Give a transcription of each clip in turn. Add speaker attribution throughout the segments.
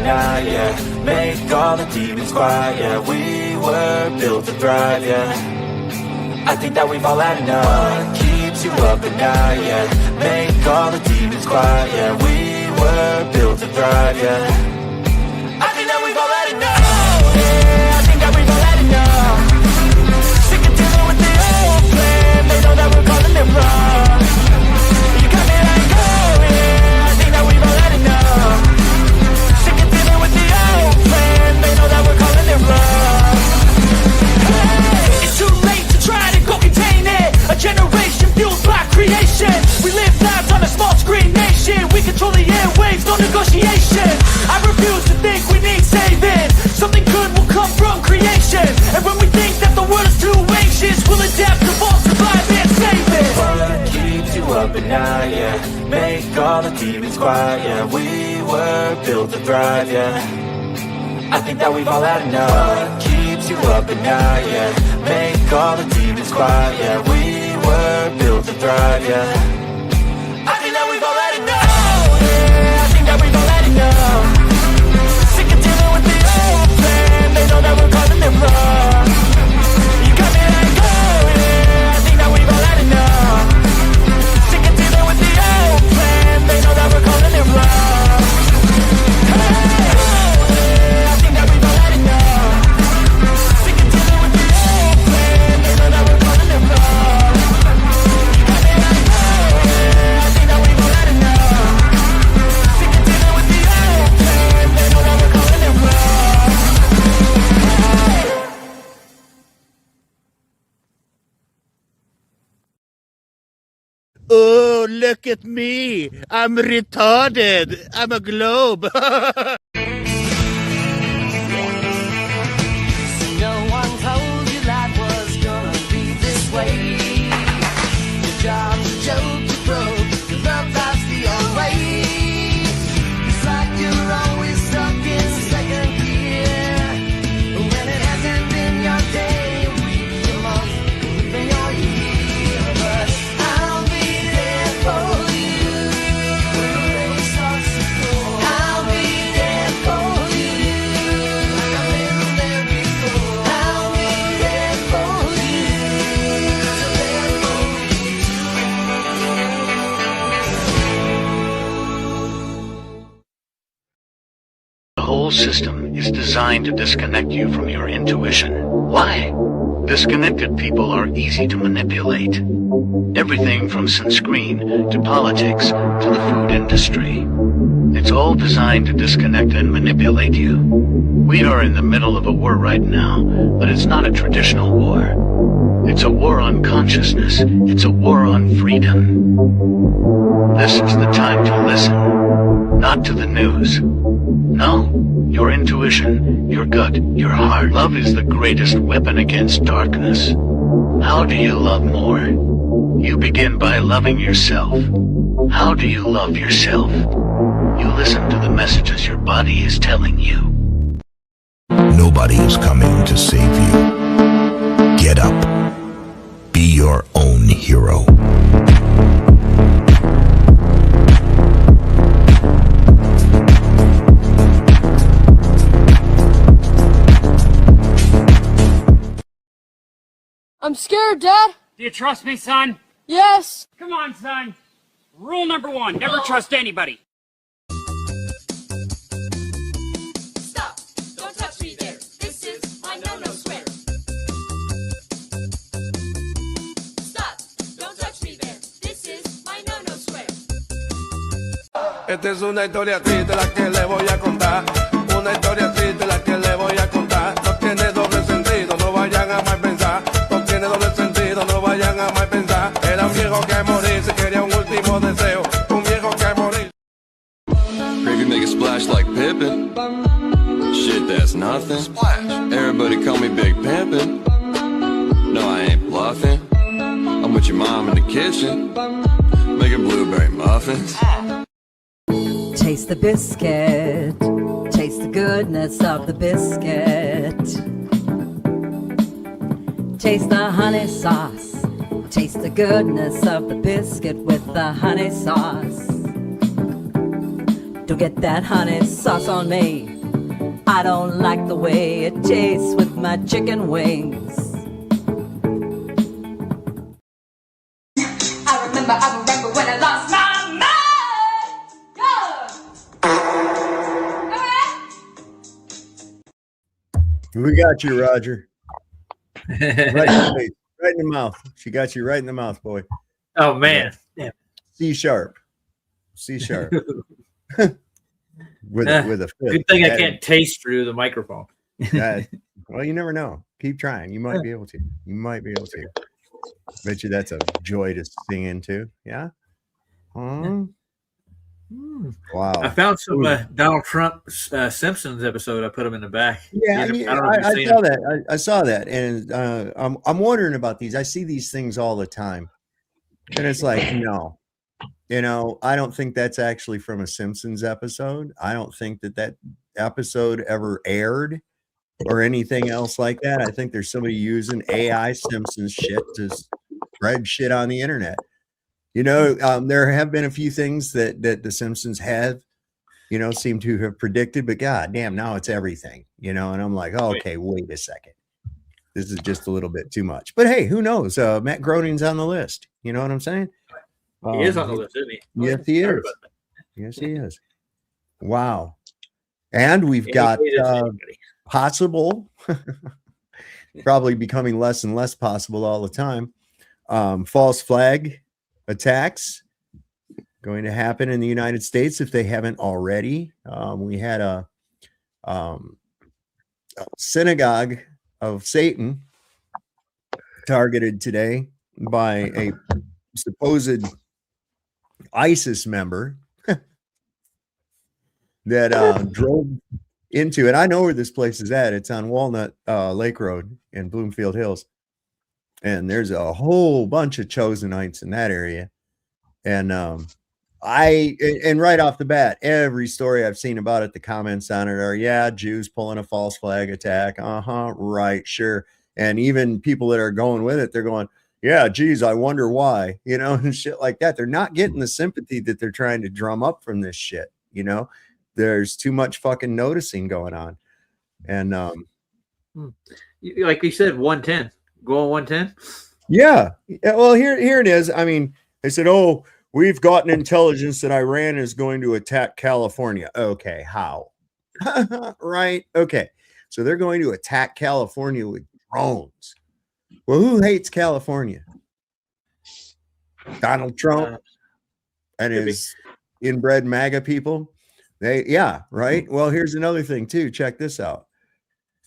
Speaker 1: and I, yeah. Make all the demons quiet, yeah. We were built to thrive, yeah. I think that we've all had enough. What keeps you up at night, yeah. Make all the demons quiet, yeah. We were built to thrive, yeah. I think that we've all had enough. Yeah, I think that we've all had enough. Sick of dealing with the old plan. They know that we're calling it wrong. You got me like, oh yeah, I think that we've all had enough. Sick of dealing with the old plan. They know that we're calling it wrong. Hey, it's too late to try to go contain it. A generation fueled by creation. We live lives on a small screen nation. We control the airwaves, no negotiation. I refuse to think we need saving. Something good will come from creation. And when we think that the world is too anxious, we'll adapt, evolve, survive, and save it. What keeps you up at night, yeah. Make all the demons quiet, yeah. We were built to thrive, yeah. I think that we've all had enough. What keeps you up at night, yeah. Make all the demons quiet, yeah. We were built to thrive, yeah. I think that we've all had enough. Oh, yeah, I think that we've all had enough. Sick of dealing with the old plan. They know that we're calling it wrong. You got me like, oh yeah, I think that we've all had enough. Sick of dealing with the old plan. They know that we're calling it wrong. Hey, oh yeah, I think that we've all had enough. Sick of dealing with the old plan. They know that we're calling it wrong. You got me like, oh yeah, I think that we've all had enough. Sick of dealing with the old plan. They know that we're calling it wrong.
Speaker 2: Oh, look at me. I'm retarded. I'm a globe.
Speaker 3: No one told you life was gonna be this way. Your job's a joke, you broke. Your love life's the old way. It's like you're always stuck in second gear. When it hasn't been your day, your week, your month, even your year. But I'll be there for you when the rain starts to pour. I'll be there for you like I've been there before. I'll be there for you, 'cause I'm there for you
Speaker 4: The whole system is designed to disconnect you from your intuition. Why? Disconnected people are easy to manipulate. Everything from sunscreen to politics to the food industry. It's all designed to disconnect and manipulate you. We are in the middle of a war right now, but it's not a traditional war. It's a war on consciousness. It's a war on freedom. This is the time to listen, not to the news. No, your intuition, your gut, your heart. Love is the greatest weapon against darkness. How do you love more? You begin by loving yourself. How do you love yourself? You listen to the messages your body is telling you.
Speaker 5: Nobody is coming to save you. Get up. Be your own hero.
Speaker 6: I'm scared, Dad.
Speaker 7: Do you trust me, son?
Speaker 6: Yes.
Speaker 7: Come on, son. Rule number 1, never trust anybody.
Speaker 8: Stop! Don't touch me there. This is my no-no square. Stop! Don't touch me there. This is my no-no square.
Speaker 9: Esta es una historia triste la que le voy a contar. Una historia triste la que le voy a contar. No tiene doble sentido, no vayan a mal pensar. No tiene doble sentido, no vayan a mal pensar. Era un viejo que morirse quería un último deseo. Un viejo que morir.
Speaker 10: Gravy make a splash like Pippin. Shit, that's nothing. Splash. Everybody call me Big Pimpin'. No, I ain't bluffing. I'm with your mom in the kitchen, making blueberry muffins.
Speaker 11: Taste the biscuit. Taste the goodness of the biscuit. Taste the honey sauce. Taste the goodness of the biscuit with the honey sauce. to get that honey sauce on me. I don't like the way it tastes with my chicken wings.
Speaker 8: I remember when I lost my mind.
Speaker 12: We got you, Roger. Right in the face, right in the mouth. She got you right in the mouth, boy.
Speaker 13: Oh man. Yeah.
Speaker 12: C sharp. with a fifth.
Speaker 13: Good thing I can't taste through the microphone.
Speaker 12: Well, you never know. Keep trying. You might be able to. Bet you that's a joy to sing into. Yeah. Wow.
Speaker 13: I found some Donald Trump Simpsons episode. I put them in the back.
Speaker 12: Yeah, I saw that. I saw that, and I'm wondering about these. I see these things all the time, and it's like, no, I don't think that's actually from a Simpsons episode. I don't think that episode ever aired or anything else like that. I think there's somebody using AI Simpsons shit to spread shit on the internet. There have been a few things that the Simpsons have, seem to have predicted, but god damn, now it's everything, and I'm like, oh, okay, wait a second. This is just a little bit too much. But hey, who knows? Matt Groening's on the list. You know what I'm saying?
Speaker 13: He is on the list, isn't he?
Speaker 12: Yes, he is. Yes, he is. Wow. And we've got possible, probably becoming less and less possible all the time. False flag attacks going to happen in the United States if they haven't already. We had a synagogue of Satan targeted today by a supposed ISIS member that drove into it. I know where this place is at. It's on Walnut Lake Road in Bloomfield Hills. And there's a whole bunch of Chosenites in that area. And right off the bat, every story I've seen about it, the comments on it are, Jews pulling a false flag attack. Right, sure. And even people that are going with it, they're going, yeah, geez, I wonder why, and shit like that. They're not getting the sympathy that they're trying to drum up from this shit. There's too much fucking noticing going on. And
Speaker 13: like we said, 110. Go on 110.
Speaker 12: Yeah. Well, here it is. I mean, they said, oh, we've gotten intelligence that Iran is going to attack California. Okay, how? Right. Okay. So they're going to attack California with drones. Well, who hates California? Donald Trump and his inbred MAGA people. Right. Well, here's another thing too. Check this out.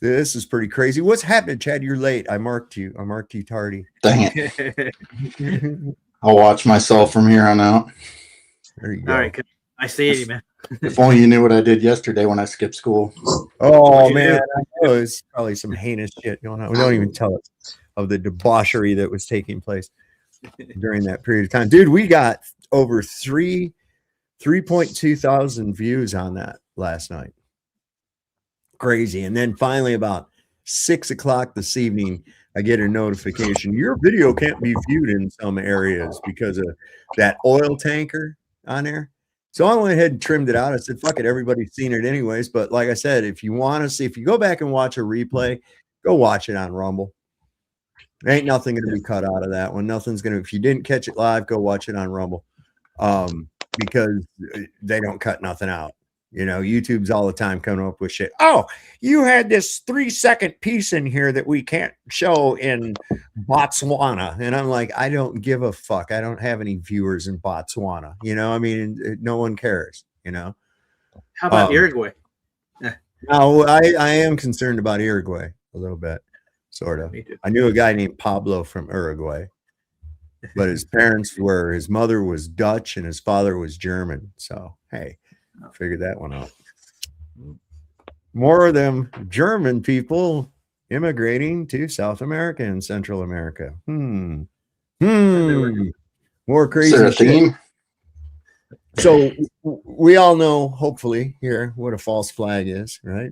Speaker 12: This is pretty crazy. What's happening, Chad? You're late. I marked you tardy.
Speaker 14: Dang it. I'll watch myself from here on out.
Speaker 12: There you go.
Speaker 13: All right. I see you, man.
Speaker 14: If only you knew what I did yesterday when I skipped school.
Speaker 12: Oh, man. I know it's probably some heinous shit going on. We don't even tell us of the debauchery that was taking place during that period of time. Dude, we got over 3.2 thousand views on that last night. Crazy. And then finally about 6 o'clock this evening, I get a notification. Your video can't be viewed in some areas because of that oil tanker on there. So I went ahead and trimmed it out. I said, fuck it, everybody's seen it anyways. But like I said, if you want to see, if you go back and watch a replay, go watch it on Rumble. There ain't nothing going to be cut out of that one. Nothing's going to, if you didn't catch it live, go watch it on Rumble. Because they don't cut nothing out. YouTube's all the time coming up with shit. Oh, you had this 3-second piece in here that we can't show in Botswana. And I'm like, I don't give a fuck. I don't have any viewers in Botswana. No one cares,
Speaker 13: How about Uruguay?
Speaker 12: No, I am concerned about Uruguay a little bit, sort of. I knew a guy named Pablo from Uruguay, but his mother was Dutch and his father was German. So, hey. I figured that one out. More of them German people immigrating to South America and Central America. More crazy shit. So we all know, hopefully, here what a false flag is, right?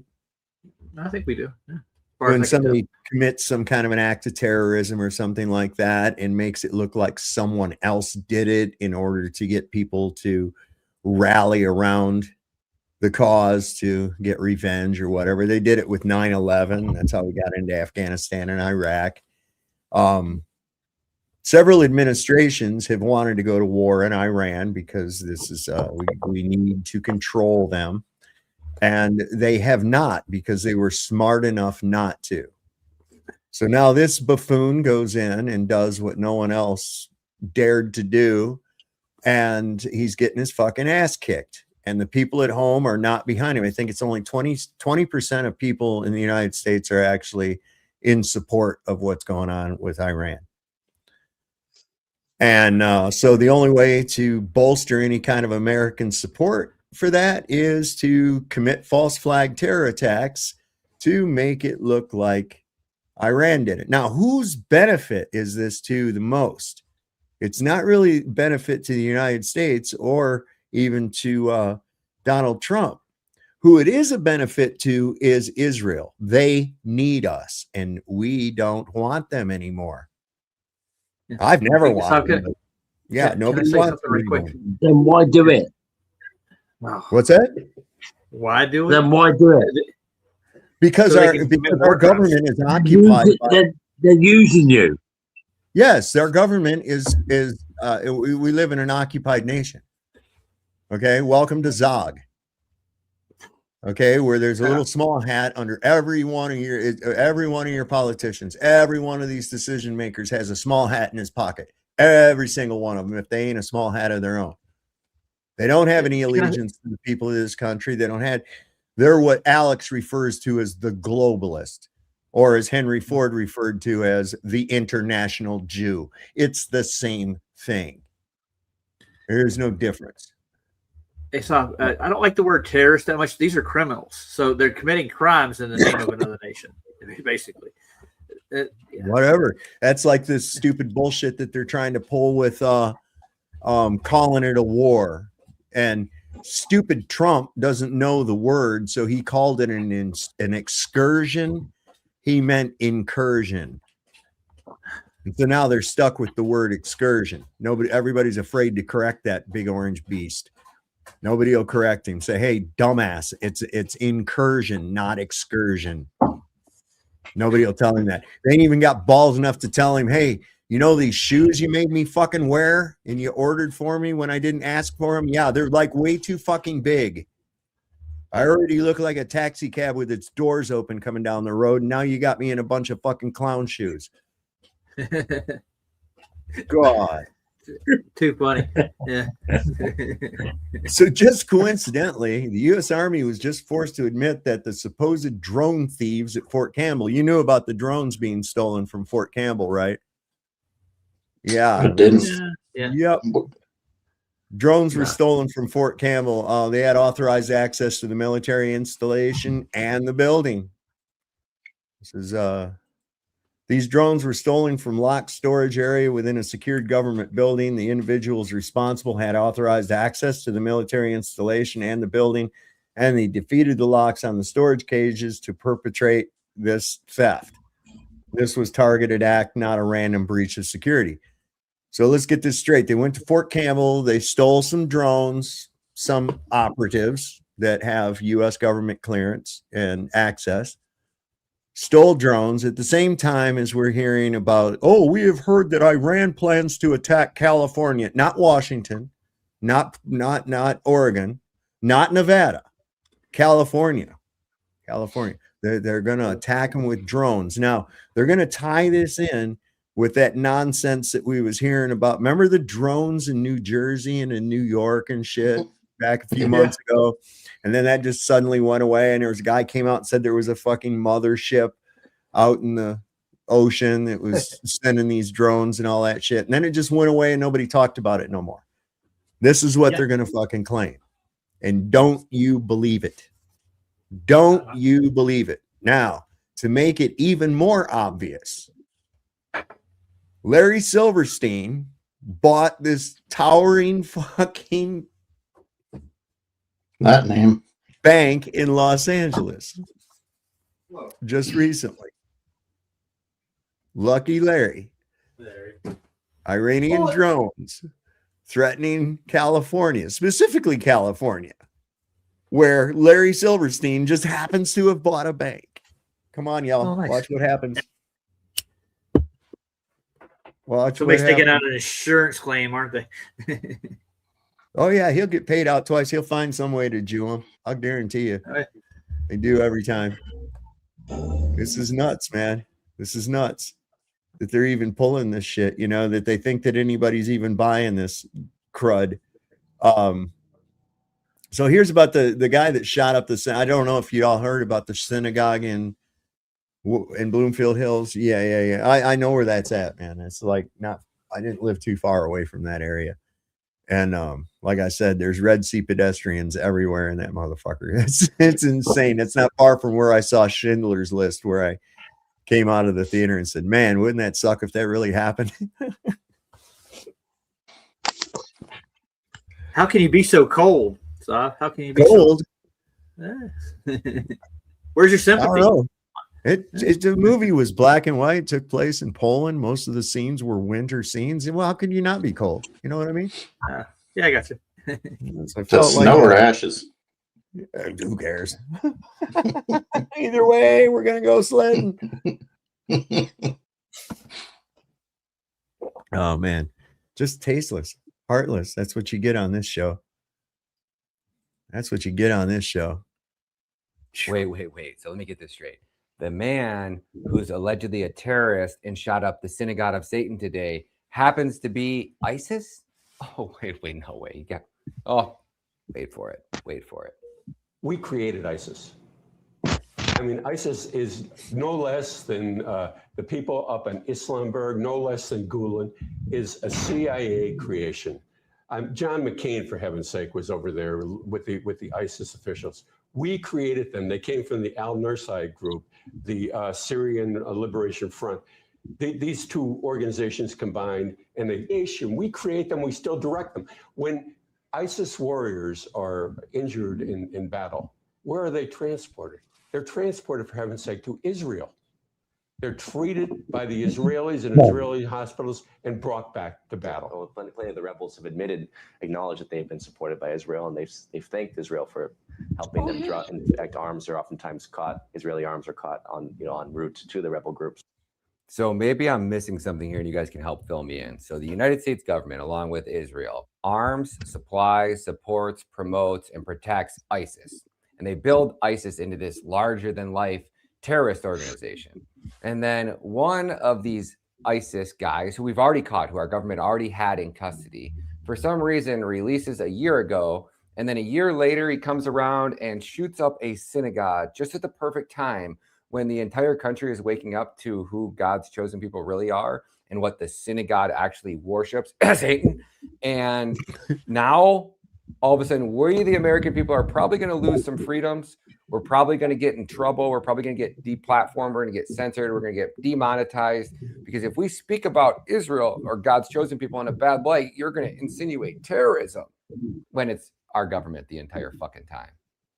Speaker 13: I think we do. Yeah.
Speaker 12: When somebody commits some kind of an act of terrorism or something like that and makes it look like someone else did it in order to get people to rally around the cause to get revenge or whatever. They did it with 9/11. That's how we got into Afghanistan and Iraq. Several administrations have wanted to go to war in Iran because this is we need to control them, and they have not because they were smart enough not to. So now this buffoon goes in and does what no one else dared to do, and he's getting his fucking ass kicked. And the people at home are not behind him. I think it's only 20% of people in the United States are actually in support of what's going on with Iran. And so the only way to bolster any kind of American support for that is to commit false flag terror attacks to make it look like Iran did it. Now, whose benefit is this to the most? It's not really benefit to the United States or even to Donald Trump. Who it is a benefit to is Israel. They need us, and we don't want them anymore. I've never wanted them. Yeah, nobody wants them anymore.
Speaker 15: Then why do it?
Speaker 12: What's that?
Speaker 13: Why do it?
Speaker 15: Then why do it?
Speaker 12: Because our government is occupied.
Speaker 15: They're using you.
Speaker 12: Yes, our government is we live in an occupied nation. Okay, welcome to Zog. Okay, where there's a little small hat under every one of your politicians. Every one of these decision makers has a small hat in his pocket. Every single one of them, if they ain't a small hat of their own. They don't have any allegiance to the people of this country. They're what Alex refers to as the globalist, or as Henry Ford referred to as the international Jew. It's the same thing. There's no difference.
Speaker 13: It's not, I don't like the word terrorist that much. These are criminals. So they're committing crimes in the name of another nation, basically.
Speaker 12: Whatever. That's like this stupid bullshit that they're trying to pull with calling it a war. And stupid Trump doesn't know the word, so he called it an excursion. He meant incursion. And so now they're stuck with the word excursion. Everybody's afraid to correct that big orange beast. Nobody will correct him. Say, hey, dumbass, it's incursion, not excursion. Nobody will tell him that. They ain't even got balls enough to tell him, hey, you know these shoes you made me fucking wear and you ordered for me when I didn't ask for them? Yeah, they're like way too fucking big. I already look like a taxi cab with its doors open coming down the road. And now you got me in a bunch of fucking clown shoes. God.
Speaker 13: Too funny. Yeah.
Speaker 12: So just coincidentally, the U.S. Army was just forced to admit that the supposed drone thieves at Fort Campbell, you knew about the drones being stolen from Fort Campbell, right? Yeah.
Speaker 14: I didn't.
Speaker 13: Yeah.
Speaker 12: Yep. Drones were stolen from Fort Campbell. They had authorized access to the military installation and the building. This is these drones were stolen from locked storage area within a secured government building. The individuals responsible had authorized access to the military installation and the building, and they defeated the locks on the storage cages to perpetrate this theft. This was targeted act, not a random breach of security. So let's get this straight. They went to Fort Campbell. They stole some drones, some operatives that have U.S. government clearance and access. Stole drones at the same time as we're hearing about, oh, we have heard that Iran plans to attack California, not Washington, not Oregon, not Nevada, California. They're going to attack them with drones. Now, they're going to tie this in with that nonsense that we was hearing about. Remember the drones in New Jersey and in New York and shit back a few months ago? And then that just suddenly went away. And there was a guy came out and said there was a fucking mothership out in the ocean that was sending these drones and all that shit. And then it just went away and nobody talked about it no more. This is what they're going to fucking claim. And don't you believe it? Don't you believe it? Now, to make it even more obvious, Larry Silverstein bought this towering fucking
Speaker 14: that name
Speaker 12: bank in Los Angeles just recently. Lucky Larry. Iranian drones threatening California, specifically California. where Larry Silverstein just happens to have bought a bank. Come on, y'all.
Speaker 13: Oh, nice.
Speaker 12: Watch what happens. Watch
Speaker 13: Somebody's
Speaker 12: what
Speaker 13: taking
Speaker 12: happens.
Speaker 13: out an insurance claim, aren't they?
Speaker 12: Oh, yeah. He'll get paid out twice. He'll find some way to Jew him. I'll guarantee you. They do every time. This is nuts, man. This is nuts that they're even pulling this shit, you know, that they think that anybody's even buying this crud. So here's about the guy that shot up the, I don't know if you all heard about the synagogue in Bloomfield Hills. Yeah. I know where that's at, man. It's like I didn't live too far away from that area. And like I said, there's Red Sea pedestrians everywhere in that motherfucker. It's insane. It's not far from where I saw Schindler's List, where I came out of the theater and said, man, wouldn't that suck if that really happened?
Speaker 13: How can you be so cold? So how can you be
Speaker 12: cold?
Speaker 13: Where's your sympathy?
Speaker 12: I don't know. The movie was black and white, took place in Poland. Most of the scenes were winter scenes. Well, how can you not be cold? You know what I mean?
Speaker 13: Yeah, I got you.
Speaker 14: Snow or ashes?
Speaker 12: Who cares? Either way, we're gonna go sledding. Oh man, just tasteless, heartless. That's what you get on this show. That's what you get on this show.
Speaker 16: Wait. So let me get this straight. The man who's allegedly a terrorist and shot up the synagogue of Satan today happens to be ISIS? Oh, wait, no way. Wait for it.
Speaker 17: We created ISIS. I mean, ISIS is no less than the people up in Islamberg, no less than Gulen, is a CIA creation. John McCain, for heaven's sake, was over there with the ISIS officials. We created them. They came from the Al-Nusra group, the Syrian Liberation Front. These two organizations combined, and the nation, we create them, we still direct them. When ISIS warriors are injured in battle, where are they transported? They're transported, for heaven's sake, to Israel. They're treated by the Israelis in Israeli hospitals and brought back to battle.
Speaker 18: Well, plenty of the rebels have acknowledged that they've been supported by Israel, and they've thanked Israel for helping them draw. In fact, arms are oftentimes caught. Israeli arms are caught en route to the rebel groups.
Speaker 16: So maybe I'm missing something here and you guys can help fill me in. So the United States government, along with Israel, arms, supplies, supports, promotes, and protects ISIS. And they build ISIS into this larger than life terrorist organization. And then one of these ISIS guys who we've already caught, who our government already had in custody, for some reason releases a year ago. And then a year later, he comes around and shoots up a synagogue just at the perfect time when the entire country is waking up to who God's chosen people really are and what the synagogue actually worships as Satan. And now, all of a sudden, we, the American people, are probably going to lose some freedoms. We're probably going to get in trouble. We're probably going to get deplatformed. We're going to get censored. We're going to get demonetized. Because if we speak about Israel or God's chosen people in a bad light, you're going to insinuate terrorism when it's our government the entire fucking time.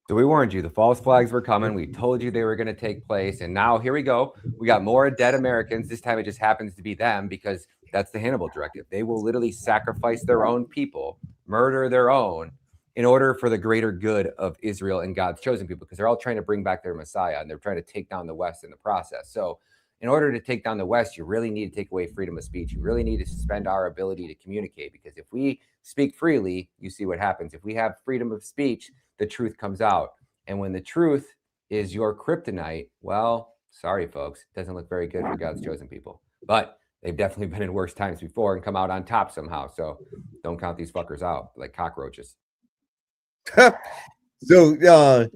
Speaker 16: So we warned you, the false flags were coming. We told you they were going to take place. And now here we go. We got more dead Americans. This time it just happens to be them because that's the Hannibal directive. They will literally sacrifice their own people, murder their own in order for the greater good of Israel and God's chosen people, because they're all trying to bring back their Messiah and they're trying to take down the West in the process. So in order to take down the West, you really need to take away freedom of speech. You really need to suspend our ability to communicate, because if we speak freely, you see what happens. If we have freedom of speech, the truth comes out. And when the truth is your kryptonite, well, sorry, folks, it doesn't look very good for God's chosen people. But they've definitely been in worse times before and come out on top somehow. So don't count these fuckers out like cockroaches.
Speaker 12: So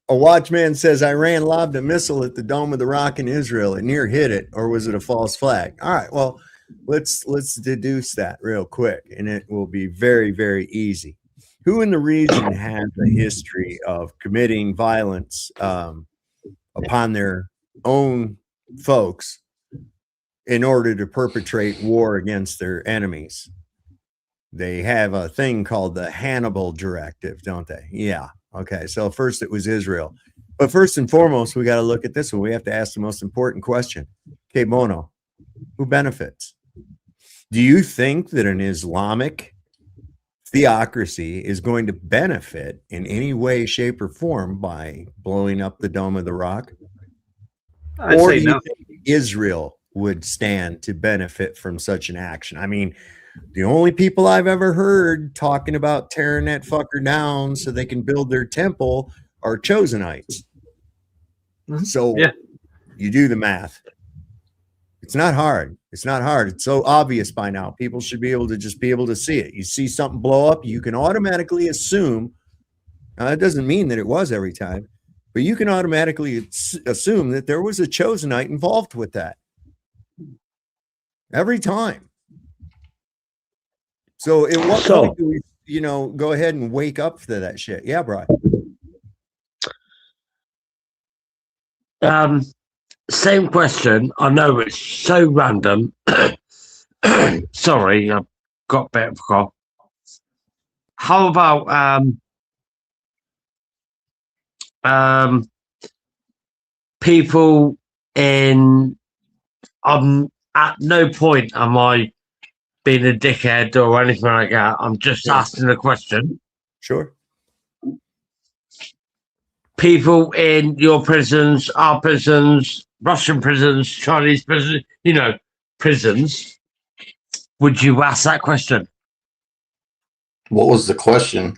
Speaker 12: a watchman says Iran lobbed a missile at the Dome of the Rock in Israel. It near hit it, or was it a false flag? All right, well, let's deduce that real quick, and it will be very, very easy. Who in the region has a history of committing violence upon their own folks in order to perpetrate war against their enemies? They have a thing called the Hannibal directive, don't they? Yeah. Okay. So first it was Israel. But first and foremost, we got to look at this one. We have to ask the most important question. Okay, Bono, who benefits? Do you think that an Islamic theocracy is going to benefit in any way, shape, or form by blowing up the Dome of the Rock?
Speaker 13: I'd
Speaker 12: Or
Speaker 13: say
Speaker 12: do you
Speaker 13: no.
Speaker 12: think Israel would stand to benefit from such an action? I mean, the only people I've ever heard talking about tearing that fucker down so they can build their temple are Chosenites. So you do the math. It's not hard. It's not hard. It's so obvious by now. People should be able to just be able to see it. You see something blow up, you can automatically assume. Now, that doesn't mean that it was every time, but you can automatically assume that there was a Chosenite involved with that. Every time. So at what point do we, go ahead and wake up to that shit? Yeah, Brian.
Speaker 15: Same question. I know it's so random. Sorry, I've got a bit of a cough. How about people in? At no point am I being a dickhead or anything like that. I'm just asking a question.
Speaker 12: Sure.
Speaker 15: People in your prisons, our prisons, Russian prisons, Chinese prisons, prisons. Would you ask that question?
Speaker 14: What was the question?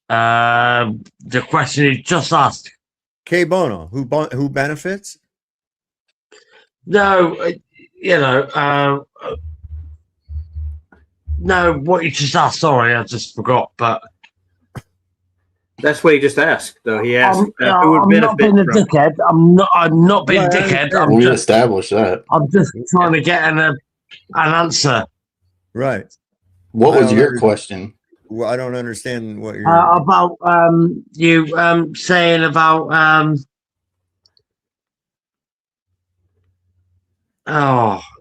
Speaker 15: The question is just asked.
Speaker 12: K Bono, who benefits?
Speaker 15: No, no, what you just asked. Sorry, I just forgot. But
Speaker 13: that's what he just asked, though. He asked who would
Speaker 15: I'm
Speaker 13: benefit
Speaker 15: not being a
Speaker 13: from.
Speaker 15: dickhead. I'm not being a dickhead.
Speaker 14: We established that.
Speaker 15: I'm just trying to get an answer.
Speaker 12: Right.
Speaker 14: What was your question?
Speaker 12: Well, I don't understand what you're
Speaker 15: about you saying about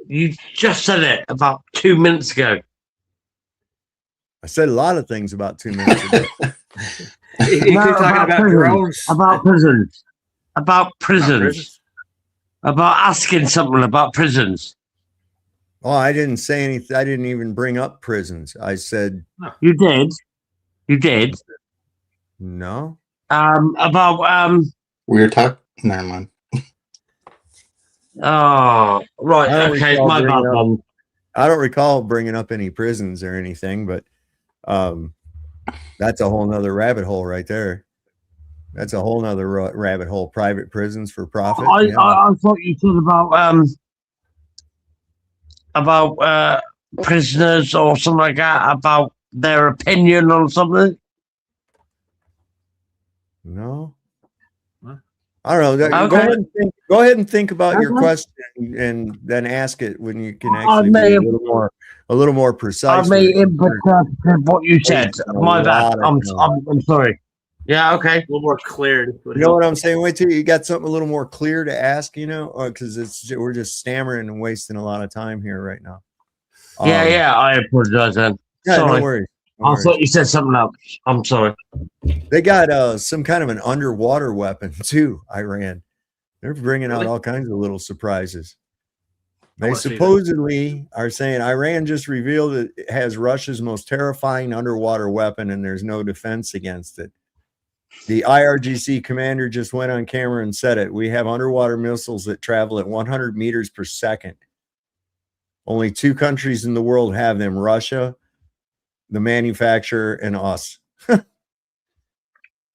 Speaker 15: you just said it about 2 minutes ago.
Speaker 12: I said a lot of things about 2 minutes ago.
Speaker 13: About drones.
Speaker 15: About prisons. About prisons. About asking something about prisons.
Speaker 12: Oh, I didn't say anything. I didn't even bring up prisons. I said
Speaker 15: you did. You did.
Speaker 12: No.
Speaker 15: About
Speaker 14: we were talking. Never mind.
Speaker 15: Oh, right. Okay, my bad.
Speaker 12: I don't recall bringing up any prisons or anything, but that's a whole nother rabbit hole right there. That's a whole nother rabbit hole. Private prisons for profit.
Speaker 15: I thought you said about prisoners or something like that, about their opinion on something.
Speaker 12: No. I don't know. Go ahead and think about your question and then ask it when you can actually be a little more precise.
Speaker 15: I may interpret what you said. My bad. I'm sorry. Yeah, okay.
Speaker 13: A little more clarity.
Speaker 12: You know what I'm saying? Wait till you got something a little more clear to ask, because we're just stammering and wasting a lot of time here right now.
Speaker 15: Yeah, I apologize then.
Speaker 12: Yeah,
Speaker 15: sorry.
Speaker 12: No worries.
Speaker 15: I thought you said something else. I'm sorry.
Speaker 12: They got some kind of an underwater weapon too, Iran. They're bringing out all kinds of little surprises. They supposedly are saying Iran just revealed it has Russia's most terrifying underwater weapon and there's no defense against it. The IRGC commander just went on camera and said it. We have underwater missiles that travel at 100 meters per second. Only 2 countries in the world have them, Russia, the manufacturer, and us.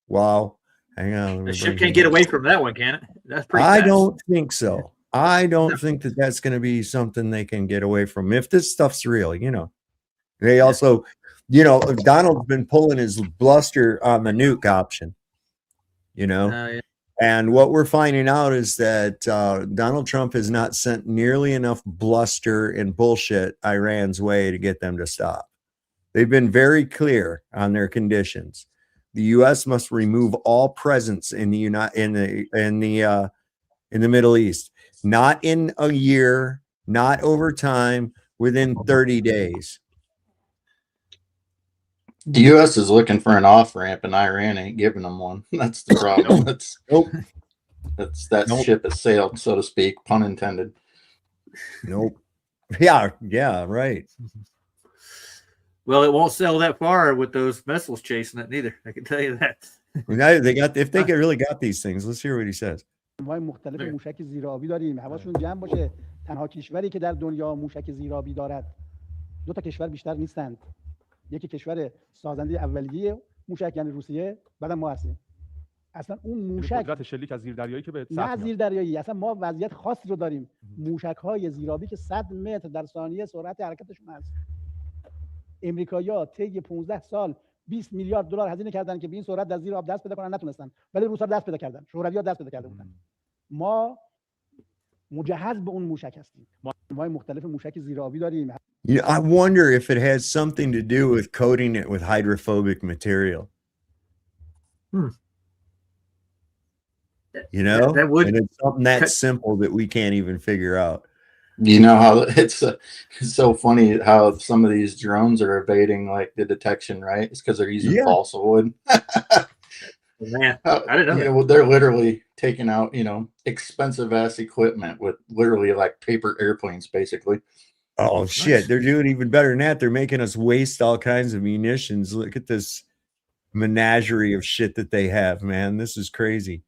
Speaker 12: Wow. Hang on.
Speaker 13: The ship can't get away from that one, can it? That's pretty
Speaker 12: I
Speaker 13: fast.
Speaker 12: don't think so. I don't think that that's going to be something they can get away from if this stuff's real, They also, Donald's been pulling his bluster on the nuke option,
Speaker 13: Yeah.
Speaker 12: And what we're finding out is that Donald Trump has not sent nearly enough bluster and bullshit Iran's way to get them to stop. They've been very clear on their conditions. The U.S. must remove all presence in the Middle East, not in a year, not over time, within 30 days.
Speaker 14: The U.S. is looking for an off ramp, and Iran ain't giving them one. That's the problem. That ship has sailed, so to speak, pun intended.
Speaker 12: Nope. Yeah, right.
Speaker 13: Well, it won't sell that far with those missiles chasing it neither. I can tell you that.
Speaker 12: They got if they really got these things. Let's hear what he says.
Speaker 19: انواع مختلف موشک زیرآبی داریم. حواسشون جمع باشه. تنها کشوری که در دنیا موشک زیرآبی دارد دو تا کشور بیشتر نیستند. یکی کشور سازنده اولیه موشک یعنی روسیه، بعدم ما هستیم. اصلا اون موشک
Speaker 20: قدرت شلیک از زیردریایی که به
Speaker 19: نه زیردریایی، اصلا ما وضعیت خاصی رو داریم. موشک‌های زیرآبی که 100 متر در ثانیه سرعت حرکتشون هست. امریکایی‌ها طی 15 سال 20 میلیارد دلار هزینه کردن که به این سرعت در زیر آب دست پیدا کنن، نتونستن. ولی روس‌ها دست پیدا کردن. شوروی‌ها دست پیدا کرده بودن. ما مجهز به اون موشک هستیم. ما انواع مختلف موشک زیرآبی داریم.
Speaker 12: I wonder if it has something to do with coating it with hydrophobic material. You know,
Speaker 13: that would,
Speaker 12: and it's something that simple that we can't even figure out.
Speaker 14: You know how it's so funny how some of these drones are evading like the detection, right? It's because they're using balsa wood.
Speaker 13: Man, I didn't know that.
Speaker 14: Well, they're literally taking out, expensive ass equipment with literally like paper airplanes, basically.
Speaker 12: Oh shit, they're doing even better than that. They're making us waste all kinds of munitions. Look at this menagerie of shit that they have, man. This is crazy.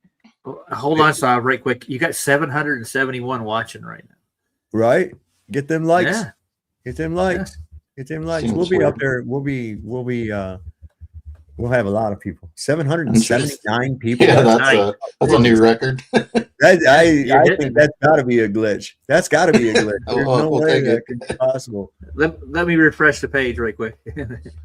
Speaker 13: Hold on, Saab, right quick. You got 771 watching right now.
Speaker 12: Right? Get them likes.
Speaker 13: Yeah.
Speaker 12: Get them likes.
Speaker 13: Yeah.
Speaker 12: Get them likes.
Speaker 14: Seems
Speaker 12: We'll be
Speaker 14: weird.
Speaker 12: up there. We'll have a lot of people. 779 people.
Speaker 14: Yeah, that's a new record.
Speaker 12: I think that's got to be a glitch. That's got to be a glitch. There's no
Speaker 14: we'll
Speaker 12: way
Speaker 14: take
Speaker 12: that
Speaker 14: it.
Speaker 12: could be possible.
Speaker 13: Let me refresh the page right quick.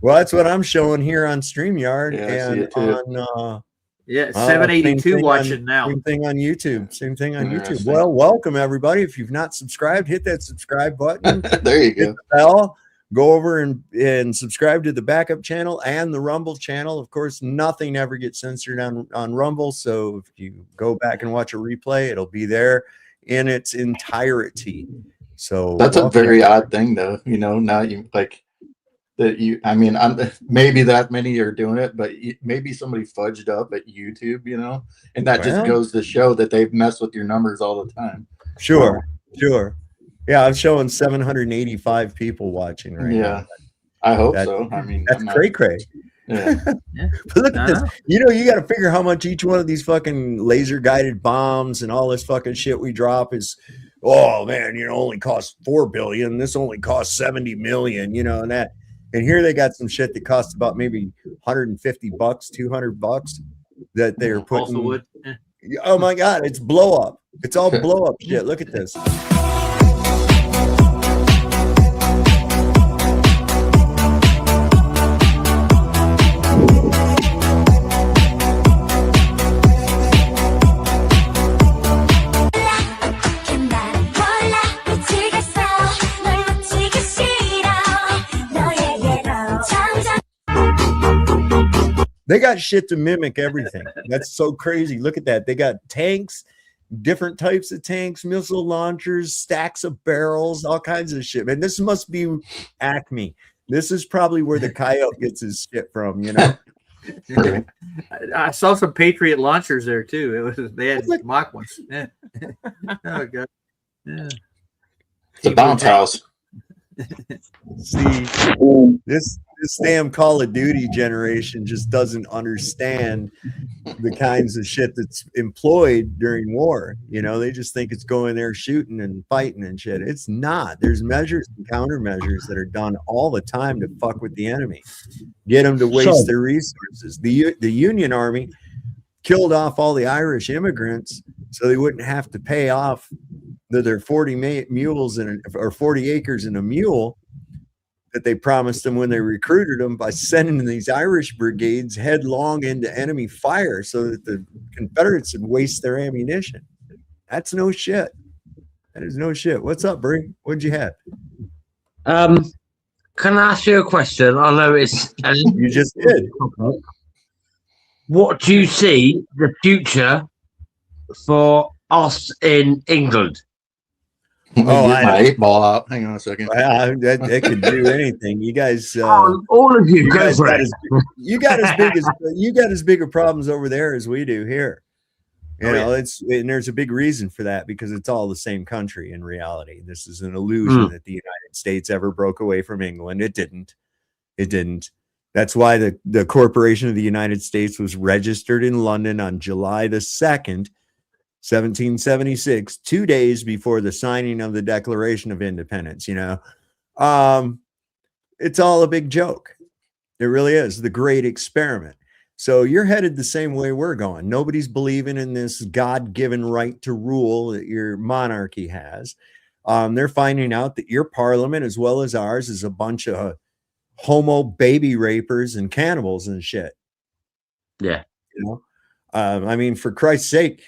Speaker 12: Well, that's what I'm showing here on StreamYard
Speaker 14: Yeah, I see
Speaker 12: and
Speaker 14: it too.
Speaker 12: on
Speaker 13: 782 watching now.
Speaker 12: Same thing on YouTube. Same thing on YouTube.
Speaker 14: Interesting.
Speaker 12: Well, welcome everybody. If you've not subscribed, hit that subscribe button.
Speaker 14: There you
Speaker 12: Hit
Speaker 14: go.
Speaker 12: the bell. Go over and subscribe to the backup channel and the Rumble channel. Of course, nothing ever gets censored on Rumble. So if you go back and watch a replay, it'll be there in its entirety. So
Speaker 14: That's a very odd thing, though. Now you like that. Maybe that many are doing it, but maybe somebody fudged up at YouTube, and that just goes to show that they've messed with your numbers all the time.
Speaker 12: Sure. Yeah, I'm showing 785 people watching right now.
Speaker 14: Yeah, I hope so. I mean,
Speaker 12: that's cray.
Speaker 14: Yeah.
Speaker 12: But look at this. You got to figure how much each one of these fucking laser guided bombs and all this fucking shit we drop is. Oh man, only costs $4 billion. This only costs 70 million. And that. And here they got some shit that costs about maybe $150, $200 that they're putting. Oh my God, it's blow up. It's all blow up shit. Look at this. They got shit to mimic everything. That's so crazy. Look at that. They got tanks, different types of tanks, missile launchers, stacks of barrels, all kinds of shit. Man, this must be Acme. This is probably where the coyote gets his shit from,
Speaker 13: I saw some Patriot launchers there too. They had mock ones. Yeah. Oh God. Yeah.
Speaker 14: It's a bounce house.
Speaker 12: See, this damn Call of Duty generation just doesn't understand the kinds of shit that's employed during war. They just think it's going there shooting and fighting and shit. It's not. There's measures and countermeasures that are done all the time to fuck with the enemy, get them to waste their resources. The Union Army killed off all the Irish immigrants so they wouldn't have to pay off their 40 mules or 40 acres and a mule that they promised them when they recruited them by sending these Irish brigades headlong into enemy fire so that the Confederates would waste their ammunition. That's no shit. That is no shit. What's up, Bree? What'd you have?
Speaker 15: Can I ask you a question? I know it's
Speaker 12: you just did.
Speaker 15: What do you see the future for us in England?
Speaker 14: My 8 ball out. Hang on a second.
Speaker 12: That could do anything. You guys,
Speaker 15: all of you
Speaker 12: got
Speaker 15: you
Speaker 12: as big of problems over there as we do here. And there's a big reason for that because it's all the same country in reality. This is an illusion that the United States ever broke away from England. It didn't. It didn't. That's why the Corporation of the United States was registered in London on July the 2nd, 1776, 2 days before the signing of the Declaration of Independence. It's all a big joke. It really is the great experiment. So you're headed the same way we're going. Nobody's believing in this God-given right to rule that your monarchy has. They're finding out that your parliament, as well as ours, is a bunch of homo baby rapers and cannibals and shit.
Speaker 15: Yeah.
Speaker 12: I mean, for Christ's sake,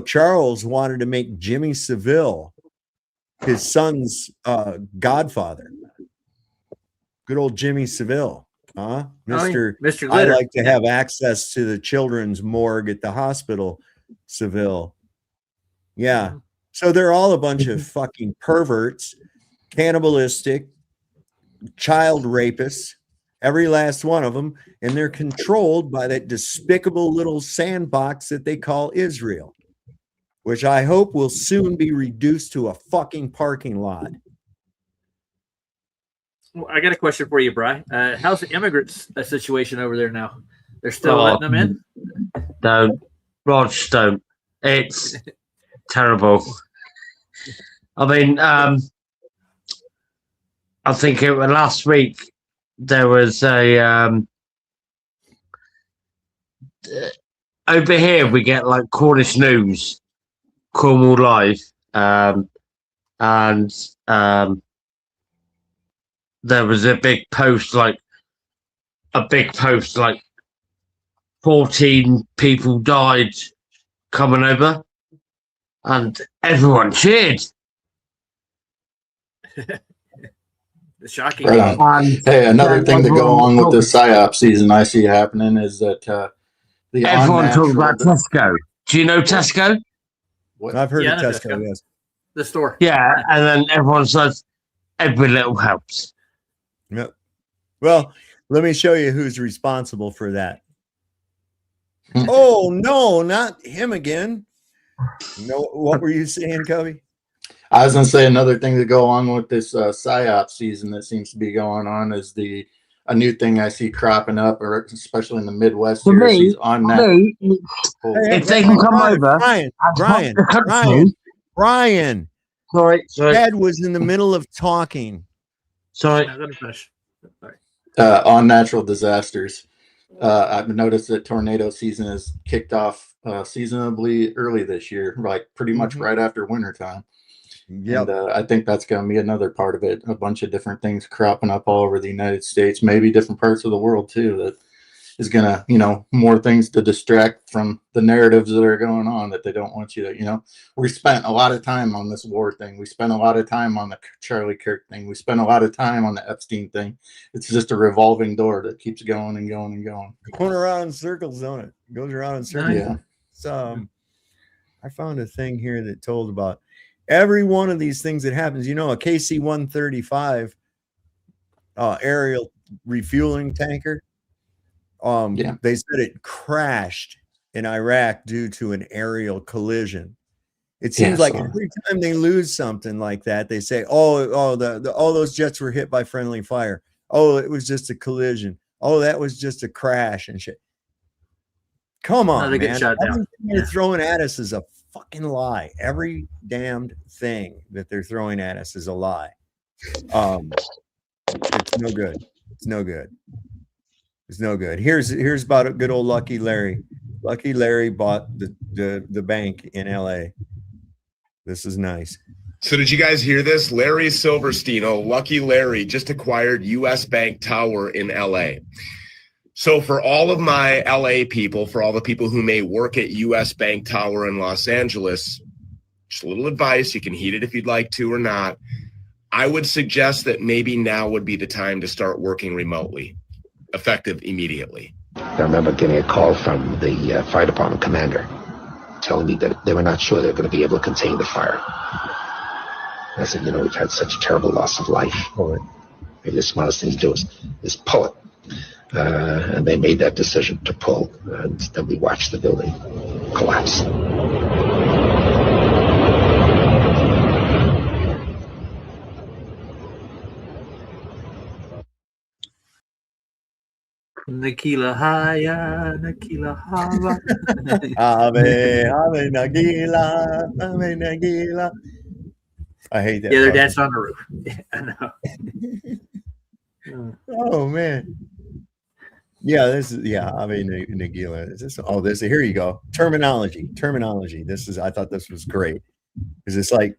Speaker 12: Charles wanted to make Jimmy Savile his son's godfather. Good old Jimmy Savile, huh? Mr.
Speaker 13: Mr.
Speaker 12: I
Speaker 13: Glitter.
Speaker 12: like to have access to the children's morgue at the hospital, Savile. Yeah. So they're all a bunch of fucking perverts, cannibalistic, child rapists, every last one of them, and they're controlled by that despicable little sandbox that they call Israel, which I hope will soon be reduced to a fucking parking lot.
Speaker 13: Well, I got a question for you, Bri. How's the immigrants situation over there now? They're still letting them in?
Speaker 15: Don't. Rog, don't. It's terrible. I mean, I think last week there was a over here we get like Cornish News, Cornwall Live, and there was a big post like 14 people died coming over, and everyone cheered.
Speaker 13: Shocking.
Speaker 14: Right on. Hey, another thing to go along with the PSYOP season I see happening is that
Speaker 15: everyone talks about Tesco. Do you know Tesco?
Speaker 12: I've heard of Tesco, yes.
Speaker 13: The store.
Speaker 15: Yeah, and then everyone says every little helps.
Speaker 12: Yep. Well, let me show you who's responsible for that. Oh, no, not him again. What were you saying, Cubby?
Speaker 14: I was going to say another thing to go along with this PSYOP season that seems to be going on is a new thing I see cropping up, or especially in the Midwest.
Speaker 15: For
Speaker 14: here,
Speaker 15: me,
Speaker 14: on that.
Speaker 15: if they can come over,
Speaker 12: Brian.
Speaker 15: Sorry.
Speaker 12: Dad was in the middle of talking.
Speaker 15: Sorry.
Speaker 14: On natural disasters, I've noticed that tornado season has kicked off seasonably early this year, like pretty much right after wintertime.
Speaker 12: Yep.
Speaker 14: And I think that's going to be another part of it. A bunch of different things cropping up all over the United States, maybe different parts of the world too, that is going to, more things to distract from the narratives that are going on that they don't want you to, we spent a lot of time on this war thing. We spent a lot of time on the Charlie Kirk thing. We spent a lot of time on the Epstein thing. It's just a revolving door that keeps going and going and going.
Speaker 12: Going around in circles, don't it? Goes around in circles.
Speaker 14: Yeah.
Speaker 12: So, I found a thing here that told about every one of these things that happens. A KC-135 aerial refueling tanker. They said it crashed in Iraq due to an aerial collision. It seems like every time they lose something like that, they say, all those jets were hit by friendly fire. Oh, it was just a collision. Oh, that was just a crash and shit. Come on, man. Everything they're throwing at us is a fucking lie. Every damned thing that they're throwing at us is a lie. It's no good. It's no good. It's no good. Here's about a good old Lucky Larry. Lucky Larry bought the bank in LA. This is nice.
Speaker 21: So did you guys hear this? Larry Silverstein, Lucky Larry, just acquired US Bank Tower in LA. So for all of my LA people, for all the people who may work at US Bank Tower in Los Angeles, just a little advice. You can heed it if you'd like to or not. I would suggest that maybe now would be the time to start working remotely, effective immediately.
Speaker 22: I remember getting a call from the fire department commander telling me that they were not sure they were going to be able to contain the fire. And I said, we've had such a terrible loss of life. Maybe the smartest thing to do is pull it. And they made that decision to pull, and then we watched the building collapse.
Speaker 13: Nakila Haya, Nakila Hava.
Speaker 12: Ave Nagila, Ave Nagila. I hate that.
Speaker 13: Yeah, they're
Speaker 12: fucking-
Speaker 13: dancing on the roof. Yeah, I know.
Speaker 12: Oh man. Yeah, this is Ave Nagila. Is this? Oh, this. Here you go. Terminology. This is. I thought this was great because it's like,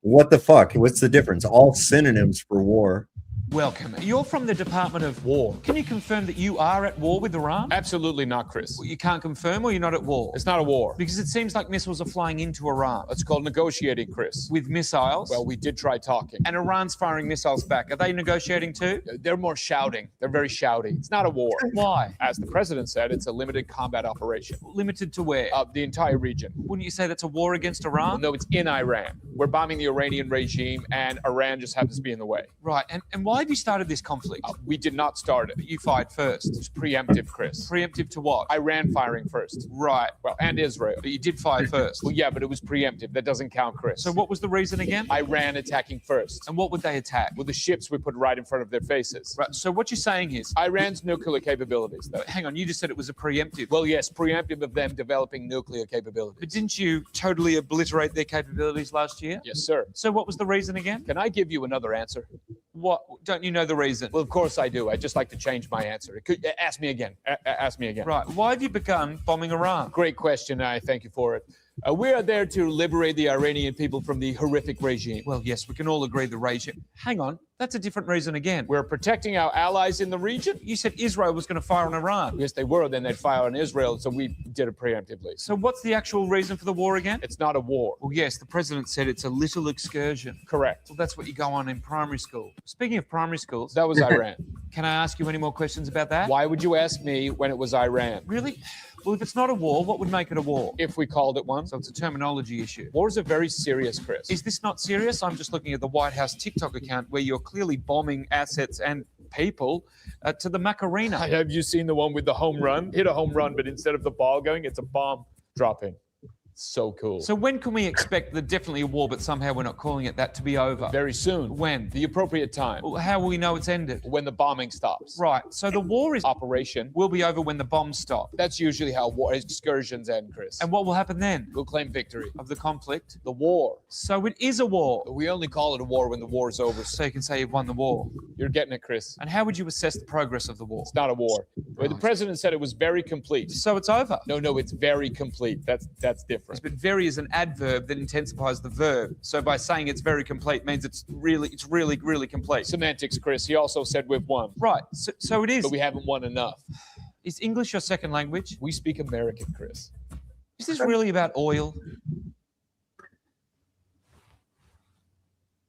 Speaker 12: what the fuck? What's the difference? All synonyms for war.
Speaker 1: Welcome. You're from the Department of War. Can you confirm that you are at war with Iran?
Speaker 2: Absolutely not, Chris.
Speaker 1: Well, you can't confirm, or you're not at war?
Speaker 2: It's not a war.
Speaker 1: Because it seems like missiles are flying into Iran.
Speaker 2: It's called negotiating, Chris.
Speaker 1: With missiles?
Speaker 2: Well, we did try talking.
Speaker 1: And Iran's firing missiles back. Are they negotiating too?
Speaker 2: They're more shouting. They're very shouty. It's not a war.
Speaker 1: Why?
Speaker 2: As the president said, it's a limited combat operation.
Speaker 1: Limited to where?
Speaker 2: The entire region.
Speaker 1: Wouldn't you say that's a war against Iran?
Speaker 2: Well, no, it's in Iran. We're bombing the Iranian regime, and Iran just happens to be in the way.
Speaker 1: Right. And why have you started this conflict?
Speaker 2: We did not start it.
Speaker 1: You fired first.
Speaker 2: It's preemptive, Chris.
Speaker 1: Preemptive to what?
Speaker 2: Iran firing first.
Speaker 1: Right.
Speaker 2: Well, and Israel.
Speaker 1: But you did fire first.
Speaker 2: Well, yeah, but it was preemptive. That doesn't count, Chris.
Speaker 1: So what was the reason again?
Speaker 2: Iran attacking first.
Speaker 1: And what would they attack?
Speaker 2: Well, the ships we put right in front of their faces.
Speaker 1: Right. So what you're saying is
Speaker 2: Iran's nuclear capabilities.
Speaker 1: Hang on, you just said it was a preemptive.
Speaker 2: Well, yes, preemptive of them developing nuclear capabilities.
Speaker 1: But didn't you totally obliterate their capabilities last year?
Speaker 2: Yes, sir.
Speaker 1: So what was the reason again?
Speaker 2: Can I give you another answer?
Speaker 1: What? Don't you know the reason?
Speaker 2: Well, of course I do. I just like to change my answer. Ask me again. Ask me again.
Speaker 1: Right. Why have you begun bombing Iran?
Speaker 2: Great question. I thank you for it. We are there to liberate the Iranian people from the horrific regime.
Speaker 1: Well, yes, we can all agree the regime. Hang on. That's a different reason again.
Speaker 2: We're protecting our allies in the region.
Speaker 1: You said Israel was going to fire on Iran.
Speaker 2: Yes, they were. Then they'd fire on Israel, so we did it preemptively.
Speaker 1: So what's the actual reason for the war again?
Speaker 2: It's not a war.
Speaker 1: Well, yes, the president said it's a little excursion.
Speaker 2: Correct.
Speaker 1: Well, that's what you go on in primary school. Speaking of primary schools.
Speaker 2: That was Iran.
Speaker 1: Can I ask you any more questions about that?
Speaker 2: Why would you ask me when it was Iran?
Speaker 1: Really? Well, if it's not a war, what would make it a war?
Speaker 2: If we called it one.
Speaker 1: So it's a terminology issue.
Speaker 2: Wars are very serious, Chris.
Speaker 1: Is this not serious? I'm just looking at the White House TikTok account where you're clearly bombing assets and people to the Macarena.
Speaker 2: Have you seen the one with the home run? Hit a home run, but instead of the ball going, it's a bomb dropping. So cool.
Speaker 1: So when can we expect the definitely a war, but somehow we're not calling it that, to be over?
Speaker 2: Very soon.
Speaker 1: When?
Speaker 2: The appropriate time.
Speaker 1: Well, how will we know it's ended?
Speaker 2: When the bombing stops.
Speaker 1: Right. So the war is
Speaker 2: operation
Speaker 1: will be over when the bombs stop.
Speaker 2: That's usually how war excursions end, Chris.
Speaker 1: And what will happen then?
Speaker 2: We'll claim victory.
Speaker 1: Of the conflict?
Speaker 2: The war.
Speaker 1: So it is a war.
Speaker 2: We only call it a war when the war's over.
Speaker 1: So you can say you've won the war.
Speaker 2: You're getting it, Chris.
Speaker 1: And how would you assess the progress of the war?
Speaker 2: It's not a war. Right. The president said it was very complete.
Speaker 1: So it's over.
Speaker 2: No, it's very complete. That's different.
Speaker 1: Yes, but very is an adverb that intensifies the verb. So by saying it's very complete means it's really complete.
Speaker 2: Semantics, Chris. He also said we've won.
Speaker 1: Right. So it is.
Speaker 2: But we haven't won enough.
Speaker 1: Is English your second language?
Speaker 2: We speak American, Chris.
Speaker 1: Is this really about oil?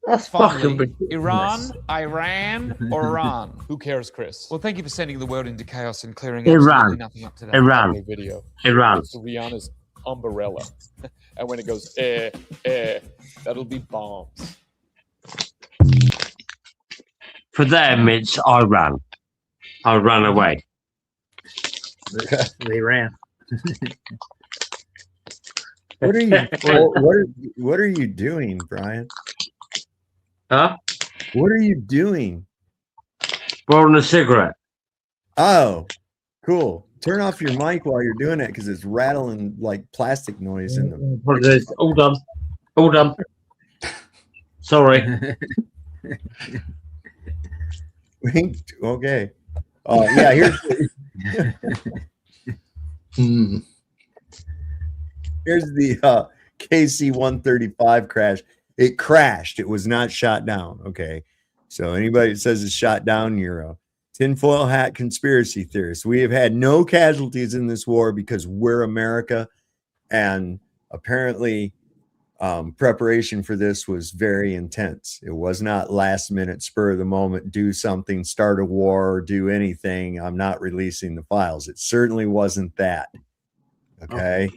Speaker 15: That's
Speaker 1: Finally,
Speaker 15: fucking
Speaker 1: Iran, Iran, or Iran?
Speaker 2: Who cares, Chris?
Speaker 1: Well, thank you for sending the world into chaos and clearing
Speaker 15: Iran.
Speaker 1: absolutely nothing up to that.
Speaker 15: Iran.
Speaker 2: Video.
Speaker 15: Iran.
Speaker 2: It's Rihanna's umbrella. And when it goes, that'll be bombs.
Speaker 15: For them, it's Iran. I ran away.
Speaker 13: They ran.
Speaker 12: What are you? What are you doing, Brian?
Speaker 15: Huh?
Speaker 12: What are you doing?
Speaker 15: Rolling a cigarette.
Speaker 12: Oh, cool. Turn off your mic while you're doing it because it's rattling like plastic noise in them.
Speaker 15: What is this? All done. All done. Sorry.
Speaker 12: Okay. Yeah. Here's the KC-135 crash. It crashed. It was not shot down. Okay. So anybody that says it's shot down, you're a tinfoil hat conspiracy theorist. We have had no casualties in this war because we're America, and apparently preparation for this was very intense. It was not last minute, spur of the moment, do something, start a war, or do anything. I'm not releasing the files. It certainly wasn't that. Okay.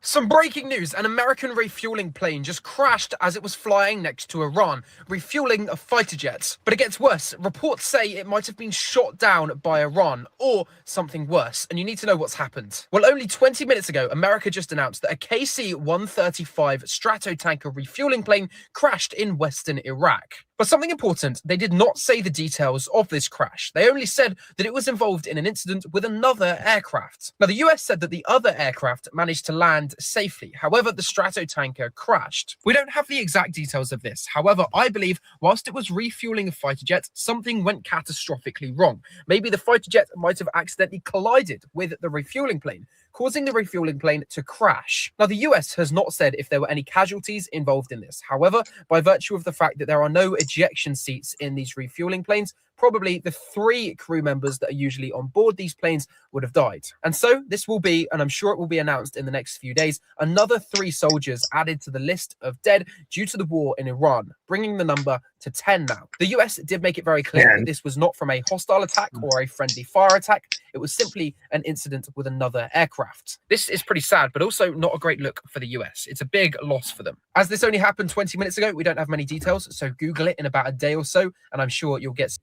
Speaker 23: Some breaking news. An American refueling plane just crashed as it was flying next to Iran, refueling a fighter jet. But it gets worse. Reports say it might have been shot down by Iran or something worse. And you need to know what's happened. Well, only 20 minutes ago, America just announced that a KC-135 Stratotanker refueling plane crashed in western Iraq. But something important, they did not say the details of this crash. They only said that it was involved in an incident with another aircraft. Now, the US said that the other aircraft managed to land safely. However, the Stratotanker crashed. We don't have the exact details of this. However, I believe whilst it was refueling a fighter jet, something went catastrophically wrong. Maybe the fighter jet might have accidentally collided with the refueling plane, causing the refueling plane to crash. Now, the US has not said if there were any casualties involved in this. However, by virtue of the fact that there are no ejection seats in these refueling planes, probably the 3 crew members that are usually on board these planes would have died. And so this will be, and I'm sure it will be announced in the next few days, another 3 soldiers added to the list of dead due to the war in Iran, bringing the number to 10 now. The US did make it very clear that this was not from a hostile attack or a friendly fire attack. It was simply an incident with another aircraft. This is pretty sad, but also not a great look for the US. It's a big loss for them. As this only happened 20 minutes ago, we don't have many details, so Google it in about a day or so, and I'm sure you'll get...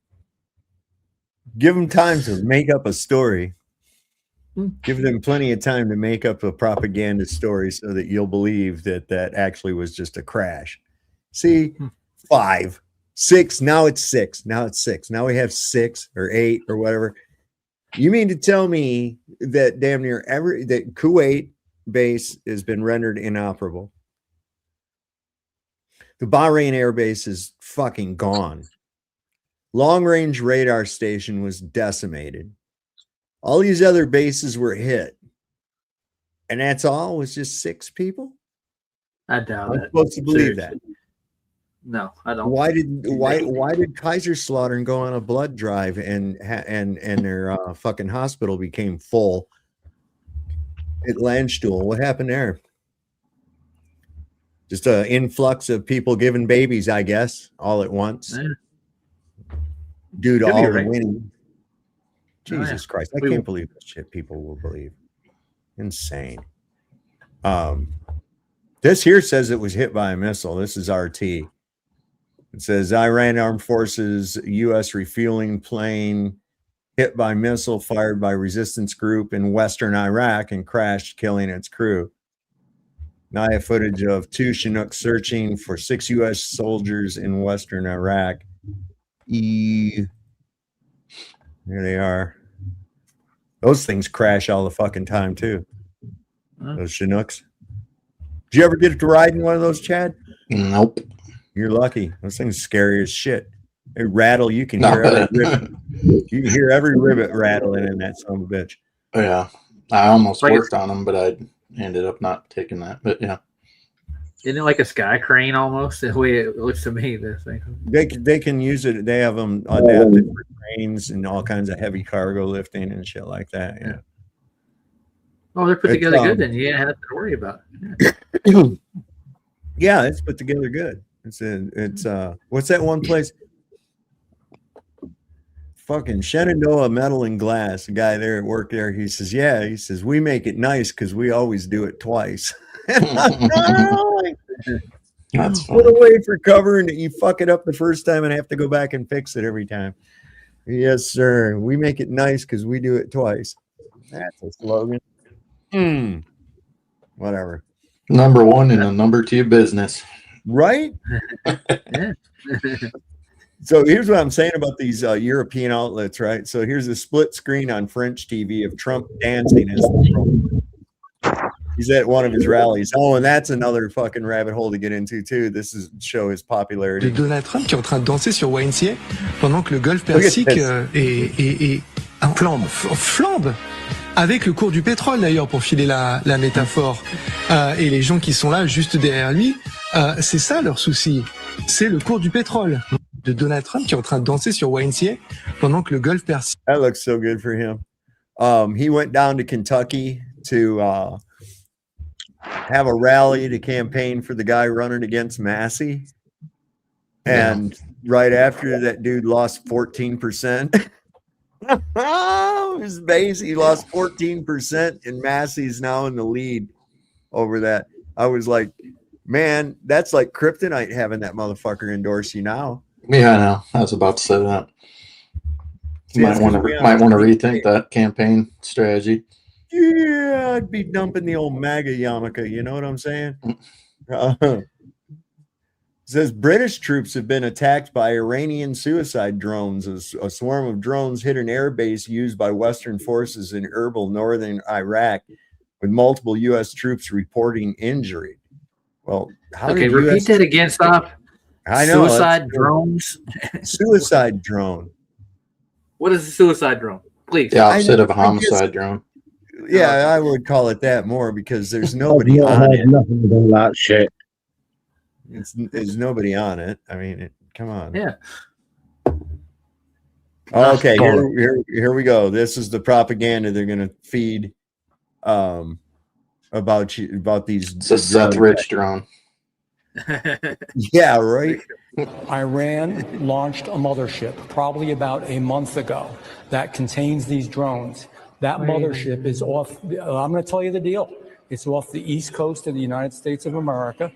Speaker 12: Give them time to make up a story. Give them plenty of time to make up a propaganda story so that you'll believe that that actually was just a crash. See, 5, 6, now it's 6. Now it's 6. Now we have 6 or 8 or whatever. You mean to tell me that damn near that Kuwait base has been rendered inoperable? The Bahrain air base is fucking gone. Long-range radar station was decimated. All these other bases were hit. And that's all? It was just 6 people?
Speaker 13: I doubt it.
Speaker 12: I'm supposed to believe that.
Speaker 13: No, I don't.
Speaker 12: Why did Kaiserslautern go on a blood drive and their fucking hospital became full at Landstuhl? What happened there? Just an influx of people giving babies, I guess, all at once.
Speaker 13: Yeah.
Speaker 12: Due to
Speaker 13: Could be
Speaker 12: all the
Speaker 13: right.
Speaker 12: winning. Jesus
Speaker 13: yeah.
Speaker 12: Christ. I can't believe this shit people will believe. Insane. This here says it was hit by a missile. This is RT. It says Iran Armed Forces U.S. refueling plane hit by missile fired by resistance group in western Iraq and crashed, killing its crew. Now I have footage of 2 Chinooks searching for 6 U.S. soldiers in western Iraq. There they are. Those things crash all the fucking time too. Those Chinooks. Did you ever get to ride in one of those, Chad?
Speaker 14: Nope.
Speaker 12: You're lucky. Those things scary as shit. They rattle. You can hear every rivet. You can hear every rivet rattling in that son of a bitch.
Speaker 14: Yeah. I almost worked on them, but I ended up not taking that. But yeah.
Speaker 13: Isn't it like a sky crane almost? The way it looks to me, this thing.
Speaker 12: They can use it. They have them adapted for trains and all kinds of heavy cargo lifting and shit like that. Yeah.
Speaker 13: Oh, they're put together good then. You didn't have to worry about it.
Speaker 12: Yeah, it's put together good. It's what's that one place? Fucking Shenandoah Metal and Glass. A guy there at work there. He says, "Yeah." He says, "We make it nice because we always do it twice."
Speaker 14: That's
Speaker 12: what a way for covering it. You fuck it up the first time and have to go back and fix it every time. Yes, sir. We make it nice because we do it twice. That's a slogan. Whatever.
Speaker 14: Number 1 in a number 2 business.
Speaker 12: Right? So here's what I'm saying about these European outlets, right? So here's a split screen on French TV of Trump dancing as he's at one of his rallies. Oh, and that's another fucking rabbit hole to get into too. This is show his popularity.
Speaker 3: De Donald Trump qui est en train de danser sur YMCA pendant que le Golfe Persique est flambe avec le cours du pétrole d'ailleurs pour filer la métaphore. Et les gens qui sont là juste derrière lui, c'est ça leur souci. C'est le cours du pétrole de Donald Trump qui est en train de danser sur YMCA pendant que le Golfe Persique.
Speaker 12: That looks so good for him. He went down to Kentucky to have a rally to campaign for the guy running against Massey. And right after that dude lost 14%. His base, he lost 14%, and Massey's now in the lead over that. I was like, man, that's like kryptonite having that motherfucker endorse you now.
Speaker 14: Yeah, I know. I was about to say that.
Speaker 12: See,
Speaker 14: might want to rethink that campaign strategy.
Speaker 12: Yeah, I'd be dumping the old MAGA yarmulke. You know what I'm saying? says British troops have been attacked by Iranian suicide drones. A swarm of drones hit an air base used by Western forces in Erbil, northern Iraq, with multiple U.S. troops reporting injury. Well, how
Speaker 13: Okay,
Speaker 12: did
Speaker 13: repeat
Speaker 12: US
Speaker 13: that again, stop.
Speaker 12: I know.
Speaker 13: Suicide drones.
Speaker 12: Suicide drone.
Speaker 13: What is a suicide drone? Please.
Speaker 14: The opposite of a
Speaker 12: I guess-
Speaker 14: homicide drone.
Speaker 12: Yeah, I would call it that more because there's nobody
Speaker 15: I've
Speaker 12: on
Speaker 15: heard
Speaker 12: it.
Speaker 15: nothing about that shit.
Speaker 12: There's nobody on it. I mean, come on.
Speaker 13: Yeah.
Speaker 12: Okay,
Speaker 15: Call
Speaker 12: here we go. This is the propaganda they're going to feed about these.
Speaker 14: It's a Seth Rich drone.
Speaker 12: Yeah, right.
Speaker 4: Iran launched a mothership probably about a month ago that contains these drones. That mothership is off. I'm going to tell you the deal. It's off the east coast of the United States of America.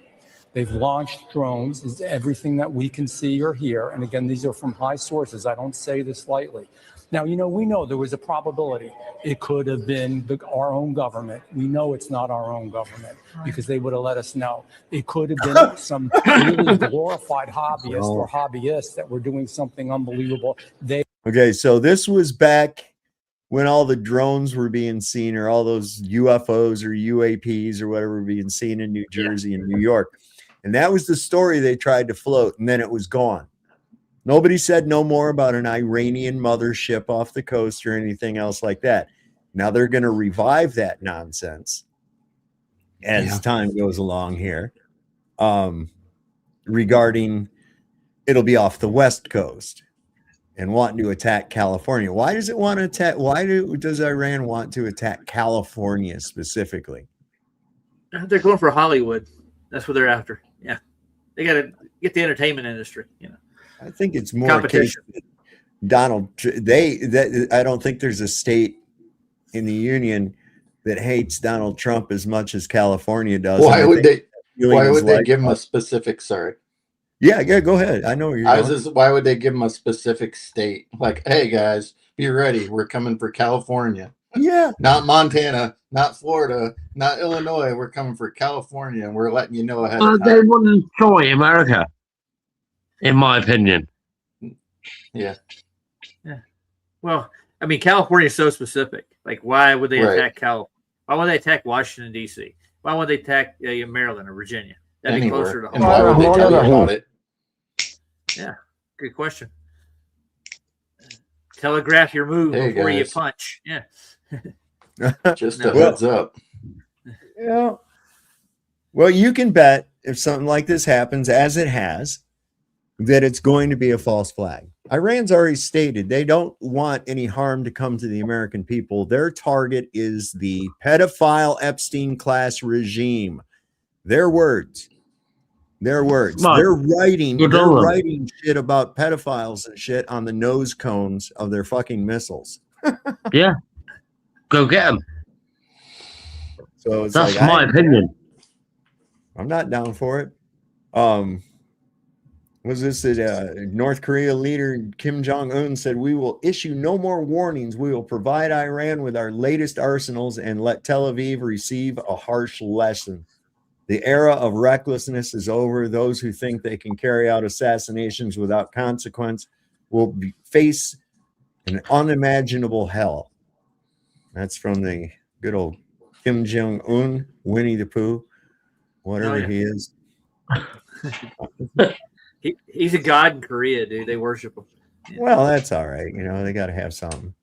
Speaker 4: They've launched drones. It's everything that we can see or hear. And again, these are from high sources. I don't say this lightly. Now, we know there was a probability it could have been our own government. We know it's not our own government because they would have let us know. It could have been some really glorified hobbyist or hobbyists that were doing something unbelievable.
Speaker 12: Okay, so this was back when all the drones were being seen, or all those UFOs or UAPs or whatever were being seen in New Jersey and New York. And that was the story they tried to float, and then it was gone. Nobody said no more about an Iranian mothership off the coast or anything else like that. Now they're going to revive that nonsense as time goes along here, regarding it'll be off the West Coast and wanting to attack California. Why does it want to attack? Does Iran want to attack California specifically?
Speaker 13: They're going for Hollywood. That's what they're after. Yeah. They got to get the entertainment industry,
Speaker 12: I think it's more a case that I don't think there's a state in the union that hates Donald Trump as much as California does.
Speaker 14: Why would they give him a specific? Sorry.
Speaker 12: Yeah, go ahead. I know where you're going.
Speaker 14: Why would they give him a specific state? Like, hey guys, be ready. We're coming for California.
Speaker 12: Yeah.
Speaker 14: Not Montana, not Florida, not Illinois. We're coming for California, and we're letting you know ahead of time.
Speaker 15: They wouldn't enjoy America, in my opinion.
Speaker 14: Yeah.
Speaker 13: Well, I mean, California is so specific. Like, why would they attack Why would they attack Washington, D.C.? Why would they attack Maryland or Virginia? That'd be closer to home.
Speaker 14: And why would they tell you about it?
Speaker 13: Yeah, good question. Telegraph your move before you punch. Yeah.
Speaker 14: Just a heads up.
Speaker 12: Yeah. Well, you can bet if something like this happens, as it has, that it's going to be a false flag. Iran's already stated they don't want any harm to come to the American people. Their target is the pedophile Epstein class regime. Their words. They're writing shit about pedophiles and shit on the nose cones of their fucking missiles.
Speaker 15: Yeah. Go get them.
Speaker 12: So it's
Speaker 15: that's
Speaker 12: like,
Speaker 15: my opinion.
Speaker 12: I'm not down for it. Was this North Korea leader Kim Jong-un said, "We will issue no more warnings. We will provide Iran with our latest arsenals and let Tel Aviv receive a harsh lesson. The era of recklessness is over. Those who think they can carry out assassinations without consequence will face an unimaginable hell." That's from the good old Kim Jong-un, Winnie the Pooh, whatever he is.
Speaker 13: He's a god in Korea, dude. They worship him. Yeah.
Speaker 12: Well, that's all right. They got to have something.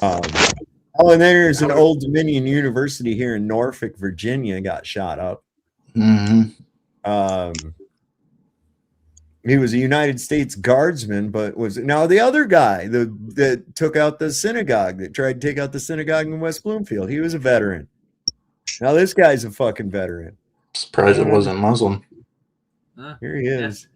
Speaker 12: And there's an Old Dominion University here in Norfolk, Virginia, got shot up.
Speaker 14: Mm-hmm.
Speaker 12: He was a United States Guardsman, but was now the other guy that took out the synagogue, that tried to take out the synagogue in West Bloomfield. He was a veteran. Now this guy's a fucking veteran.
Speaker 14: Surprised it wasn't Muslim.
Speaker 12: Here he is.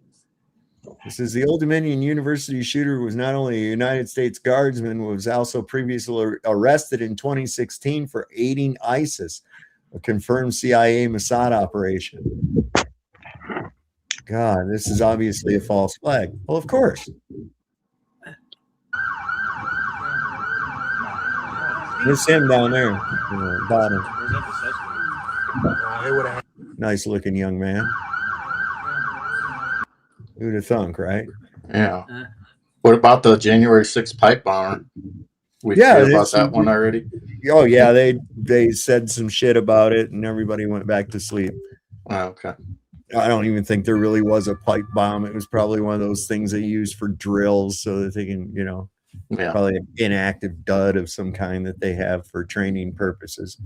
Speaker 12: This is the Old Dominion University shooter, was not only a United States Guardsman, was also previously arrested in 2016 for aiding ISIS, a confirmed CIA Mossad operation. God, this is obviously a false flag. Well, of course. There's him down there, bottom. Nice looking young man. Who'd have thunk, right?
Speaker 14: Yeah. What about the January 6th pipe bomber? We hear about that one already.
Speaker 12: Oh yeah, they said some shit about it, and everybody went back to sleep.
Speaker 14: Oh, okay.
Speaker 12: I don't even think there really was a pipe bomb. It was probably one of those things they use for drills so that they can, probably an inactive dud of some kind that they have for training purposes.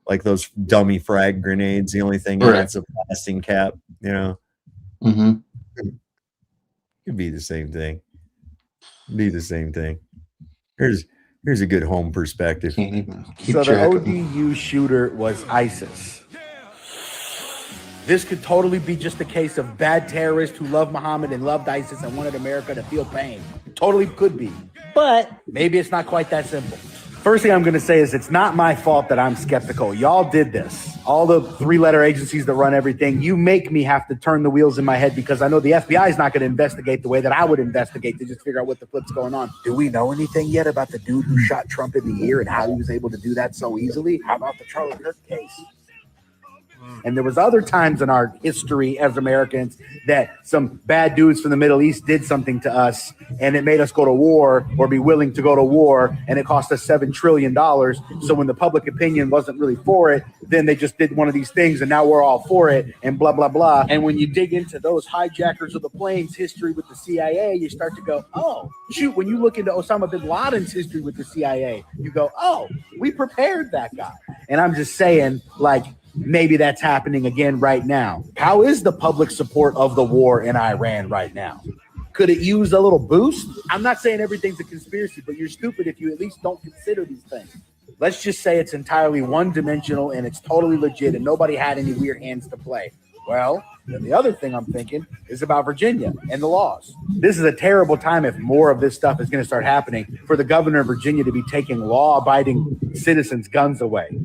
Speaker 12: Like those dummy frag grenades. The only thing is a blasting cap,
Speaker 14: Mm-hmm.
Speaker 12: Could be the same thing. Be the same thing. Here's a good home perspective.
Speaker 5: So the ODU shooter was ISIS. This could totally be just a case of bad terrorists who loved Muhammad and loved ISIS and wanted America to feel pain. Totally could be. But maybe it's not quite that simple. First thing I'm going to say is it's not my fault that I'm skeptical. Y'all did this. All the three-letter agencies that run everything, you make me have to turn the wheels in my head because I know the FBI is not going to investigate the way that I would investigate to just figure out what the flip's going on. Do we know anything yet about the dude who shot Trump in the ear and how he was able to do that so easily? How about the Charlie Kirk case? And there was other times in our history as Americans that some bad dudes from the Middle East did something to us and it made us go to war or be willing to go to war, and it cost us $7 trillion. So when the public opinion wasn't really for it, then they just did one of these things and now we're all for it and blah, blah, blah. And when you dig into those hijackers of the planes history with the CIA, you start to go, oh, shoot, when you look into Osama bin Laden's history with the CIA, you go, oh, we prepared that guy. And I'm just saying, like, maybe that's happening again right now. How is the public support of the war in Iran right now? Could it use a little boost? I'm not saying everything's a conspiracy, but you're stupid if you at least don't consider these things. Let's just say it's entirely one-dimensional and it's totally legit and nobody had any weird hands to play. Well, then the other thing I'm thinking is about Virginia and the laws. This is a terrible time if more of this stuff is going to start happening for the governor of Virginia to be taking law-abiding citizens' guns away.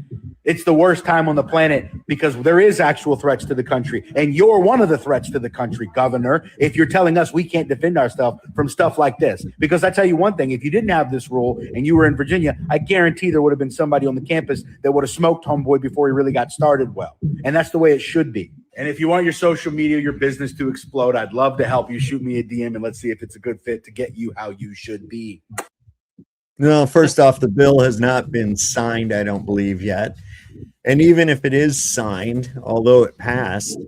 Speaker 5: It's the worst time on the planet because there is actual threats to the country. And you're one of the threats to the country, Governor, if you're telling us we can't defend ourselves from stuff like this. Because I tell you one thing, if you didn't have this rule and you were in Virginia, I guarantee there would have been somebody on the campus that would have smoked homeboy before he really got started well. And that's the way it should be. And if you want your social media, your business to explode, I'd love to help you. Shoot me a DM and let's see if it's a good fit to get you how you should be.
Speaker 12: No, first off, the bill has not been signed, I don't believe yet. And even if it is signed, although it passed,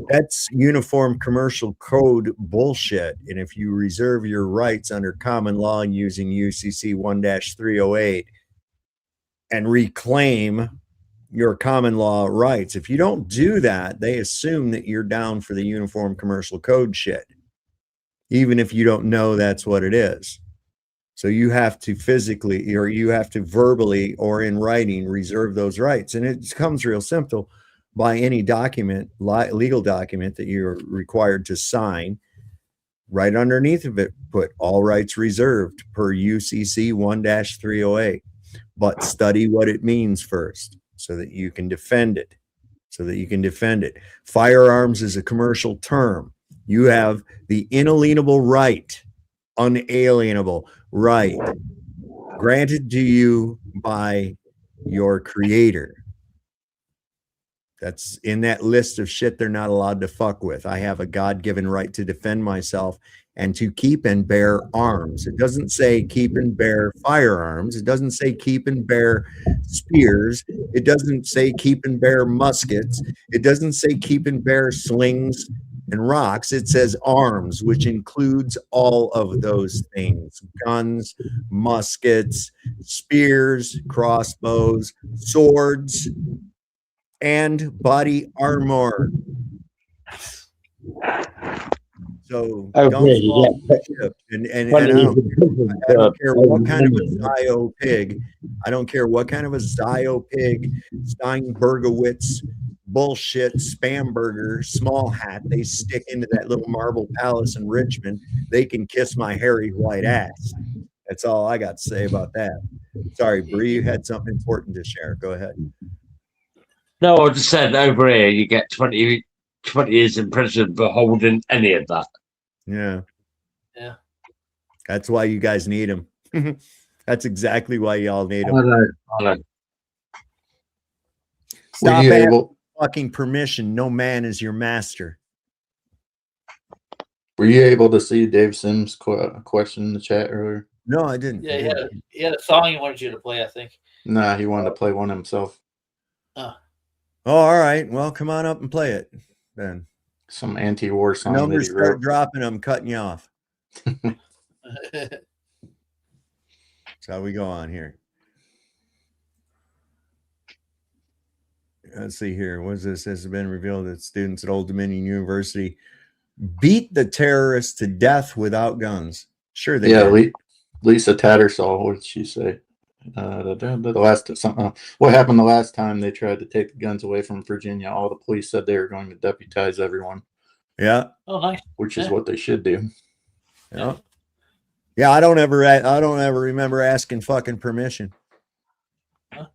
Speaker 12: that's uniform commercial code bullshit. And if you reserve your rights under common law using UCC 1-308 and reclaim your common law rights, if you don't do that, they assume that you're down for the uniform commercial code shit, even if you don't know that's what it is. So you have to physically, or you have to verbally or in writing reserve those rights. And it comes real simple by any document, legal document that you're required to sign. Right underneath of it, put all rights reserved per UCC 1-308. But study what it means first so that you can defend it. Firearms is a commercial term. You have the inalienable right, unalienable right, granted to you by your creator. That's in that list of shit they're not allowed to fuck with. I have a God-given right to defend myself and to keep and bear arms. It doesn't say keep and bear firearms. It doesn't say keep and bear spears. It doesn't say keep and bear muskets. It doesn't say keep and bear slings and rocks. It says arms, which includes all of those things: guns, muskets, spears, crossbows, swords, and body armor. So don't fall for the ship. And I don't care what kind of a Zio pig. I don't care what kind of a Zio pig, Steinbergowitz, bullshit, spam burger, small hat they stick into that little marble palace in Richmond. They can kiss my hairy white ass. That's all I got to say about that. Sorry, Bree, you had something important to share. Go ahead.
Speaker 15: No, I just said over here you get 20 years in prison for holding any of that.
Speaker 12: Yeah.
Speaker 13: Yeah.
Speaker 12: That's why you guys need them. That's exactly why y'all need them.
Speaker 15: I know.
Speaker 12: Stop asking fucking permission. No man is your master.
Speaker 14: Were you able to see Dave Sims' question in the chat earlier?
Speaker 12: No, I didn't.
Speaker 13: Yeah, he had a song he wanted you to play, I think.
Speaker 14: Nah, he wanted to play one himself.
Speaker 12: Oh, all right. Well, come on up and play it then.
Speaker 14: Some anti-war song
Speaker 12: Numbers
Speaker 14: that he wrote.
Speaker 12: start dropping, I'm cutting you off. That's how we go on here. Let's see here. What is this? This has been revealed that students at Old Dominion University beat the terrorists to death without guns. Sure, they did.
Speaker 14: Lisa Tattersall. What did she say? The last what happened the last time they tried to take the guns away from Virginia? All the police said they were going to deputize everyone.
Speaker 12: Yeah.
Speaker 13: Oh, nice.
Speaker 14: Which is what they should do.
Speaker 12: Yeah. Yeah, I don't ever remember asking fucking permission. You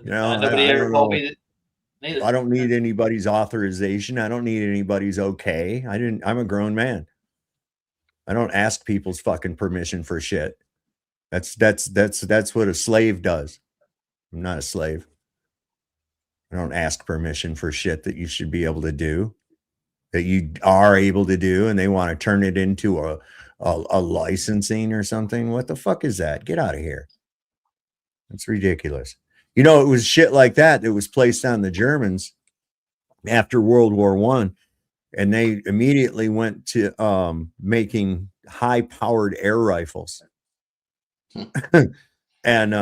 Speaker 12: know,
Speaker 13: nobody ever told me that. Neither.
Speaker 12: I don't need anybody's authorization. I don't need anybody's okay. I'm a grown man. I don't ask people's fucking permission for shit. That's what a slave does. I'm not a slave. I don't ask permission for shit that you should be able to do, that you are able to do, and they want to turn it into a licensing or something. What the fuck is that? Get out of here. That's ridiculous. You know, it was shit like that was placed on the Germans after World War I, and they immediately went to making high-powered air rifles. And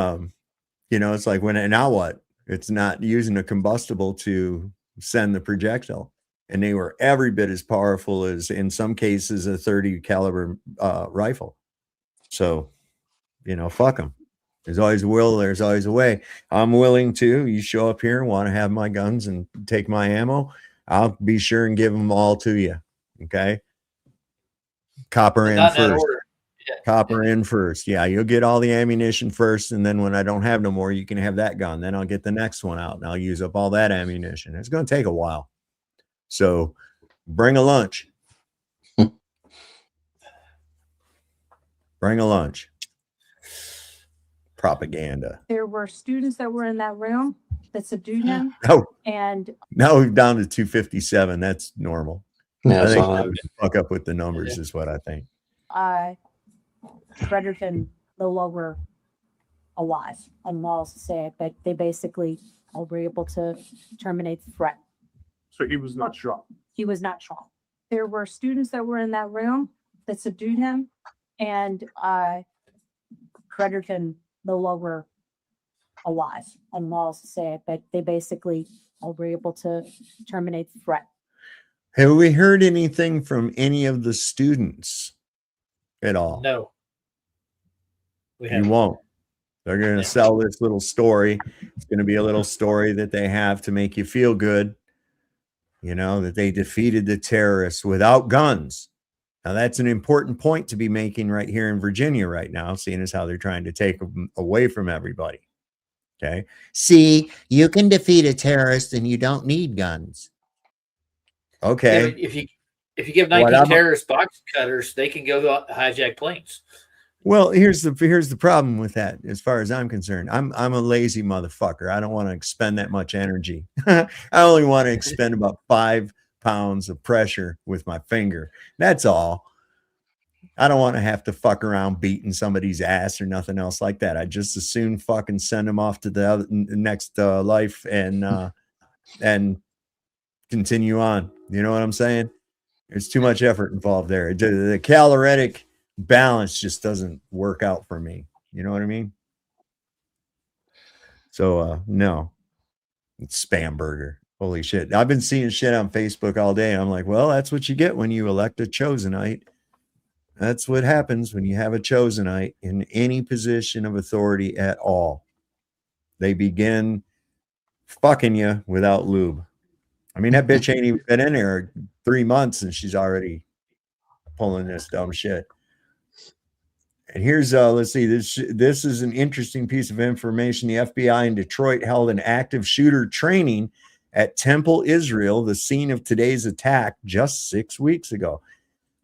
Speaker 12: you know, it's like, now what? It's not using a combustible to send the projectile, and they were every bit as powerful as, in some cases, a 30 caliber rifle. So, you know, fuck them. There's always a will, there's always a way. I'm willing to. You show up here and want to have my guns and take my ammo, I'll be sure and give them all to you. Okay. Copper in first.
Speaker 13: Yeah.
Speaker 12: Copper in first. Yeah, you'll get all the ammunition first, and then when I don't have no more, you can have that gun. Then I'll get the next one out, and I'll use up all that ammunition. It's going to take a while. So bring a lunch. Bring a lunch. Propaganda.
Speaker 6: There were students that were in that room that subdued him.
Speaker 12: Oh,
Speaker 6: And
Speaker 12: now we're down to 257. That's normal.
Speaker 14: Yeah,
Speaker 12: I think
Speaker 14: so,
Speaker 12: they fuck up with the numbers is what I think.
Speaker 6: Fredericton no longer alive. I'm not to say it, but they basically were able to terminate the threat.
Speaker 20: So he was not shot.
Speaker 6: He was not shot. There were students that were in that room that subdued him, and Fredericton no longer alive. I'm not to say it, but they basically were able to terminate the threat.
Speaker 12: Have we heard anything from any of the students at all?
Speaker 13: No.
Speaker 12: You won't. They're going to sell this little story. It's going to be a little story that they have to make you feel good. You know, that they defeated the terrorists without guns. Now, that's an important point to be making right here in Virginia right now, seeing as how they're trying to take them away from everybody. Okay. See, you can defeat a terrorist and you don't need guns. Okay.
Speaker 13: Yeah, if you give 19 terrorist box cutters, they can go hijack planes.
Speaker 12: Well, here's the problem with that. As far as I'm concerned, I'm a lazy motherfucker. I don't want to expend that much energy. I only want to expend about 5 pounds of pressure with my finger. That's all. I don't want to have to fuck around beating somebody's ass or nothing else like that. I just as soon fucking send them off to the next life and continue on. You know what I'm saying? There's too much effort involved there. The caloric balance just doesn't work out for me. You know what I mean? So no, it's spam burger. Holy shit. I've been seeing shit on Facebook all day. I'm like, well, that's what you get when you elect a chosenite. That's what happens when you have a chosenite in any position of authority at all. They begin fucking you without lube. I mean, that bitch ain't even been in there 3 months and she's already pulling this dumb shit. And here's let's see, this is an interesting piece of information. The FBI in Detroit held an active shooter training at Temple, Israel, the scene of today's attack, just 6 weeks ago.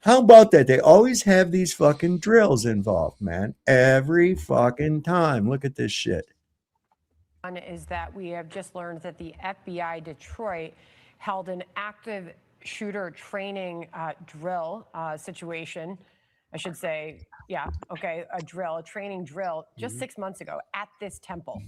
Speaker 12: How about that? They always have these fucking drills involved, man. Every fucking time. Look at this shit.
Speaker 7: Is that we have just learned that the FBI Detroit held an active shooter training drill situation. I should say, yeah, okay, a training drill, just 6 months ago at this temple.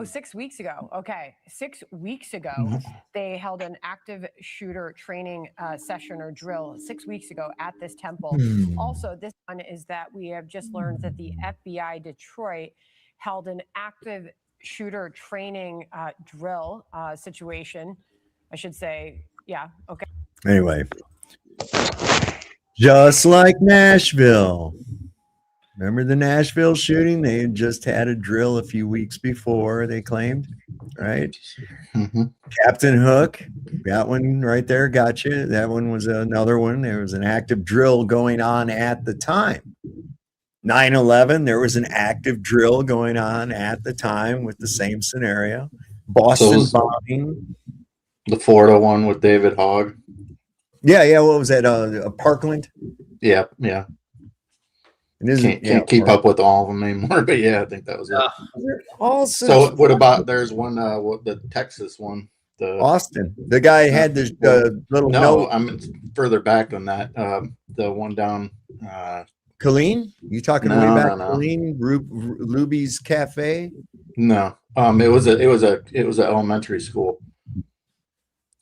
Speaker 7: 6 weeks ago. Okay. 6 weeks ago, they held an active shooter training session or drill 6 weeks ago at this temple. Also, this one is that we have just learned that the FBI Detroit held an active shooter training drill situation. I should say, yeah, okay.
Speaker 12: Anyway, just like Nashville. Remember the Nashville shooting? They had just had a drill a few weeks before, they claimed, right? Captain Hook, that one right there, got you. That one was another one. There was an active drill going on at the time. 9/11, there was an active drill going on at the time with the same scenario. Boston bombing.
Speaker 14: The Florida one with David Hogg.
Speaker 12: Yeah. What was that? Parkland?
Speaker 14: Yeah.
Speaker 12: And
Speaker 14: can't keep up with all of them anymore, but yeah, I think that was it.
Speaker 12: Also,
Speaker 14: so what about there's one the Texas one, the
Speaker 12: Austin, the guy had this little note.
Speaker 14: I'm further back than that. The one down
Speaker 12: Colleen, you talking way back? Colleen, Luby's Cafe?
Speaker 14: No, it was an elementary school.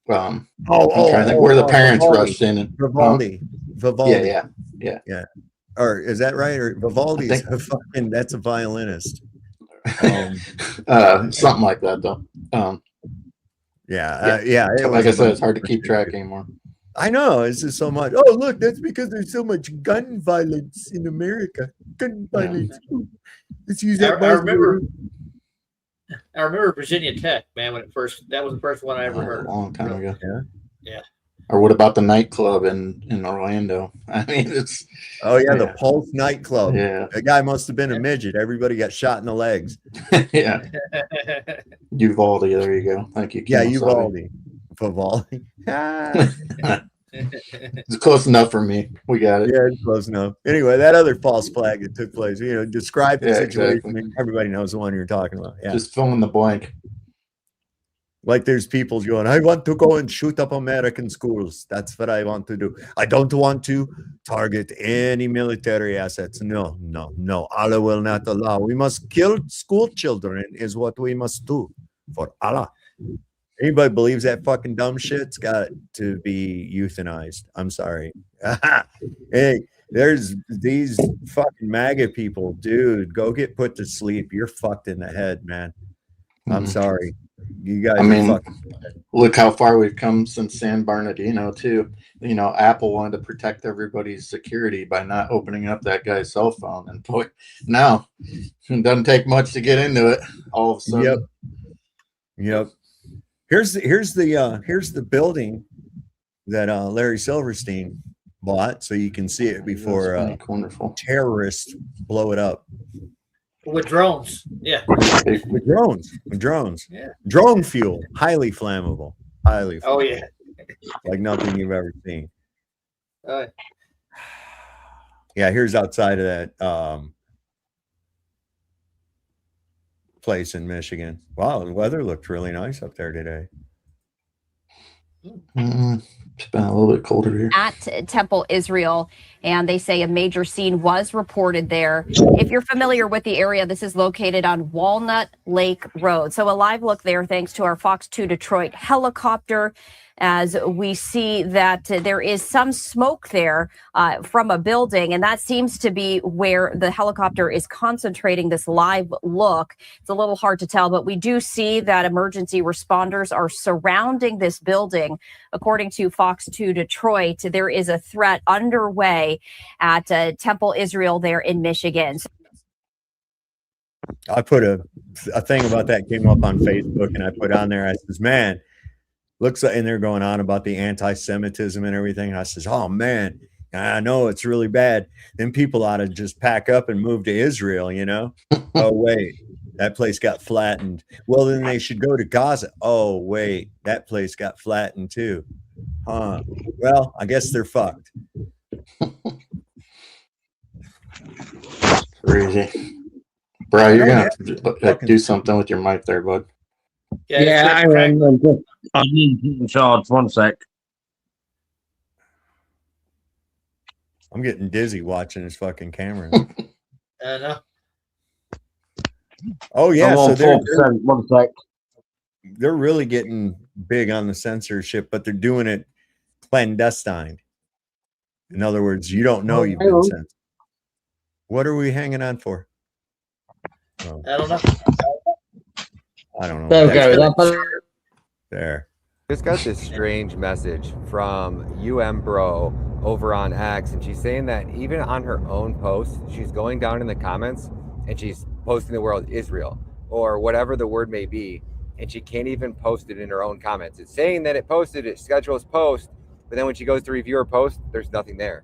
Speaker 14: I'm trying to think where the parents rushed in and
Speaker 12: Vivaldi.
Speaker 14: Yeah.
Speaker 12: Or is that right? Or Vivaldi's that's a violinist.
Speaker 14: Something like that though.
Speaker 12: Like
Speaker 14: I said, it's hard to keep track anymore.
Speaker 12: I know, it's just so much. Oh, look, that's because there's so much gun violence in America. Gun violence. Let's use that.
Speaker 13: I remember Virginia Tech, man, that was the first one I ever heard.
Speaker 14: A long time ago.
Speaker 13: Yeah.
Speaker 14: Or what about the nightclub in Orlando? I mean, it's
Speaker 12: the Pulse nightclub.
Speaker 14: Yeah,
Speaker 12: the guy must have been a midget. Everybody got shot in the legs.
Speaker 14: Yeah. Uvalde, there you go. Thank you.
Speaker 12: Yeah, Uvalde. Vivaldi.
Speaker 14: It's close enough for me. We got it.
Speaker 12: Yeah, it's close enough. Anyway, that other false flag that took place, describe the situation.
Speaker 14: Exactly.
Speaker 12: Everybody knows the one you're talking about. Yeah.
Speaker 14: Just fill in the blank.
Speaker 12: Like there's people going, I want to go and shoot up American schools. That's what I want to do. I don't want to target any military assets. No. Allah will not allow. We must kill school children is what we must do for Allah. Anybody believes that fucking dumb shit's got to be euthanized. I'm sorry. Hey, there's these fucking MAGA people, dude. Go get put to sleep. You're fucked in the head, man. I'm sorry. You guys.
Speaker 14: I mean, look how far we've come since San Bernardino too. Apple wanted to protect everybody's security by not opening up that guy's cell phone, and boy, now it doesn't take much to get into it. All of a sudden.
Speaker 12: Yep. Here's the building that Larry Silverstein bought, so you can see it before terrorists blow it up.
Speaker 13: With drones, yeah.
Speaker 12: With drones.
Speaker 13: Yeah.
Speaker 12: Drone fuel, highly flammable.
Speaker 13: Oh yeah.
Speaker 12: Like nothing you've ever seen. Yeah, here's outside of that place in Michigan. Wow, the weather looked really nice up there today.
Speaker 14: It's been a little bit colder here.
Speaker 9: At Temple, Israel, and they say a major scene was reported there. If you're familiar with the area, this is located on Walnut Lake Road. So a live look there thanks to our Fox 2 Detroit helicopter, as we see that there is some smoke there from a building, and that seems to be where the helicopter is concentrating this live look. It's a little hard to tell, but we do see that emergency responders are surrounding this building. According to Fox 2 Detroit, there is a threat underway at Temple, Israel there in Michigan.
Speaker 12: I put a thing about that came up on Facebook, and I put on there, I says, man, looks like, and they're going on about the anti-Semitism and everything. And I says, oh man, I know it's really bad. Then people ought to just pack up and move to Israel, Oh wait, that place got flattened. Well, then they should go to Gaza. Oh wait, that place got flattened too. Huh. Well, I guess they're fucked.
Speaker 14: Crazy. Bro, you're gonna have to do something with your mic there, bud.
Speaker 15: Yeah, I'm in charge. 1 sec.
Speaker 12: I'm getting dizzy watching this fucking camera.
Speaker 13: I know.
Speaker 12: Oh yeah,
Speaker 15: I'm
Speaker 12: so
Speaker 15: on 4%. One sec.
Speaker 12: they're really getting big on the censorship, but they're doing it clandestine. In other words, you don't know you've been censored. What are we hanging on for? Oh,
Speaker 13: I don't know.
Speaker 12: I don't know.
Speaker 16: There. Just got this strange message from Bro over on X, and she's saying that even on her own post, she's going down in the comments and she's posting the word Israel or whatever the word may be, and she can't even post it in her own comments. It's saying that it posted, it schedules post, but then when she goes to review her post, there's nothing there.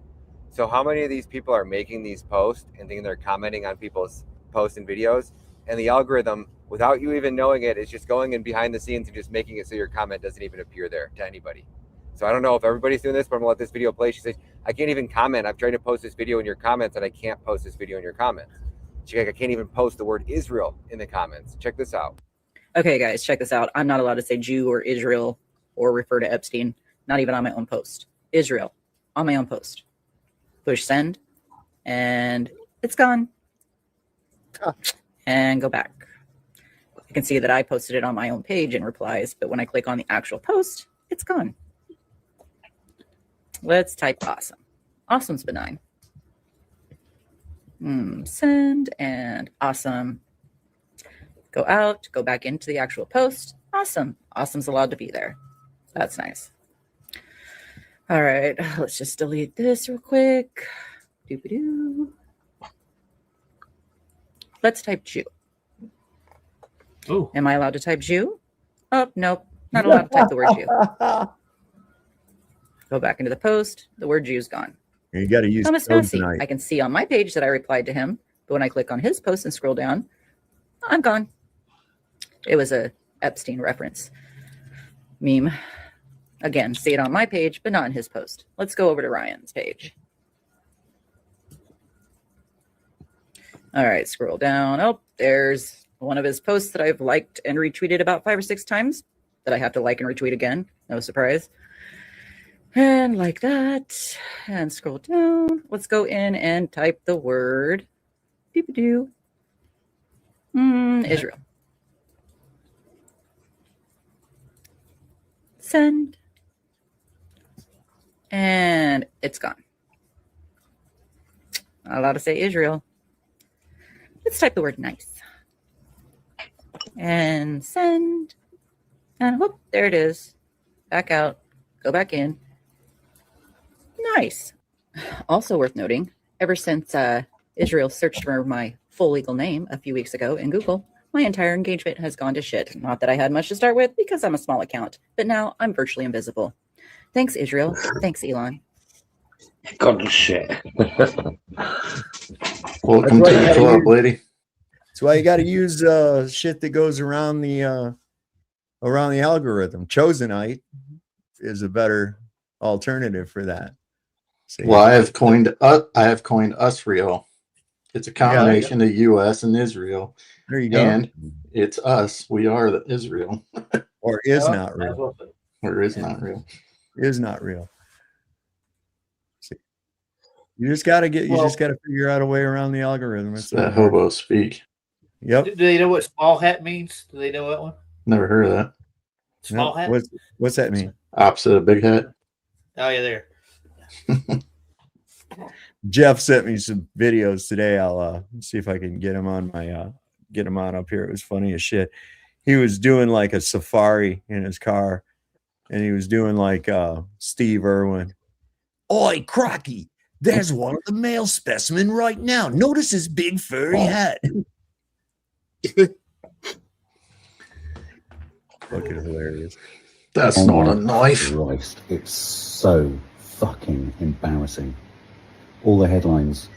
Speaker 16: So how many of these people are making these posts and thinking they're commenting on people's posts and videos, and the algorithm, without you even knowing it, is just going in behind the scenes and just making it so your comment doesn't even appear there to anybody. So I don't know if everybody's doing this, but I'm gonna let this video play. She says, I can't even comment. I'm trying to post this video in your comments and I can't post this video in your comments. She's like, I can't even post the word Israel in the comments. Check this out.
Speaker 8: Okay, guys, check this out. I'm not allowed to say Jew or Israel or refer to Epstein, not even on my own post. Israel, on my own post. Push send, and it's gone. And go back. You can see that I posted it on my own page in replies, but when I click on the actual post, it's gone. Let's type awesome. Awesome's benign. Send and awesome. Go out, go back into the actual post. Awesome. Awesome's allowed to be there. That's nice. All right, let's just delete this real quick. Doo-ba-doo. Let's type Jew.
Speaker 13: Oh.
Speaker 8: Am I allowed to type Jew? Oh, nope. Not allowed to type the word Jew. Go back into the post. The word Jew is gone.
Speaker 12: You got to use
Speaker 8: Thomas
Speaker 12: code
Speaker 8: Massey.
Speaker 12: tonight.
Speaker 8: I can see on my page that I replied to him, but when I click on his post and scroll down, I'm gone. It was a Epstein reference meme. Again, see it on my page, but not on his post. Let's go over to Ryan's page. All right, scroll down. Oh, there's one of his posts that I've liked and retweeted about 5 or 6 times that I have to like and retweet again. No surprise. And like that. And scroll down. Let's go in and type the word doo-ba-doo. Israel. Send. And it's gone. Not allowed to say Israel. Let's type the word nice. And send. And whoop, there it is. Back out. Go back in. Nice. Also worth noting, ever since Israel searched for my full legal name a few weeks ago in Google, my entire engagement has gone to shit. Not that I had much to start with because I'm a small account, but now I'm virtually invisible. Thanks, Israel. Thanks, Elon.
Speaker 15: God shit.
Speaker 14: Welcome to the club, lady.
Speaker 12: That's why you got to use shit that goes around the algorithm. Chosenite is a better alternative for that. So,
Speaker 14: Well, I have coined Usreal. It's a combination of U.S. and Israel.
Speaker 12: There you go.
Speaker 14: And it's us. We are the Israel.
Speaker 12: Or is not real.
Speaker 14: Or is not real.
Speaker 12: Is not real. See, you just got to figure out a way around the algorithm. It's
Speaker 14: that hobo speak.
Speaker 12: Yep.
Speaker 13: Do they know what small hat means? Do they know that one?
Speaker 14: Never heard of that.
Speaker 13: Small hat?
Speaker 12: What's that mean?
Speaker 14: Opposite of big hat.
Speaker 13: Oh, yeah, there.
Speaker 12: Jeff sent me some videos today. I'll see if I can get him on my get him on up here. It was funny as shit. He was doing like a safari in his car, and he was doing like Steve Irwin. Oi, Crocky, there's one of the male specimen right now. Notice his big furry head. Fucking hilarious.
Speaker 14: That's not a knife.
Speaker 10: Christ, it's so fucking embarrassing. All the headlines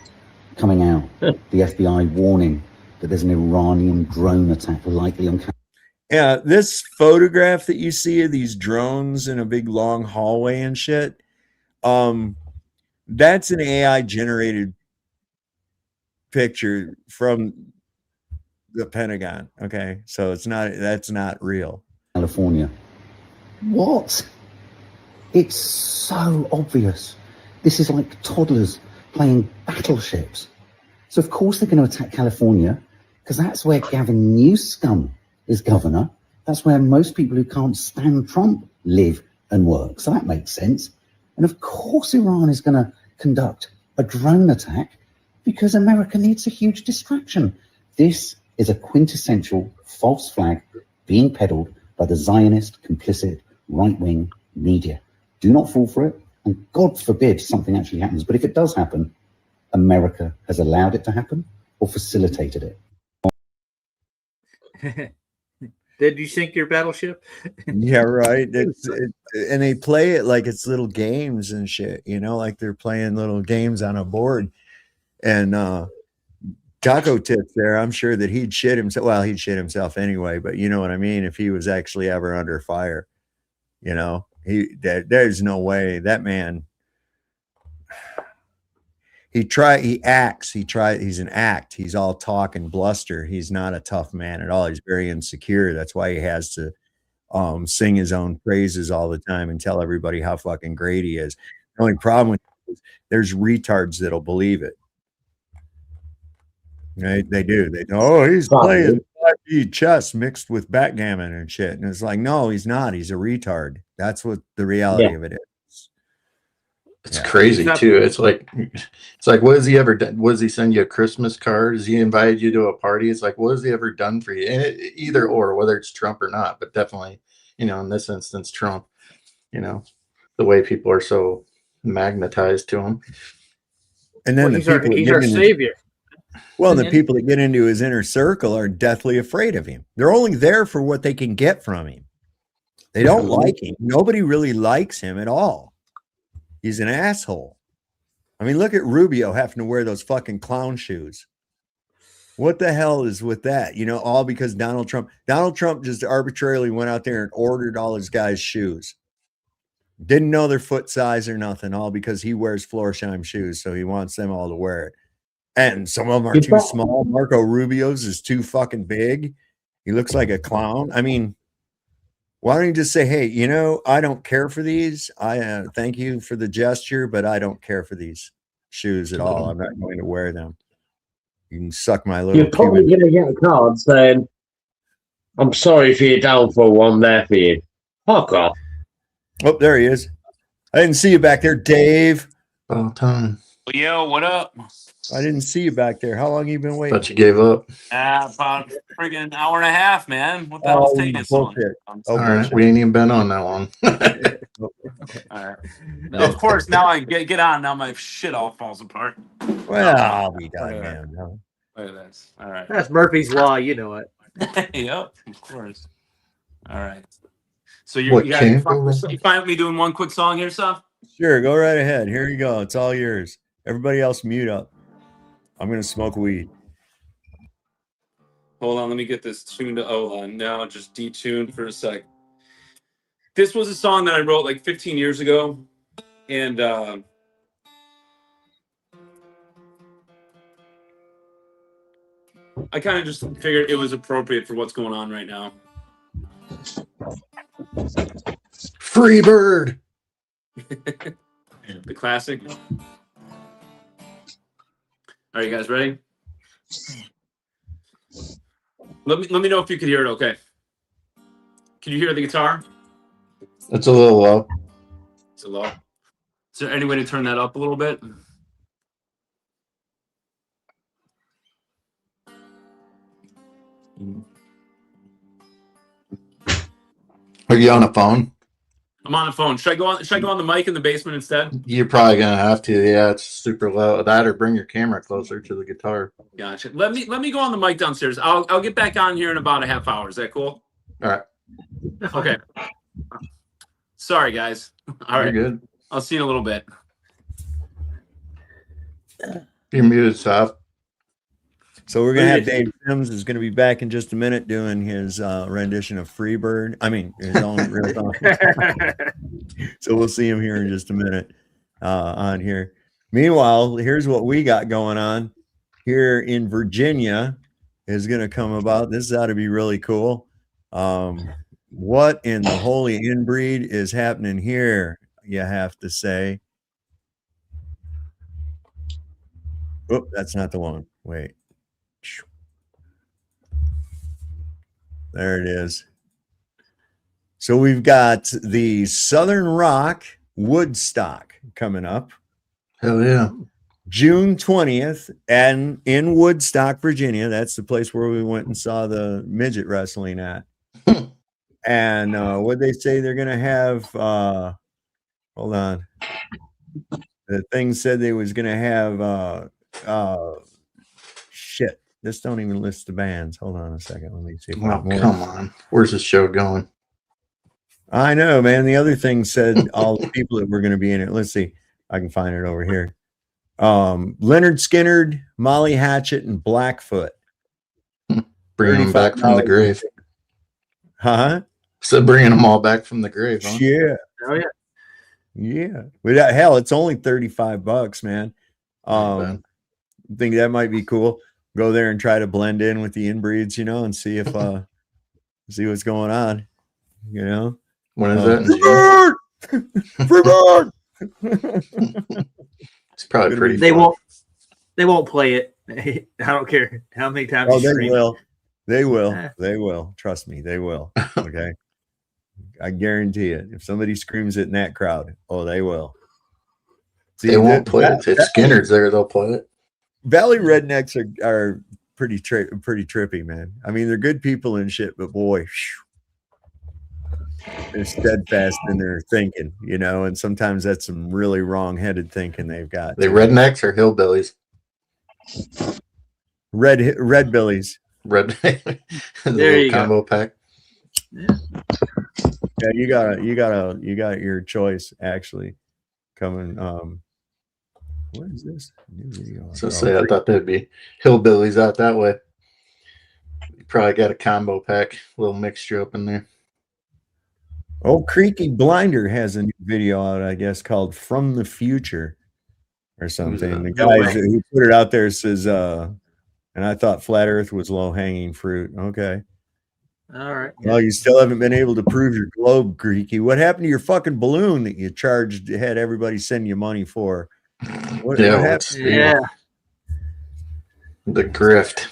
Speaker 10: coming out. The FBI warning that there's an Iranian drone attack likely on.
Speaker 12: Yeah, this photograph that you see of these drones in a big long hallway and shit, that's an AI generated picture from the Pentagon. Okay, so that's not real.
Speaker 10: California. What? It's so obvious. This is like toddlers playing battleships. So of course they're going to attack California, because that's where Gavin Newsom is governor. That's where most people who can't stand Trump live and work. So that makes sense. And of course Iran is going to conduct a drone attack because America needs a huge distraction. This is a quintessential false flag being peddled by the Zionist, complicit, right-wing media. Do not fall for it, and God forbid something actually happens. But if it does happen, America has allowed it to happen or facilitated it.
Speaker 13: Did you sink your battleship?
Speaker 12: Yeah, right. And they play it like it's little games and shit, you know, like they're playing little games on a board. And Taco Tips there, I'm sure that he'd shit himself. Well, he'd shit himself anyway, but you know what I mean? If he was actually ever under fire, you know, there's no way that man. He's an act. He's all talk and bluster. He's not a tough man at all. He's very insecure. That's why he has to sing his own praises all the time and tell everybody how fucking great he is. The only problem with it is there's retards that'll believe it. Right? They do. They go, oh, he's playing 5D chess mixed with backgammon and shit. And it's like, no, he's not. He's a retard. That's what the reality of it is.
Speaker 14: It's crazy too. It's like, what has he ever done? What does he send you a Christmas card? Has he invited you to a party? It's like, what has he ever done for you? And either or, whether it's Trump or not, but definitely, you know, in this instance, Trump, you know, the way people are so magnetized to him.
Speaker 12: And then
Speaker 13: he's our savior.
Speaker 12: Well, the people that get into his inner circle are deathly afraid of him. They're only there for what they can get from him. They don't like him. Nobody really likes him at all. He's an asshole. I mean, look at Rubio having to wear those fucking clown shoes. What the hell is with that? You know, all because Donald Trump just arbitrarily went out there and ordered all his guys' shoes. Didn't know their foot size or nothing, all because he wears Florsheim shoes, so he wants them all to wear it. And some of them are too small. Marco Rubio's is too fucking big. He looks like a clown. I mean, why don't you just say, hey, you know, I don't care for these. I thank you for the gesture, but I don't care for these shoes at all. I'm not going to wear them. You can suck my little.
Speaker 15: You're probably going to get a card saying, I'm sorry for your downfall one there for you. Fuck off.
Speaker 12: Oh, there he is. I didn't see you back there, Dave.
Speaker 14: About time.
Speaker 11: Yo, what up?
Speaker 12: I didn't see you back there. How long you been waiting?
Speaker 14: But you gave up.
Speaker 11: About friggin' hour and a half, man. What the hell's taking so long?
Speaker 14: All right, we ain't even been on that long.
Speaker 11: All right. Of course, now I get on. Now my shit all falls apart.
Speaker 12: Well, I'll be done, man. No.
Speaker 11: Look at this. All right.
Speaker 13: That's Murphy's Law. You know it.
Speaker 11: Yep, of course. All right. So you find me doing one quick song here, Seth?
Speaker 12: Sure, go right ahead. Here you go. It's all yours. Everybody else mute up. I'm going to smoke weed.
Speaker 11: Hold on, let me get this tuned. Oh, now just detuned for a sec. This was a song that I wrote like 15 years ago. And I kind of just figured it was appropriate for what's going on right now.
Speaker 14: Free bird.
Speaker 11: The classic. Are you guys ready? Let me know if you can hear it okay. Can you hear the guitar?
Speaker 14: It's a little low.
Speaker 11: It's a low. Is there any way to turn that up a little bit?
Speaker 14: Are you on a phone?
Speaker 11: I'm on the phone. Should I go on the mic in the basement instead?
Speaker 14: You're probably gonna have to. Yeah, it's super low. That or bring your camera closer to the guitar.
Speaker 11: Gotcha. Let me go on the mic downstairs. I'll get back on here in about a half hour. Is that cool?
Speaker 14: All right.
Speaker 11: Okay. Sorry, guys. All right.
Speaker 14: You're good.
Speaker 11: I'll see you in a little bit.
Speaker 14: You're muted, Seth.
Speaker 12: So we're gonna have Dave Sims is gonna be back in just a minute doing his rendition of Freebird. I mean, his own real song. So we'll see him here in just a minute on here. Meanwhile, here's what we got going on here in Virginia is gonna come about. This ought to be really cool. What in the holy inbreed is happening here? You have to say. Oh, that's not the one. Wait. There it is. So we've got the Southern Rock Woodstock coming up.
Speaker 14: Hell yeah.
Speaker 12: June 20th, and in Woodstock, Virginia. That's the place where we went and saw the midget wrestling at. And what they say they're going to have, hold on. The thing said they was going to have, shit. This don't even list the bands. Hold on a second. Let me see.
Speaker 14: Well, come on. Where's this show going?
Speaker 12: I know, man. The other thing said all the people that were going to be in it. Let's see. I can find it over here. Leonard Skinner, Molly Hatchet, and Blackfoot.
Speaker 14: Bringing them back from the grave.
Speaker 12: Huh?
Speaker 14: So bringing them all back from the grave, huh?
Speaker 12: Yeah.
Speaker 13: Oh yeah.
Speaker 12: Yeah. Without hell, it's only $35, man. Think that might be cool. Go there and try to blend in with the inbreeds, you know, and see if see what's going on. You know?
Speaker 14: When is that?
Speaker 12: Freebird!
Speaker 14: It's probably pretty.
Speaker 13: They won't play it. I don't care how many times.
Speaker 12: Oh,
Speaker 13: you
Speaker 12: they
Speaker 13: scream.
Speaker 12: will. They will. They will. Trust me, they will. Okay. I guarantee it. If somebody screams it in that crowd, oh, they will. See,
Speaker 14: They won't play it. If Skinner's there, they'll play it.
Speaker 12: Valley rednecks are pretty trippy, man. I mean, they're good people and shit, but boy, they're steadfast in their thinking, you know, and sometimes that's some really wrong-headed thinking they've got.
Speaker 14: They rednecks or hillbillies?
Speaker 12: Red billies.
Speaker 14: Red
Speaker 13: There you
Speaker 14: combo pack.
Speaker 12: Yeah, you got your choice actually coming. What is this? New video.
Speaker 14: So say I thought there'd be hillbillies out that way. You probably got a combo pack, a little mixture up in there.
Speaker 12: Oh, Creaky Blinder has a new video out, I guess, called "From the Future" or something. The guy who put it out there says, and I thought flat Earth was low-hanging fruit. Okay.
Speaker 13: All right.
Speaker 12: Well, you still haven't been able to prove your globe, Creaky. What happened to your fucking balloon that you charged, had everybody send you money for? What happened?
Speaker 13: Yeah.
Speaker 14: The grift.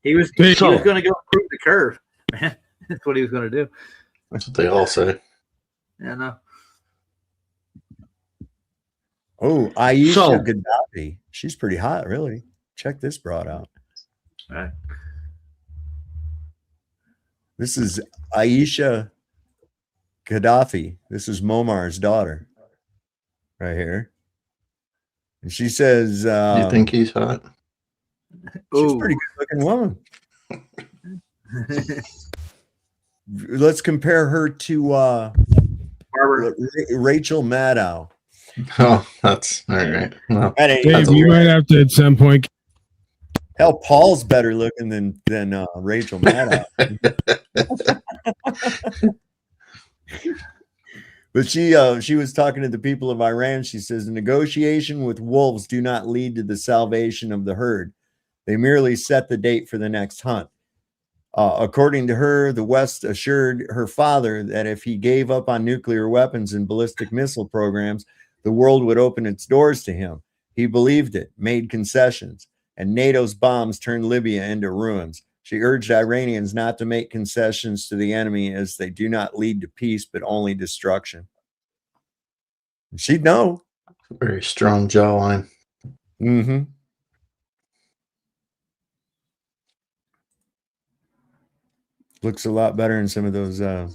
Speaker 13: He was going to go prove the curve, man. That's what he was going to do.
Speaker 14: That's what they all say.
Speaker 13: Yeah, no.
Speaker 12: Oh, Aisha Gaddafi. She's pretty hot, really. Check this broad out.
Speaker 13: All right.
Speaker 12: This is Aisha Gaddafi. This is Momar's daughter right here. And she says,
Speaker 14: you think he's hot?
Speaker 12: She's a pretty good looking woman. Let's compare her to Rachel Maddow.
Speaker 14: Oh, that's all right. Well,
Speaker 17: Dave, you might have to at some point.
Speaker 12: Hell, Paul's better looking than Rachel Maddow. But she was talking to the people of Iran. She says, negotiation with wolves do not lead to the salvation of the herd. They merely set the date for the next hunt. According to her, the West assured her father that if he gave up on nuclear weapons and ballistic missile programs, the world would open its doors to him. He believed it, made concessions, and NATO's bombs turned Libya into ruins. She urged Iranians not to make concessions to the enemy as they do not lead to peace, but only destruction. She'd know.
Speaker 14: Very strong jawline.
Speaker 12: Mm-hmm. Looks a lot better than some of those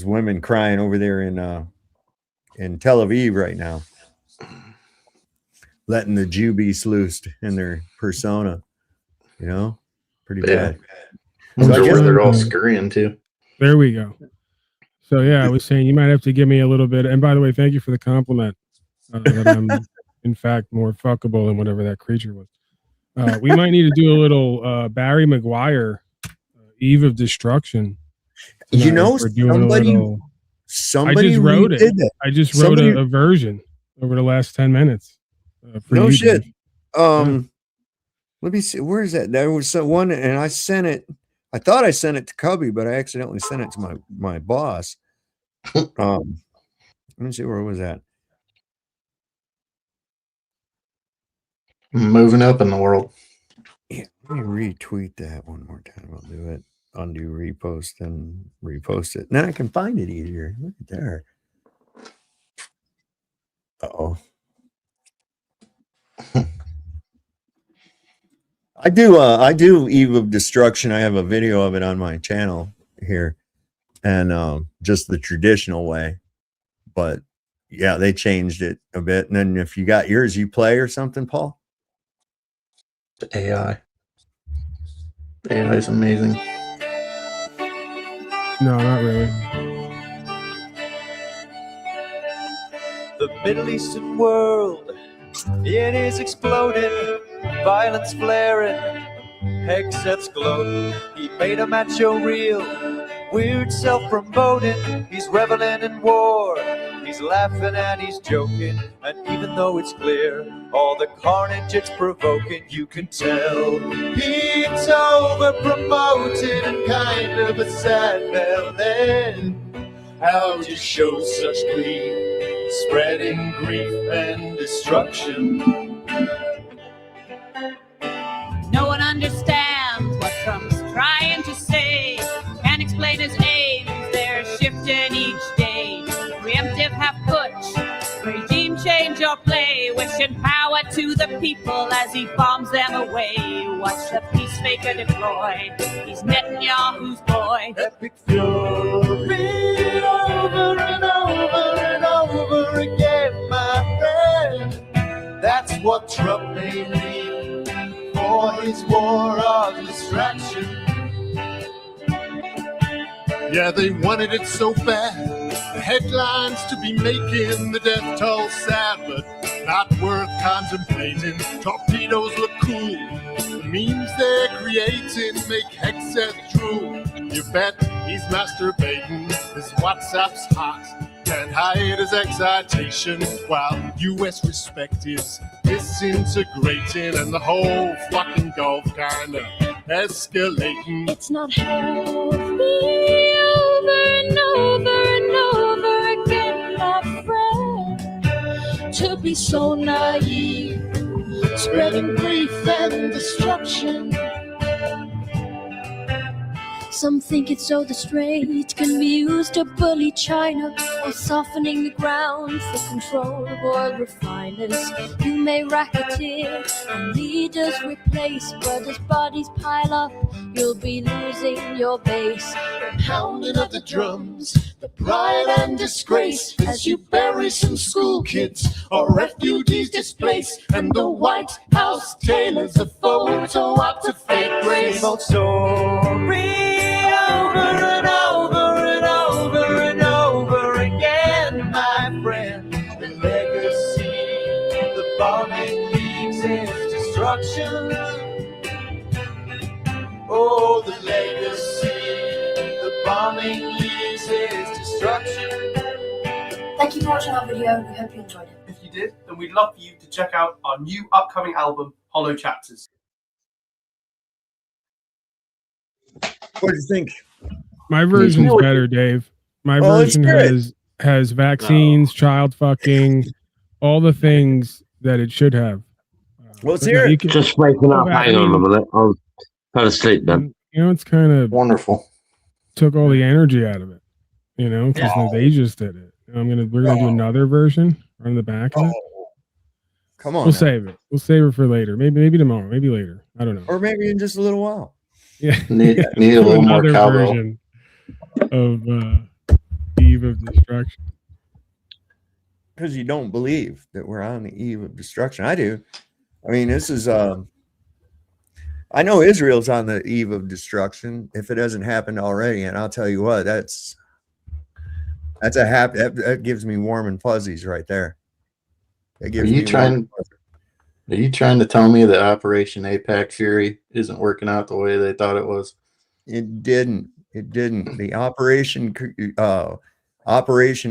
Speaker 12: women crying over there in Tel Aviv right now, letting the Jew beast loose in their persona. You know, pretty bad.
Speaker 14: So I guess they're all scurrying too.
Speaker 17: There we go. So yeah, I was saying you might have to give me a little bit. And by the way, thank you for the compliment that I'm in fact more fuckable than whatever that creature was. We might need to do a little Barry Maguire, Eve of Destruction.
Speaker 12: You know, somebody
Speaker 17: I just wrote it.
Speaker 12: That.
Speaker 17: I just wrote a version over the last 10 minutes.
Speaker 12: No shit. Let me see. Where is that? There was one, and I sent it. I thought I sent it to Cubby, but I accidentally sent it to my boss. Let me see, where was that?
Speaker 14: Moving up in the world.
Speaker 12: Yeah, let me retweet that one more time. I'll do it. Undo repost and repost it. Now I can find it easier. Look at there. Uh-oh. I do Eve of Destruction. I have a video of it on my channel here, and just the traditional way. But yeah, they changed it a bit. And then if you got yours, you play or something, Paul?
Speaker 14: The AI. The AI is amazing.
Speaker 17: No, not really.
Speaker 18: The Middle Eastern world, it is exploding, violence flaring, headsets gloating. He made a macho reel, weird self-promoting. He's reveling in war, he's laughing and he's joking. And even though it's clear, all the carnage it's provoking, you can tell he's over-promoted and kind of a sad melon. How to show such glee, spreading grief and destruction.
Speaker 19: No one understands what Trump's trying to say. Can't explain his aims, they're shifting each day. Preemptive half-putsch, regime change or play. Wishing power to the people as he bombs them away. Watch the peacemaker deploy, he's Netanyahu's boy.
Speaker 18: Epic fury, over and over and over again, my friend. That's what Trump may need for his war of distraction.
Speaker 21: Yeah, they wanted it so bad. The headlines to be making the death toll sad, but not worth contemplating. Torpedoes look cool. The memes they're creating make Hexeth drool. You bet he's masturbating. His WhatsApp's hot. Can't hide his excitation while U.S. respect is disintegrating and the whole fucking Gulf kinda escalating.
Speaker 19: It's not healthy, over and over and over again, my friend, to be so naive, spreading grief and destruction. Some think it's so the Strait can be used to bully China or softening the ground for control of oil refiners. You may racketeer and leaders replace, but as bodies pile up, you'll be losing your base.
Speaker 21: The pounding of the drums, the pride and disgrace, as you bury some school kids or refugees displaced, and the White House tailors a photo op to fake grace.
Speaker 18: Story over and over and over and over again, my friend. The legacy, the bombing leaves its destruction. Oh, the legacy, the bombing leaves its destruction.
Speaker 24: Thank you for watching our video. We hope you enjoyed it.
Speaker 23: If you did, then we'd love for you to check out our new upcoming album, Hollow Chapters.
Speaker 12: What do you think?
Speaker 17: My version's better, Dave. My version has vaccines, child fucking, all the things that it should have.
Speaker 12: Let's hear it.
Speaker 15: Just waking up. Hang on a minute. I fell asleep then.
Speaker 17: You know, it's kind of
Speaker 14: wonderful.
Speaker 17: Took all the energy out of it. You know, because they just did it. We're gonna do another version on the back of it.
Speaker 12: Come on.
Speaker 17: We'll save it. We'll save it for later. Maybe tomorrow. Maybe later. I don't know.
Speaker 12: Or maybe in just a little while.
Speaker 17: Yeah.
Speaker 14: Need a little more cowbell.
Speaker 17: Version of Eve of Destruction.
Speaker 12: Because you don't believe that we're on the eve of destruction. I do. I mean, this is I know Israel's on the eve of destruction if it hasn't happened already, and I'll tell you what, that's a happy that gives me warm and fuzzies right there. That gives me
Speaker 14: Are you trying to tell me that Operation APAC Fury isn't working out the way they thought it was?
Speaker 12: It didn't. It didn't. The Operation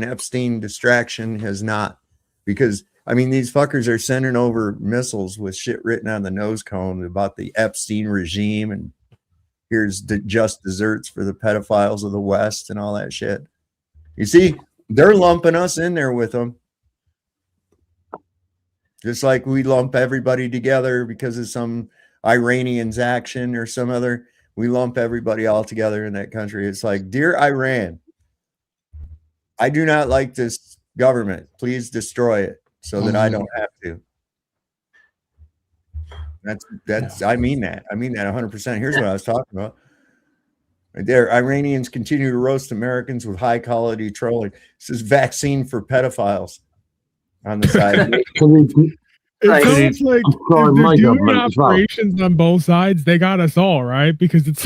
Speaker 12: Epstein distraction has not, because I mean these fuckers are sending over missiles with shit written on the nose cone about the Epstein regime and here's just desserts for the pedophiles of the West and all that shit. You see, they're lumping us in there with them. Just like we lump everybody together because of some Iranians action or some other, we lump everybody all together in that country. It's like, dear Iran, I do not like this government. Please destroy it so that I don't have to. I mean that 100%. Here's what I was talking about. There, Iranians continue to roast Americans with high quality trolling. This is vaccine for pedophiles on the side.
Speaker 17: It's almost like if they're doing operations on both sides, they got us all, right? Because it's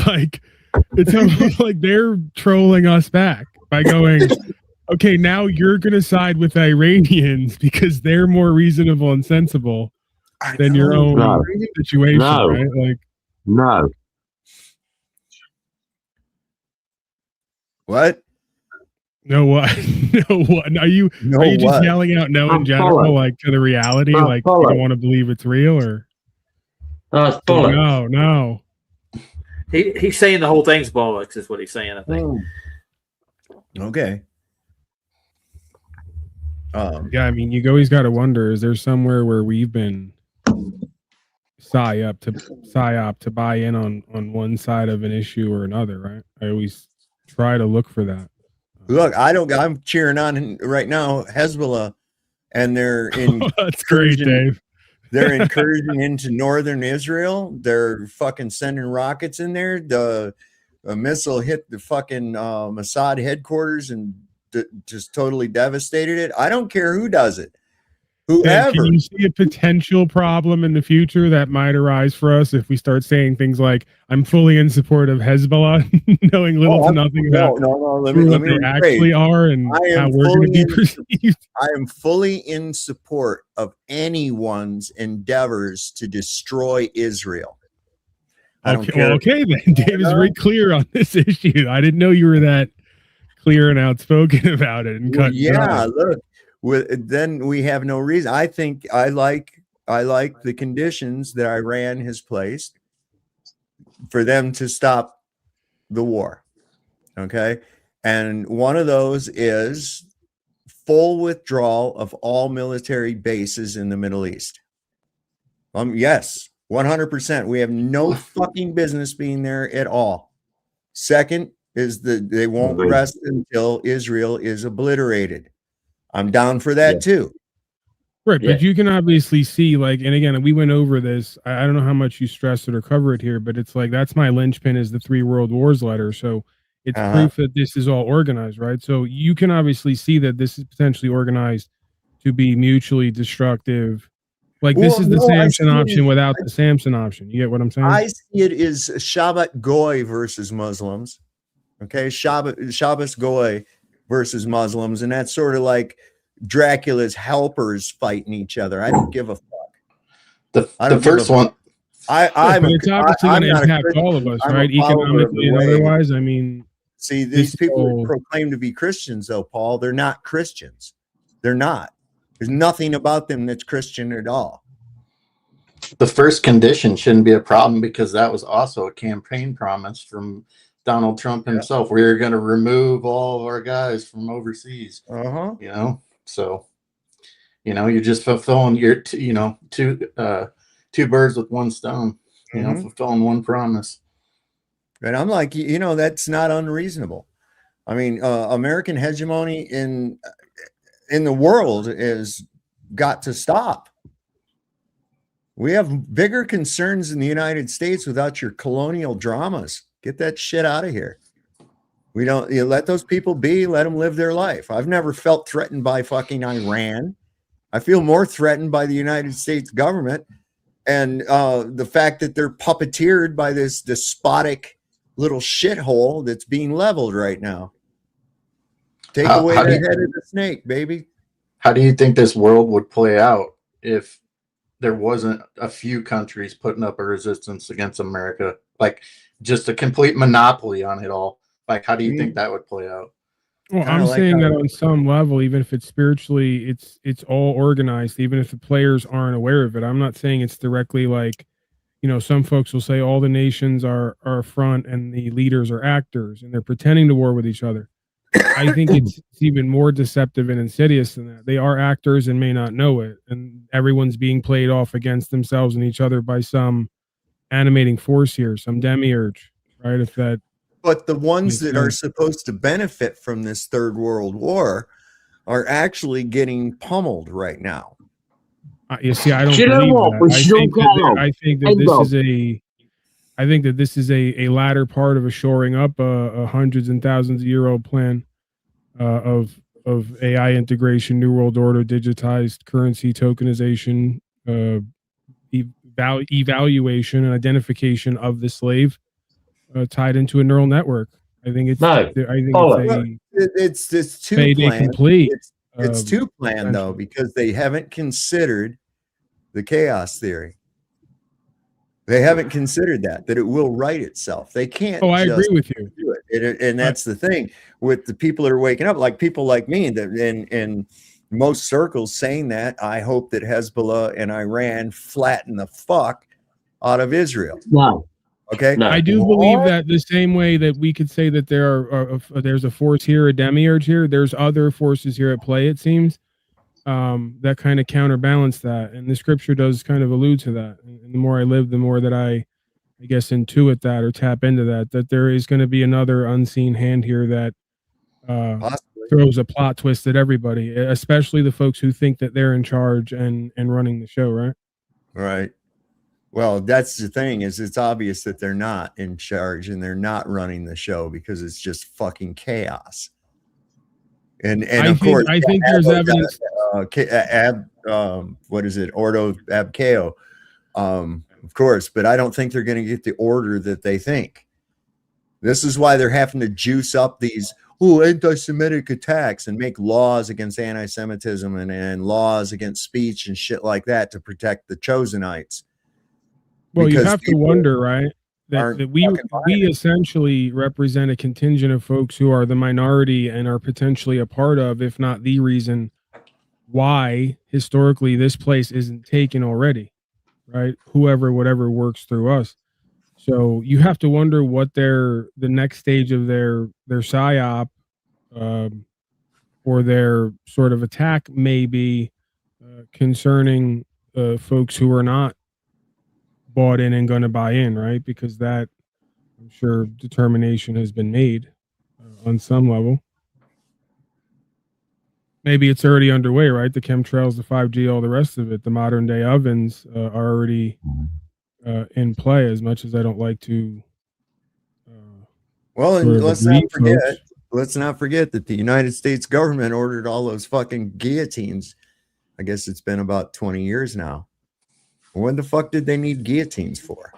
Speaker 17: almost like they're trolling us back by going, okay, now you're going to side with Iranians because they're more reasonable and sensible than your own situation, right? Like,
Speaker 15: no.
Speaker 12: What?
Speaker 17: No, what? No, what? Are you just yelling out no in general, like to the reality? Like, you don't want to believe it's real, or? No.
Speaker 13: He's saying the whole thing's bollocks, is what he's saying, I think.
Speaker 12: Okay.
Speaker 17: Yeah, I mean, you always got to wonder: is there somewhere where we've been psyop to buy in on one side of an issue or another? Right? I always try to look for that.
Speaker 12: Look, I'm cheering on right now Hezbollah, and they're in.
Speaker 17: That's great, Dave.
Speaker 12: They're incursion into northern Israel. They're fucking sending rockets in there. A missile hit the fucking Mossad headquarters and just totally devastated it. I don't care who does it. Whoever.
Speaker 17: Can you see a potential problem in the future that might arise for us if we start saying things like, I'm fully in support of Hezbollah, knowing little to nothing about
Speaker 12: let
Speaker 17: who
Speaker 12: me
Speaker 17: they actually are and how we're going to be perceived?
Speaker 12: I am fully in support of anyone's endeavors to destroy Israel. I don't care.
Speaker 17: Well, okay, then. Dave is very clear on this issue. I didn't know you were that clear and outspoken about it. And
Speaker 12: look. Then we have no reason. I think I like the conditions that Iran has placed for them to stop the war. Okay. And one of those is full withdrawal of all military bases in the Middle East. Yes, 100%. We have no fucking business being there at all. Second is that they won't rest until Israel is obliterated. I'm down for that too.
Speaker 17: Right, but you can obviously see, like, and again, we went over this. I don't know how much you stress it or cover it here, but it's like that's my linchpin is the 3 World Wars letter. So it's proof that this is all organized, right? So you can obviously see that this is potentially organized to be mutually destructive. Like this is the Samson option without the Samson option. You get what I'm saying?
Speaker 12: I see it as Shabbat Goy versus Muslims. Okay, Shabbos Goy versus Muslims, and that's sort of like Dracula's helpers fighting each other. I don't give a fuck.
Speaker 14: The first one,
Speaker 17: it's obviously going to impact all of us, right? Economically and otherwise. I mean,
Speaker 12: see, these people who proclaim to be Christians, though, Paul, they're not Christians. They're not. There's nothing about them that's Christian at all.
Speaker 14: The first condition shouldn't be a problem because that was also a campaign promise from Donald Trump himself. We're going to remove all of our guys from overseas. You know, so you're just fulfilling your two birds with one stone. You know, fulfilling one promise.
Speaker 12: And I'm like, that's not unreasonable. I mean, American hegemony in the world is got to stop. We have bigger concerns in the United States without your colonial dramas. Get that shit out of here. We don't let those people be, let them live their life. I've never felt threatened by fucking Iran. I feel more threatened by the United States government and the fact that they're puppeteered by this despotic little shithole that's being leveled right now. Take away the head of the snake, baby.
Speaker 14: How do you think this world would play out if there wasn't a few countries putting up a resistance against America? Like just a complete monopoly on it all. Like, how do you think that would play out?
Speaker 17: Well, I'm saying that on some level, even if it's spiritually, it's all organized, even if the players aren't aware of it. I'm not saying it's directly like, some folks will say all the nations are front and the leaders are actors and they're pretending to war with each other. I think it's even more deceptive and insidious than that. They are actors and may not know it, and everyone's being played off against themselves and each other by some animating force here, some demiurge, right? If that.
Speaker 12: But the ones
Speaker 17: makes
Speaker 12: that are
Speaker 17: sense.
Speaker 12: supposed to benefit from this third world war are actually getting pummeled right now.
Speaker 17: You see, I don't
Speaker 15: Do you know
Speaker 17: believe
Speaker 15: what?
Speaker 17: that.
Speaker 15: We should all get along.
Speaker 17: I think that
Speaker 15: Hey,
Speaker 17: this
Speaker 15: Bob.
Speaker 17: is a latter part of a shoring up a hundreds and thousands of year old plan of AI integration, New World Order, digitized currency tokenization, evaluation and identification of the slave tied into a neural network. I think it's
Speaker 12: it's too
Speaker 17: payday
Speaker 12: planned.
Speaker 17: complete.
Speaker 12: It's too planned though, because they haven't considered the chaos theory. They haven't considered that it will right itself. They can't.
Speaker 17: Oh, I agree
Speaker 12: just
Speaker 17: with you.
Speaker 12: do it. And that's the thing with the people that are waking up, like people like me, that in most circles saying that. I hope that Hezbollah and Iran flatten the fuck out of Israel.
Speaker 15: No.
Speaker 12: Okay.
Speaker 17: I do believe that the same way that we could say that there's a force here, a demiurge here, there's other forces here at play, it seems, that kind of counterbalance that. And the scripture does kind of allude to that. And the more I live, the more that I guess, intuit that or tap into that there is going to be another unseen hand here that throws a plot twist at everybody, especially the folks who think that they're in charge and running the show, right?
Speaker 12: Right. Well, that's the thing, is it's obvious that they're not in charge and they're not running the show because it's just fucking chaos. And of course,
Speaker 17: I think there's evidence.
Speaker 12: What is it? Ordo ab chao. Of course, but I don't think they're going to get the order that they think. This is why they're having to juice up these anti-Semitic attacks and make laws against anti-Semitism and laws against speech and shit like that to protect the Chosenites.
Speaker 17: Well, you
Speaker 12: Because
Speaker 17: have to
Speaker 12: people
Speaker 17: wonder, right? That we essentially represent a contingent of folks who are the minority and are potentially a part of, if not the reason why historically this place isn't taken already, right? Whatever works through us. So you have to wonder what the next stage of their psyop or their sort of attack may be concerning folks who are not bought in and going to buy in, right? Because that, I'm sure, determination has been made on some level. Maybe it's already underway, right? The chemtrails, the 5G, all the rest of it. The modern day ovens are already in play, as much as I don't like to.
Speaker 12: Well, and let's
Speaker 17: folks.
Speaker 12: not forget that the United States government ordered all those fucking guillotines. I guess it's been about 20 years now. When the fuck did they need guillotines for?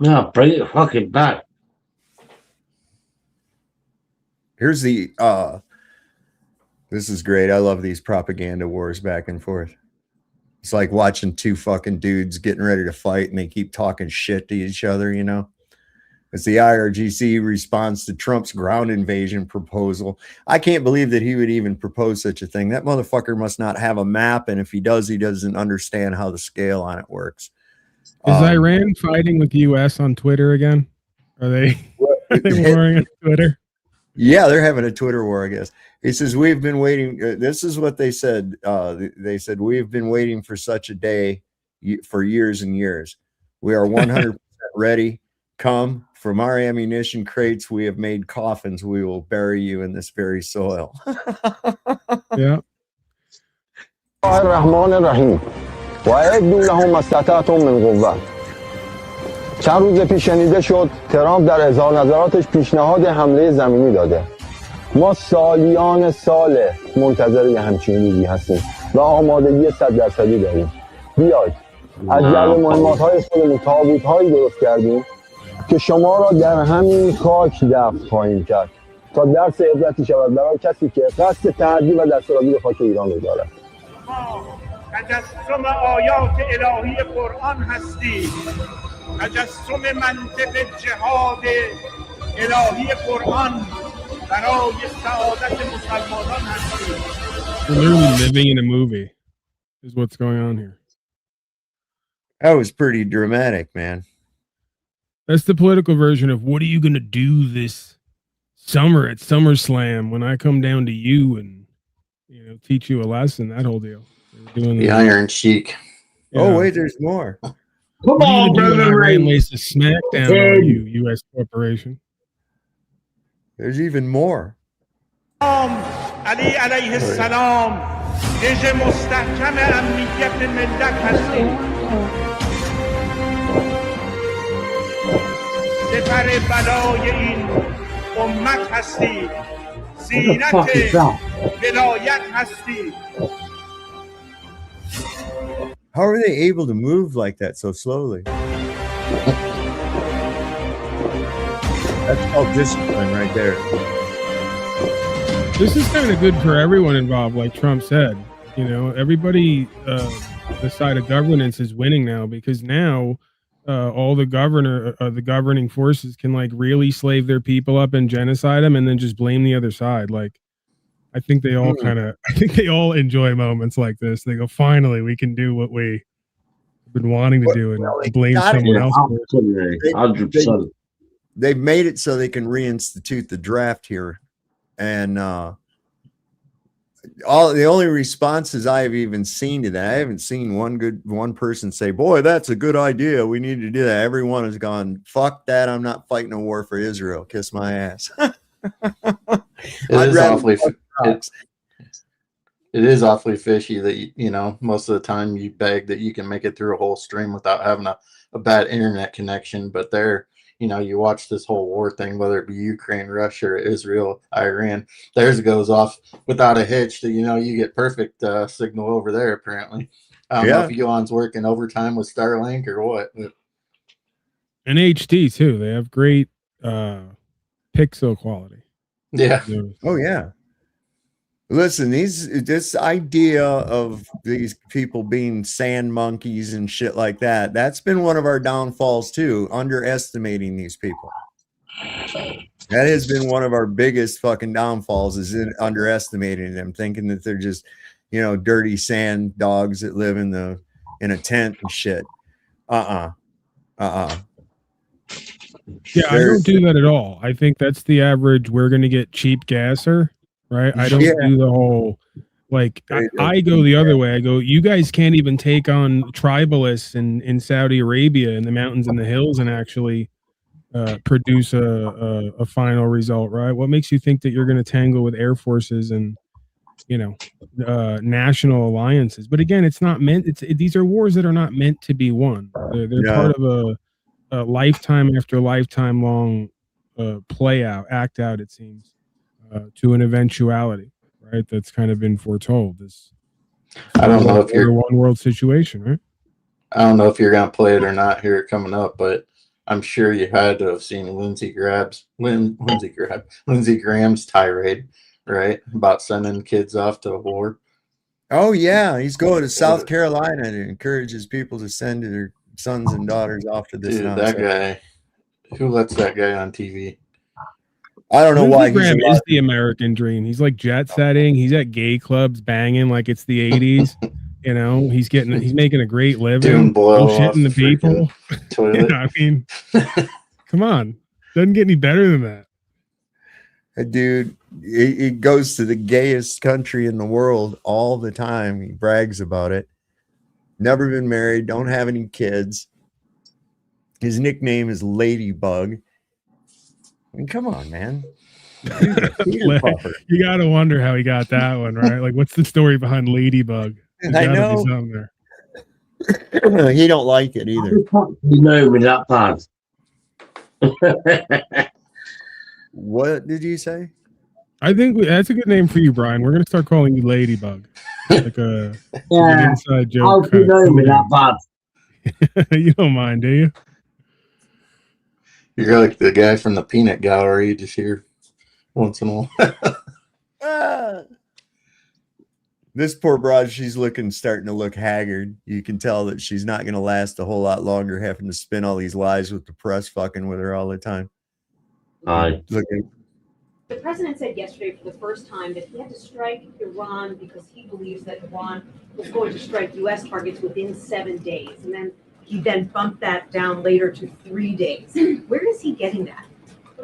Speaker 15: No, bring it fucking back.
Speaker 12: Here's the this is great. I love these propaganda wars back and forth. It's like watching two fucking dudes getting ready to fight and they keep talking shit to each other, you know. It's the IRGC response to Trump's ground invasion proposal. I can't believe that he would even propose such a thing. That motherfucker must not have a map, and if he does, he doesn't understand how the scale on it works.
Speaker 17: Is Iran fighting with the U.S. on Twitter again? Are they warring on Twitter?
Speaker 12: Yeah, they're having a Twitter war, I guess. He says, we've been waiting. This is what they said. They said, we've been waiting for such a day for years and years. We are 100% ready. Come from our ammunition crates. We have made coffins. We will bury you in this very soil.
Speaker 17: Yeah.
Speaker 1: الرحمن الرحیم وأعدوا لهم ما استطعتم من قوة. چند روز پیش شنیده شد ترامپ در اظهار نظراتش پیشنهاد حمله زمینی داده. ما سالیان سال منتظر یه همچین روزی هستیم و آمادگی 100% داریم. بیاید از جلب مهمات‌های خودمون تابوت‌هایی درست کردیم که شما را در همین خاک دفن خواهیم کرد تا درس عبرتی شود برای کسی که قصد تعدی و دستاوردی به خاک ایران رو دارد.
Speaker 2: تجسم آیات الهی قرآن هستی، تجسم منطق جهاد الهی قرآن برای سعادت مسلمانان هستی.
Speaker 17: We're literally living in a movie is what's going on here.
Speaker 12: That was pretty dramatic, man.
Speaker 17: That's the political version of what are you going to do this summer at SummerSlam when I come down to you and teach you a lesson. That whole deal. Doing
Speaker 14: The Iron Sheik.
Speaker 12: Oh wait, there's more.
Speaker 15: Come
Speaker 17: what are you
Speaker 15: on,
Speaker 17: gonna do when I
Speaker 15: brother.
Speaker 17: rain lace a smackdown on you, U.S. corporation?
Speaker 12: There's even more.
Speaker 2: علی علیه السلام رژ مستحکم امنیت ملت هستیم سپر بلای این امت هستیم زینت ولایت هستیم.
Speaker 12: How are they able to move like that so slowly? That's called discipline right there.
Speaker 17: This is kind of good for everyone involved, like Trump said. Everybody, the side of governance is winning now because now all the governing forces can like really slave their people up and genocide them, and then just blame the other side. Like, I think they all enjoy moments like this. They go, finally, we can do what we've been wanting to do and blame someone else.
Speaker 12: They've made it so they can reinstitute the draft here. And the only responses I have even seen to that, I haven't seen one person say, boy, that's a good idea. We need to do that. Everyone has gone, fuck that. I'm not fighting a war for Israel. Kiss my ass.
Speaker 14: It is awfully fishy that, most of the time you beg that you can make it through a whole stream without having a bad internet connection. But you watch this whole war thing, whether it be Ukraine, Russia, or Israel, Iran, theirs goes off without a hitch that, you get perfect signal over there, apparently. I don't know if Elon's working overtime with Starlink or what.
Speaker 17: And HD, too. They have great pixel quality.
Speaker 14: Yeah.
Speaker 12: Oh, yeah. Listen, this idea of these people being sand monkeys and shit like that, that's been one of our downfalls too, underestimating these people. That has been one of our biggest fucking downfalls, is underestimating them, thinking that they're just, dirty sand dogs that live in a tent and shit. Yeah,
Speaker 17: I don't do that at all. I think that's the average. We're going to get cheap gasser. Right. I don't do the whole I go the other way. I go, you guys can't even take on tribalists in Saudi Arabia in the mountains and the hills and actually produce a final result. Right. What makes you think that you're going to tangle with air forces and, national alliances? But again, it's not meant. These are wars that are not meant to be won. They're part of a lifetime after lifetime long act out, it seems. To an eventuality, right? That's kind of been foretold.
Speaker 14: I don't know if you're
Speaker 17: one world situation, right?
Speaker 14: I don't know if you're gonna play it or not here coming up, but I'm sure you had to have seen Lindsey Graham's tirade, right? About sending kids off to war.
Speaker 12: Oh yeah, he's going to South Carolina to encourage his people to send their sons and daughters off to this.
Speaker 14: Dude, that guy. Who lets that guy on TV?
Speaker 12: I don't know why
Speaker 17: Graham is the American dream. He's like jet setting. He's at gay clubs banging like it's the 80s. He's making a great living. Bullshitting the people.
Speaker 14: Toilet.
Speaker 17: I mean, come on. Doesn't get any better than that.
Speaker 12: Dude, it goes to the gayest country in the world all the time. He brags about it. Never been married. Don't have any kids. His nickname is Ladybug. I mean, come on, man.
Speaker 17: You got to wonder how he got that one, right? Like, what's the story behind Ladybug?
Speaker 12: I know. He don't like it either.
Speaker 15: With that part.
Speaker 12: What did you say?
Speaker 17: I think that's a good name for you, Brian. We're gonna start calling you Ladybug, like an inside joke.
Speaker 15: With that part.
Speaker 17: You don't mind, do you?
Speaker 14: You're like the guy from the peanut gallery. You just hear once in a while.
Speaker 12: This poor broad, she's starting to look haggard. You can tell that she's not going to last a whole lot longer, having to spin all these lies with the press fucking with her all the time.
Speaker 3: The president said yesterday for the first time that he had to strike Iran because he believes that Iran was going to strike U.S. targets within 7 days. And then he bumped that down later to 3 days. Where is he getting that?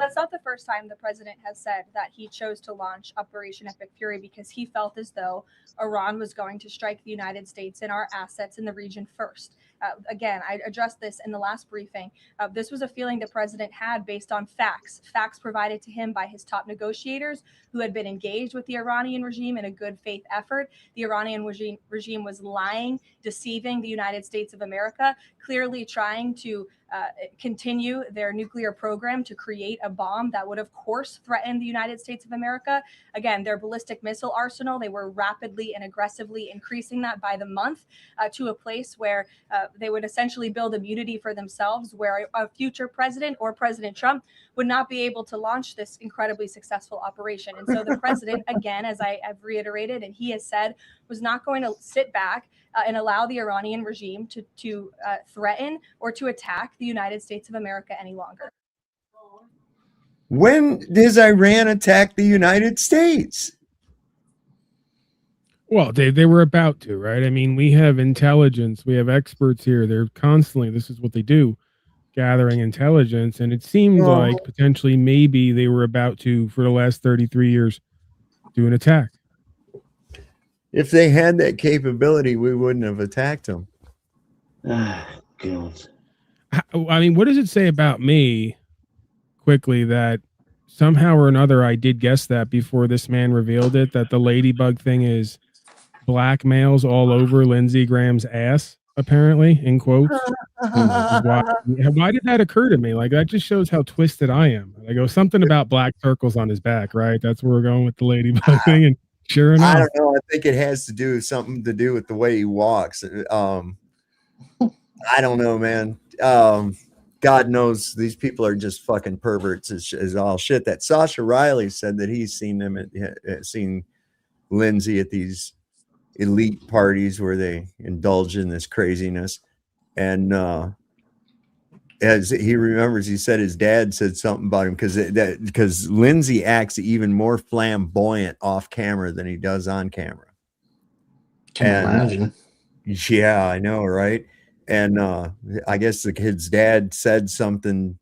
Speaker 4: that's not the first time the president has said that he chose to launch Operation Epic Fury because he felt as though Iran was going to strike the United States and our assets in the region first. Again, I addressed this in the last briefing. This was a feeling the president had based on facts provided to him by his top negotiators who had been engaged with the Iranian regime in a good faith effort. The Iranian regime was lying, deceiving the United States of America, clearly trying to continue their nuclear program to create a bomb that would, of course, threaten the United States of America. Again, their ballistic missile arsenal, they were rapidly and aggressively increasing that by the month to a place where they would essentially build immunity for themselves, where a future president or President Trump would not be able to launch this incredibly successful operation. And so the president, again, as I have reiterated, and he has said, was not going to sit back and allow the Iranian regime to threaten or to attack the United States of America any longer.
Speaker 12: When does Iran attack the United States?
Speaker 17: Well, they were about to, right? I mean, we have intelligence, we have experts here. They're constantly, this is what they do, gathering intelligence. And it seems like potentially maybe they were about to, for the last 33 years, do an attack.
Speaker 12: If they had that capability, we wouldn't have attacked them.
Speaker 15: God.
Speaker 17: I mean, what does it say about me, quickly, that somehow or another I did guess that before this man revealed it, that the ladybug thing is black males all over Lindsey Graham's ass, apparently, in quotes. Why did that occur to me? Like, that just shows how twisted I am. I go, something about black circles on his back, right? That's where we're going with the ladybug thing. And sure enough,
Speaker 12: I don't know. I think it has to do something to do with the way he walks. I don't know, man. God knows these people are just fucking perverts is all shit. That Sasha Riley said that he's seen them seen Lindsay at these elite parties where they indulge in this craziness. And as he remembers, he said his dad said something about him because Lindsay acts even more flamboyant off camera than he does on camera.
Speaker 14: Can imagine.
Speaker 12: Yeah, I know, right? And I guess the kid's dad said something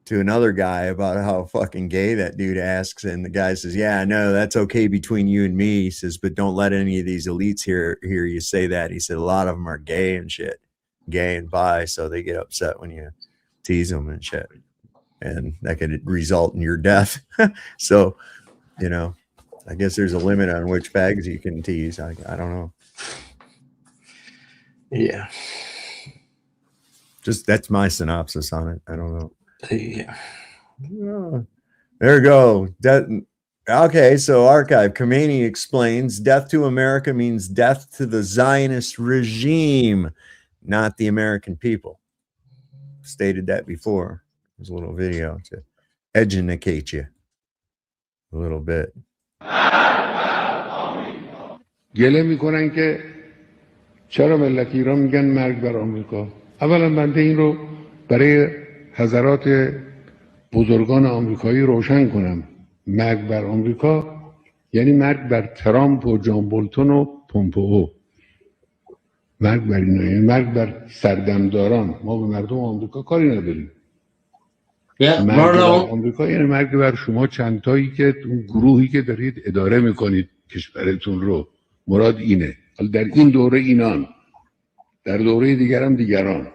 Speaker 12: to another guy about how fucking gay that dude asks, and the guy says, "Yeah, I know that's okay between you and me." He says, "But don't let any of these elites hear you say that." He said, "A lot of them are gay and shit, gay and bi, so they get upset when you tease them and shit, and that could result in your death." So, you know, I guess there's a limit on which fags you can tease. I don't know.
Speaker 14: Yeah.
Speaker 12: Just that's my synopsis on it. I don't know.
Speaker 14: Yeah.
Speaker 12: There we go. Okay, so archive. Khamenei explains death to America means death to the Zionist regime, not the American people. Stated that before. There's a little video to educate you a little bit.
Speaker 5: گله میکنن که چرا ملت ایران میگن مرگ بر آمریکا. اولا بنده این رو برای حضرات بزرگان آمریکایی روشن کنم. مرگ بر آمریکا یعنی مرگ بر ترامپ و جان بولتون و پومپئو. مرگ بر اینا یعنی مرگ بر سردمداران. ما به مردم آمریکا کاری نداریم. مرگ بر آمریکا یعنی مرگ بر شما چندتایی که اون گروهی که دارید اداره میکنید کشورتون رو. مراد اینه. حالا در این دوره اینان، در دوره دیگر هم دیگران.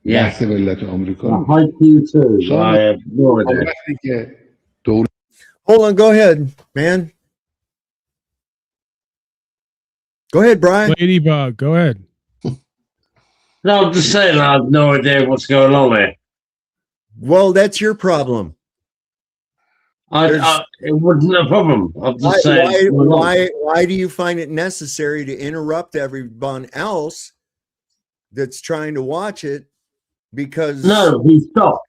Speaker 5: بحث ملت آمریکا.
Speaker 12: Hold on, go ahead, man. Go ahead, Brian.
Speaker 17: Ladybug, go ahead.
Speaker 15: No, I'm just saying I have no idea what's going on there.
Speaker 12: Well, that's your problem.
Speaker 15: It wasn't a problem. I'm just saying.
Speaker 12: Why do you find it necessary to interrupt everyone else that's trying to watch it? Because
Speaker 15: no, he stopped.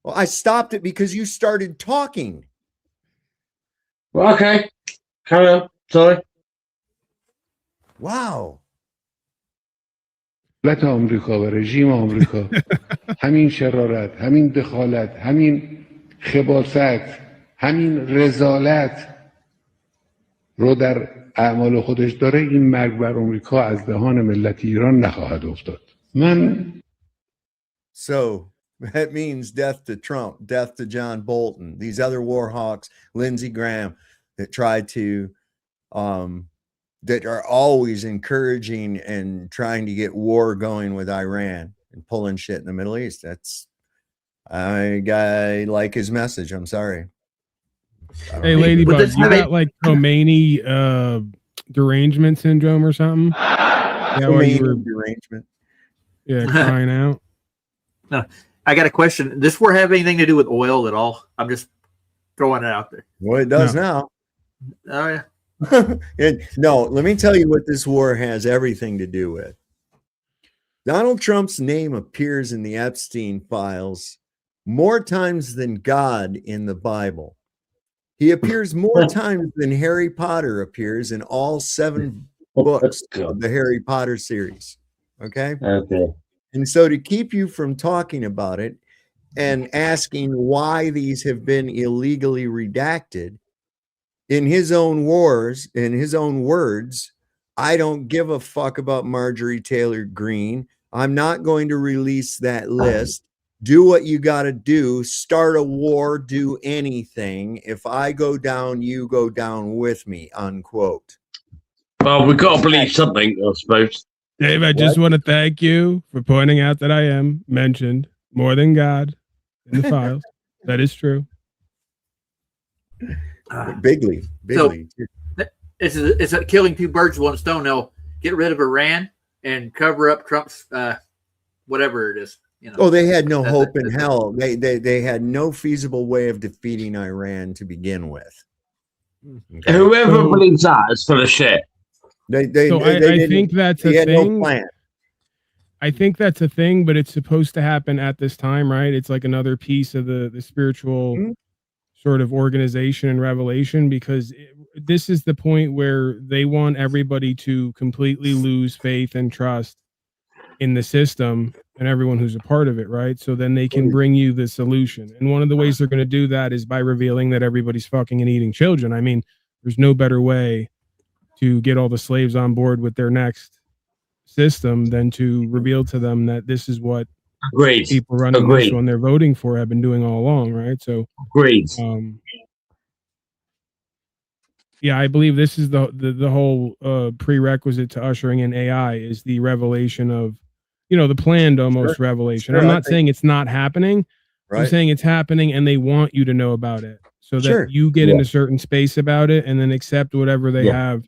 Speaker 12: Well, I stopped it because you started talking.
Speaker 15: Well, okay, carry on. Sorry.
Speaker 12: Wow.
Speaker 5: دولت آمریکا و رژیم آمریکا همین شرارت، همین دخالت، همین خباثت، همین رذالت رو در اعمال خودش داره. این مرگ بر آمریکا از دهان ملت ایران نخواهد افتاد. من
Speaker 12: So That means death to Trump, death to John Bolton, these other war hawks, Lindsey Graham, that try to, that are always encouraging and trying to get war going with Iran and pulling shit in the Middle East. I like his message. I'm sorry.
Speaker 17: Hey, Ladybug, you got like Khamenei derangement syndrome or something?
Speaker 12: Khamenei derangement.
Speaker 17: Yeah, crying out.
Speaker 13: No, I got a question. Does this war have anything to do with oil at all? I'm just throwing it out there.
Speaker 12: Well, it does now.
Speaker 13: Oh, yeah.
Speaker 12: No, let me tell you what this war has everything to do with. Donald Trump's name appears in the Epstein files more times than God in the Bible. He appears more times than Harry Potter appears in all 7 books of the Harry Potter series. Okay?
Speaker 15: Okay.
Speaker 12: And so to keep you from talking about it and asking why these have been illegally redacted, in his own words, I don't give a fuck about Marjorie Taylor Greene. I'm not going to release that list. Do what you got to do. Start a war. Do anything. If I go down, you go down with me, unquote.
Speaker 15: Well, we've got to believe something, I suppose.
Speaker 17: Dave, I just want to thank you for pointing out that I am mentioned more than God in the files. That is true.
Speaker 12: Bigly.
Speaker 13: So, it's a killing 2 birds with 1 stone. They'll get rid of Iran and cover up Trump's whatever it is. You know.
Speaker 12: Oh, they had no hope in hell. They had no feasible way of defeating Iran to begin with.
Speaker 15: Okay. Whoever believes that is full of shit.
Speaker 17: I think that's a thing. No plan. I think that's a thing, but it's supposed to happen at this time, right? It's like another piece of the spiritual sort of organization and revelation, because this is the point where they want everybody to completely lose faith and trust in the system and everyone who's a part of it, right? So then they can bring you the solution. And one of the ways they're going to do that is by revealing that everybody's fucking and eating children. I mean, there's no better way to get all the slaves on board with their next system than to reveal to them that this is what people running this one they're voting for have been doing all along, right? So yeah, I believe this is the whole prerequisite to ushering in AI is the revelation of, the planned almost revelation. I'm not saying it's not happening. Right. I'm saying it's happening and they want you to know about it so that you get in a certain space about it and then accept whatever they have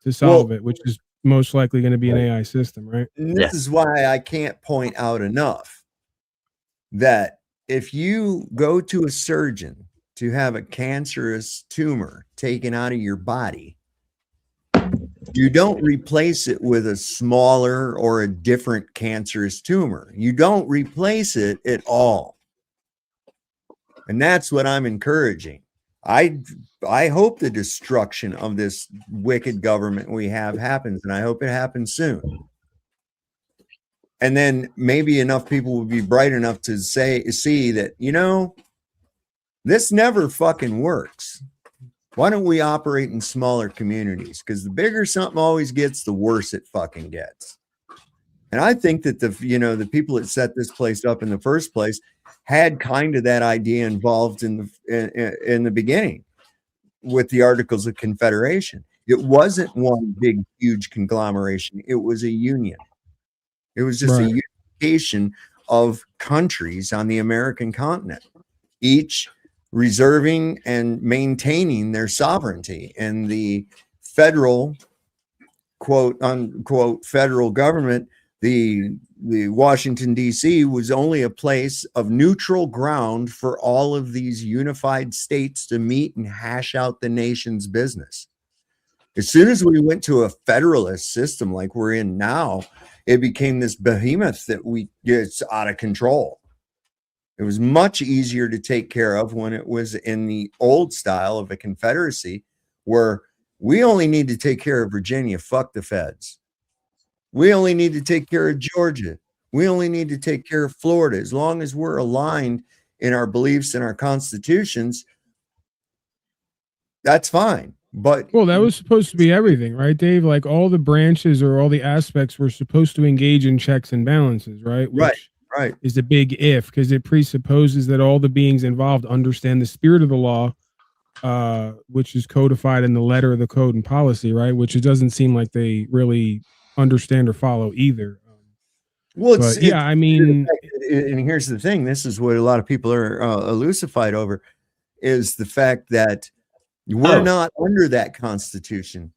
Speaker 17: to solve it, which is most likely going to be an AI system, right?
Speaker 12: And this is why I can't point out enough that if you go to a surgeon to have a cancerous tumor taken out of your body, you don't replace it with a smaller or a different cancerous tumor. You don't replace it at all. And that's what I'm encouraging. I hope the destruction of this wicked government we have happens, and I hope it happens soon. And then maybe enough people will be bright enough to see that, this never fucking works. Why don't we operate in smaller communities? Because the bigger something always gets, the worse it fucking gets. And I think that the people that set this place up in the first place had kind of that idea involved in the beginning with the Articles of Confederation. It wasn't one big, huge conglomeration. It was a union. It was just a unification of countries on the American continent, each reserving and maintaining their sovereignty. And the federal, quote unquote, federal government, the Washington, D.C. was only a place of neutral ground for all of these unified states to meet and hash out the nation's business. As soon as we went to a federalist system like we're in now, it became this behemoth that gets out of control. It was much easier to take care of when it was in the old style of a confederacy, where we only need to take care of Virginia, fuck the feds. We only need to take care of Georgia. We only need to take care of Florida. As long as we're aligned in our beliefs and our constitutions, that's fine. But
Speaker 17: that was supposed to be everything, right, Dave? Like all the branches or all the aspects were supposed to engage in checks and balances, right? Which
Speaker 12: Right.
Speaker 17: is a big if, because it presupposes that all the beings involved understand the spirit of the law, which is codified in the letter of the code and policy, right? Which it doesn't seem like they really understand or follow either.
Speaker 12: Well,
Speaker 17: But yeah, I mean,
Speaker 12: and here's the thing: this is what a lot of people are elucified over, is the fact that we're not under that Constitution.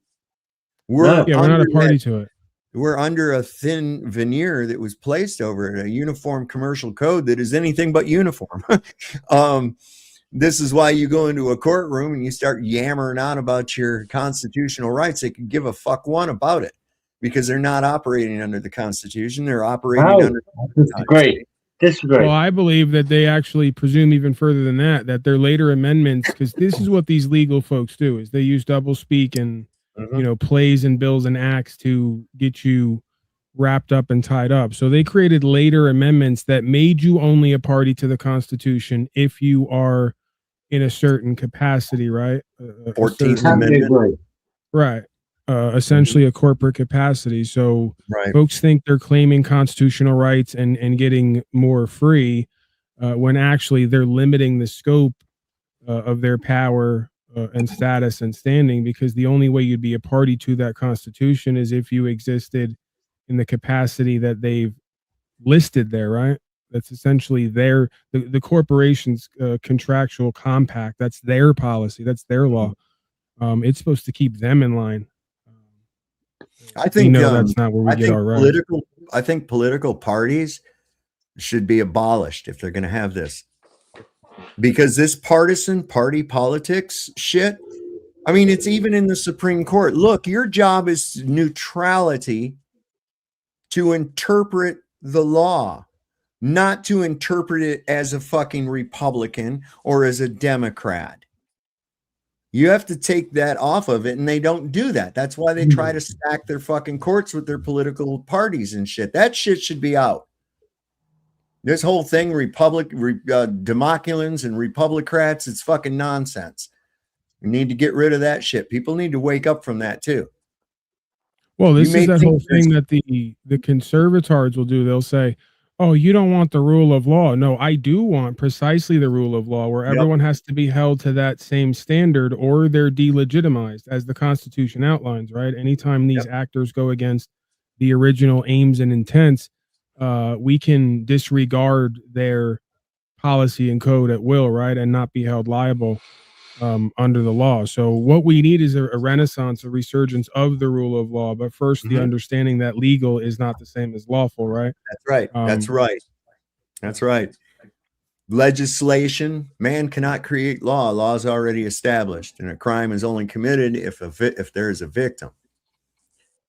Speaker 12: We're
Speaker 17: not a party to it.
Speaker 12: We're under a thin veneer that was placed over it, a uniform commercial code that is anything but uniform. This is why you go into a courtroom and you start yammering on about your constitutional rights. They could give a fuck one about it, because they're not operating under the Constitution. They're operating under.
Speaker 15: Disagree.
Speaker 17: Well, I believe that they actually presume even further than that, that their later amendments, because this is what these legal folks do, is they use double speak and plays and bills and acts to get you wrapped up and tied up. So they created later amendments that made you only a party to the Constitution if you are in a certain capacity, right?
Speaker 12: 14th Amendment.
Speaker 17: Right. Essentially a corporate capacity. So
Speaker 12: right.
Speaker 17: Folks think they're claiming constitutional rights and getting more free, when actually they're limiting the scope of their power and status and standing, because the only way you'd be a party to that Constitution is if you existed in the capacity that they've listed there, right? That's essentially the corporation's contractual compact. That's their policy. That's their law. It's supposed to keep them in line.
Speaker 12: I think
Speaker 17: that's not where we get our rights.
Speaker 12: I think political parties should be abolished if they're going to have this, because this partisan party politics shit, I mean, it's even in the Supreme Court. Look, your job is neutrality, to interpret the law, not to interpret it as a fucking Republican or as a Democrat. You have to take that off of it, and they don't do that. That's why they try to stack their fucking courts with their political parties and shit. That shit should be out. This whole thing, Democulans and Republicrats, it's fucking nonsense. We need to get rid of that shit. People need to wake up from that too.
Speaker 17: Well, this is that whole thing that the conservatards will do. They'll say, oh, you don't want the rule of law. No, I do want precisely the rule of law, where everyone has to be held to that same standard, or they're delegitimized, as the Constitution outlines, right? Anytime these actors go against the original aims and intents, we can disregard their policy and code at will, right? And not be held liable under the law. So what we need is a renaissance, a resurgence of the rule of law. But first, the understanding that legal is not the same as lawful, right?
Speaker 12: That's right. That's right. That's right. Legislation, man cannot create law. Law is already established, and a crime is only committed if there is a victim.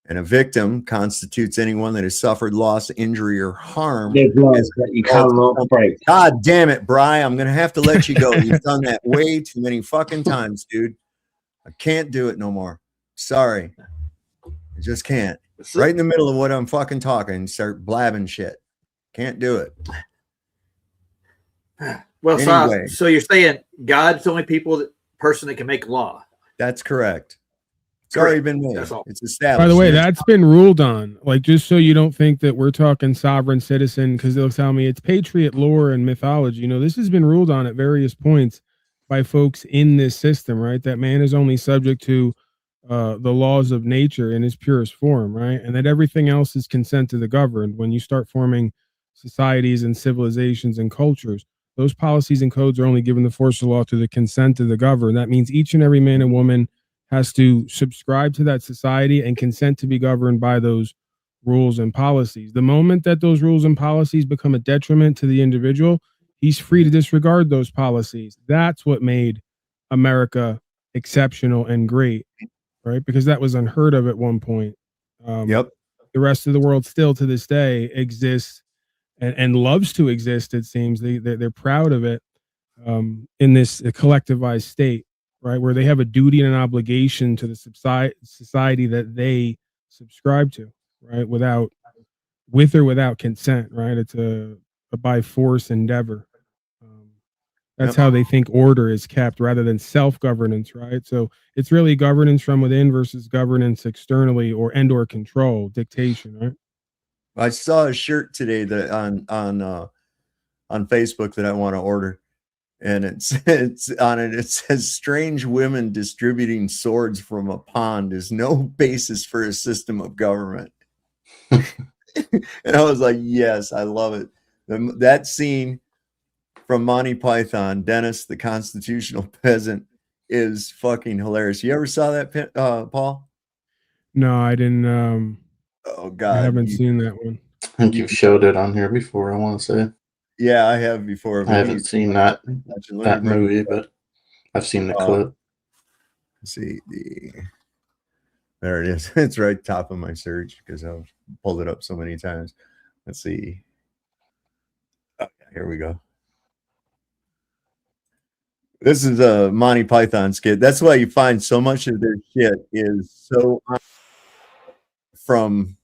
Speaker 12: And a victim constitutes anyone that has suffered loss, injury, or harm.
Speaker 15: That you cannot break.
Speaker 12: God damn it, Bri. I'm going to have to let you go. You've done that way too many fucking times, dude. I can't do it no more. Sorry. I just can't. Right in the middle of what I'm fucking talking, start blabbing shit. Can't do it.
Speaker 13: Well,
Speaker 12: Anyway.
Speaker 13: so you're saying God's the only person that can make law?
Speaker 12: That's correct. It's already been made. It's established.
Speaker 17: By the way, that's been ruled on. Like, just so you don't think that we're talking sovereign citizen, because they'll tell me it's patriot lore and mythology. You know, this has been ruled on at various points by folks in this system, right? That man is only subject to the laws of nature in its purest form, right? And that everything else is consent to the governed. When you start forming societies and civilizations and cultures, those policies and codes are only given the force of law to the consent of the governed. That means each and every man and woman has to subscribe to that society and consent to be governed by those rules and policies. The moment that those rules and policies become a detriment to the individual, he's free to disregard those policies. That's what made America exceptional and great, right? Because that was unheard of at one point. The rest of the world still to this day exists and loves to exist, it seems. They're proud of it in this collectivized state, right, where they have a duty and an obligation to the society that they subscribe to, right, with or without consent, right? It's a by force endeavor. That's how they think order is kept, rather than self-governance, right? So it's really governance from within versus governance externally, or control, dictation, right?
Speaker 12: I saw a shirt today that on Facebook that I want to order, and it's on it. It says "Strange women distributing swords from a pond is no basis for a system of government." And I was like, "Yes, I love it." That scene from Monty Python, Dennis the Constitutional Peasant, is fucking hilarious. You ever saw that, Paul?
Speaker 17: No, I didn't.
Speaker 12: Oh God,
Speaker 17: I haven't seen that one.
Speaker 14: I think you've showed it on here before, I want to say.
Speaker 12: Yeah, I have before.
Speaker 14: I haven't seen that movie, but I've seen the clip.
Speaker 12: Let's see, there it is. It's right top of my search because I've pulled it up so many times. Let's see. Oh, here we go. This is a Monty Python skit. That's why you find so much of their shit is so from,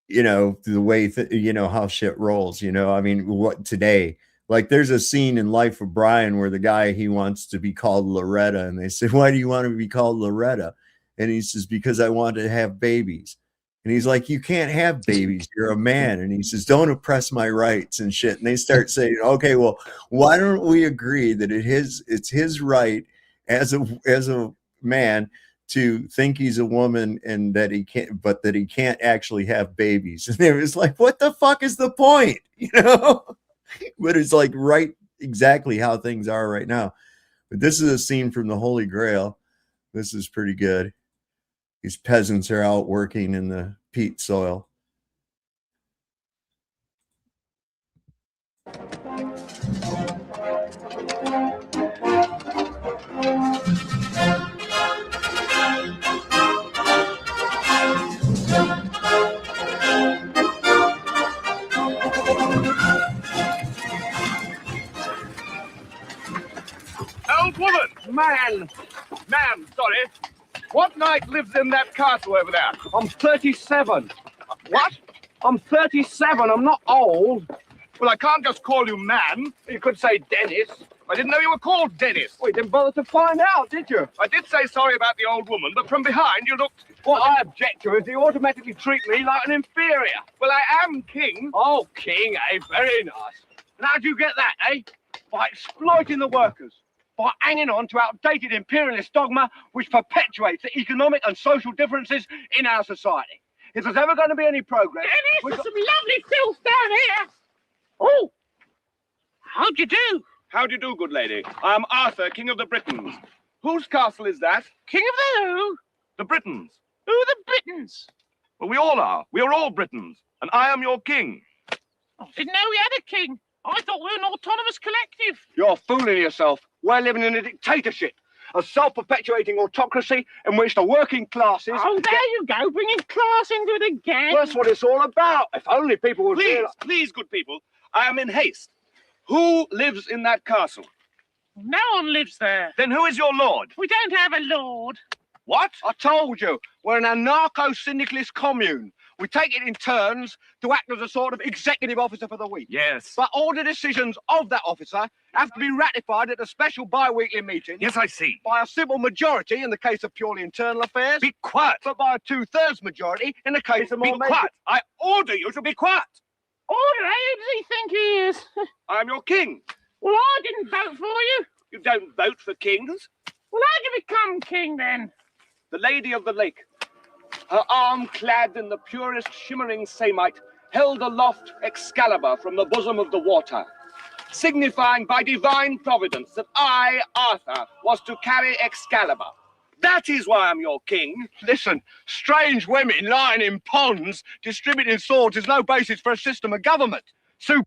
Speaker 12: the way, how shit rolls, I mean, what today, like there's a scene in Life of Brian where the guy, he wants to be called Loretta, and they say, "Why do you want to be called Loretta?" And he says, "Because I want to have babies." And he's like, "You can't have babies. You're a man." And he says, "Don't oppress my rights," and shit. And they start saying, "Okay, well, why don't we agree that it's his right as a man to think he's a woman and that he can't actually have babies?" And it was like, what the fuck is the point? But it's like right exactly how things are right now. But this is a scene from the Holy Grail. This is pretty good. These peasants are out working in the peat soil.
Speaker 6: Old woman! Man! Ma'am, sorry. What knight lives in that castle over there? I'm 37. What? I'm 37. I'm not old. Well, I can't just call you man. You could say Dennis. I didn't know you were called Dennis. Well, you didn't bother to find out, did you? I did say sorry about the old woman, but from behind you looked... What I object to is you automatically treat me like an inferior. Well, I am king. Oh, king, eh? Very nice. And how'd you get that, eh? By exploiting the workers. By hanging on to outdated imperialist dogma which perpetuates the economic and social differences in our society. If there's ever going to be any progress... Dennis, there's some lovely filth down here. Oh! How'd you do? How do you do, good lady? I am Arthur, King of the Britons. Whose castle is that? King of the who? The Britons. Who are the Britons? Well, we all are. We are all Britons. And I am your king. I didn't know we had a king. I thought we were an autonomous collective. You're fooling yourself. We're living in a dictatorship. A self-perpetuating autocracy in which the working classes... Oh, there you go, bringing class into it again. Well, that's what it's all about. If only people would... Please, good people. I am in haste. Who lives in that castle? No one lives there. Then who is your lord? We don't have a lord. What? I told you. We're an anarcho-syndicalist commune. We take it in turns to act as a sort of executive officer for the week. Yes. But all the decisions of that officer have to be ratified at a special bi-weekly meeting. Yes, I see. By a simple majority in the case of purely internal affairs. Be quiet. But by a 2/3 majority in the case of more... Be quiet. I order you to be quiet. Order? Who does he think he is? I'm your king. Well, I didn't vote for you. You don't vote for kings? Well, how'd you become king, then? The Lady of the Lake. Her arm clad in the purest shimmering samite held aloft Excalibur from the bosom of the water, signifying by divine providence that I, Arthur, was to carry Excalibur. That is why I'm your king. Listen, strange women lying in ponds distributing swords is no basis for a system of government.
Speaker 12: I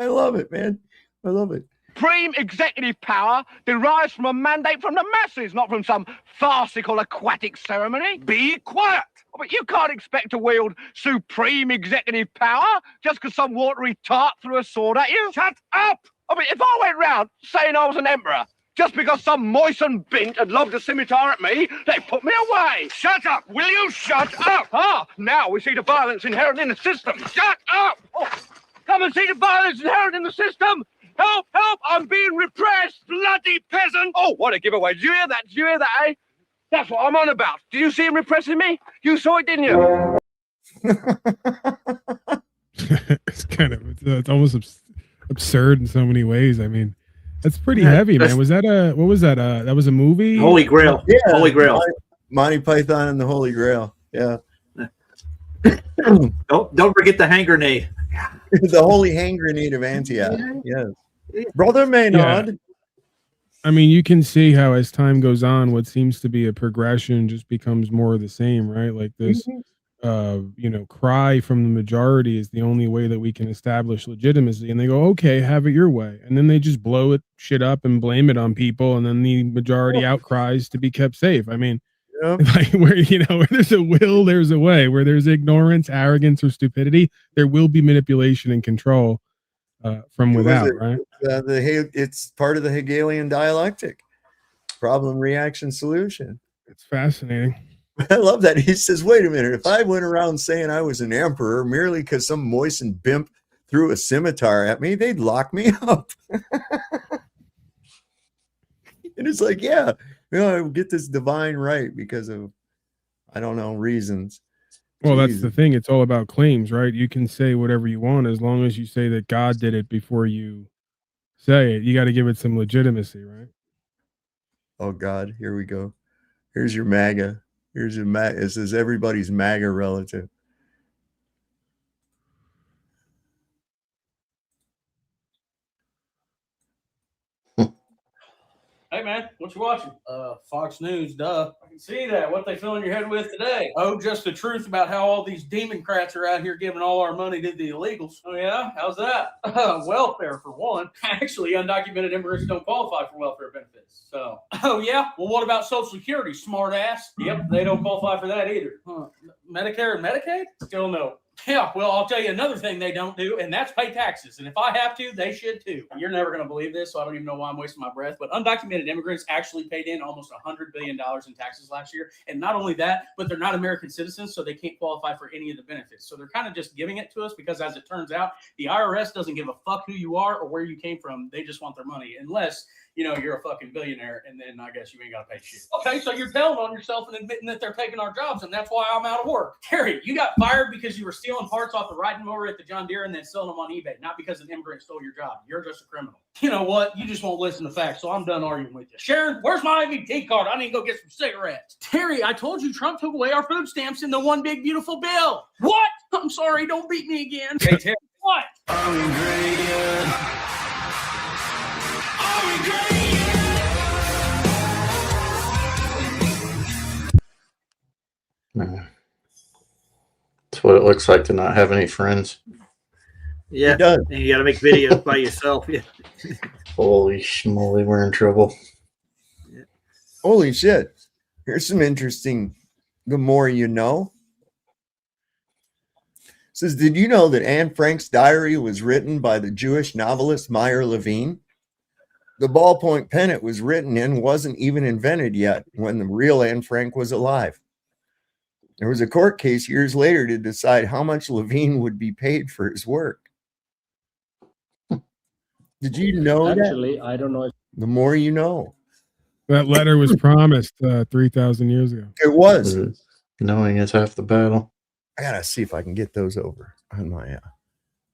Speaker 12: love it, man. I love it.
Speaker 6: Supreme executive power derives from a mandate from the masses, not from some farcical aquatic ceremony. Be quiet! But you can't expect to wield supreme executive power just because some watery tart threw a sword at you. Shut up! I mean, if I went round saying I was an emperor, just because some moistened bint had lobbed a scimitar at me, they put me away. Shut up! Will you shut up? Ah, now we see the violence inherent in the system. Shut up! Oh, come and see the violence inherent in the system. Help! Help! I'm being repressed, bloody peasant! Oh, what a giveaway. Did you hear that? Did you hear that, eh? That's what I'm on about. Did you see him repressing me? You saw it, didn't you?
Speaker 17: It's kind of it's almost absurd in so many ways. I mean, that's pretty
Speaker 13: Yeah,
Speaker 17: heavy,
Speaker 13: that's-
Speaker 17: man. Was that what was that? That was a movie?
Speaker 13: Holy Grail.
Speaker 12: Yeah,
Speaker 13: Holy Grail.
Speaker 12: Monty Python and the Holy Grail. Yeah.
Speaker 13: Don't forget the hand grenade.
Speaker 12: The holy hand grenade of Antioch. Yes. Brother Maynard.
Speaker 17: Yeah. I mean, you can see how as time goes on, what seems to be a progression just becomes more of the same, right? Like this, cry from the majority is the only way that we can establish legitimacy. And they go, okay, have it your way. And then they just blow it shit up and blame it on people. And then the majority outcries to be kept safe. I mean, like where there's a will, there's a way. Where there's ignorance, arrogance, or stupidity, there will be manipulation and control from without, right?
Speaker 12: It's part of the Hegelian dialectic. Problem, reaction, solution.
Speaker 17: It's fascinating.
Speaker 12: I love that. He says, wait a minute, if I went around saying I was an emperor merely because some moistened bimp threw a scimitar at me, they'd lock me up. And it's like, yeah, I get this divine right because of, I don't know, reasons.
Speaker 17: Well, that's the thing. It's all about claims, right? You can say whatever you want as long as you say that God did it before you say it. You got to give it some legitimacy, right?
Speaker 12: Oh, God, here we go. Here's your MAGA. Here's your MAGA. This is everybody's MAGA relative.
Speaker 7: Hey man, what you watching? Fox News, duh. I can see that. What they filling your head with today? Oh, just the truth about how all these Democrats are out here giving all our money to the illegals. Oh yeah? How's that? Welfare for one. Actually, undocumented immigrants don't qualify for welfare benefits. So, oh yeah? Well, what about Social Security, smart ass? Yep, they don't qualify for that either. Medicare and Medicaid? Still no. Yeah, well, I'll tell you another thing they don't do, and that's pay taxes. And if I have to, they should too. You're never going to believe this, so I don't even know why I'm wasting my breath. But undocumented immigrants actually paid in almost $100 billion in taxes last year. And not only that, but they're not American citizens, so they can't qualify for any of the benefits. So they're kind of just giving it to us because, as it turns out, the IRS doesn't give a fuck who you are or where you came from. They just want their money, unless you're a fucking billionaire, and then I guess you ain't got to pay shit. Okay, so you're telling on yourself and admitting that they're taking our jobs, and that's why I'm out of work. Terry, you got fired because you were stealing parts off the riding mower at the John Deere and then selling them on eBay, not because an immigrant stole your job. You're just a criminal. You know what? You just won't listen to facts, so I'm done arguing with you. Sharon, where's my IVT card? I need to go get some cigarettes. Terry, I told you Trump took away our food stamps in the one big beautiful bill. What? I'm sorry, don't beat me again. Hey, Terry. What? Are we great yet? Are we great?
Speaker 14: That's what it looks like to not have any friends.
Speaker 13: Yeah, and you got to make videos by yourself. Yeah.
Speaker 14: Holy schmoly, we're in trouble.
Speaker 12: Holy shit. Here's some interesting, the more you know. It says, did you know that Anne Frank's diary was written by the Jewish novelist Meyer Levine? The ballpoint pen it was written in wasn't even invented yet when the real Anne Frank was alive. There was a court case years later to decide how much Levine would be paid for his work. Did you know
Speaker 9: Actually,
Speaker 12: that?
Speaker 9: I don't know. If
Speaker 12: the more you know.
Speaker 17: That letter was promised 3,000 years ago.
Speaker 12: It was.
Speaker 14: Knowing is half the battle.
Speaker 12: I gotta see if I can get those over on my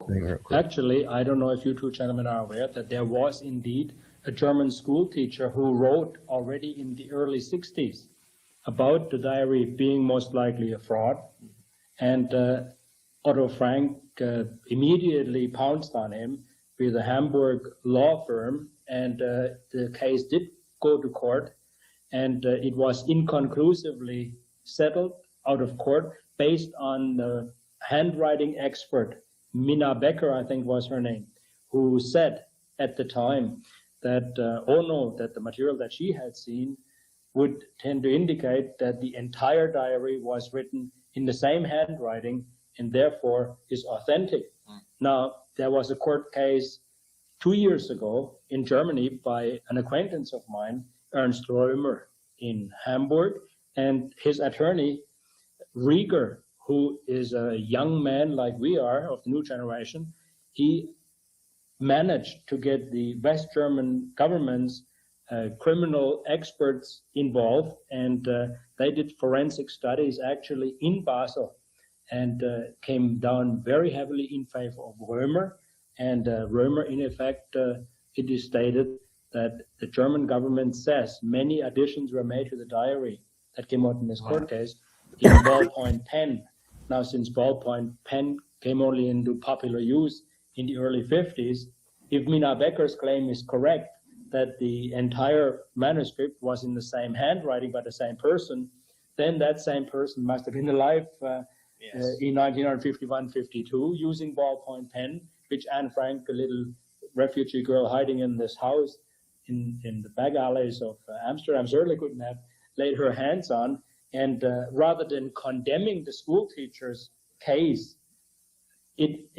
Speaker 12: thing real quick.
Speaker 9: Actually, I don't know if you two gentlemen are aware that there was indeed a German school teacher who wrote already in the early 60s about the diary being most likely a fraud. And Otto Frank immediately pounced on him with a Hamburg law firm, and the case did go to court, and it was inconclusively settled out of court based on the handwriting expert, Minna Becker, I think was her name, who said at the time that, that the material that she had seen would tend to indicate that the entire diary was written in the same handwriting and therefore is authentic. Now, there was a court case 2 years ago in Germany by an acquaintance of mine, Ernst Römer, in Hamburg, and his attorney, Rieger, who is a young man like we are of the new generation. He managed to get the West German government's criminal experts involved, and they did forensic studies actually in Basel. and came down very heavily in favor of Römer. And Römer, in effect, it is stated that the German government says many additions were made to the diary that came out in this court case in ballpoint pen. Now, since ballpoint pen came only into popular use in the early 50s, if Mina Becker's claim is correct, that the entire manuscript was in the same handwriting by the same person, then that same person must have been alive in 1951-52 using ballpoint pen, which Anne Frank, the little refugee girl hiding in this house in the back alleys of Amsterdam, certainly couldn't have laid her hands on. And rather than condemning the school teacher's case, it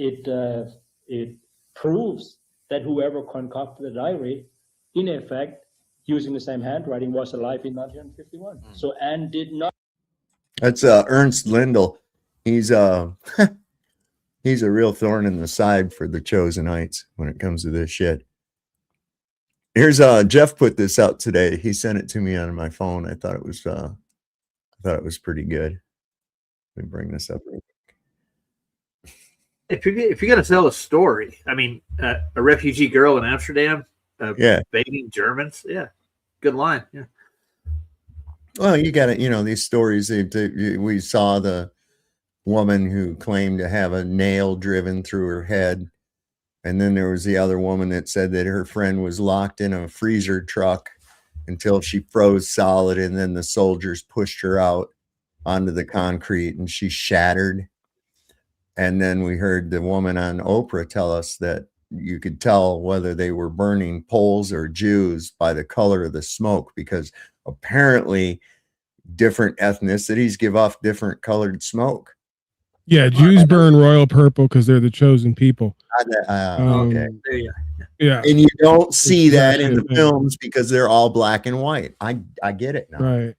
Speaker 9: proves that whoever concocted the diary, in effect, using the same handwriting, was alive in 1951. So Anne did not.
Speaker 12: That's Ernst Lindell. He's he's a real thorn in the side for the Chosenites when it comes to this shit. Here's Jeff put this out today. He sent it to me on my phone. I thought it was pretty good. Let me bring this up real quick.
Speaker 13: If you're gonna tell a story, I mean, a refugee girl in Amsterdam, baiting Germans, good line,
Speaker 12: Well, you got to, these stories. We saw the woman who claimed to have a nail driven through her head, and then there was the other woman that said that her friend was locked in a freezer truck until she froze solid, and then the soldiers pushed her out onto the concrete, and she shattered. And then we heard the woman on Oprah tell us that you could tell whether they were burning Poles or Jews by the color of the smoke, because apparently different ethnicities give off different colored smoke.
Speaker 17: Yeah, Jews burn royal purple because they're the chosen people.
Speaker 12: Okay.
Speaker 13: There you go.
Speaker 17: Yeah.
Speaker 12: And you don't see that in the films because they're all black and white. I get it now.
Speaker 17: Right.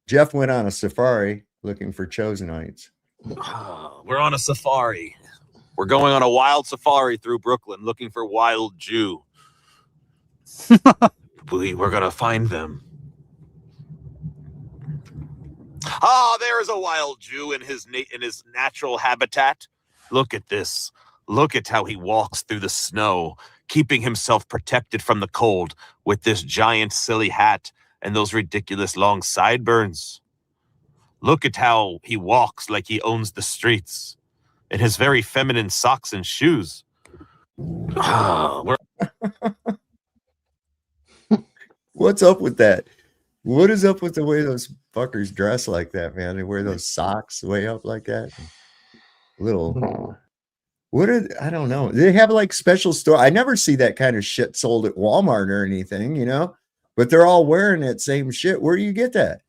Speaker 12: Jeff went on a safari looking for Chosenites.
Speaker 8: We're on a safari. We're going on a wild safari through Brooklyn looking for wild Jew. We're going to find them. There's a wild Jew in his natural habitat. Look at this. Look at how he walks through the snow, keeping himself protected from the cold with this giant silly hat and those ridiculous long sideburns. Look at how he walks like he owns the streets in his very feminine socks and shoes.
Speaker 12: What's up with that? What is up with the way those fuckers dress like that, man? They wear those socks way up like that. I don't know. They have like special store. I never see that kind of shit sold at Walmart or anything, but they're all wearing that same shit. Where do you get that?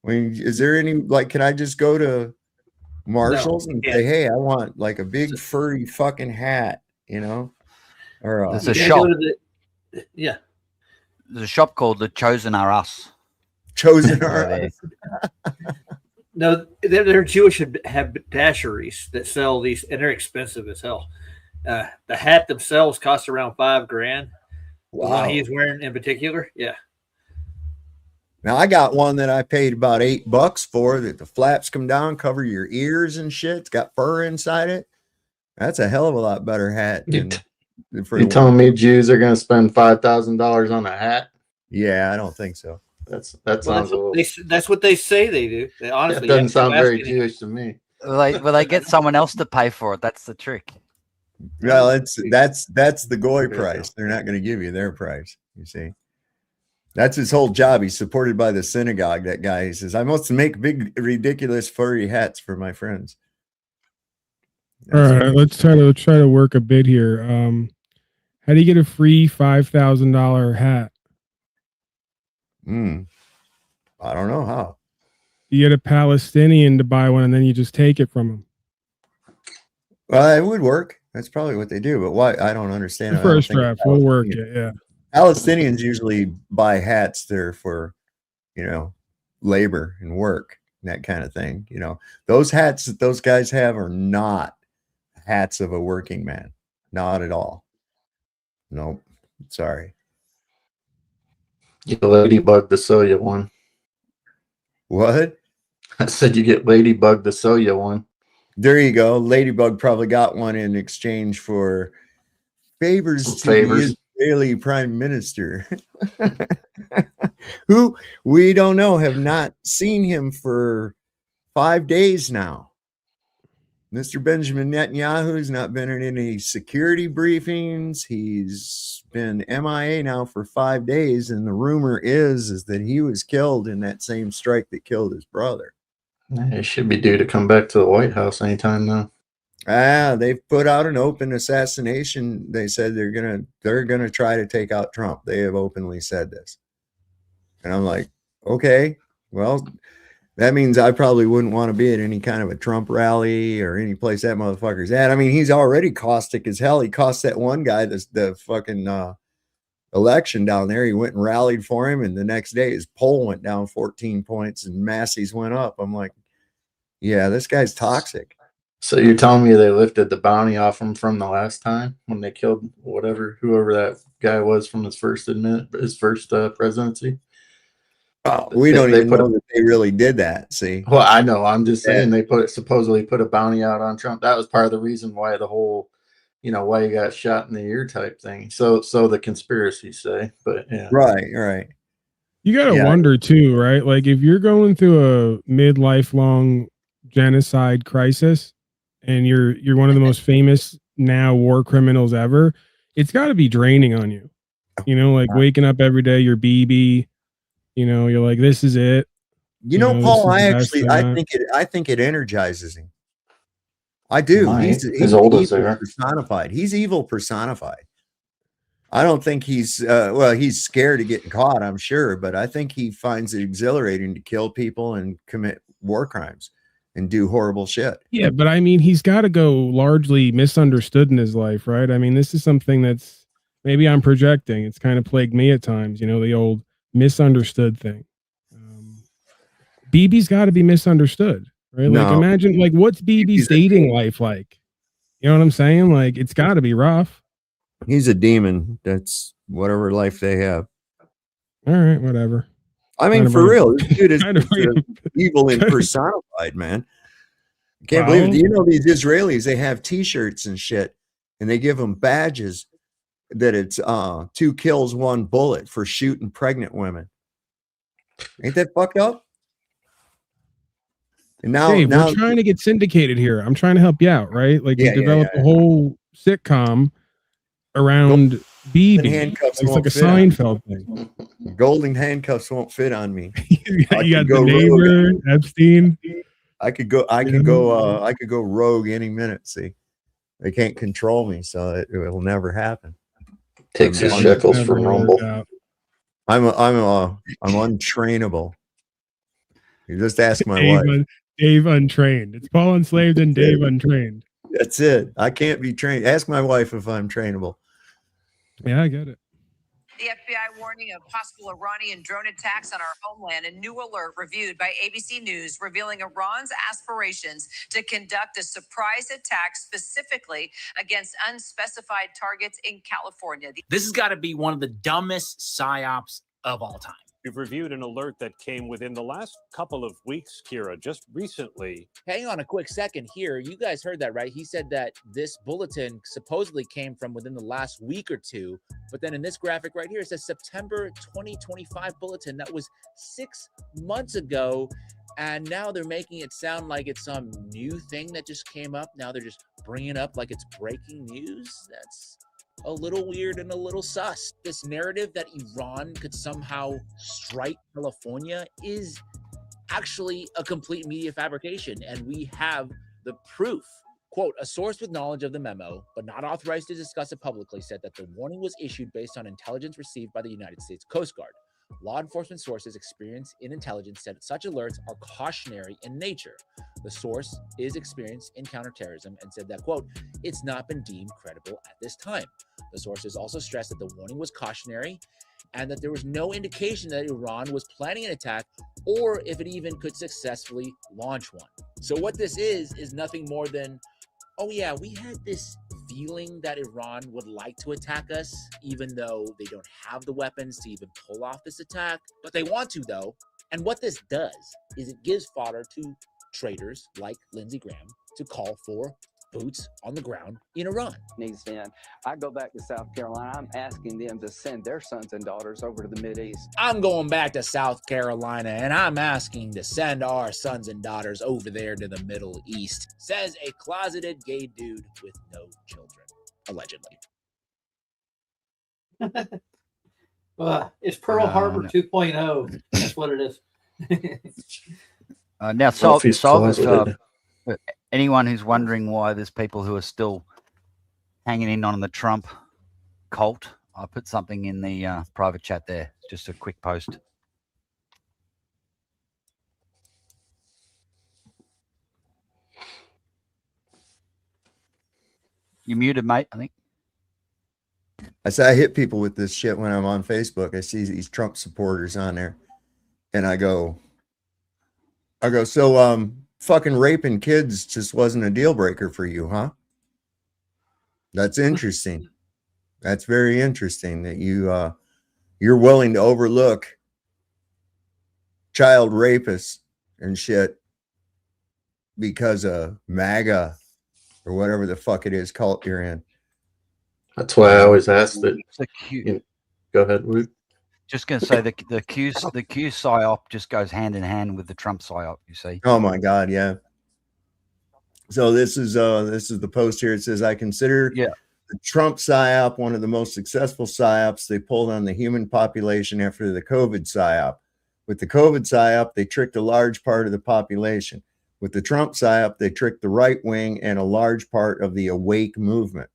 Speaker 12: I mean, is there any, can I just go to Marshall's and say, hey, I want like a big furry fucking hat, or
Speaker 16: there's a shop.
Speaker 13: There's
Speaker 16: a shop called The Chosen Are Us.
Speaker 12: Chosen Are Us.
Speaker 13: No, they're Jewish haberdasheries that sell these, and they're expensive as hell. The hat themselves cost around $5,000.
Speaker 12: Wow.
Speaker 13: The one he's wearing in particular,
Speaker 12: Now I got one that I paid about $8 for, that the flaps come down, cover your ears and shit. It's got fur inside it. That's a hell of a lot better hat.
Speaker 14: You telling me Jews are going to spend $5,000 on a hat?
Speaker 12: Yeah, I don't think so.
Speaker 14: That sounds a little.
Speaker 13: That's what they say they do. They honestly,
Speaker 14: That doesn't sound very Jewish to me.
Speaker 16: Will they get someone else to pay for it? That's the trick.
Speaker 12: Well, that's the goy price. They're not going to give you their price. You see, that's his whole job. He's supported by the synagogue. That guy, he says, I must make big, ridiculous, furry hats for my friends.
Speaker 17: All right, let's try to work a bit here. How do you get a free $5,000 hat?
Speaker 12: I don't know how.
Speaker 17: You get a Palestinian to buy one, and then you just take it from him.
Speaker 12: Well, it would work. That's probably what they do. But why? I don't understand.
Speaker 17: The first draft will work. Yeah.
Speaker 12: Palestinians usually buy hats there for, labor and work and that kind of thing. Those hats that those guys have are not hats of a working man. Not at all. Nope. Sorry.
Speaker 14: Get a ladybug to sell you one.
Speaker 12: What?
Speaker 14: I said you get Ladybug to sell you one.
Speaker 12: There you go. Ladybug probably got one in exchange for favors to the Israeli prime minister, who we don't know, have not seen him for 5 days now. Mr. Benjamin Netanyahu has not been in any security briefings. He's been MIA now for 5 days, and the rumor is that he was killed in that same strike that killed his brother.
Speaker 14: He should be due to come back to the White House anytime now.
Speaker 12: They've put out an open assassination. They said they're gonna try to take out Trump. They have openly said this, and I'm like, okay, well, that means I probably wouldn't want to be at any kind of a Trump rally or any place that motherfucker's at. I mean, he's already caustic as hell. He cost that one guy the fucking election down there. He went and rallied for him, and the next day his poll went down 14 points and Massey's went up. I'm like, yeah, this guy's toxic.
Speaker 14: So you're telling me they lifted the bounty off him from the last time when they killed whoever that guy was from his first presidency?
Speaker 12: Oh, we don't even know that they really did that. See,
Speaker 14: well, I know. I'm just saying they supposedly put a bounty out on Trump. That was part of the reason why the whole, why he got shot in the ear type thing. So the conspiracies say, but yeah,
Speaker 12: right.
Speaker 17: You gotta wonder too, right? Like if you're going through a midlife long genocide crisis, and you're one of the most famous now war criminals ever, it's got to be draining on you. Like waking up every day, you're BB. You're like, this is it.
Speaker 12: Paul, I think it energizes him. I do. He's
Speaker 14: old as
Speaker 12: evil personified. He's evil personified. I don't think he's he's scared of getting caught, I'm sure, but I think he finds it exhilarating to kill people and commit war crimes and do horrible shit.
Speaker 17: Yeah, but I mean, he's got to go largely misunderstood in his life, right? I mean, this is something that's maybe I'm projecting. It's kind of plagued me at times, the old misunderstood thing. BB's got to be misunderstood, right?
Speaker 12: No.
Speaker 17: Like, imagine, like, what's BB's dating life like? You know what I'm saying? Like, it's got to be rough.
Speaker 12: He's a demon. That's whatever life they have.
Speaker 17: All right, whatever.
Speaker 12: I mean, for real, this dude is evil and personified, man. I can't believe it. These Israelis, they have T-shirts and shit, and they give them badges that it's 2 kills, 1 bullet for shooting pregnant women. Ain't that fucked up? And now
Speaker 17: we're trying to get syndicated here. I'm trying to help you out, right? Like, we developed a whole sitcom around BB.
Speaker 12: Handcuffs
Speaker 17: it's like a Seinfeld thing.
Speaker 12: Golden handcuffs won't fit on me.
Speaker 17: You got the neighbor, Epstein.
Speaker 12: I could go rogue any minute. See, they can't control me, so it will never happen.
Speaker 14: Takes his shekels from Rumble.
Speaker 12: I'm untrainable. You just ask my wife.
Speaker 17: Dave Untrained. It's Paul Enslaved and Dave Untrained.
Speaker 12: That's it. I can't be trained. Ask my wife if I'm trainable.
Speaker 17: Yeah, I get it.
Speaker 10: The FBI warning of possible Iranian drone attacks on our homeland. A new alert reviewed by ABC News revealing Iran's aspirations to conduct a surprise attack specifically against unspecified targets in California.
Speaker 11: This has got to be one of the dumbest psyops of all time.
Speaker 20: We've reviewed an alert that came within the last couple of weeks, Kira, just recently.
Speaker 22: Hang on a quick second here. You guys heard that, right? He said that this bulletin supposedly came from within the last week or two. But then in this graphic right here, it says September 2025 bulletin. That was 6 months ago. And now they're making it sound like it's some new thing that just came up. Now they're just bringing it up like it's breaking news. That's a little weird and a little sus. This narrative that Iran could somehow strike California is actually a complete media fabrication, and we have the proof. Quote, a source with knowledge of the memo, but not authorized to discuss it publicly, said that the warning was issued based on intelligence received by the United States Coast Guard. Law enforcement sources experienced in intelligence said such alerts are cautionary in nature. The source is experienced in counterterrorism and said that, quote, it's not been deemed credible at this time. The sources also stressed that the warning was cautionary and that there was no indication that Iran was planning an attack or if it even could successfully launch one. So what this is nothing more than, oh yeah, we had this feeling that Iran would like to attack us, even though they don't have the weapons to even pull off this attack. But they want to, though. And what this does is it gives fodder to traitors like Lindsey Graham to call for boots on the ground in Iran.
Speaker 18: Needs to end. I go back to South Carolina. I'm asking them to send their sons and daughters over to the Mideast.
Speaker 22: I'm going back to South Carolina and I'm asking to send our sons and daughters over there to the Middle East, says a closeted gay dude with no children, allegedly.
Speaker 13: It's Pearl Harbor 2.0. That's what it is.
Speaker 16: Now, anyone who's wondering why there's people who are still hanging in on the Trump cult, I put something in the private chat there. Just a quick post. You muted, mate, I think.
Speaker 12: I say I hit people with this shit when I'm on Facebook. I see these Trump supporters on there, and I go, so fucking raping kids just wasn't a deal breaker for you, huh? That's interesting. That's very interesting that you're willing to overlook child rapists and shit because of MAGA or whatever the fuck it is cult you're in.
Speaker 14: That's why I always ask that. Go ahead, Luke.
Speaker 16: Just going to say the Q psyop just goes hand in hand with the Trump psyop. You see?
Speaker 12: Oh my God, yeah. So this is the post here. It says, I consider the Trump psyop one of the most successful psyops they pulled on the human population after the COVID psyop. With the COVID psyop, they tricked a large part of the population. With the Trump psyop, they tricked the right wing and a large part of the awake movement.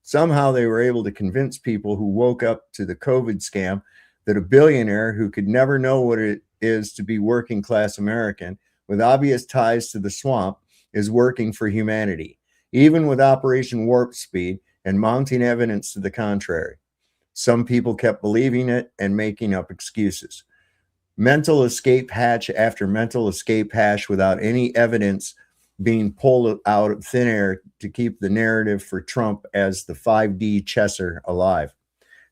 Speaker 12: Somehow they were able to convince people who woke up to the COVID scam that a billionaire who could never know what it is to be working class American with obvious ties to the swamp is working for humanity, even with Operation Warp Speed and mounting evidence to the contrary. Some people kept believing it and making up excuses. Mental escape hatch after mental escape hash without any evidence being pulled out of thin air to keep the narrative for Trump as the 5D chesser alive.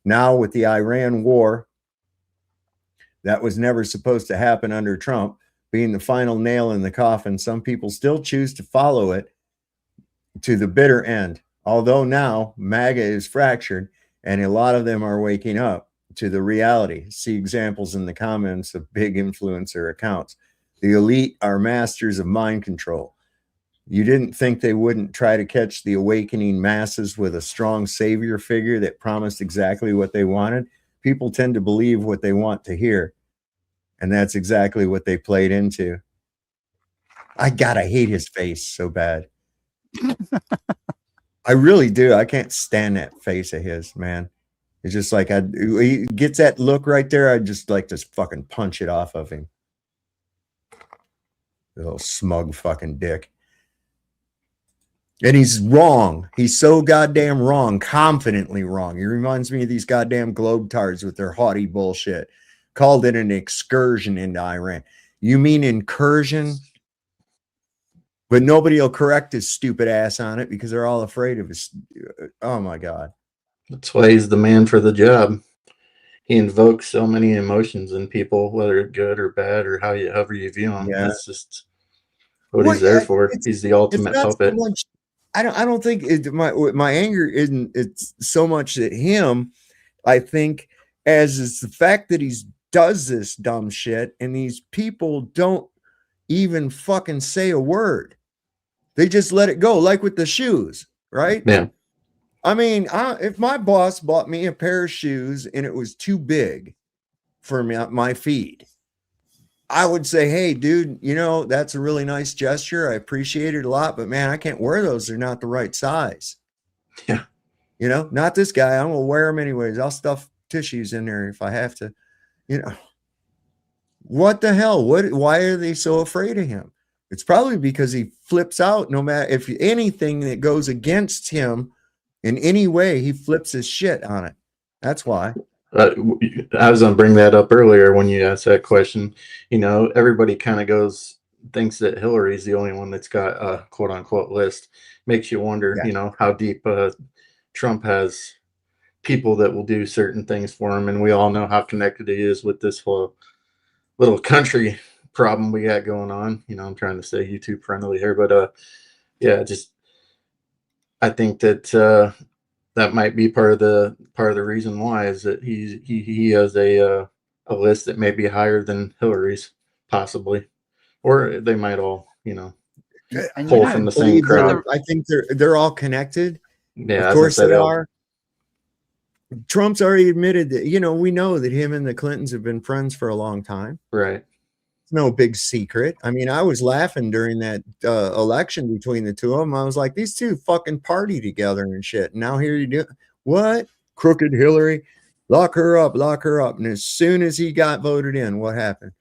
Speaker 12: Now with the Iran war, that was never supposed to happen under Trump, being the final nail in the coffin, some people still choose to follow it to the bitter end. Although now MAGA is fractured and a lot of them are waking up to the reality. See examples in the comments of big influencer accounts. The elite are masters of mind control. You didn't think they wouldn't try to catch the awakening masses with a strong savior figure that promised exactly what they wanted? People tend to believe what they want to hear. And that's exactly what they played into. I hate his face so bad. I really do. I can't stand that face of his, man. It's just like he gets that look right there. I'd just like to fucking punch it off of him. The little smug fucking dick. And he's wrong. He's so goddamn wrong, confidently wrong. He reminds me of these goddamn globetards with their haughty bullshit. Called it an excursion into Iran. You mean incursion? But nobody will correct his stupid ass on it because they're all afraid of his. Oh my God.
Speaker 14: That's why he's the man for the job. He invokes so many emotions in people, whether good or bad or however you view him. Yeah. That's just what he's there for. He's the ultimate puppet.
Speaker 12: So much, I don't think my anger isn't it's so much at him. I think as it's the fact that he does this dumb shit and these people don't even fucking say a word. They just let it go, like with the shoes, right?
Speaker 14: Yeah.
Speaker 12: I mean, if my boss bought me a pair of shoes and it was too big for my feet, I would say, hey, dude, that's a really nice gesture. I appreciate it a lot, but man, I can't wear those. They're not the right size.
Speaker 14: Yeah.
Speaker 12: Not this guy. I'm going to wear them anyways. I'll stuff tissues in there if I have to. What the hell? Why are they so afraid of him? It's probably because he flips out no matter if anything that goes against him in any way, he flips his shit on it. That's why.
Speaker 14: I was going to bring that up earlier when you asked that question. Everybody kind of thinks that Hillary's the only one that's got a quote unquote list. Makes you wonder, how deep Trump has people that will do certain things for him. And we all know how connected he is with this whole little country problem we got going on. You know, I'm trying to stay YouTube friendly here, but yeah, just I think that that might be part of the reason why is that he has a list that may be higher than Hillary's, possibly, or they might all, you know,
Speaker 12: And
Speaker 14: pull from the same crowd.
Speaker 12: I think they're all connected.
Speaker 14: Yeah,
Speaker 12: of course they are. Trump's already admitted that, you know, we know that him and the Clintons have been friends for a long time.
Speaker 14: Right.
Speaker 12: It's no big secret. I mean, I was laughing during that election between the two of them. I was like, these two fucking party together and shit. And now here you do what? Crooked Hillary, lock her up. And as soon as he got voted in, what happened?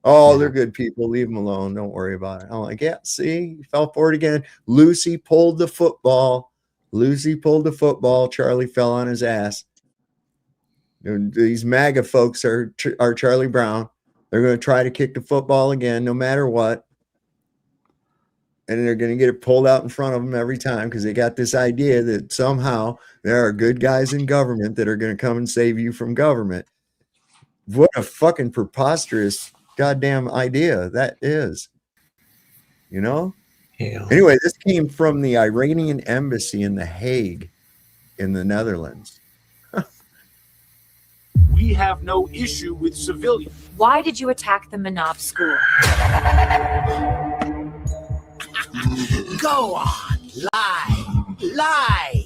Speaker 12: Oh, they're good people. Leave them alone. Don't worry about it. I'm like, yeah, see, he fell for it again. Lucy pulled the football. Charlie fell on his ass. These MAGA folks are Charlie Brown. They're going to try to kick the football again, no matter what. And they're going to get it pulled out in front of them every time because they got this idea that somehow there are good guys in government that are going to come and save you from government. What a fucking preposterous goddamn idea that is. You know?
Speaker 14: Yeah.
Speaker 12: Anyway, this came from the Iranian embassy in The Hague in the Netherlands.
Speaker 19: We have no issue with civilians.
Speaker 21: Why did you attack the Manab school?
Speaker 11: Go on, lie.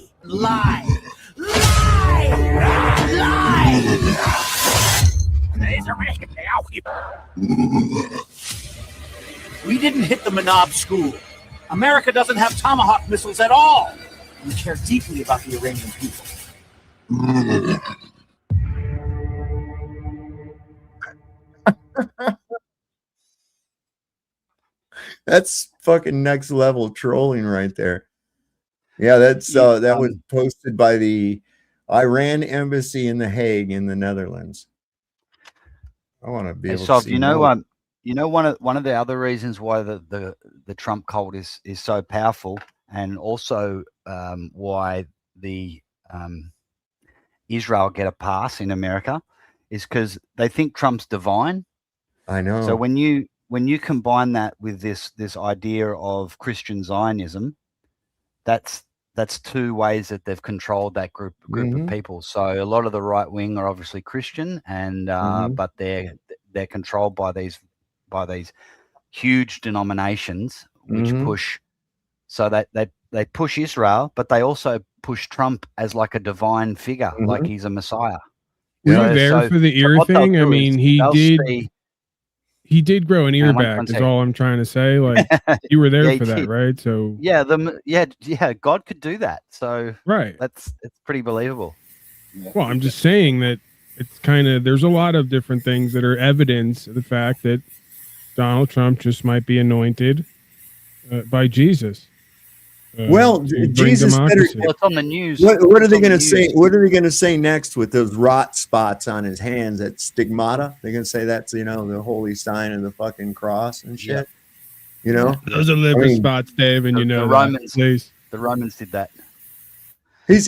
Speaker 19: We didn't hit the Manab school. America doesn't have Tomahawk missiles at all. We care deeply about the Iranian people.
Speaker 12: That's fucking next level trolling right there. Yeah, that's that was posted by the Iran embassy in The Hague in the Netherlands. I want to be able to see
Speaker 16: one of the other reasons why the Trump cult is so powerful, and also why the Israel get a pass in America, is because they think Trump's divine.
Speaker 12: I know.
Speaker 16: So when you combine that with this idea of Christian Zionism, that's two ways that they've controlled that group of people. So a lot of the right wing are obviously Christian, and but they're controlled by these huge denominations which push. So that they push Israel, but they also push Trump as like a divine figure, like he's a messiah.
Speaker 17: Were you there for the ear thing? I mean, he did grow an ear back. Is all I'm trying to say. Like you were there for that, right? So
Speaker 16: yeah, God could do that. So
Speaker 17: right,
Speaker 16: it's pretty believable.
Speaker 17: Well, I'm just saying that it's kind of there's a lot of different things that are evidence of the fact that Donald Trump just might be anointed by Jesus.
Speaker 12: Well, Jesus better.
Speaker 16: Well, it's on the news.
Speaker 12: What are they going to say? What are they going to say next with those rot spots on his hands? That stigmata? They're going to say that's the holy sign of the fucking cross and shit. Yeah. You know,
Speaker 17: those are liver spots, Dave, and
Speaker 16: the Romans. The Romans did that.
Speaker 12: He's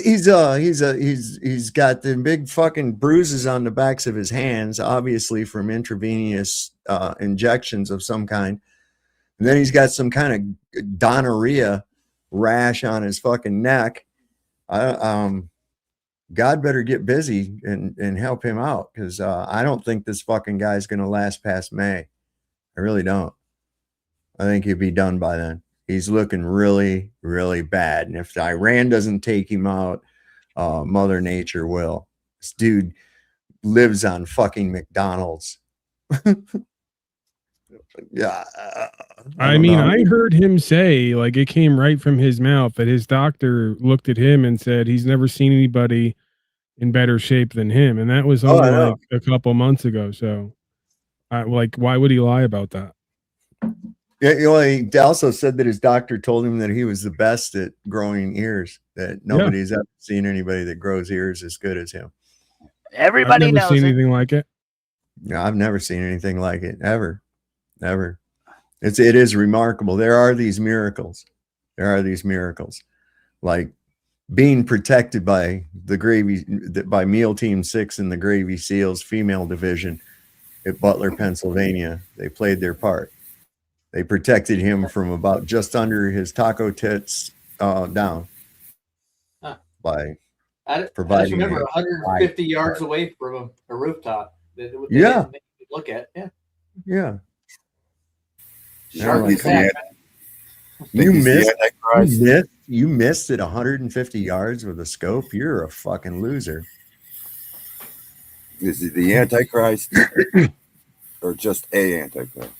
Speaker 12: got the big fucking bruises on the backs of his hands, obviously from intravenous injections of some kind. And then he's got some kind of gonorrhea rash on his fucking neck. God better get busy and help him out, because I don't think this fucking guy's going to last past May. I really don't. I think he'll be done by then. He's looking really, really bad. And if Iran doesn't take him out, Mother Nature will. This dude lives on fucking McDonald's. Yeah.
Speaker 17: I heard him say, like, it came right from his mouth that his doctor looked at him and said he's never seen anybody in better shape than him. And that was only like a couple months ago. So why would he lie about that?
Speaker 12: Yeah, he also said that his doctor told him that he was the best at growing ears, that nobody's ever seen anybody that grows ears as good as him.
Speaker 16: Everybody
Speaker 17: I've never
Speaker 16: knows
Speaker 17: seen
Speaker 16: it.
Speaker 17: anything like it.
Speaker 12: No, I've never seen anything like it, ever. It is remarkable. There are these miracles. Like being protected by the Meal Team 6 and the Gravy SEALs female division at Butler, Pennsylvania. They played their part. They protected him from about just under his taco tits down by
Speaker 13: I just
Speaker 12: providing
Speaker 13: remember
Speaker 12: a
Speaker 13: 150 yards away from a rooftop. They
Speaker 12: Yeah.
Speaker 13: didn't look at. Yeah.
Speaker 12: Yeah.
Speaker 13: Sharp
Speaker 12: Like,
Speaker 13: attack.
Speaker 12: You missed at 150 yards with a scope. You're a fucking loser.
Speaker 1: Is it the Antichrist or just a Antichrist?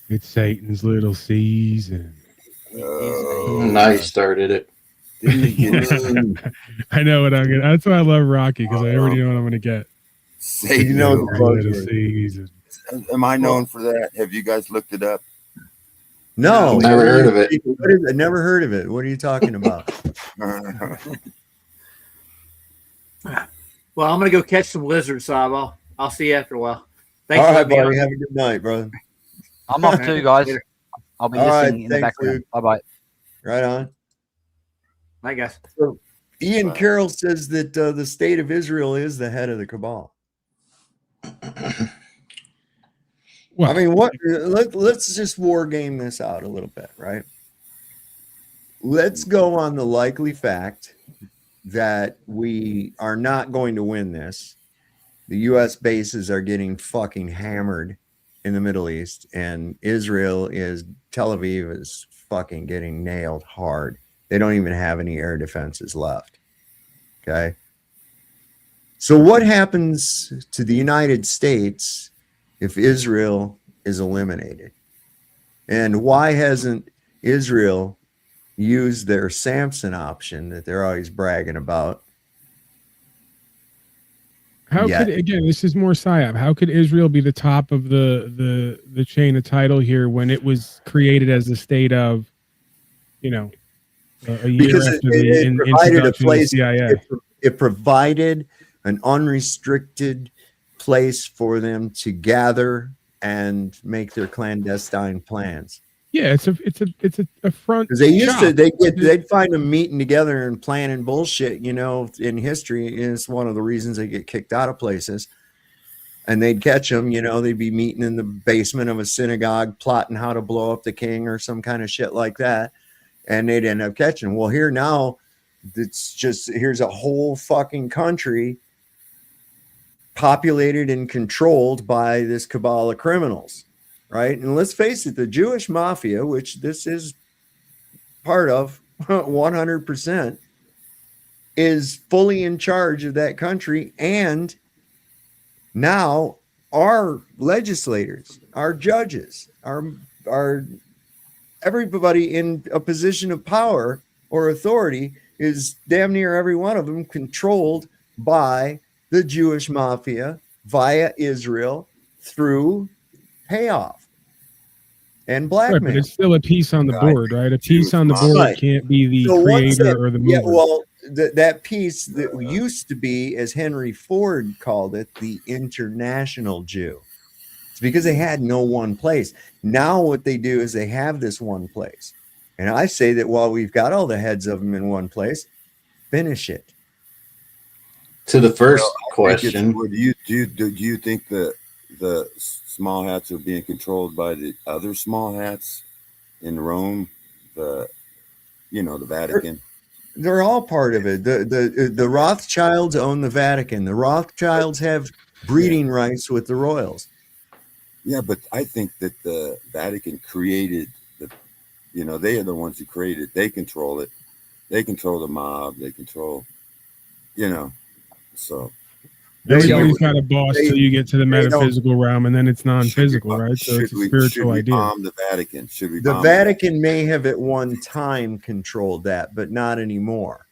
Speaker 17: It's Satan's little season.
Speaker 14: Now you started it.
Speaker 17: I know what I'm gonna. That's why I love Rocky, because I already know what I'm gonna get.
Speaker 1: Satan.
Speaker 17: You know the little season.
Speaker 1: Am I known for that? Have you guys looked it up?
Speaker 12: No,
Speaker 14: never heard of it.
Speaker 12: I never heard of it. What are you talking about?
Speaker 13: Well, I'm gonna go catch some lizards, so I'll see you after a while. Thanks
Speaker 12: All
Speaker 13: for
Speaker 12: right,
Speaker 13: letting me
Speaker 12: buddy.
Speaker 13: on.
Speaker 12: Have a good night, brother.
Speaker 16: I'm off too, guys. I'll be
Speaker 12: All
Speaker 16: listening
Speaker 12: right,
Speaker 16: in the
Speaker 12: thanks,
Speaker 16: background. Bye bye.
Speaker 12: Right on.
Speaker 13: Bye, guys.
Speaker 12: So Ian Carroll says that the state of Israel is the head of the cabal. I mean, what? Let's just war game this out a little bit, right? Let's go on the likely fact that we are not going to win this. The U.S. bases are getting fucking hammered in the Middle East, and Tel Aviv is fucking getting nailed hard. They don't even have any air defenses left. Okay. So what happens to the United States if Israel is eliminated? And why hasn't Israel used their Samson option that they're always bragging about?
Speaker 17: How could, again, this is more psyop. How could Israel be the top of the chain of title here when it was created as a state of, a year
Speaker 12: Because
Speaker 17: after
Speaker 12: it provided a place.
Speaker 17: CIA?
Speaker 12: It provided an unrestricted place for them to gather and make their clandestine plans.
Speaker 17: Yeah, it's a front.
Speaker 12: Because they used to, they'd find them meeting together and planning bullshit. In history, is one of the reasons they get kicked out of places. And they'd catch them. They'd be meeting in the basement of a synagogue, plotting how to blow up the king or some kind of shit like that. And they'd end up catching them. Well, here now, here's a whole fucking country populated and controlled by this cabal of criminals. Right. And let's face it, the Jewish mafia, which this is part of 100%, is fully in charge of that country. And now our legislators, our judges, our everybody in a position of power or authority is damn near every one of them controlled by the Jewish mafia via Israel through payoff and blackmail.
Speaker 17: Right, but it's still a piece on the board, right? A piece on the board can't be the creator or the mover.
Speaker 12: Yeah, well, that piece that used to be, as Henry Ford called it, the international Jew. It's because they had no one place. Now what they do is they have this one place. And I say that while we've got all the heads of them in one place, finish it.
Speaker 14: To the first question,
Speaker 1: do you think that the small hats are being controlled by the other small hats in Rome, the Vatican?
Speaker 12: They're all part of it. The Rothschilds own the Vatican. The Rothschilds have breeding rights with the royals.
Speaker 1: Yeah, but I think that the Vatican created they are the ones who created it. They control it. They control the mob. They control, so.
Speaker 17: Everybody's got a boss till you get to the metaphysical realm, and then it's non-physical, right? So it's a spiritual idea.
Speaker 1: Bomb the Vatican? Should we?
Speaker 12: The Vatican may have at one time controlled that, but not anymore.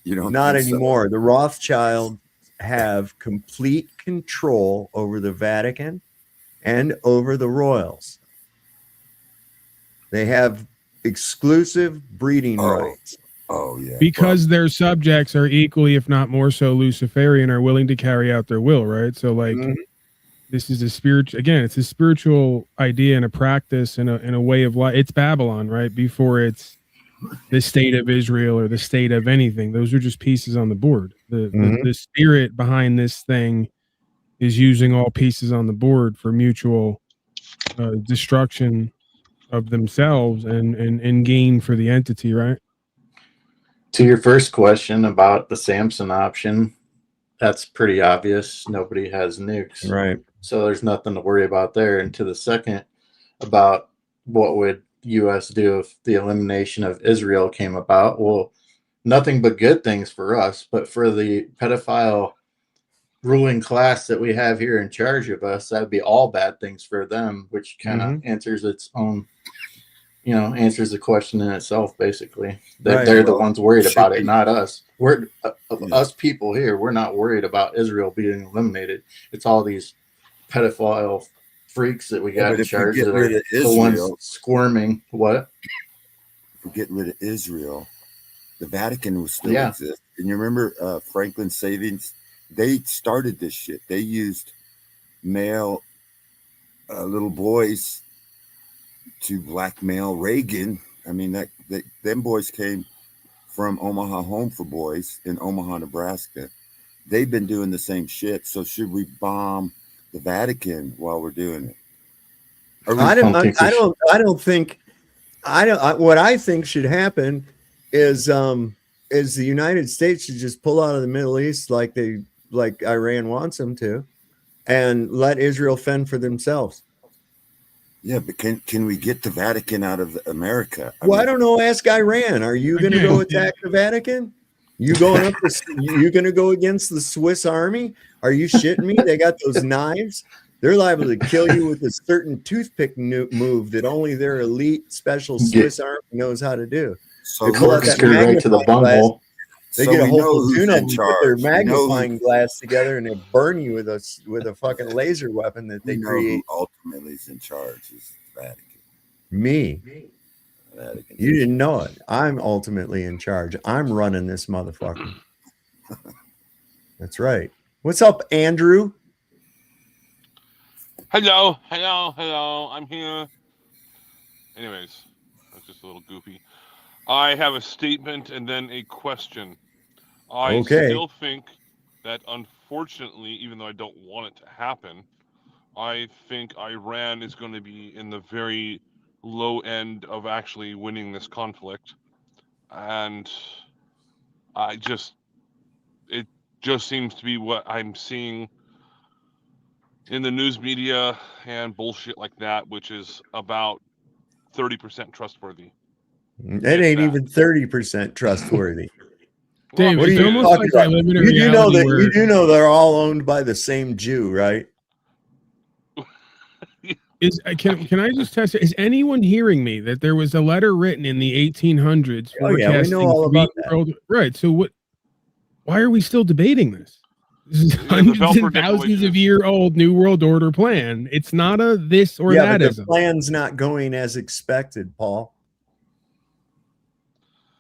Speaker 12: Not anymore. So? The Rothschilds have complete control over the Vatican and over the royals. They have exclusive breeding rights.
Speaker 1: Oh, yeah.
Speaker 17: Because their subjects are equally, if not more so, Luciferian, are willing to carry out their will, right? So, this is a spiritual, again, it's a spiritual idea and a practice and a way of life. It's Babylon, right? Before it's the state of Israel or the state of anything. Those are just pieces on the board. The spirit behind this thing is using all pieces on the board for mutual destruction of themselves and gain for the entity, right?
Speaker 14: To your first question about the Samson option, that's pretty obvious. Nobody has nukes.
Speaker 12: Right.
Speaker 14: So there's nothing to worry about there. And to the second, about what would U.S. do if the elimination of Israel came about? Well, nothing but good things for us. But for the pedophile ruling class that we have here in charge of us, that'd be all bad things for them, which kind of answers its own, answers the question in itself, basically. They're the ones worried about it, not us. We're us people here. We're not worried about Israel being eliminated. It's all these pedophile freaks that we got in charge that are the ones squirming. What?
Speaker 1: If we get rid of Israel, the Vatican will still exist. And you remember Franklin Savings? They started this shit. They used male little boys to blackmail Reagan. I mean, them boys came from Omaha Home for Boys in Omaha, Nebraska. They've been doing the same shit. So should we bomb the Vatican while we're doing it?
Speaker 12: What I think should happen is the United States should just pull out of the Middle East like Iran wants them to, and let Israel fend for themselves.
Speaker 1: Yeah, but can we get the Vatican out of America?
Speaker 12: I don't know. Ask Iran. Are you going to go attack the Vatican? You going up? You going to go against the Swiss Army? Are you shitting me? They got those knives. They're liable to kill you with a certain toothpick move that only their elite special Swiss Army knows how to do.
Speaker 14: So they pull out that right to the bunghole.
Speaker 12: They get a whole platoon of them, put their magnifying glass together, and they burn you with a fucking laser weapon that they create.
Speaker 1: Who ultimately is in charge is the Vatican.
Speaker 12: Me. Vatican. You didn't know it. I'm ultimately in charge. I'm running this motherfucker. That's right. What's up, Andrew?
Speaker 2: Hello. I'm here. Anyways, that's just a little goofy. I have a statement and then a question. I still think that, unfortunately, even though I don't want it to happen, I think Iran is going to be in the very low end of actually winning this conflict. And it just seems to be what I'm seeing in the news media and bullshit like that, which is about 30% trustworthy.
Speaker 12: It ain't even 30% trustworthy.
Speaker 17: Dave,
Speaker 12: what are you talking about? You do know they're all owned by the same Jew, right?
Speaker 17: Can I just test it? Is anyone hearing me that there was a letter written in the 1800s?
Speaker 12: Oh yeah, we know all about that.
Speaker 17: Right. So what? Why are we still debating this? This is hundreds and thousands of year old New World Order plan. It's not a this or that.
Speaker 12: But the plan's not going as expected, Paul.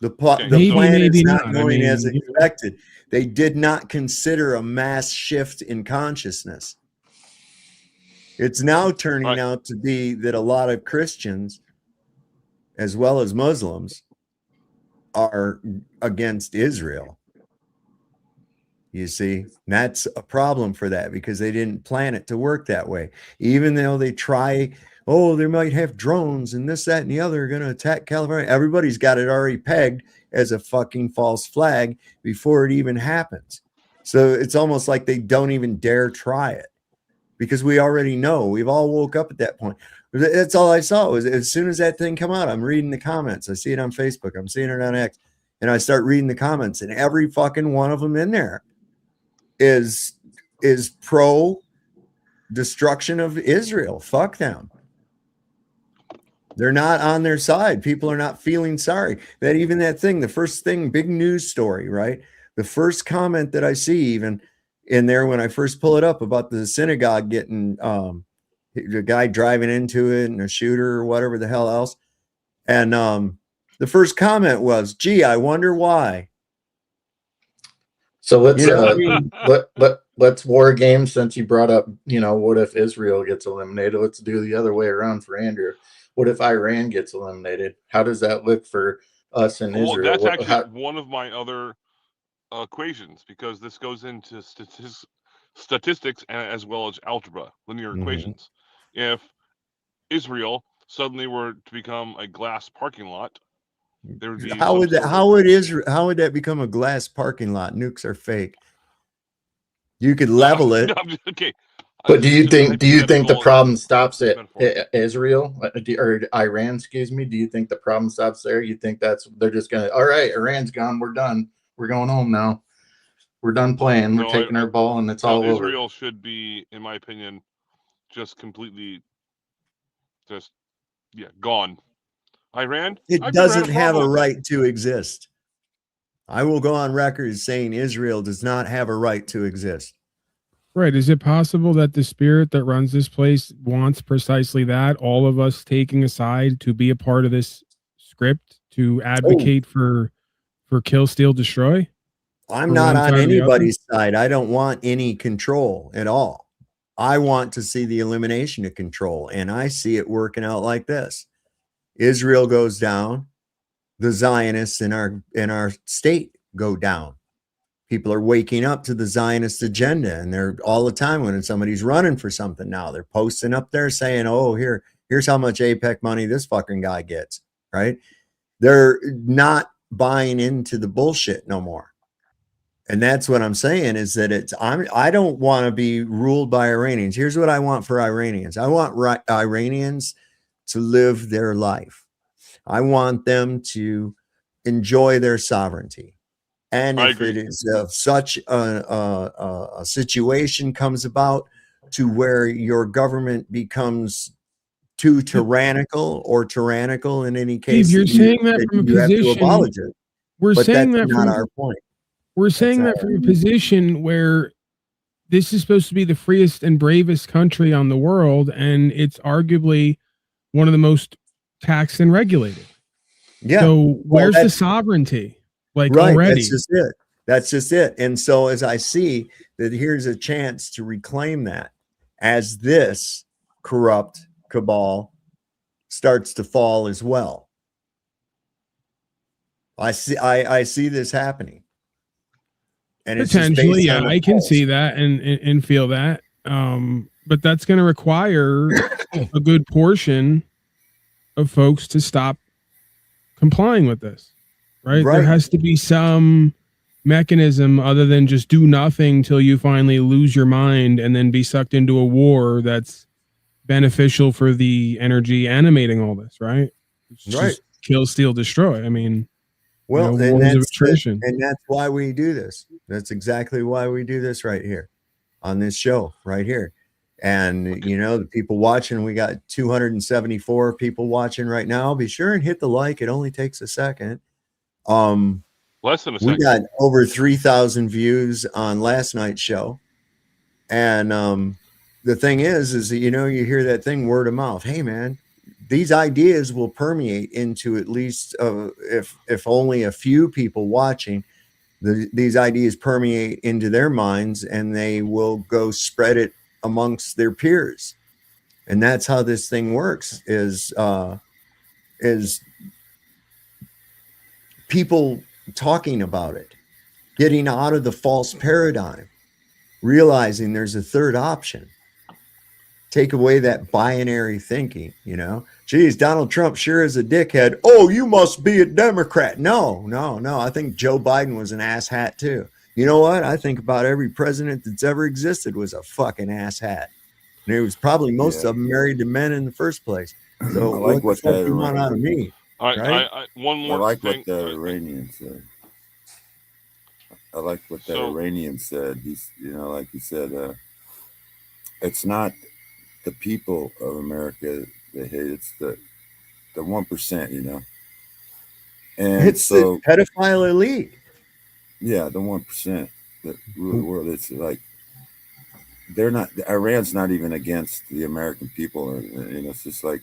Speaker 12: The plan is not going as expected. They did not consider a mass shift in consciousness. It's now turning out to be that a lot of Christians, as well as Muslims, are against Israel. You see, that's a problem for that because they didn't plan it to work that way. Even though they try, they might have drones and this, that, and the other are going to attack California. Everybody's got it already pegged as a fucking false flag before it even happens. So it's almost like they don't even dare try it because we already know. We've all woke up at that point. That's all I saw was as soon as that thing come out, I'm reading the comments. I see it on Facebook. I'm seeing it on X. And I start reading the comments and every fucking one of them in there is pro destruction of Israel. Fuck them. They're not on their side. People are not feeling sorry. The first thing, big news story, right? The first comment that I see even in there when I first pull it up about the synagogue getting the guy driving into it and a shooter or whatever the hell else. And the first comment was, gee, I wonder why.
Speaker 14: So let's war game since you brought up, what if Israel gets eliminated? Let's do the other way around for Andrew. What if Iran gets eliminated? How does that look for us in Israel?
Speaker 2: That's actually one of my other equations because this goes into statistics as well as algebra, linear equations. If Israel suddenly were to become a glass parking lot, there would be
Speaker 12: how would that become a glass parking lot? Nukes are fake. You could level it.
Speaker 2: No, okay.
Speaker 14: But do you think the problem stops at Israel or Iran? Excuse me. Do you think the problem stops there? You think they're just gonna, all right, Iran's gone, we're done, we're going home now, we're done playing, we're taking our ball, and it's all over?
Speaker 2: Israel should be, in my opinion, just completely, gone. Iran,
Speaker 12: it doesn't have a right to exist. I will go on record saying Israel does not have a right to exist.
Speaker 17: Right. Is it possible that the spirit that runs this place wants precisely that? All of us taking a side to be a part of this script, to advocate for kill, steal, destroy?
Speaker 12: I'm not on anybody's side. I don't want any control at all. I want to see the elimination of control. And I see it working out like this. Israel goes down. The Zionists in our state go down. People are waking up to the Zionist agenda, and they're all the time when somebody's running for something now, they're posting up there saying, oh, here's how much APEC money this fucking guy gets, right? They're not buying into the bullshit no more. And that's what I'm saying is that I don't want to be ruled by Iranians. Here's what I want for Iranians. I want Iranians to live their life. I want them to enjoy their sovereignty. And if it is such a situation comes about to where your government becomes too tyrannical or tyrannical in any case,
Speaker 17: Steve, you're saying that from a position. We're saying that
Speaker 12: not our point.
Speaker 17: We're saying that from a position where this is supposed to be the freest and bravest country on the world, and it's arguably one of the most taxed and regulated.
Speaker 12: Yeah.
Speaker 17: So where's the sovereignty? Already.
Speaker 12: That's just it. And so as I see that here's a chance to reclaim that as this corrupt cabal starts to fall as well. I see this happening. And
Speaker 17: potentially, yeah, I can see that and feel that. But that's going to require a good portion of folks to stop complying with this. Right? There has to be some mechanism other than just do nothing till you finally lose your mind and then be sucked into a war that's beneficial for the energy animating all this, right? It's just kill, steal, destroy. I mean,
Speaker 12: well,
Speaker 17: wars of attrition.
Speaker 12: And that's why we do this. That's exactly why we do this right here on this show right here. And, the people watching, we got 274 people watching right now. Be sure and hit the like. It only takes a second.
Speaker 2: Less than a second.
Speaker 12: We got over 3,000 views on last night's show. And the thing is that, you hear that thing word of mouth. Hey, man, these ideas will permeate into at least, if only a few people watching, these ideas permeate into their minds and they will go spread it amongst their peers. And that's how this thing works is people talking about it, getting out of the false paradigm, realizing there's a third option. Take away that binary thinking, geez, Donald Trump sure is a dickhead. Oh, you must be a Democrat. No. I think Joe Biden was an asshat too. You know what? I think about every president that's ever existed was a fucking asshat. And it was probably most of them married to men in the first place. So
Speaker 1: I like what
Speaker 12: you want out of me?
Speaker 2: One more.
Speaker 1: I like
Speaker 2: thing.
Speaker 1: what the Iranian said. I like what the Iranian said. He's, like he said, it's not the people of America that hate, it's the 1%, And
Speaker 12: it's the pedophile elite.
Speaker 1: Yeah, the 1% that rule the world. It's like Iran's not even against the American people. It's just like,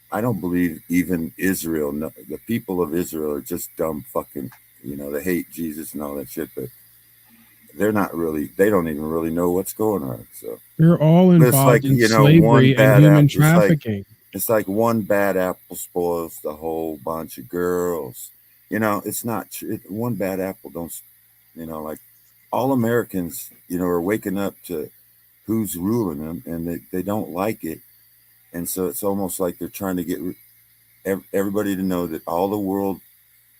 Speaker 1: I don't believe even Israel, the people of Israel are just dumb fucking, they hate Jesus and all that shit, but they don't even really know what's going on. So
Speaker 17: they're all involved in slavery and human trafficking.
Speaker 1: It's like one bad apple spoils the whole bunch of girls. It's not one bad apple don't, like all Americans, are waking up to who's ruling them, and they don't like it. And so it's almost like they're trying to get everybody to know that all the world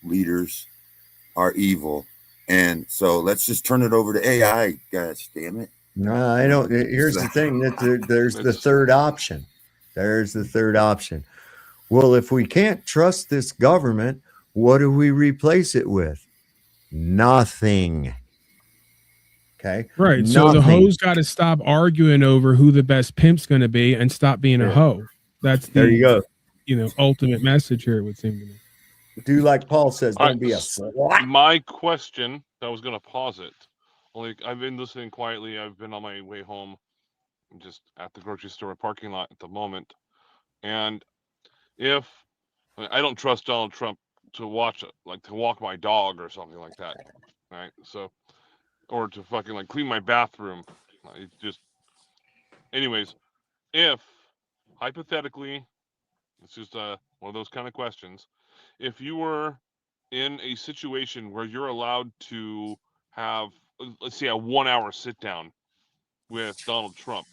Speaker 1: leaders are evil. And so let's just turn it over to AI. Gosh damn it.
Speaker 12: No, I don't. Here's the thing, that there's the third option. There's the third option. Well, if we can't trust this government, what do we replace it with? Nothing. Okay.
Speaker 17: Right.
Speaker 12: Nothing.
Speaker 17: So the hoes got to stop arguing over who the best pimp's going to be and stop being a hoe. That's
Speaker 12: there you go.
Speaker 17: Ultimate message here, it would seem to me.
Speaker 12: Do like Paul says,
Speaker 2: All
Speaker 12: don't
Speaker 2: right,
Speaker 12: be a slut.
Speaker 2: My question, I was going to pause it. Only I've been listening quietly. I've been on my way home. I'm just at the grocery store parking lot at the moment. And if I don't trust Donald Trump to watch it, like to walk my dog or something like that, right? So, or to fucking like clean my bathroom. It just, anyways, if hypothetically, it's just one of those kind of questions. If you were in a situation where you're allowed to have, let's say, a 1 hour sit down with Donald Trump,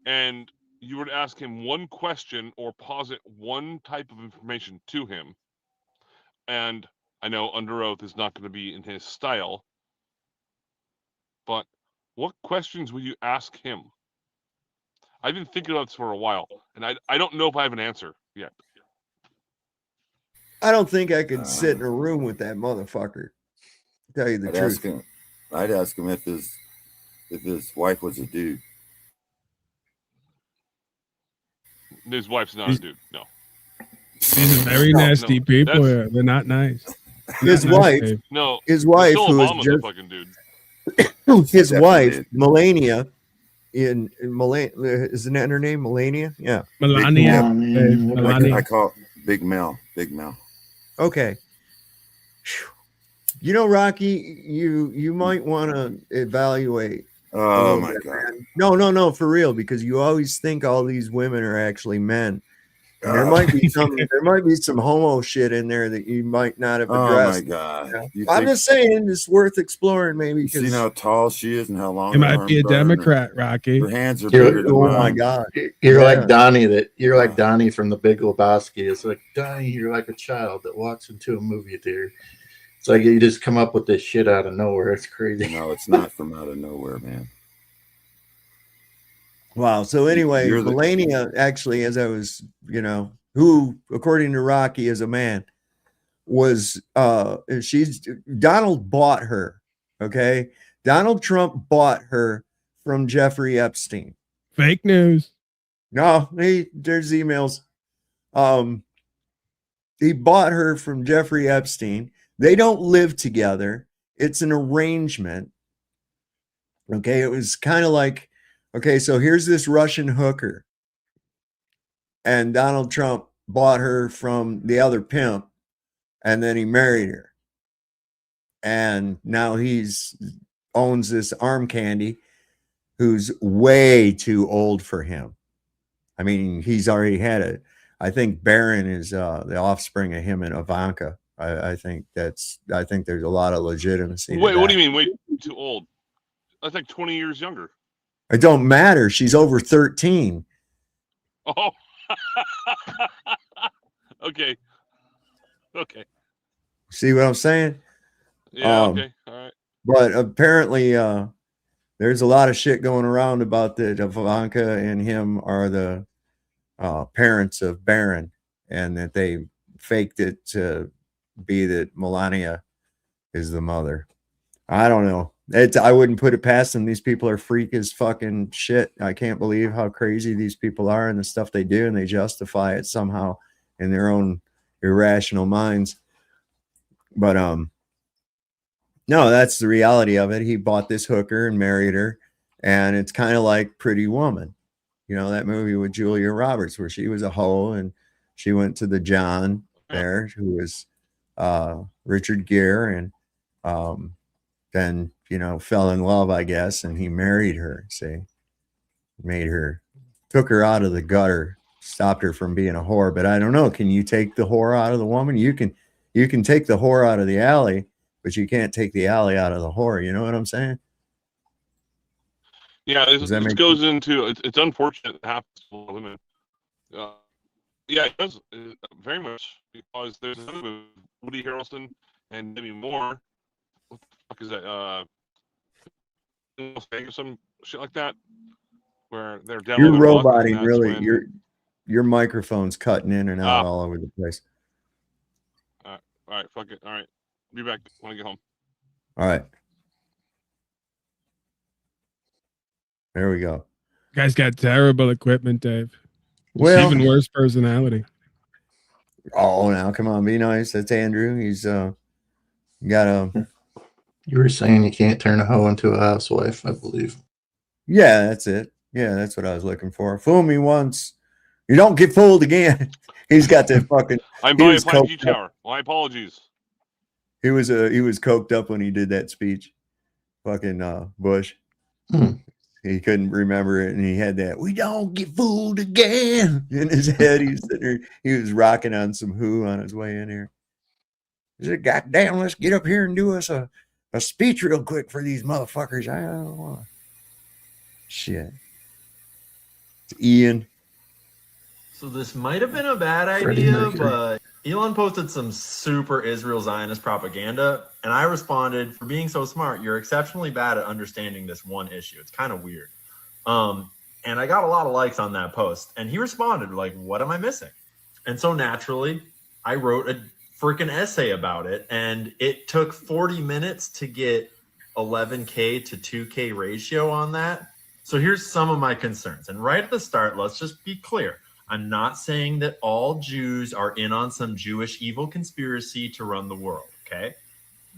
Speaker 2: and you were to ask him one question or posit one type of information to him, and I know under oath is not going to be in his style, but what questions would you ask him? I've been thinking about this for a while, and I don't know if I have an answer yet.
Speaker 12: I don't think I could sit in a room with that motherfucker. Tell you the truth.
Speaker 1: I'd ask him if his wife was a dude.
Speaker 2: His wife's not a dude. No.
Speaker 17: These are very nasty people. They're not nice.
Speaker 12: His wife.
Speaker 2: No.
Speaker 12: His wife, who is
Speaker 2: Obama's a fucking dude.
Speaker 12: His wife, Melania, in Melania, isn't that her name? Melania? Yeah.
Speaker 17: Melania.
Speaker 1: I call it Big Mel. Big Mel.
Speaker 12: Okay. Rocky, you might want to evaluate.
Speaker 1: Oh my God.
Speaker 12: No, for real, because you always think all these women are actually men. And there might be some homo shit in there that you might not have addressed.
Speaker 1: Oh my God.
Speaker 12: I'm just saying it's worth exploring, maybe.
Speaker 1: You see how tall she is and how long
Speaker 17: it might be a Democrat, Rocky.
Speaker 1: Her hands are bigger than mine.
Speaker 12: Oh my God.
Speaker 14: You're like Donnie you're like Donnie from The Big Lebowski. It's like, Donnie, you're like a child that walks into a movie theater. It's like you just come up with this shit out of nowhere. It's crazy.
Speaker 1: No, it's not from out of nowhere, man.
Speaker 12: Wow. So anyway, Melania, actually, as I was, who, according to Rocky, is a man, was Donald bought her. Okay. Donald Trump bought her from Jeffrey Epstein.
Speaker 17: Fake news.
Speaker 12: No, there's emails. He bought her from Jeffrey Epstein. They don't live together. It's an arrangement. Okay. It was kind of like, okay, so here's this Russian hooker, and Donald Trump bought her from the other pimp, and then he married her. And now owns this arm candy who's way too old for him. I mean, he's already had I think Barron is the offspring of him and Ivanka. I think there's a lot of legitimacy.
Speaker 2: Wait, what do you mean? Wait, too old? That's like 20 years younger.
Speaker 12: It don't matter. She's over 13.
Speaker 2: Oh. Okay.
Speaker 12: See what I'm saying?
Speaker 2: Yeah, okay. All right.
Speaker 12: But apparently there's a lot of shit going around about that Ivanka and him are the parents of Barron, and that they faked it to be that Melania is the mother. I don't know. I wouldn't put it past them. These people are freak as fucking shit. I can't believe how crazy these people are and the stuff they do, and they justify it somehow in their own irrational minds. But no, that's the reality of it. He bought this hooker and married her, and it's kind of like Pretty Woman, that movie with Julia Roberts, where she was a hoe and she went to the John there, who was Richard Gere, and then fell in love, I guess, and he married her. See, took her out of the gutter, stopped her from being a whore. But I don't know, can you take the whore out of the woman? You can take the whore out of the alley, but you can't take the alley out of the whore. You know what I'm saying?
Speaker 2: Yeah, this goes into it's unfortunate it happens to women. Yeah, it does very much, because there's another movie, Woody Harrelson and Demi Moore. What the fuck is that? Or some shit like that, where they're down.
Speaker 12: You're roboting, really. Your microphone's cutting in and out all over the place.
Speaker 2: All right, fuck it. All right, be back when I get home.
Speaker 12: All right. There we go.
Speaker 17: Guy's got terrible equipment, Dave.
Speaker 12: Well,
Speaker 17: even worse personality.
Speaker 12: Oh, now come on, be nice. That's Andrew. He's got a.
Speaker 14: You were saying you can't turn a hoe into a housewife, I believe.
Speaker 12: Yeah, that's it. Yeah, that's what I was looking for. Fool me once, you don't get fooled again. He's got that fucking.
Speaker 2: I'm by a 5G tower. My apologies.
Speaker 12: He was coked up when he did that speech. Fucking Bush. He couldn't remember it, and he had that "we don't get fooled again" in his head. He was sitting there, he was rocking on some Who on his way in here. He said, "Goddamn, let's get up here and do us a speech real quick for these motherfuckers." I don't want shit. It's Ian.
Speaker 3: So this might have been a bad idea, but Elon posted some super Israel Zionist propaganda, and I responded, "For being so smart, you're exceptionally bad at understanding this one issue. It's kind of weird." And I got a lot of likes on that post, and he responded like, "What am I missing?" And so naturally, I wrote a freaking essay about it, and it took 40 minutes to get 11K to 2K ratio on that. So here's some of my concerns. And right at the start, let's just be clear. I'm not saying that all Jews are in on some Jewish evil conspiracy to run the world, okay?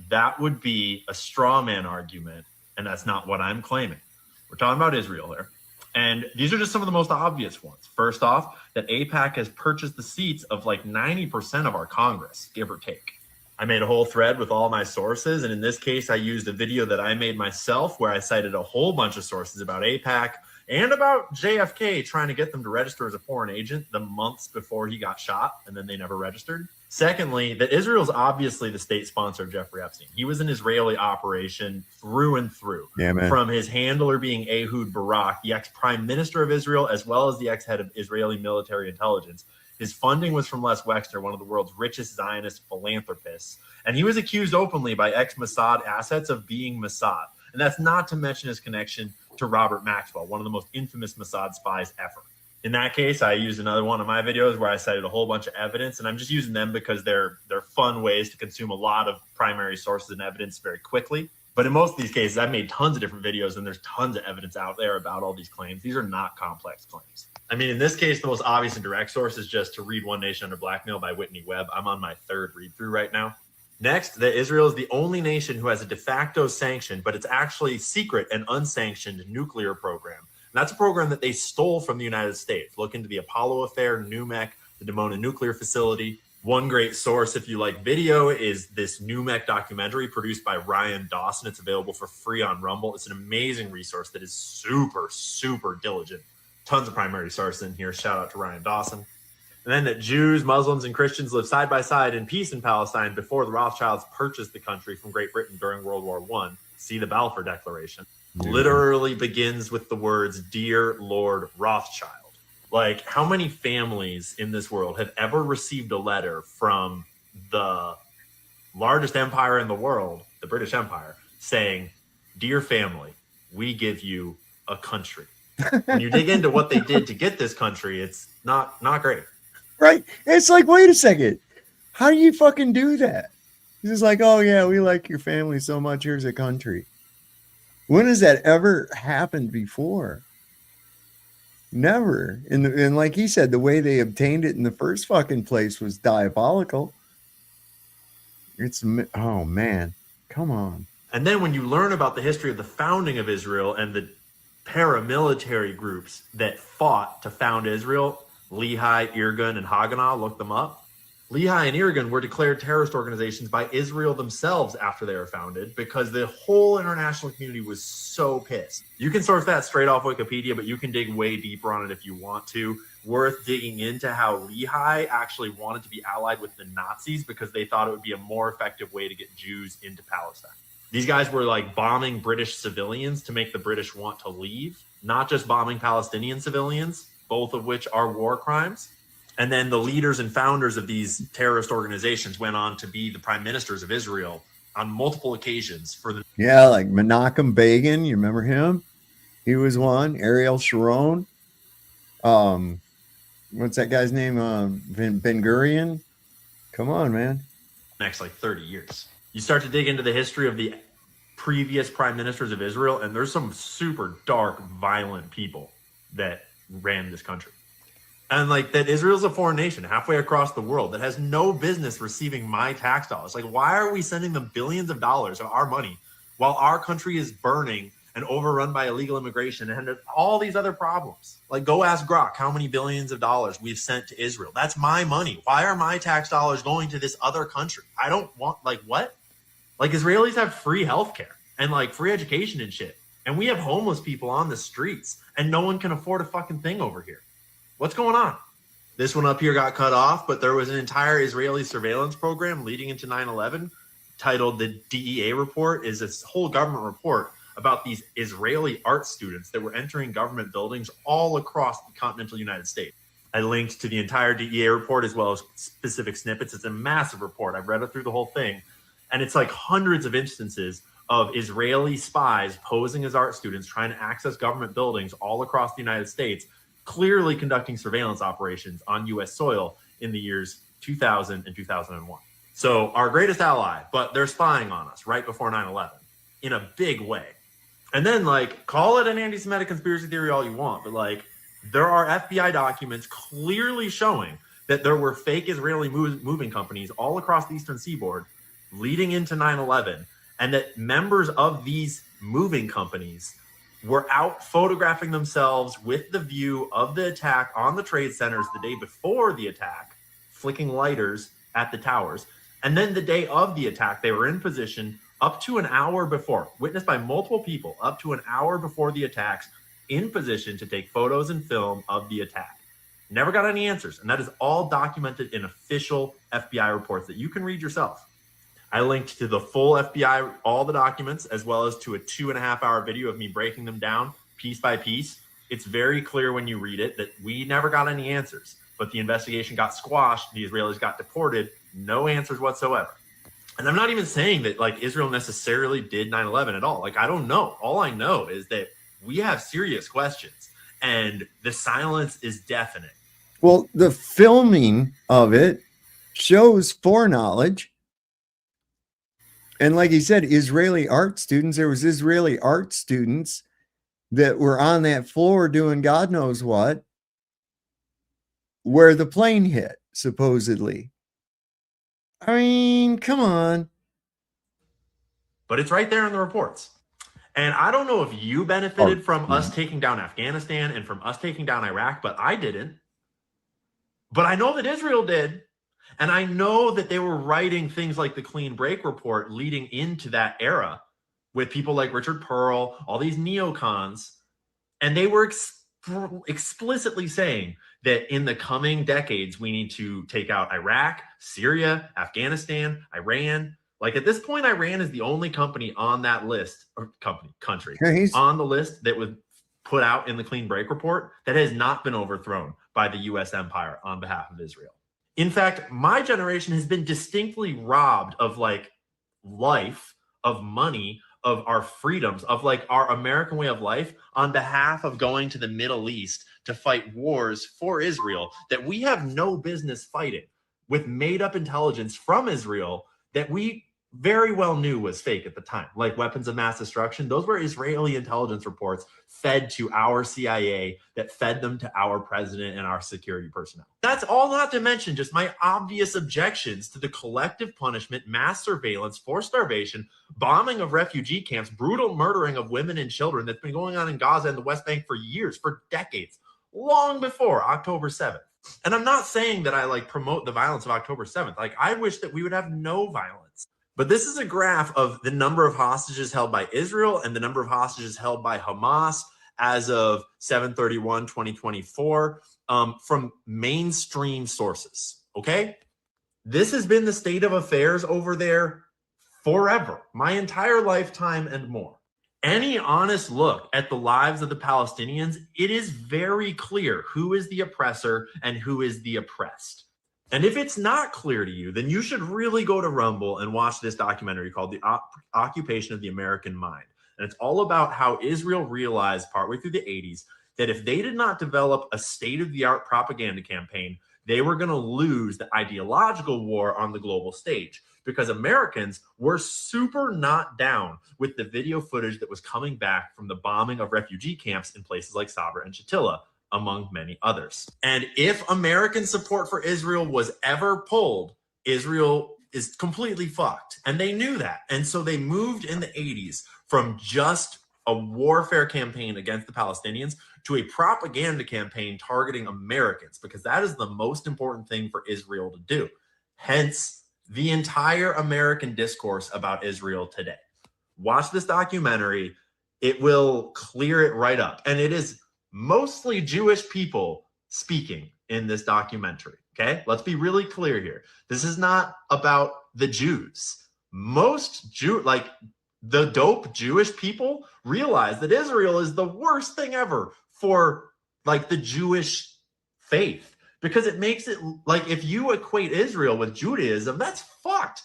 Speaker 3: That would be a straw man argument, and that's not what I'm claiming. We're talking about Israel here. And these are just some of the most obvious ones. First off, that AIPAC has purchased the seats of like 90% of our Congress, give or take. I made a whole thread with all my sources, and in this case, I used a video that I made myself where I cited a whole bunch of sources about AIPAC and about JFK trying to get them to register as a foreign agent the months before he got shot, and then they never registered. Secondly, that Israel's obviously the state sponsor of Jeffrey Epstein. He was an Israeli operation through and through.
Speaker 12: Yeah, man.
Speaker 3: From his handler being Ehud Barak, the ex-prime minister of Israel, as well as the ex-head of Israeli military intelligence. His funding was from Les Wexner, one of the world's richest Zionist philanthropists. And he was accused openly by ex-Mossad assets of being Mossad. And that's not to mention his connection to Robert Maxwell, one of the most infamous Mossad spies ever. In that case, I used another one of my videos where I cited a whole bunch of evidence, and I'm just using them because they're fun ways to consume a lot of primary sources and evidence very quickly. But in most of these cases, I've made tons of different videos, and there's tons of evidence out there about all these claims. These are not complex claims. I mean, in this case, the most obvious and direct source is just To Read One Nation Under Blackmail by Whitney Webb. I'm on my third read-through right now. Next, that Israel is the only nation who has a de facto sanction, but it's actually secret and unsanctioned nuclear program. And that's a program that they stole from the United States. Look into the Apollo affair, NUMEC, the Dimona nuclear facility. One great source, if you like video, is this NUMEC documentary produced by Ryan Dawson. It's available for free on Rumble. It's an amazing resource that is super, super diligent. Tons of primary sources in here. Shout out to Ryan Dawson. And then that Jews, Muslims, and Christians live side by side in peace in Palestine before the Rothschilds purchased the country from Great Britain during World War I. See the Balfour Declaration. Yeah. Literally begins with the words, "Dear Lord Rothschild." Like, how many families in this world have ever received a letter from the largest empire in the world, the British Empire, saying, "Dear family, we give you a country." When you dig into what they did to get this country, it's not great.
Speaker 12: Right. It's like, wait a second. How do you fucking do that? It's just like, oh yeah, we like your family so much. Here's a country. When has that ever happened before? Never. And like he said, the way they obtained it in the first fucking place was diabolical. It's, oh man, come on.
Speaker 3: And then when you learn about the history of the founding of Israel and the paramilitary groups that fought to found Israel, Lehi, Irgun, and Haganah, look them up. Lehi and Irgun were declared terrorist organizations by Israel themselves after they were founded because the whole international community was so pissed. You can source that straight off Wikipedia, but you can dig way deeper on it if you want to. Worth digging into how Lehi actually wanted to be allied with the Nazis because they thought it would be a more effective way to get Jews into Palestine. These guys were like bombing British civilians to make the British want to leave, not just bombing Palestinian civilians, both of which are war crimes. And then the leaders and founders of these terrorist organizations went on to be the prime ministers of Israel on multiple occasions for the.
Speaker 12: Yeah, like Menachem Begin, you remember him? He was one. Ariel Sharon. What's that guy's name? Ben Gurion. Come on, man.
Speaker 3: Next like 30 years. You start to dig into the history of the previous prime ministers of Israel, and there's some super dark, violent people that ran this country. And like that Israel's a foreign nation halfway across the world that has no business receiving my tax dollars. Like, why are we sending them billions of dollars of our money while our country is burning and overrun by illegal immigration and all these other problems? Like, go ask Grok how many billions of dollars we've sent to Israel. That's my money. Why are my tax dollars going to this other country? I don't want, like, what? Like, Israelis have free healthcare and like free education and shit. And we have homeless people on the streets and no one can afford a fucking thing over here. What's going on? This one up here got cut off, but there was an entire Israeli surveillance program leading into 9/11 titled the DEA report. Is this whole government report about these Israeli art students that were entering government buildings all across the continental United States. I linked to the entire DEA report as well as specific snippets. It's a massive report. I've read it through the whole thing. And it's like hundreds of instances of Israeli spies posing as art students trying to access government buildings all across the United States, clearly conducting surveillance operations on U.S. soil in the years 2000 and 2001. So our greatest ally, but they're spying on us right before 9/11 in a big way. And then, like, call it an anti-Semitic conspiracy theory all you want, but like, there are FBI documents clearly showing that there were fake Israeli moving companies all across the Eastern Seaboard leading into 9/11, and that members of these moving companies were out photographing themselves with the view of the attack on the trade centers the day before the attack, flicking lighters at the towers. And then the day of the attack, they were in position up to an hour before, witnessed by multiple people, up to an hour before the attacks, in position to take photos and film of the attack. Never got any answers. And that is all documented in official FBI reports that you can read yourself. I linked to the full FBI, all the documents, as well as to a 2.5-hour video of me breaking them down piece by piece. It's very clear when you read it that we never got any answers, but the investigation got squashed. The Israelis got deported. No answers whatsoever. And I'm not even saying that like Israel necessarily did 9/11 at all. Like, I don't know. All I know is that we have serious questions and the silence is deafening.
Speaker 12: Well, the filming of it shows foreknowledge. And like he said, Israeli art students, there was Israeli art students that were on that floor doing God knows what, where the plane hit, supposedly. I mean, come on.
Speaker 3: But it's right there in the reports. And I don't know if you benefited from us taking down Afghanistan and from us taking down Iraq, but I didn't. But I know that Israel did. And I know that they were writing things like the Clean Break Report leading into that era with people like Richard Pearl, all these neocons. And they were explicitly saying that in the coming decades, we need to take out Iraq, Syria, Afghanistan, Iran. Like, at this point, Iran is the only company on that list, or country on the list that was put out in the Clean Break Report that has not been overthrown by the U.S. empire on behalf of Israel. In fact, my generation has been distinctly robbed of like life, of money, of our freedoms, of like our American way of life on behalf of going to the Middle East to fight wars for Israel that we have no business fighting, with made up intelligence from Israel that we very well knew was fake at the time, like weapons of mass destruction. Those were Israeli intelligence reports fed to our CIA that fed them to our president and our security personnel. That's all, not to mention just my obvious objections to the collective punishment, mass surveillance, forced starvation, bombing of refugee camps, brutal murdering of women and children that's been going on in Gaza and the West Bank for years, for decades, long before October 7th. And I'm not saying that I like promote the violence of October 7th. Like, I wish that we would have no violence. But this is a graph of the number of hostages held by Israel and the number of hostages held by Hamas as of 7/31/2024 from mainstream sources, okay? This has been the state of affairs over there forever, my entire lifetime and more. Any honest look at the lives of the Palestinians, it is very clear who is the oppressor and who is the oppressed. And if it's not clear to you, then you should really go to Rumble and watch this documentary called The Occupation of the American Mind. And it's all about how Israel realized partway through the 80s that if they did not develop a state-of-the-art propaganda campaign, they were going to lose the ideological war on the global stage, because Americans were super not down with the video footage that was coming back from the bombing of refugee camps in places like Sabra and Shatila, among many others. And if American support for Israel was ever pulled, Israel is completely fucked. And they knew that. And so they moved in the 80s from just a warfare campaign against the Palestinians to a propaganda campaign targeting Americans, because that is the most important thing for Israel to do. Hence, the entire American discourse about Israel today. Watch this documentary. It will clear it right up. And it is mostly Jewish people speaking in this documentary. Okay, let's be really clear here. This is not about the Jews. Most the dope Jewish people realize that Israel is the worst thing ever for like the Jewish faith, because it makes it like, if you equate Israel with Judaism, that's fucked.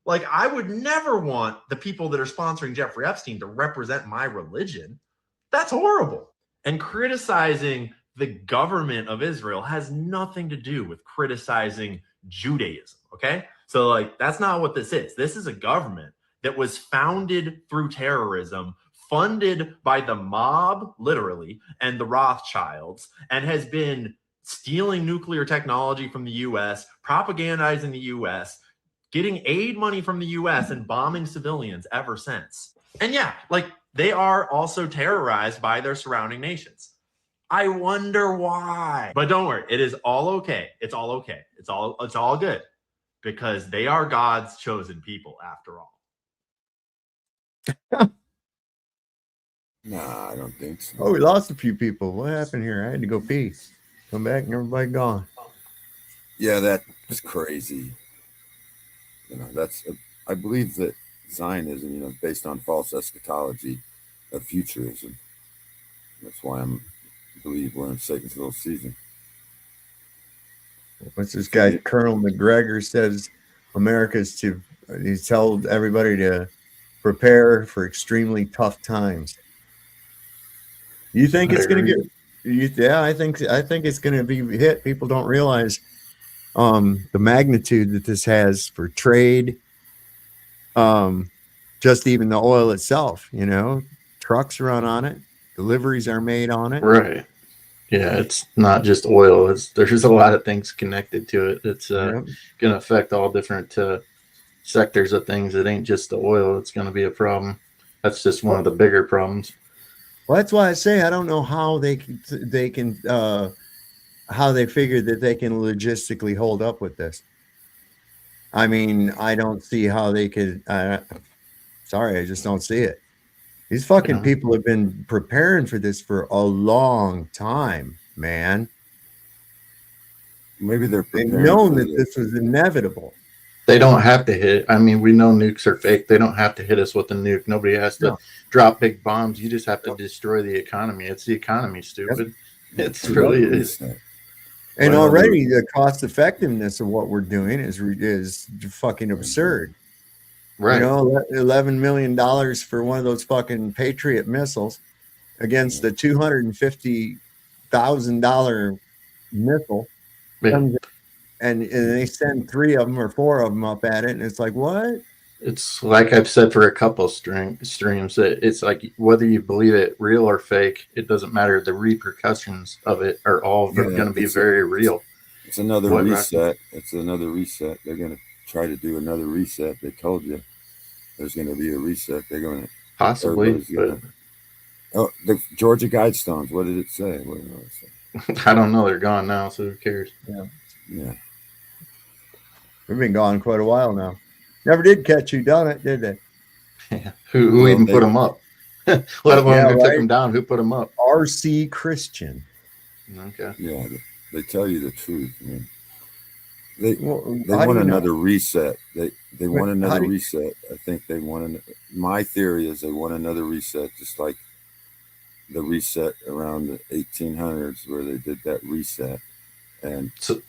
Speaker 3: Like, I would never want the people that are sponsoring Jeffrey Epstein to represent my religion. That's horrible. And criticizing the government of Israel has nothing to do with criticizing Judaism, okay? So, like, that's not what this is. This is a government that was founded through terrorism, funded by the mob, literally, and the Rothschilds, and has been stealing nuclear technology from the U.S., propagandizing the U.S., getting aid money from the U.S., and bombing civilians ever since. And yeah, like, they are also terrorized by their surrounding nations. I wonder why. But don't worry, it is all okay. It's all okay. It's all good, because they are God's chosen people after all.
Speaker 1: Nah, I don't think so.
Speaker 12: Oh, we lost a few people. What happened here? I had to go pee. Come back and everybody gone.
Speaker 1: Yeah, that was crazy. You know, I believe that Zionism, you know, based on false eschatology of futurism. That's why I believe we're in Satan's little season.
Speaker 12: What's this guy? Colonel McGregor says he's told everybody to prepare for extremely tough times. You think it's going to get? Yeah, I think it's going to be hit. People don't realize the magnitude that this has for trade. Just even the oil itself, you know, trucks run on it, deliveries are made on it.
Speaker 14: Right. Yeah, it's not just oil. There's a lot of things connected to it. It's going to affect all different sectors of things. It ain't just the oil. It's going to be a problem. That's just one of the bigger problems.
Speaker 12: Well, that's why I say I don't know how they can how they figure that they can logistically hold up with this. I mean, I don't see how they could. Sorry, I just don't see it. These fucking people have been preparing for this for a long time, man.
Speaker 1: Maybe they've
Speaker 12: known that this was inevitable.
Speaker 14: They don't have to hit. I mean, we know nukes are fake. They don't have to hit us with a nuke. Nobody has to drop big bombs. You just have to destroy the economy. It's the economy, stupid. It's really is.
Speaker 12: And already the cost effectiveness of what we're doing is fucking absurd.
Speaker 14: Right.
Speaker 12: You know, $11 million for one of those fucking Patriot missiles against the $250,000 missile.
Speaker 14: Yeah.
Speaker 12: And they send 3 of them or 4 of them up at it. And it's like, what?
Speaker 14: It's like I've said for a couple streams, it's like whether you believe it real or fake, it doesn't matter. The repercussions of it are all going to be very real.
Speaker 1: It's another reset. It's another reset. They're going to try to do another reset. They told you there's going to be a reset. They're going to
Speaker 14: possibly.
Speaker 1: The Georgia Guidestones. What did it say? What did it say?
Speaker 14: I don't know. They're gone now, so who cares?
Speaker 1: Yeah.
Speaker 12: We've been gone quite a while now. Never did catch you done it, did they?
Speaker 14: Yeah. Who even put them up? Let alone who took them down. Who put them up?
Speaker 12: RC Christian.
Speaker 14: Okay.
Speaker 1: Yeah, they tell you the truth, man. They want another reset. They want another reset. I think they want my theory is they want another reset, just like the reset around the 1800s where they did that reset. And
Speaker 14: so,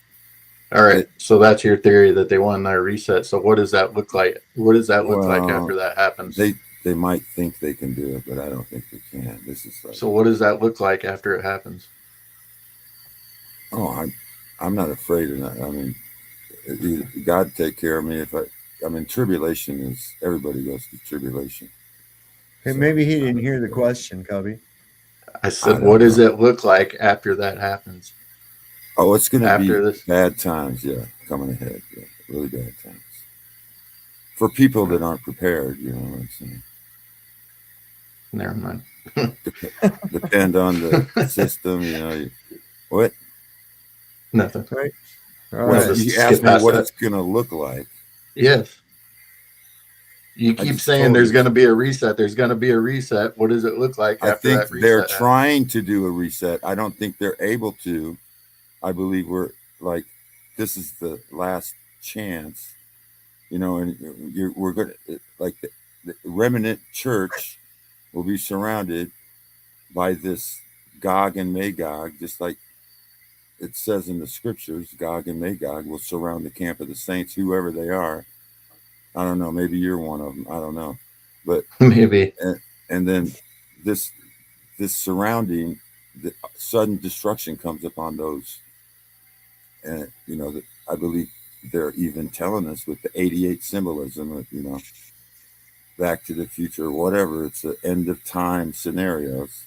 Speaker 14: all right, so that's your theory that they want another reset. So what does that look like? What does that look like after that happens?
Speaker 1: They might think they can do it, but I don't think they can. This is like,
Speaker 14: so what does that look like after it happens?
Speaker 1: Oh, I'm not afraid of that. I mean, God take care of me. I mean, tribulation is, everybody goes through tribulation.
Speaker 12: Hey, maybe he didn't hear the question, Cubby.
Speaker 14: I said, what does it look like after that happens?
Speaker 1: Oh, it's going to be bad times, yeah, coming ahead. Yeah, really bad times. For people that aren't prepared, you know what I'm saying?
Speaker 14: Never mind.
Speaker 1: Depend on the system, you know. What?
Speaker 14: Nothing.
Speaker 12: Right.
Speaker 1: Well, you asked me what it's going to look like.
Speaker 14: Yes. You keep saying there's going to be a reset. There's going to be a reset. What does it look like after that reset?
Speaker 1: I think they're trying to do a reset. I don't think they're able to. I believe we're like, this is the last chance, you know, and we're going to, like, the remnant church will be surrounded by this Gog and Magog, just like it says in the scriptures. Gog and Magog will surround the camp of the saints, whoever they are. I don't know. Maybe you're one of them. I don't know, but
Speaker 14: maybe.
Speaker 1: And then this surrounding, the sudden destruction comes upon those. And you know, I believe they're even telling us with the 88 symbolism of, you know, Back to the Future, whatever. It's the end of time scenarios.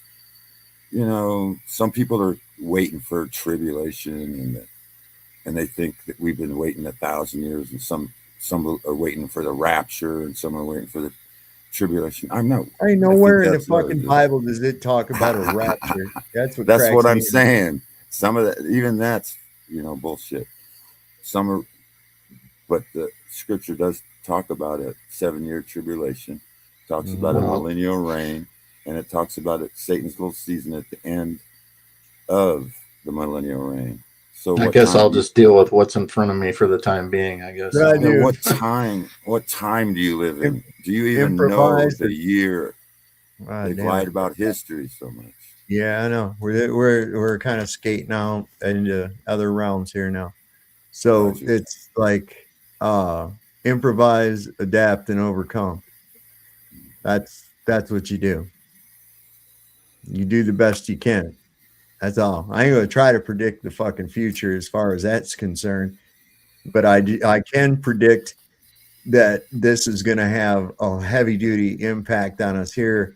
Speaker 1: You know, some people are waiting for tribulation, and they think that we've been waiting 1,000 years, and some are waiting for the rapture, and some are waiting for the tribulation. I'm not.
Speaker 12: I know where in the fucking Bible does it talk about a rapture. That's
Speaker 1: what I'm saying. Some of that, even that's, you know, bullshit. Some are, but the scripture does talk about a 7-year tribulation. Talks about a millennial reign, and it talks about it, Satan's little season at the end of the millennial reign. So
Speaker 14: I guess I'll just deal with what's in front of me for the time being, I guess.
Speaker 1: Yeah, what time do you live in? Do you even know the year? They've lied about history so much.
Speaker 12: Yeah, I know. We're kind of skating out into other realms here now. So it's like improvise, adapt, and overcome. That's what you do. You do the best you can. That's all. I ain't gonna try to predict the fucking future as far as that's concerned, but I can predict that this is going to have a heavy duty impact on us here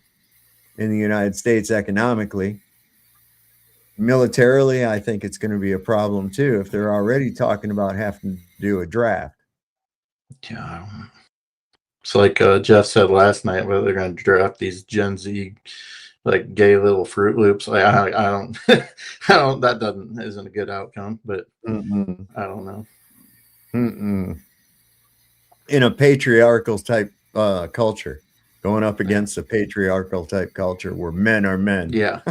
Speaker 12: in the United States economically. Militarily, I think it's going to be a problem too if they're already talking about having to do a draft.
Speaker 14: Yeah. It's like Jeff said last night, whether they're going to draft these Gen Z, like gay little Fruit Loops. Like I don't, that isn't a good outcome. But I don't know.
Speaker 12: In a patriarchal type culture, going up against a patriarchal type culture where men are men.
Speaker 14: Yeah,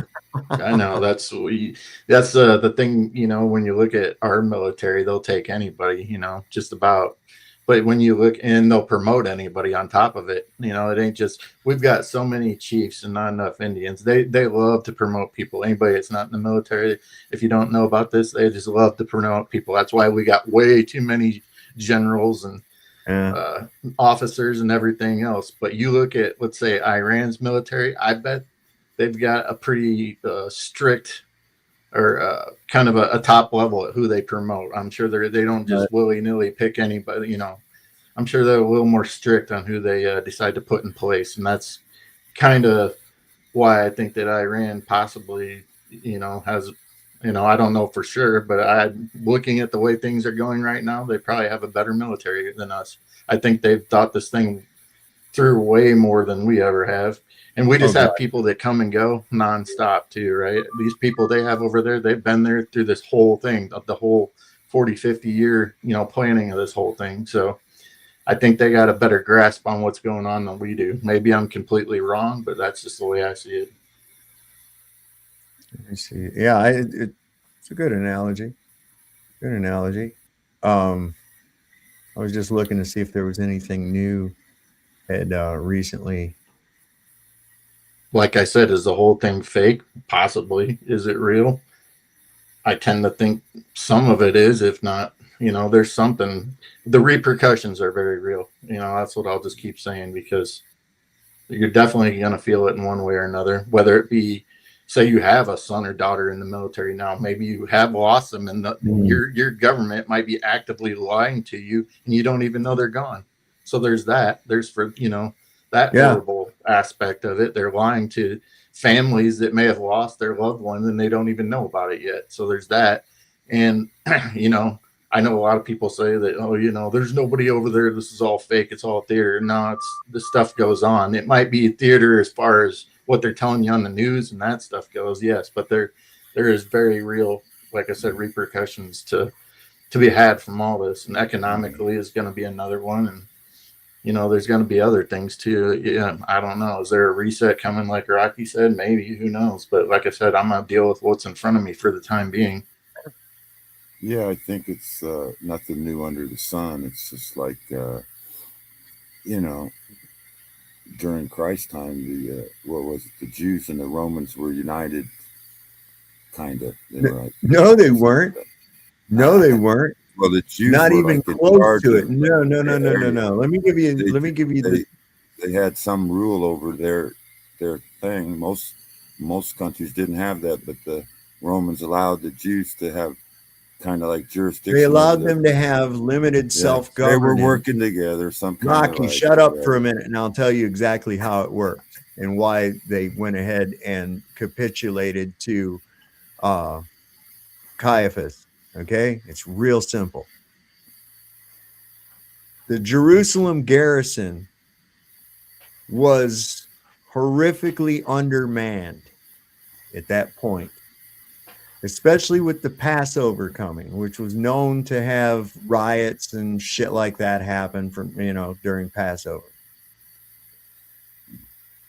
Speaker 14: I know. That's the thing. You know, when you look at our military, they'll take anybody. You know, just about. But when you look, and they'll promote anybody on top of it. You know, it ain't just, we've got so many chiefs and not enough Indians. They love to promote people. Anybody that's not in the military, if you don't know about this, they just love to promote people. That's why we got way too many generals and officers and everything else. But you look at, let's say, Iran's military, I bet they've got a pretty strict or kind of a top level at who they promote. I'm sure they don't just willy-nilly pick anybody, you know. I'm sure they're a little more strict on who they decide to put in place. And that's kind of why I think that Iran possibly, you know, has, you know, I don't know for sure, but looking at the way things are going right now, they probably have a better military than us. I think they've thought this thing through way more than we ever have. And we just have people that come and go nonstop too, right? These people they have over there, they've been there through this whole thing, of the whole 40, 50 year, you know, planning of this whole thing. So I think they got a better grasp on what's going on than we do. Maybe I'm completely wrong, but that's just the way I see it.
Speaker 12: I see. Yeah, it's a good analogy. Good analogy. I was just looking to see if there was anything new had recently.
Speaker 14: Like I said, is the whole thing fake? Possibly. Is it real? I tend to think some of it is, if not, there's something. The repercussions are very real. That's what I'll just keep saying, because you're definitely going to feel it in one way or another, whether it be, say you have a son or daughter in the military now, maybe you have lost them, and your government might be actively lying to you and you don't even know they're gone. So there's that. There's that horrible aspect of it. They're lying to families that may have lost their loved one and they don't even know about it yet. So there's that. And I know a lot of people say that, there's nobody over there. This is all fake. It's all theater. No, the stuff goes on. It might be theater as far as what they're telling you on the news and that stuff goes. Yes, but there is very real, like I said, repercussions to be had from all this. And economically is going to be another one. And, there's going to be other things too. Yeah, I don't know. Is there a reset coming like Rocky said? Maybe. Who knows? But like I said, I'm going to deal with what's in front of me for the time being.
Speaker 1: Yeah, I think it's nothing new under the sun. It's just like, during Christ's time, the Jews and the Romans were united, kind of.
Speaker 12: No, they weren't. No, they weren't.
Speaker 1: Well, the Jews
Speaker 12: not
Speaker 1: were
Speaker 12: even
Speaker 1: like
Speaker 12: close to it. No. Let me give you.
Speaker 1: They had some rule over their thing. Most countries didn't have that, but the Romans allowed the Jews to have kind of like jurisdiction.
Speaker 12: They allowed them to have limited self-governance.
Speaker 1: They were working together.
Speaker 12: Rocky, shut up for a minute, and I'll tell you exactly how it worked and why they went ahead and capitulated to Caiaphas. Okay, it's real simple. The Jerusalem garrison was horrifically undermanned at that point, especially with the Passover coming, which was known to have riots and shit like that happen during Passover.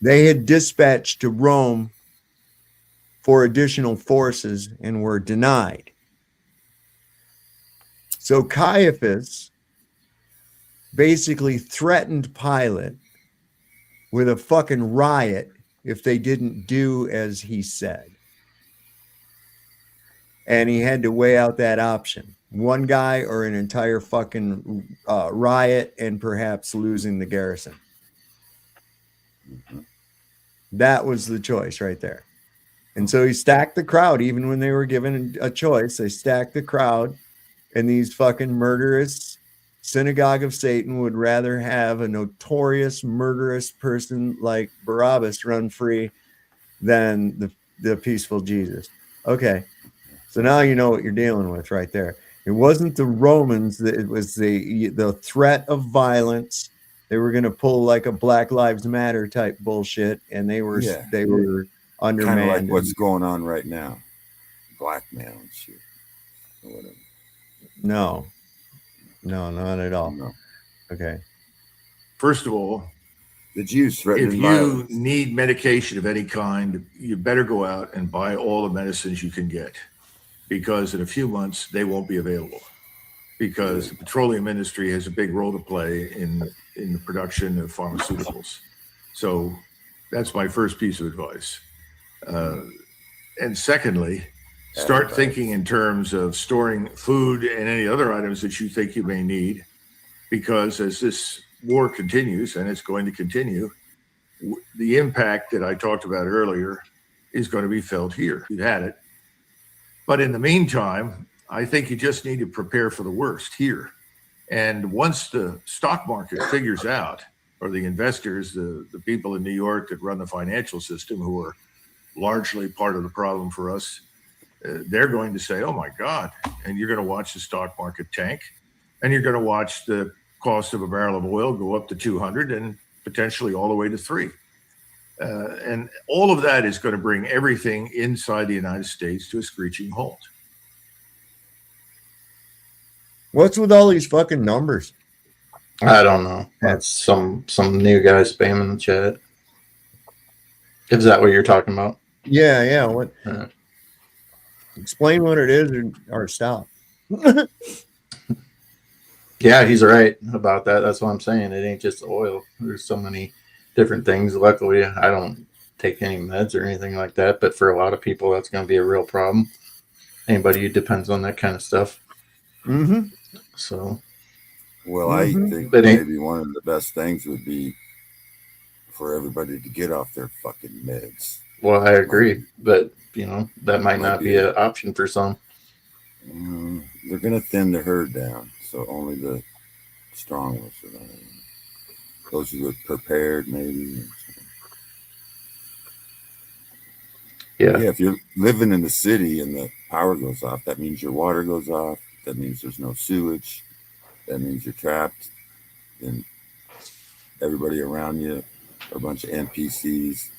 Speaker 12: They had dispatched to Rome for additional forces and were denied. So Caiaphas basically threatened Pilate with a fucking riot if they didn't do as he said. And he had to weigh out that option. One guy or an entire fucking riot and perhaps losing the garrison. That was the choice right there. And so he stacked the crowd. Even when they were given a choice, they stacked the crowd. And these fucking murderous synagogue of Satan would rather have a notorious murderous person like Barabbas run free than the peaceful Jesus. Okay. So now you know what you're dealing with right there. It wasn't the Romans, it was the threat of violence. They were going to pull like a Black Lives Matter type bullshit, and they were undermanned.
Speaker 1: Kind of like what's going on right now. Blackmail and shit. Or whatever.
Speaker 12: No, not at all.
Speaker 1: No.
Speaker 12: Okay.
Speaker 4: First of all,
Speaker 1: the Jews threatened
Speaker 4: if
Speaker 1: violence.
Speaker 4: You need medication of any kind, you better go out and buy all the medicines you can get, because in a few months they won't be available, because the petroleum industry has a big role to play in the production of pharmaceuticals. So that's my first piece of advice. And secondly, start thinking in terms of storing food and any other items that you think you may need, because as this war continues, and it's going to continue, the impact that I talked about earlier is going to be felt here. You've had it. But in the meantime, I think you just need to prepare for the worst here. And once the stock market figures out, or the investors, the people in New York that run the financial system, who are largely part of the problem for us, they're going to say, oh my God, and you're going to watch the stock market tank, and you're going to watch the cost of a barrel of oil go up to 200 and potentially all the way to 3. And all of that is going to bring everything inside the United States to a screeching halt.
Speaker 12: What's with all these fucking numbers?
Speaker 14: I don't know. That's some new guy spamming the chat. Is that what you're talking about?
Speaker 12: Yeah. What? Explain what it is or stop.
Speaker 14: Yeah, he's right about that. That's what I'm saying. It ain't just oil. There's so many different things. Luckily, I don't take any meds or anything like that. But for a lot of people, that's going to be a real problem. Anybody who depends on that kind of stuff.
Speaker 12: Mm-hmm.
Speaker 14: So.
Speaker 1: Well, I think maybe one of the best things would be for everybody to get off their fucking meds.
Speaker 14: Well, I agree, but that might not be an option for some.
Speaker 1: They're going to thin the herd down, so only the strong ones are going to. Those who are prepared, maybe.
Speaker 14: Yeah.
Speaker 1: Yeah. If you're living in the city and the power goes off, that means your water goes off. That means there's no sewage. That means you're trapped, and everybody around you are a bunch of NPCs.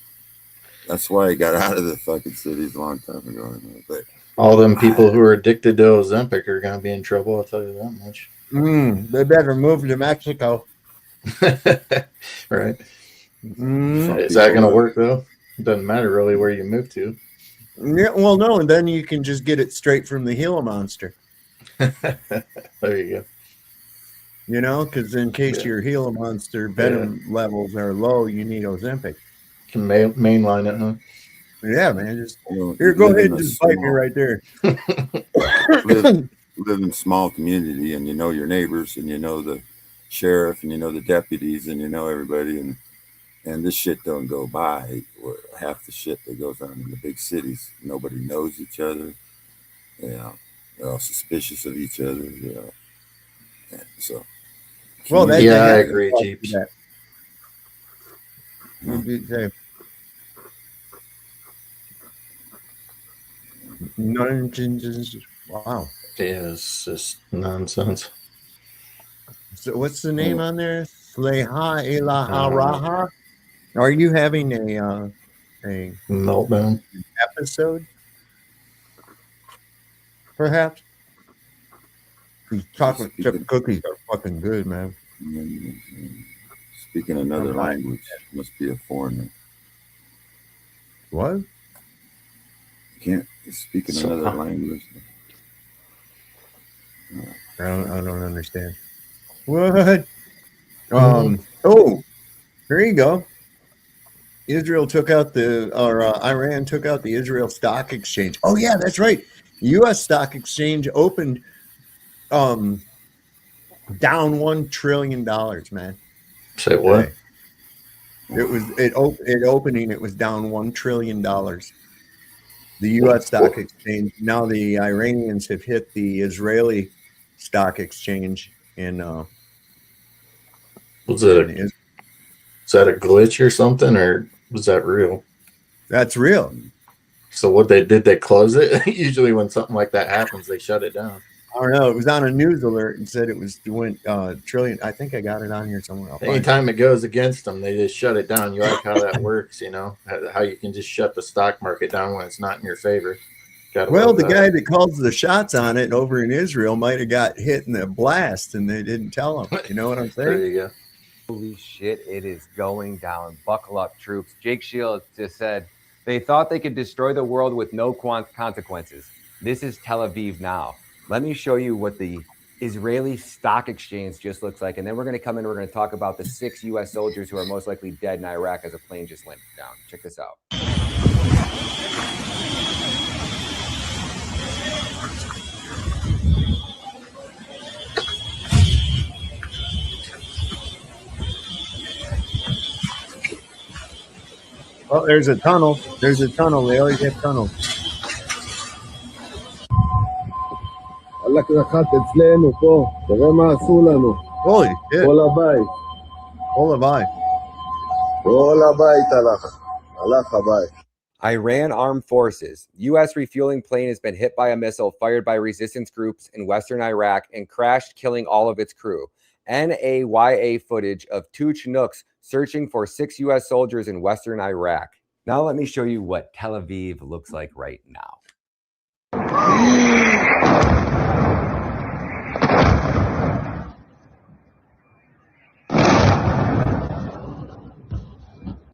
Speaker 1: That's why I got out of the fucking cities a long time ago. But
Speaker 14: all them people who are addicted to Ozempic are going to be in trouble. I'll tell you that much.
Speaker 12: They better move to Mexico.
Speaker 14: Right. Is that going to work though? It doesn't matter really where you move to.
Speaker 12: Yeah, well, no, and then you can just get it straight from the Gila monster.
Speaker 14: There you go.
Speaker 12: Because in case your Gila monster venom levels are low, you need Ozempic.
Speaker 14: Can mainline it, huh?
Speaker 12: Yeah, man. Just here, go ahead and just bite me right there.
Speaker 1: live in small community, and you know your neighbors, and you know the sheriff, and you know the deputies, and you know everybody, and this shit don't go by. Or half the shit that goes on in the big cities, nobody knows each other. They're all suspicious of each other. And so.
Speaker 14: Well, I agree, Jeeps.
Speaker 12: Wow.
Speaker 14: Yeah, it's just nonsense.
Speaker 12: So what's the name on there? Sleha Ilaha Raha? Are you having a
Speaker 14: meltdown
Speaker 12: episode? Perhaps? These chocolate chip cookies are fucking good, man.
Speaker 1: Speaking another language, must be a foreigner.
Speaker 12: What?
Speaker 1: Can't speak another language.
Speaker 12: I don't understand. What? Oh, there you go. Iran took out the Israel Stock Exchange. Oh yeah, that's right. U.S. Stock Exchange opened down $1 trillion, man.
Speaker 14: Say what?
Speaker 12: It opening. It was down $1 trillion. The U.S. Stock Exchange. Now the Iranians have hit the Israeli Stock Exchange in.
Speaker 14: Is that a glitch or something, or was that real?
Speaker 12: That's real.
Speaker 14: So did they close it? Usually when something like that happens, they shut it down.
Speaker 12: I don't know. It was on a news alert and said it went trillion. I think I got it on here somewhere.
Speaker 14: Anytime it goes against them, they just shut it down. You like how that works, how you can just shut the stock market down when it's not in your favor.
Speaker 12: Well, the guy that calls the shots on it over in Israel might have got hit in the blast and they didn't tell him. You know what I'm saying?
Speaker 14: There you go.
Speaker 5: Holy shit, it is going down. Buckle up, troops. Jake Shields just said they thought they could destroy the world with no consequences. This is Tel Aviv now. Let me show you what the Israeli Stock Exchange just looks like. And then we're going to come in. We're going to talk about the 6 U.S. soldiers who are most likely dead in Iraq as a plane just went down. Check this out.
Speaker 12: Oh, there's a tunnel. There's a tunnel. They always have tunnels.
Speaker 15: הלך נחת אצלנו פה, תראה מה עשו לנו.
Speaker 12: Holy shit.
Speaker 15: כל הבית.
Speaker 12: כל הבית.
Speaker 15: כל הבית הלך הבית.
Speaker 5: Iran armed forces. U.S. refueling plane has been hit by a missile fired by resistance groups in western Iraq and crashed, killing all of its crew. NAYA footage of 2 Chinooks searching for 6 U.S. soldiers in western Iraq. Now let me show you what Tel Aviv looks like right now.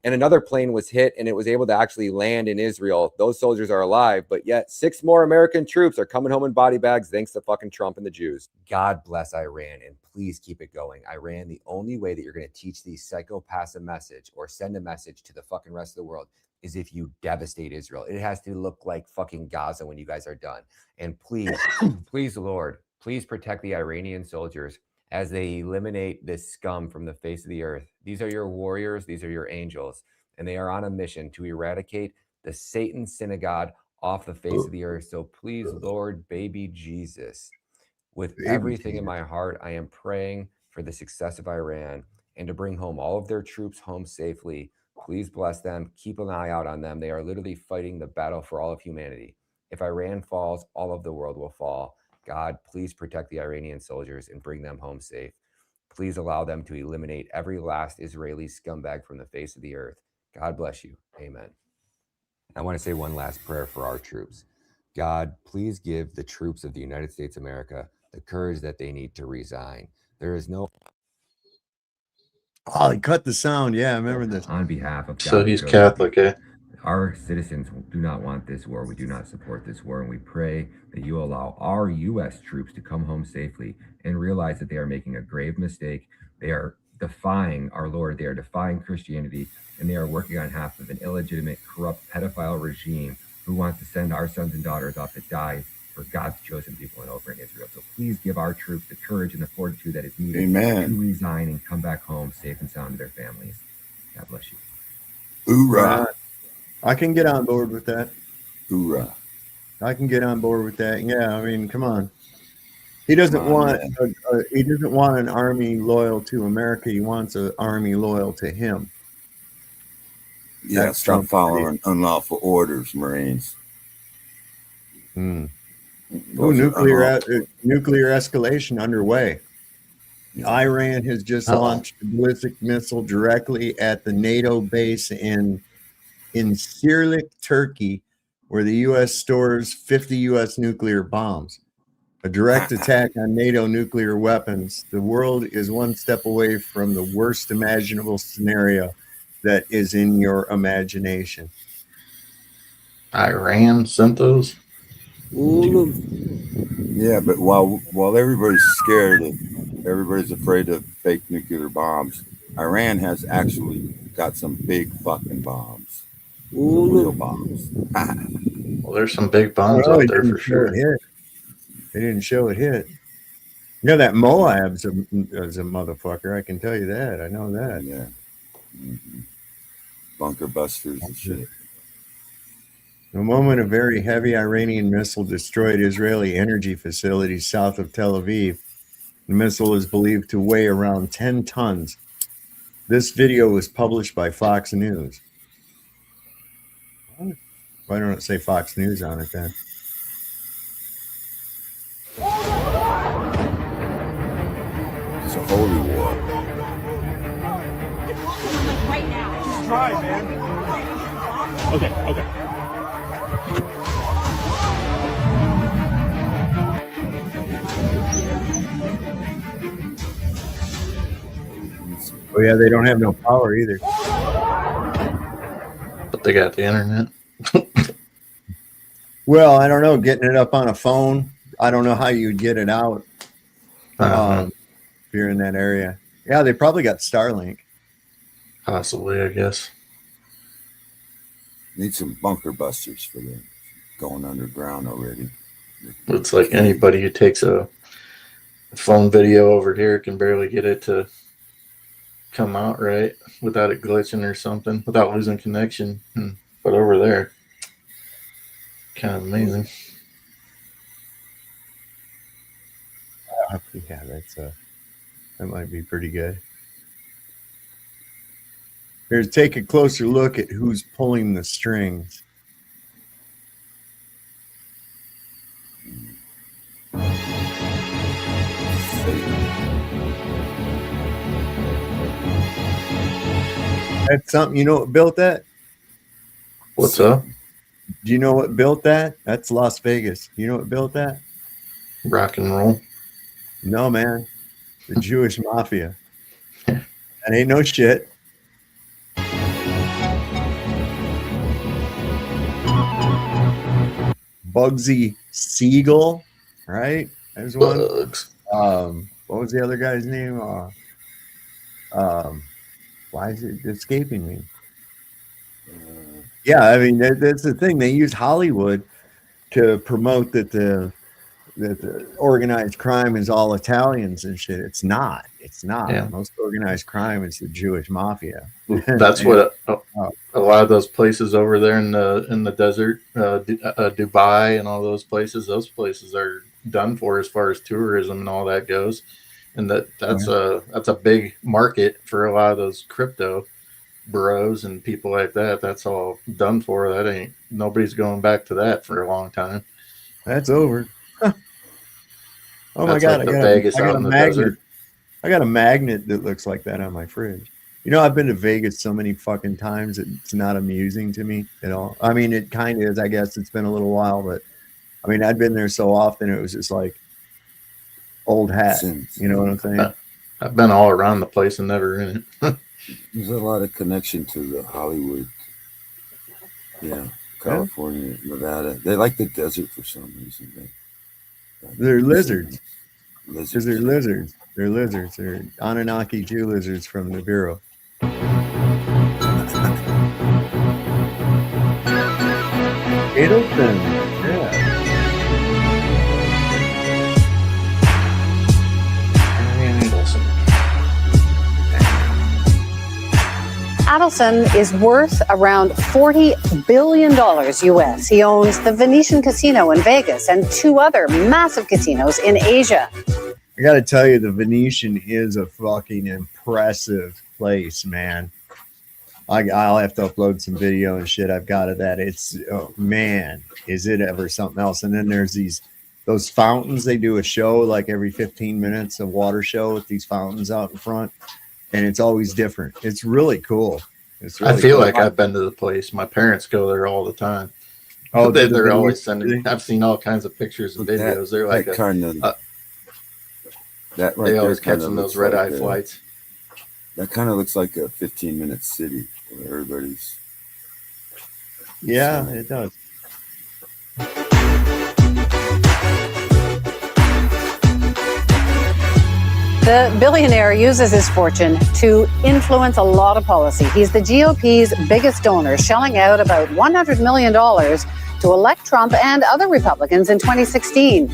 Speaker 5: and another plane was hit and it was able to actually land in Israel. Those soldiers are alive, but yet 6 more American troops are coming home in body bags thanks to fucking Trump and the Jews. God bless Iran, and please keep it going. Iran, the only way that you're going to teach these psychopaths a message or send a message to the fucking rest of the world is if you devastate Israel. It has to look like fucking Gaza when you guys are done. And please, please, Lord, please protect the Iranian soldiers as they eliminate this scum from the face of the earth. These are your warriors, these are your angels, and they are on a mission to eradicate the Satan synagogue off the face of the earth. So please, Lord, baby Jesus, with everything in my heart, I am praying for the success of Iran and to bring home all of their troops home safely. Please bless them. Keep an eye out on them. They are literally fighting the battle for all of humanity. If Iran falls, all of the world will fall. God, please protect the Iranian soldiers and bring them home safe. Please allow them to eliminate every last Israeli scumbag from the face of the earth. God bless you. Amen. I want to say one last prayer for our troops. God, please give the troops of the United States of America the courage that they need to resign. There is no...
Speaker 12: Oh, he cut the sound. Yeah, I remember this.
Speaker 5: On behalf of
Speaker 14: So
Speaker 5: God's
Speaker 14: he's
Speaker 5: chosen
Speaker 14: Catholic,
Speaker 5: people,
Speaker 14: eh?
Speaker 5: our citizens do not want this war. We do not support this war, and we pray that you allow our U.S. troops to come home safely and realize that they are making a grave mistake. They are defying our Lord. They are defying Christianity, and they are working on behalf of an illegitimate, corrupt, pedophile regime who wants to send our sons and daughters off to die for God's chosen people and over in Israel. So please give our troops the courage and the fortitude that is needed
Speaker 1: Amen.
Speaker 5: to resign and come back home safe and sound to their families. God bless you.
Speaker 1: Hoorah.
Speaker 12: I can get on board with that.
Speaker 1: Hoorah.
Speaker 12: I can get on board with that. Yeah, I mean, come on. He doesn't want he doesn't want an army loyal to America. He wants an army loyal to him.
Speaker 1: Yeah,
Speaker 12: That's
Speaker 1: stop
Speaker 12: Trump's
Speaker 1: following unlawful orders, Marines.
Speaker 12: Oh,
Speaker 1: Those are
Speaker 12: nuclear escalation underway.
Speaker 1: Yeah.
Speaker 12: Iran has just launched a ballistic missile directly at the NATO base in Incirlik, Turkey, where the U.S. stores 50 U.S. nuclear bombs. A direct attack on NATO nuclear weapons. The world is one step away from the worst imaginable scenario that is in your imagination.
Speaker 14: Iran sent those?
Speaker 1: Yeah, but while everybody's scared of, everybody's afraid of fake nuclear bombs, Iran has actually got some big fucking bombs. Some real bombs.
Speaker 14: Well, there's some big bombs out there for sure.
Speaker 12: They didn't show it hit. You know that Moab's a motherfucker. I can tell you that. I know that.
Speaker 1: Yeah. Bunker busters and shit.
Speaker 12: The moment a very heavy Iranian missile destroyed Israeli energy facilities south of Tel Aviv. The missile is believed to weigh around 10 tons. This video was published by Fox News. Why don't it say Fox News on it then?
Speaker 1: It's a holy war.
Speaker 19: Right now. Just drive, man. Okay.
Speaker 12: Oh yeah, they don't have no power either.
Speaker 14: But they got the internet.
Speaker 12: Well, I don't know. Getting it up on a phone, I don't know how you'd get it out if you're in that area. Yeah, they probably got Starlink.
Speaker 14: Possibly, I guess.
Speaker 1: Need some bunker busters for them going underground already.
Speaker 14: It's like anybody who takes a phone video over here can barely get it to come out right without it glitching or something, without losing connection. But over there, kind of amazing.
Speaker 12: Yeah, that might be pretty good. Here's take a closer look at who's pulling the strings. That's something. You know what built that?
Speaker 14: What's up?
Speaker 12: Do you know what built that? That's Las Vegas. You know what built that?
Speaker 14: Rock and roll.
Speaker 12: No, man. The Jewish Mafia. That ain't no shit. Bugsy Siegel, right? There's one.
Speaker 14: Bugs.
Speaker 12: What was the other guy's name? Why is it escaping me? Yeah, I mean that's the thing. They use Hollywood to promote that the organized crime is all Italians and shit. It's not. It's not.
Speaker 14: Yeah.
Speaker 12: Most organized crime is the Jewish mafia.
Speaker 14: That's what a lot of those places over there in the desert, Dubai and all those places are done for as far as tourism and all that goes. And that's a big market for a lot of those crypto bros and people like that. That's all done for. Nobody's going back to that for a long time.
Speaker 12: That's over. Oh my
Speaker 14: That's
Speaker 12: God!
Speaker 14: like
Speaker 12: I got a magnet. Desert. I got a magnet that looks like that on my fridge. You know, I've been to Vegas so many fucking times. It's not amusing to me at all. I mean, it kind of is. I guess it's been a little while, but I mean, I'd been there so often. It was just like old hat. You know what I'm saying?
Speaker 14: I've been all around the place and never in it.
Speaker 1: There's a lot of connection to the Hollywood. Yeah, California, Nevada. They like the desert for some reason.
Speaker 12: They're lizards. Because they're lizards. They're lizards. They're Anunnaki Jew lizards from the Bureau. Adelson. Yeah.
Speaker 6: Adelson is worth around $40 billion US. He owns the Venetian casino in Vegas and 2 other massive casinos in Asia.
Speaker 12: I got to tell you, the Venetian is a fucking impressive place, man. I'll have to upload some video and shit I've got of that. It's, oh, man, is it ever something else. And then there's those fountains. They do a show like every 15 minutes, a water show with these fountains out in front. And it's always different. It's really cool. It's really
Speaker 14: I feel
Speaker 12: cool.
Speaker 14: like I've been to the place. My parents go there all the time.
Speaker 12: Oh,
Speaker 14: they're always sending. I've seen all kinds of pictures and videos. They're like
Speaker 1: that right
Speaker 14: they
Speaker 1: there
Speaker 14: always
Speaker 1: kinda
Speaker 14: catching those
Speaker 1: looks
Speaker 14: red eye
Speaker 1: like
Speaker 14: flights.
Speaker 1: That kind of looks like a 15-minute city where everybody's.
Speaker 12: Yeah, it does.
Speaker 6: The billionaire uses his fortune to influence a lot of policy. He's the GOP's biggest donor, shelling out about $100 million to elect Trump and other Republicans in 2016.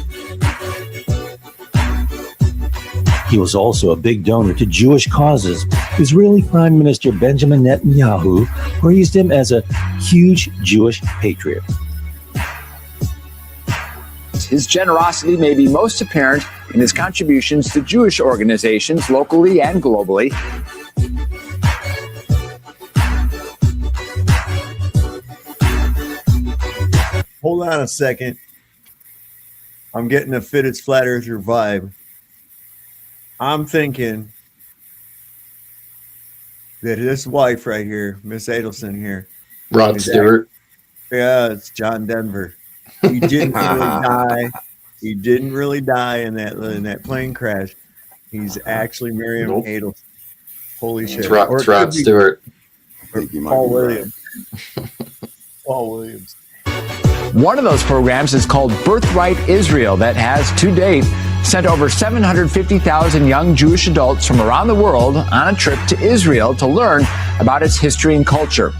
Speaker 7: He was also a big donor to Jewish causes. Israeli Prime Minister Benjamin Netanyahu praised him as a huge Jewish patriot.
Speaker 23: His generosity may be most apparent in his contributions to Jewish organizations locally and globally.
Speaker 12: Hold on a second. I'm getting a Fitted Flat Earther vibe. I'm thinking that his wife right here, Miss Adelson here.
Speaker 14: Rod Stewart.
Speaker 12: Yeah, it's John Denver. He didn't really die. He didn't really die in that plane crash. He's actually Miriam Adelson. Holy shit.
Speaker 14: It's Rod Stewart.
Speaker 12: Paul Williams. Paul Williams.
Speaker 23: One of those programs is called Birthright Israel that has, to date, sent over 750,000 young Jewish adults from around the world on a trip to Israel to learn about its history and culture.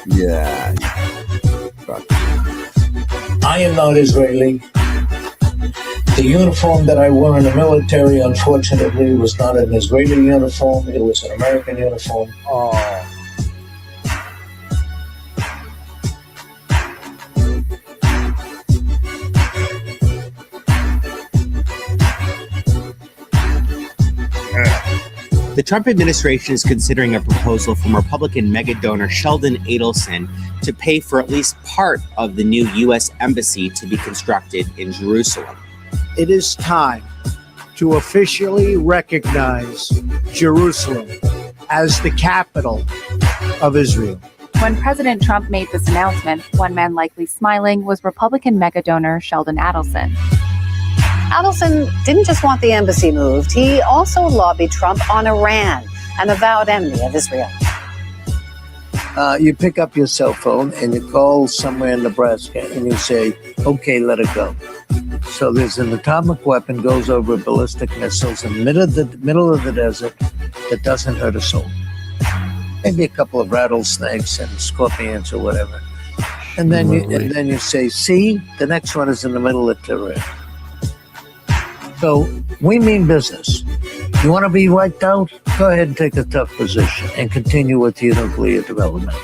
Speaker 1: Yeah.
Speaker 24: I am not Israeli. The uniform that I wore in the military, unfortunately, was not an Israeli uniform. It was an American uniform.
Speaker 12: Oh.
Speaker 25: The Trump administration is considering a proposal from Republican mega donor Sheldon Adelson to pay for at least part of the new U.S. embassy to be constructed in Jerusalem.
Speaker 26: It is time to officially recognize Jerusalem as the capital of Israel.
Speaker 27: When President Trump made this announcement, one man likely smiling was Republican mega donor Sheldon Adelson.
Speaker 6: Adelson didn't just want the embassy moved, he also lobbied Trump on Iran, an avowed enemy of Israel.
Speaker 26: You pick up your cell phone and you call somewhere in Nebraska and you say, okay, let it go. So there's an atomic weapon goes over ballistic missiles in the middle of the desert that doesn't hurt a soul. Maybe a couple of rattlesnakes and scorpions or whatever. And then you say, see, the next one is in the middle of Tehran. So we mean business. You want to be wiped out? Go ahead and take a tough position and continue with your nuclear development.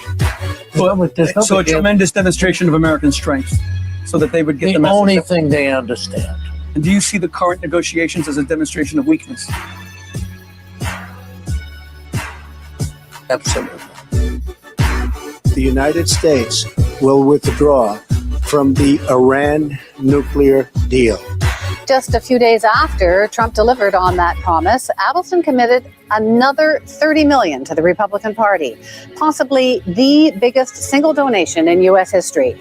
Speaker 8: So a tremendous demonstration of American strength, so that they would get the message.
Speaker 26: Only thing they understand.
Speaker 8: And do you see the current negotiations as a demonstration of weakness?
Speaker 26: Absolutely. The United States will withdraw from the Iran nuclear deal.
Speaker 6: Just a few days after Trump delivered on that promise, Adelson committed another $30 million to the Republican Party, possibly the biggest single donation in U.S. history.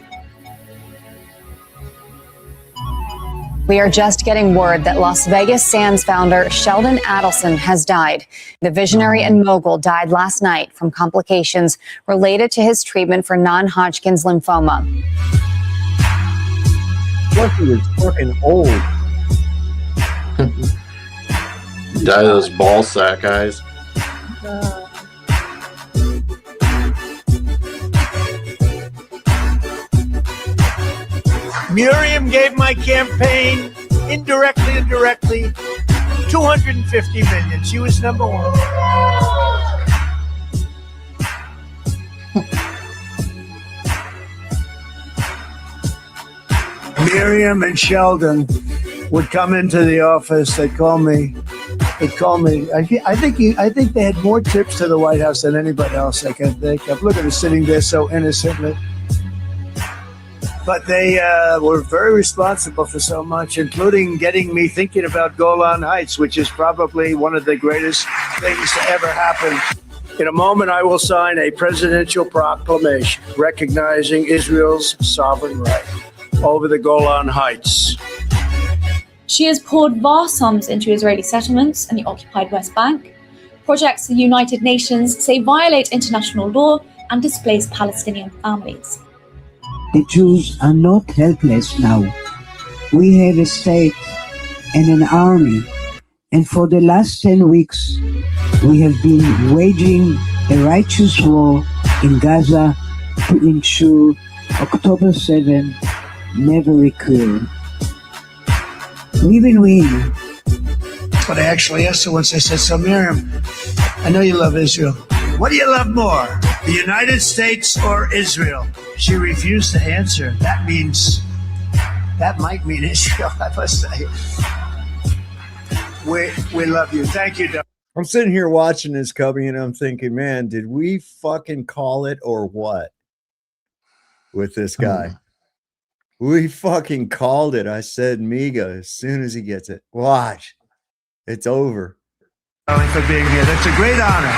Speaker 9: We are just getting word that Las Vegas Sands founder Sheldon Adelson has died. The visionary and mogul died last night from complications related to his treatment for non-Hodgkin's lymphoma.
Speaker 12: What, he was fucking old.
Speaker 14: Die those ball sack eyes.
Speaker 26: Miriam gave my campaign indirectly and directly $250 million. She was number one. Miriam and Sheldon would come into the office. They'd call me. I think they had more trips to the White House than anybody else I can think of. Look at her sitting there so innocently. But they were very responsible for so much, including getting me thinking about Golan Heights, which is probably one of the greatest things to ever happen. In a moment, I will sign a presidential proclamation recognizing Israel's sovereign right over the Golan Heights.
Speaker 10: She has poured vast sums into Israeli settlements and the occupied West Bank, projects the United Nations say violate international law and displace Palestinian families.
Speaker 18: The Jews are not helpless now. We have a state and an army, and for the last 10 weeks, we have been waging a righteous war in Gaza to ensure October 7 never occurred. We will win.
Speaker 26: But I actually asked her once, I said, so Miriam, I know you love Israel. What do you love more, the United States or Israel? She refused to answer. That might mean Israel, I must say. We love you. Thank you, Doug.
Speaker 12: I'm sitting here watching this, Cubby, and I'm thinking, man, did we fucking call it or what with this guy? We fucking called it. I said, Miga, as soon as he gets it, watch. It's over.
Speaker 26: For being here. That's a great honor.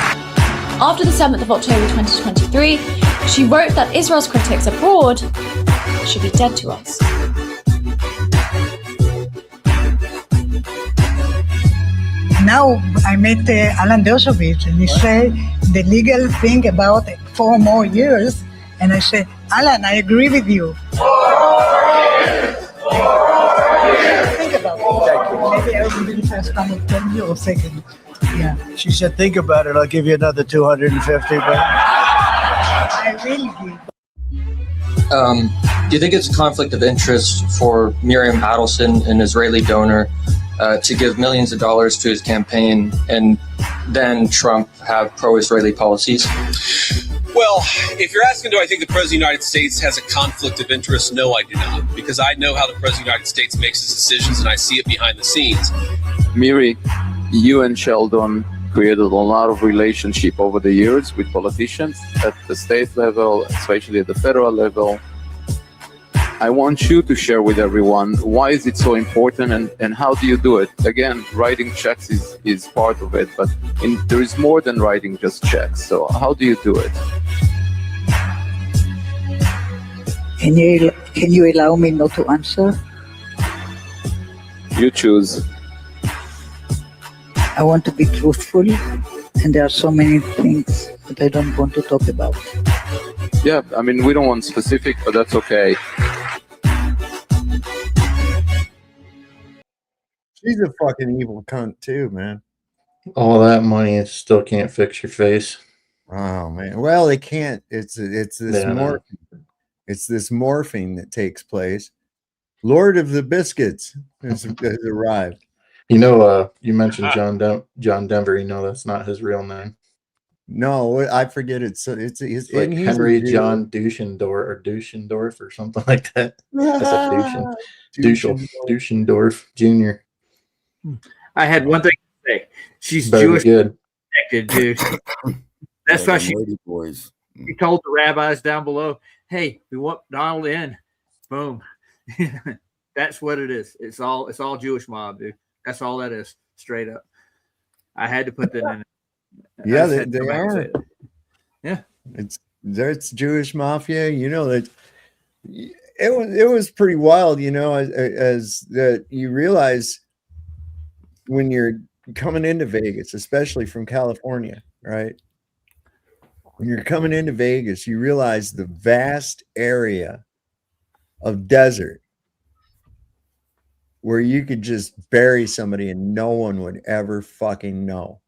Speaker 10: After the 7th of October 2023, she wrote that Israel's critics abroad should be dead to us.
Speaker 20: Now I met Alan Dershowitz, and he said the legal thing about 4 more years, and I said, Alan, I agree with you. 4 years. Think about it. Maybe I will be the first time of 10 years or second. Yeah.
Speaker 26: She said, think about it. I'll give you another 250. But
Speaker 20: I really did.
Speaker 21: Do you think it's a conflict of interest for Miriam Adelson, an Israeli donor, to give millions of dollars to his campaign and then Trump have pro-Israeli policies?
Speaker 22: Well, if you're asking, do I think the President of the United States has a conflict of interest? No, I do not, because I know how the President of the United States makes his decisions and I see it behind the scenes.
Speaker 28: Miri, you and Sheldon created a lot of relationship over the years with politicians at the state level, especially at the federal level. I want you to share with everyone why is it so important and how do you do it? Again, writing checks is part of it, but there is more than writing just checks. So how do you do it?
Speaker 20: Can you allow me not to answer?
Speaker 28: You choose.
Speaker 20: I want to be truthful. And there are so many things that I don't want to talk about.
Speaker 28: Yeah, I mean, we don't want specific, but that's okay.
Speaker 12: She's a fucking evil cunt too, man.
Speaker 14: All that money, it still can't fix your face.
Speaker 12: Oh man. Well, it can't. It's this morphine. It's this morphine that takes place. Lord of the Biscuits has arrived.
Speaker 14: You know, you mentioned John Denver. You know that's not his real name.
Speaker 12: No, I forget. It's
Speaker 14: like Henry John Duschendorf or something like that. That's a Duschendorf Jr.
Speaker 2: I had one thing to say. She's
Speaker 14: Very
Speaker 2: Jewish
Speaker 14: good.
Speaker 2: connected, dude. That's why she told the rabbis down below, "Hey, we want Donald in." Boom. That's what it is. It's all Jewish mob, dude. That's all that is, straight up. I had to put that in.
Speaker 12: Yeah, they are.
Speaker 2: Yeah,
Speaker 12: it's Jewish mafia. You know that it was pretty wild. You know, as that you realize when you're coming into Vegas, especially from California, right? When you're coming into Vegas, you realize the vast area of desert where you could just bury somebody and no one would ever fucking know.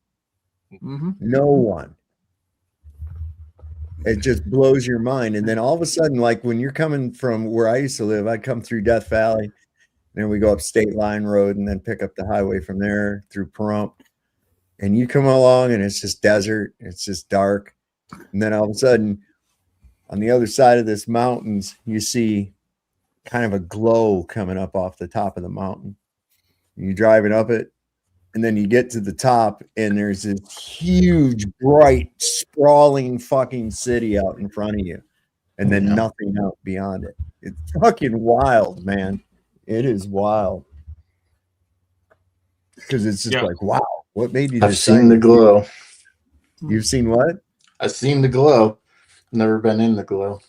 Speaker 2: Mm-hmm.
Speaker 12: No one. It just blows your mind. And then all of a sudden, like when you're coming from where I used to live, I'd come through Death Valley, and then we go up State Line Road and then pick up the highway from there through Pahrump. And you come along and it's just desert. It's just dark. And then all of a sudden, on the other side of this mountains, you see kind of a glow coming up off the top of the mountain. You driving up it, and then you get to the top, and there's this huge, bright, sprawling fucking city out in front of you, and then nothing out beyond it. It's fucking wild, man. It is wild. Because it's just like, wow, what made you?
Speaker 14: I've seen the glow.
Speaker 12: You've seen what?
Speaker 14: I've seen the glow. Never been in the glow.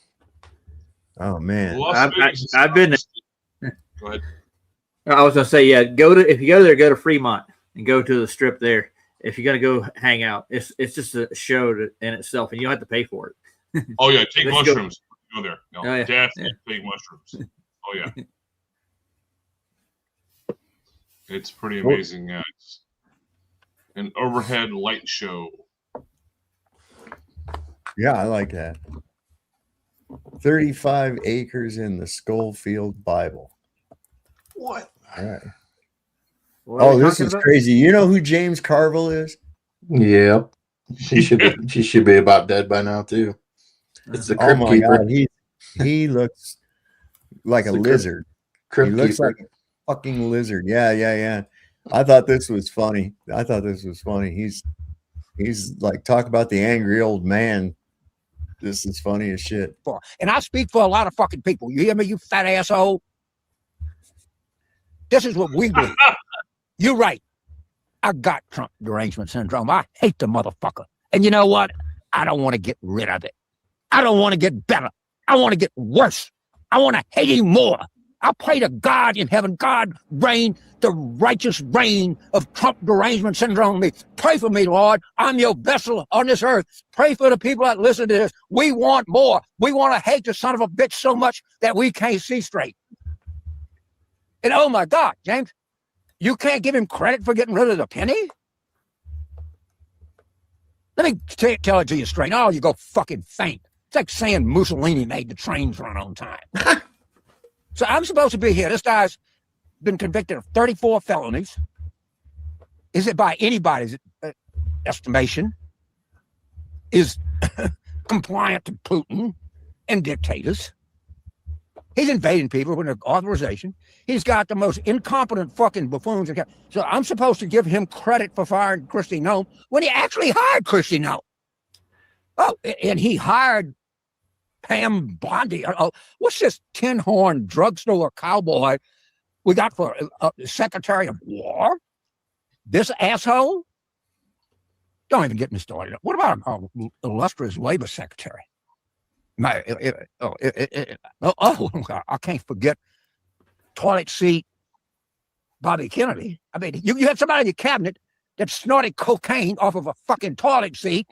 Speaker 12: Oh man,
Speaker 2: I've been there.
Speaker 22: Go ahead.
Speaker 2: I was gonna say, yeah, if you go there, go to Fremont and go to the strip there. If you're gonna go hang out, it's just a show in itself, and you don't have to pay for it.
Speaker 3: Oh yeah, take mushrooms. Go there. No,
Speaker 2: oh, yeah.
Speaker 3: Definitely take mushrooms. Oh yeah, it's pretty amazing. It's an overhead light show.
Speaker 12: Yeah, I like that. 35 acres in the Schofield Bible.
Speaker 14: What?
Speaker 12: All right. Oh, this is crazy. You know who James Carville is?
Speaker 14: Yep. She should be about dead by now too. It's the crypt keeper.
Speaker 12: God. He looks like a lizard. He looks like a fucking lizard. Yeah. I thought this was funny. He's like, talk about the angry old man. This is funny as shit.
Speaker 4: And I speak for a lot of fucking people. You hear me, you fat asshole? This is what we believe. You're right. I got Trump derangement syndrome. I hate the motherfucker. And you know what? I don't want to get rid of it. I don't want to get better. I want to get worse. I want to hate him more. I pray to God in heaven, God reign the righteous reign of Trump derangement syndrome. Pray for me, Lord. I'm your vessel on this earth. Pray for the people that listen to this. We want more. We want to hate the son of a bitch so much that we can't see straight. And oh my God, James, you can't give him credit for getting rid of the penny? Let me tell it to you straight. Oh, you go fucking faint. It's like saying Mussolini made the trains run on time. So I'm supposed to be here. This guy's been convicted of 34 felonies. Is it by anybody's estimation? Is compliant to Putin and dictators. He's invading people with an authorization. He's got the most incompetent fucking buffoons. So I'm supposed to give him credit for firing Kristi Noem when he actually hired Kristi Noem. Oh, and he hired Pam Bondi. What's this tin horn drugstore cowboy we got for Secretary of War? This asshole? Don't even get me started. What about an illustrious labor secretary? I can't forget toilet seat Bobby Kennedy. I mean, you had somebody in your cabinet that snorted cocaine off of a fucking toilet seat,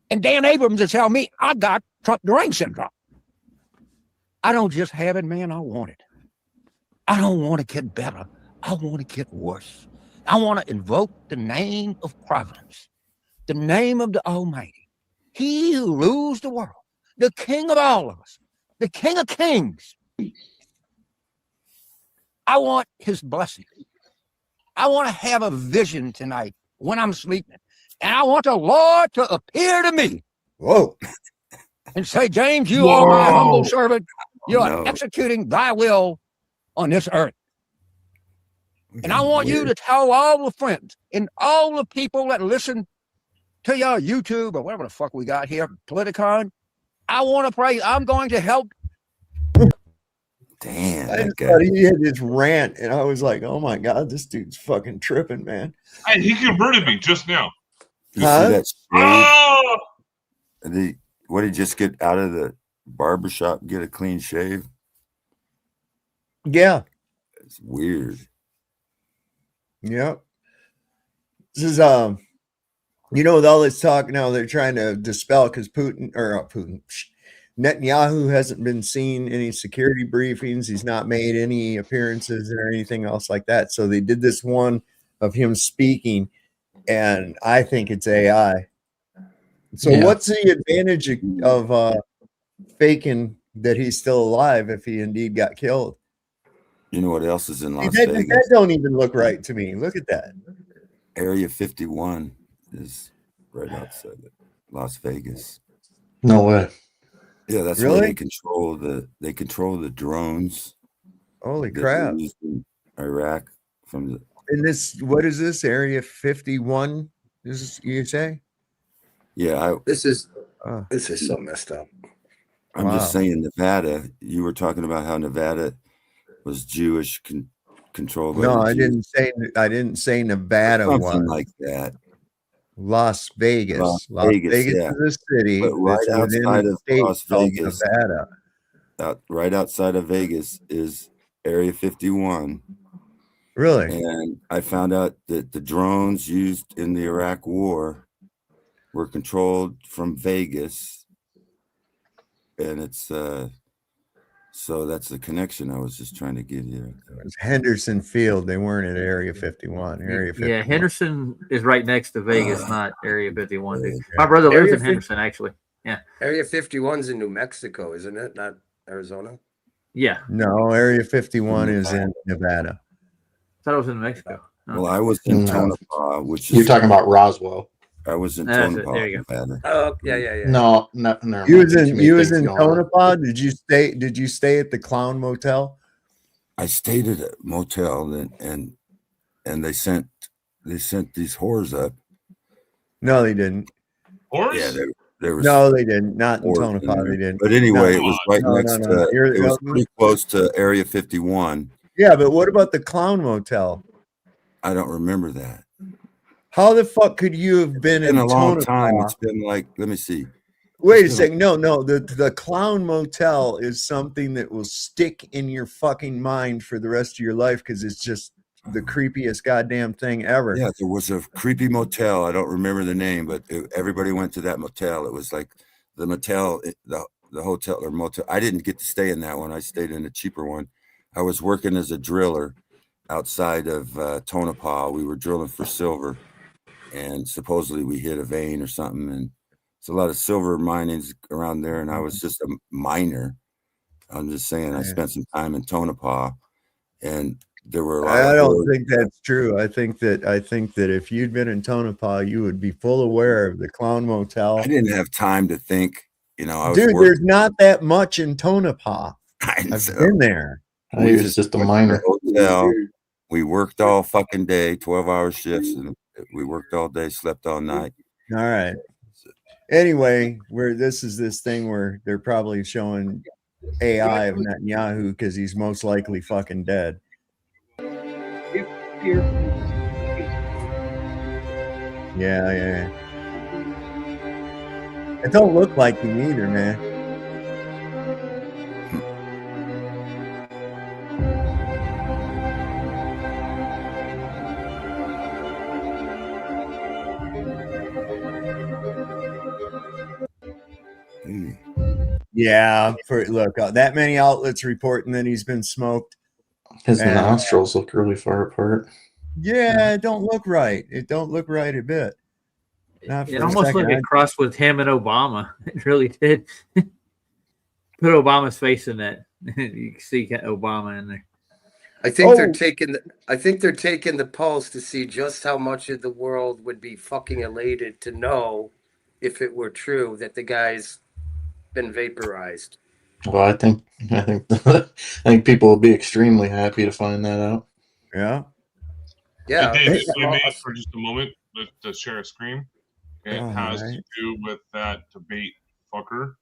Speaker 4: and Dan Abrams is telling me I got Trump-Doring syndrome. I don't just have it, man. I want it. I don't want to get better. I want to get worse. I want to invoke the name of Providence, the name of the Almighty, He who rules the world, the King of all of us, the King of Kings. I want His blessing. I want to have a vision tonight when I'm sleeping, and I want the Lord to appear to me.
Speaker 12: Whoa.
Speaker 4: And say, James, you are my humble servant. You are executing thy will on this earth. And I want you to tell all the friends and all the people that listen to your YouTube or whatever the fuck we got here, Politicon. I want to pray. I'm going to help.
Speaker 1: Damn.
Speaker 12: I just thought he had this rant, and I was like, oh my God, this dude's fucking tripping, man.
Speaker 3: Hey, he converted me just now.
Speaker 1: You see that shave? What did he just get out of the barbershop and get a clean shave?
Speaker 12: Yeah.
Speaker 1: It's weird.
Speaker 12: Yep. This is you know, with all this talk now, they're trying to dispel because Netanyahu hasn't been seen any security briefings. He's not made any appearances or anything else like that. So they did this one of him speaking, and I think it's AI. So what's the advantage of faking that he's still alive if he indeed got killed?
Speaker 1: You know what else is in Las
Speaker 12: Vegas?
Speaker 1: Vegas?
Speaker 12: That don't even look right to me. Look at that.
Speaker 1: Area 51 is right outside of Las Vegas.
Speaker 14: No way.
Speaker 1: Yeah, that's where they control the drones.
Speaker 12: Holy crap.
Speaker 1: In Iraq from the.
Speaker 12: And this, what is this? Area 51? This is, you say?
Speaker 1: Yeah,
Speaker 5: this is so messed up.
Speaker 1: I'm just saying, Nevada. You were talking about how Nevada was Jewish controlled.
Speaker 12: No, I didn't say Nevada.
Speaker 1: Something like that.
Speaker 12: Las Vegas. Las Vegas is a city,
Speaker 1: but right outside of Las Vegas,
Speaker 12: Nevada.
Speaker 1: Right outside of Vegas is Area 51.
Speaker 12: Really?
Speaker 1: And I found out that the drones used in the Iraq War were controlled from Vegas, and it's so that's the connection I was just trying to give you.
Speaker 12: It was Henderson Field. They weren't at Area 51. Area 51.
Speaker 2: Yeah, Henderson is right next to Vegas, not Area 51. Dude. My brother lives in Henderson, actually. Yeah.
Speaker 5: Area 51's in New Mexico, isn't it? Not Arizona?
Speaker 2: Yeah.
Speaker 12: No, Area 51 is in Nevada.
Speaker 2: I thought it was in New Mexico.
Speaker 1: Oh. Well, I was in Tonopah, which
Speaker 14: you're talking about Roswell.
Speaker 1: I was in Tonopah.
Speaker 2: There you go.
Speaker 1: Nevada.
Speaker 5: Oh, yeah.
Speaker 14: No.
Speaker 12: You was in Tonopah. Did you stay at the Clown Motel?
Speaker 1: I stayed at a motel, and they sent these whores up.
Speaker 12: No, they didn't.
Speaker 3: Whores?
Speaker 1: Yeah, there was.
Speaker 12: No, they didn't. Not in Tonopah. They didn't.
Speaker 1: But anyway, it was right next to. It was pretty close to Area 51.
Speaker 12: Yeah, but what about the Clown Motel?
Speaker 1: I don't remember that.
Speaker 12: How the fuck could you have been in
Speaker 1: a long
Speaker 12: Tonopah?
Speaker 1: time? It's been like, let me see.
Speaker 12: Wait a second. No. The Clown Motel is something that will stick in your fucking mind for the rest of your life because it's just the creepiest goddamn thing ever.
Speaker 1: Yeah, there was a creepy motel. I don't remember the name, but everybody went to that motel. It was like the motel, the hotel or motel. I didn't get to stay in that one. I stayed in a cheaper one. I was working as a driller outside of Tonopah. We were drilling for silver, and supposedly we hit a vein or something. And it's a lot of silver minings around there. And I was just a miner. I'm just saying, I spent some time in Tonopah, and there were a lot
Speaker 12: I
Speaker 1: of
Speaker 12: don't think that's true. I think that if you'd been in Tonopah, you would be full aware of the Clown Motel.
Speaker 1: I didn't have time to think. I was
Speaker 12: Dude,
Speaker 1: working.
Speaker 12: there's not that much in Tonopah. I've been there.
Speaker 14: He was just a miner.
Speaker 1: Hotel. We worked all fucking day, 12-hour shifts, and we worked all day, slept all night.
Speaker 12: All right. Anyway, this thing where they're probably showing AI of Netanyahu because he's most likely fucking dead. Yeah. It don't look like him either, man. Yeah, look, that many outlets reporting that he's been smoked.
Speaker 14: His nostrils look really far apart.
Speaker 12: Yeah, it don't look right. It don't look right a bit. Not
Speaker 2: It almost looked a cross with him and Obama. It really did. Put Obama's face in that. You can see Obama in there.
Speaker 5: I think they're taking the pulse to see just how much of the world would be fucking elated to know if it were true that the guy's been vaporized.
Speaker 14: Well, I think people will be extremely happy to find that out.
Speaker 12: Yeah.
Speaker 5: Yeah.
Speaker 3: Hey, David, if I may for just a moment to share a screen. It has to do with that debate fucker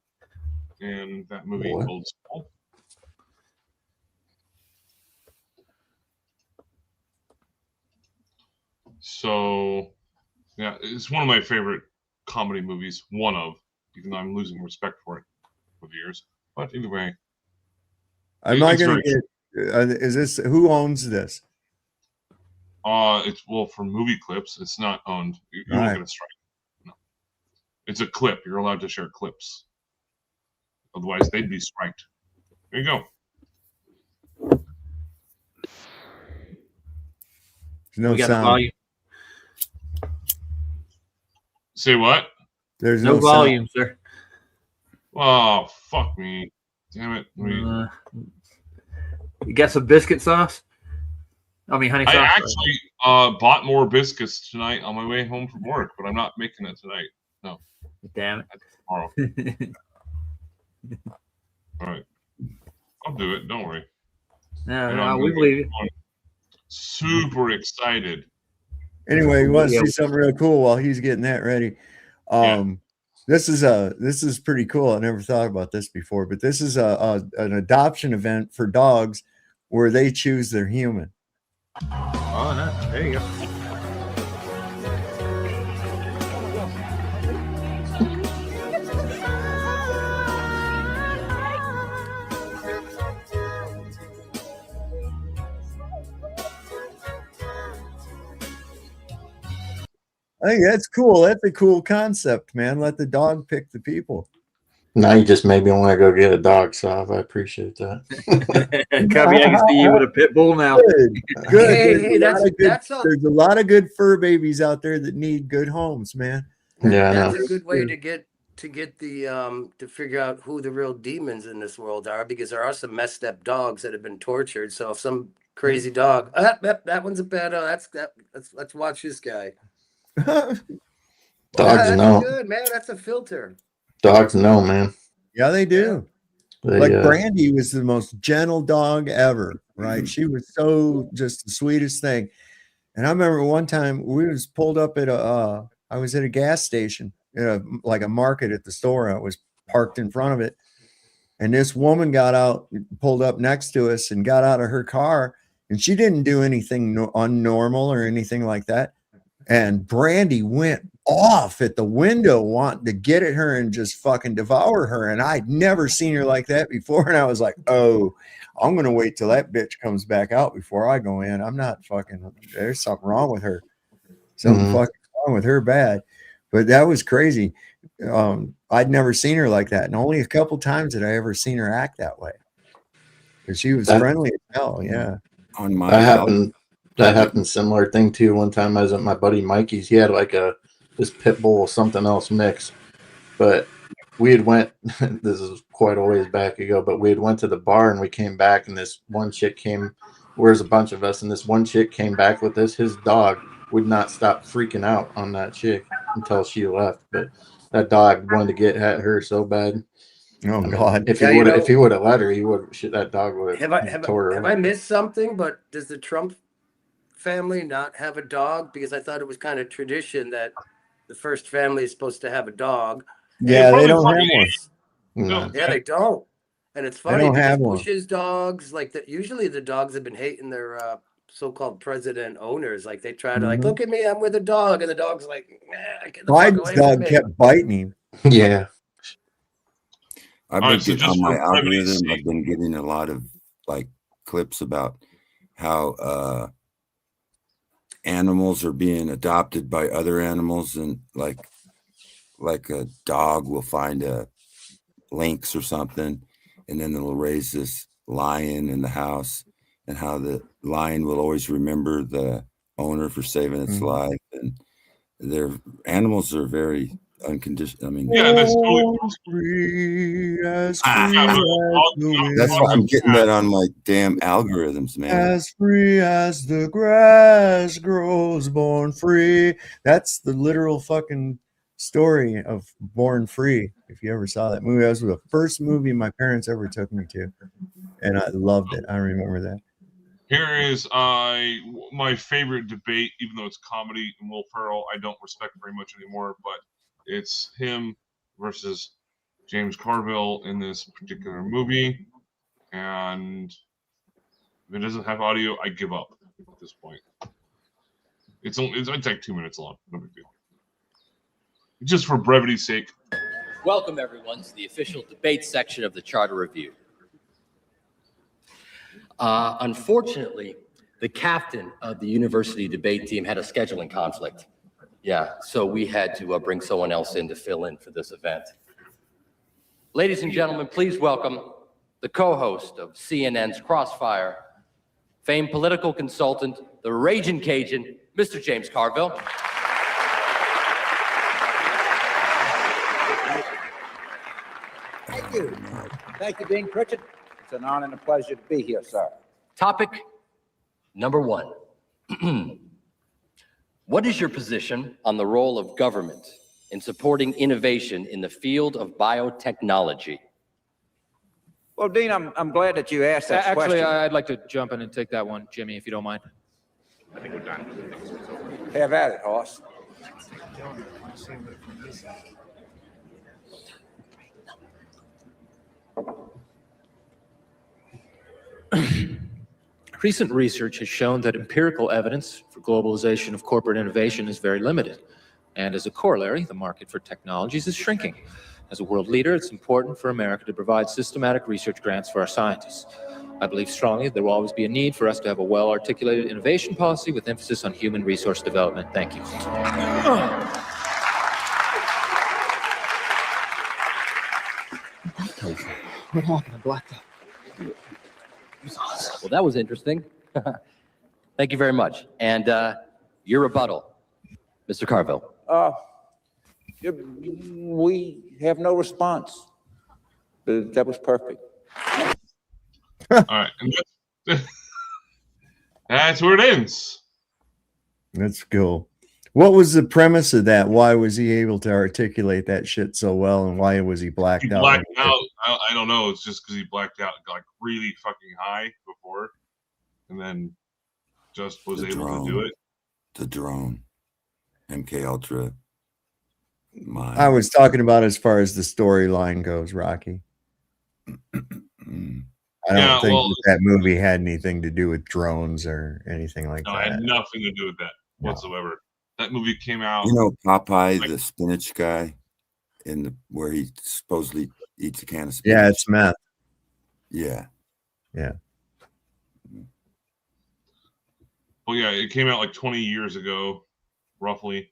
Speaker 3: in that movie Old School. So, yeah, it's one of my favorite comedy movies. One of, even though I'm losing respect for it with years. But either way,
Speaker 12: I'm not going to get. Is this who owns this?
Speaker 3: It's for movie clips. It's not owned. You won't get a strike. No, it's a clip. You're allowed to share clips. Otherwise, they'd be striked. There you go.
Speaker 12: No
Speaker 2: we got
Speaker 12: sound.
Speaker 2: Volume.
Speaker 3: Say what?
Speaker 12: There's
Speaker 2: no volume, sir.
Speaker 3: Oh, fuck me. Damn it.
Speaker 2: You got some biscuit sauce? I mean, honey sauce.
Speaker 3: I actually bought more biscuits tonight on my way home from work, but I'm not making it tonight. No.
Speaker 2: Damn it.
Speaker 3: That's tomorrow. All right. I'll do it. Don't worry.
Speaker 2: No, we believe you.
Speaker 3: Super excited.
Speaker 12: Anyway, you want to see something real cool while he's getting that ready. This is pretty cool. I never thought about this before, but this is an adoption event for dogs where they choose their human.
Speaker 2: Oh, no. There you go.
Speaker 12: I think that's cool. That's a cool concept, man. Let the dog pick the people.
Speaker 14: Now you just made me want to go get a dog, Sav. I appreciate that.
Speaker 2: Cubby, I can see you with a pit bull now.
Speaker 12: Good.
Speaker 5: Hey,
Speaker 12: There's a lot of good fur babies out there that need good homes, man.
Speaker 14: Yeah,
Speaker 5: that's a good way to get the to figure out who the real demons in this world are, because there are some messed up dogs that have been tortured. So if some crazy dog, that one's a bad. Let's watch this guy.
Speaker 14: Dogs
Speaker 5: that's
Speaker 14: know.
Speaker 5: Good, man. That's a filter.
Speaker 14: Dogs know, man.
Speaker 12: Yeah, they do.
Speaker 14: Yeah.
Speaker 12: Brandy was the most gentle dog ever, right? She was so just the sweetest thing. And I remember one time we was pulled up at I was at a gas station, like a market at the store. I was parked in front of it. And this woman got out, pulled up next to us and got out of her car. And she didn't do anything unnormal or anything like that. And Brandy went off at the window wanting to get at her and just fucking devour her. And I'd never seen her like that before. And I was like, oh, I'm going to wait till that bitch comes back out before I go in. I'm not fucking, there's something wrong with her. Something fucking wrong with her bad. But that was crazy. I'd never seen her like that. And only a couple times had I ever seen her act that way. Because she was friendly as hell. Yeah.
Speaker 1: On my
Speaker 14: That happened similar thing too. One time I was at my buddy Mikey's. He had like this pit bull or something else mix. But we had went, this is quite a ways back ago, but we had went to the bar and we came back and this one chick came, where's a bunch of us, and this one chick came back with us. His dog would not stop freaking out on that chick until she left. But that dog wanted to get at her so bad.
Speaker 12: Oh God!
Speaker 14: If he would have let her, he would. That dog would have tore her.
Speaker 5: Have I missed something? But does the Trump family not have a dog? Because I thought it was kind of tradition that the first family is supposed to have a dog.
Speaker 12: Yeah, they don't have one.
Speaker 14: No.
Speaker 5: Yeah, they don't. And it's funny
Speaker 12: don't
Speaker 5: because
Speaker 12: have one.
Speaker 5: Bush's dogs, like that. Usually the dogs have been hating their so-called president owners. Like they try to like, look at me, I'm with a dog, and the dog's like, get the fuck
Speaker 12: Biden's
Speaker 5: away
Speaker 12: dog
Speaker 5: from me.
Speaker 12: kept biting him.
Speaker 14: Yeah.
Speaker 1: I've been getting on my algorithm. I've been getting a lot of like clips about how animals are being adopted by other animals, and like a dog will find a lynx or something, and then they'll raise this lion in the house, and how the lion will always remember the owner for saving its life. And their animals are very unconditional. I mean,
Speaker 3: yeah, that's totally
Speaker 12: free as
Speaker 1: that's why I'm getting that on my damn algorithms, man.
Speaker 12: As free as the grass grows, born free. That's the literal fucking story of Born Free. If you ever saw that movie, that was the first movie my parents ever took me to, and I loved it. I remember that.
Speaker 3: Here is my favorite debate, even though it's comedy, and Will Ferrell I don't respect very much anymore, but it's him versus James Carville in this particular movie. And if it doesn't have audio, I give up at this point. It's like 2 minutes long. No big deal. Just for brevity's sake.
Speaker 7: Welcome, everyone, to the official debate section of the Charter Review. Unfortunately, the captain of the university debate team had a scheduling conflict. Yeah, so we had to bring someone else in to fill in for this event. Ladies and gentlemen, please welcome the co-host of CNN's Crossfire, famed political consultant, the Raging Cajun, Mr. James Carville.
Speaker 11: Thank you. Thank you, Dean Pritchett. It's an honor and a pleasure to be here, sir.
Speaker 7: Topic number 1. What is your position on the role of government in supporting innovation in the field of biotechnology?
Speaker 11: Well, Dean, I'm glad that you asked that question.
Speaker 13: Actually, I'd like to jump in and take that one, Jimmy, if you don't mind.
Speaker 11: I think we're done. Have at it, Hoss.
Speaker 13: Recent research has shown that empirical evidence for globalization of corporate innovation is very limited. And as a corollary, the market for technologies is shrinking. As a world leader, it's important for America to provide systematic research grants for our scientists. I believe strongly there will always be a need for us to have a well-articulated innovation policy with emphasis on human resource development. Thank you.
Speaker 7: What happened? I blacked out. Well, that was interesting. Thank you very much. And your rebuttal, Mr. Carville.
Speaker 11: We have no response. That was perfect.
Speaker 3: All right. And that's where it ends.
Speaker 12: Let's go. What was the premise of that? Why was he able to articulate that shit so well, and why was he blacked out?
Speaker 3: Blacked out. I don't know. It's just because he blacked out like really fucking high before, and then just was able to do it.
Speaker 1: The drone, MK Ultra.
Speaker 12: I was talking about as far as the storyline goes, Rocky. I don't think that movie had anything to do with drones or anything like that.
Speaker 3: No, it had nothing to do with that whatsoever. That movie came out.
Speaker 1: You know Popeye, the spinach guy, where he supposedly eats a can of spinach.
Speaker 12: Yeah, it's meth.
Speaker 1: Yeah.
Speaker 12: Yeah.
Speaker 3: Well, yeah, it came out like 20 years ago, roughly.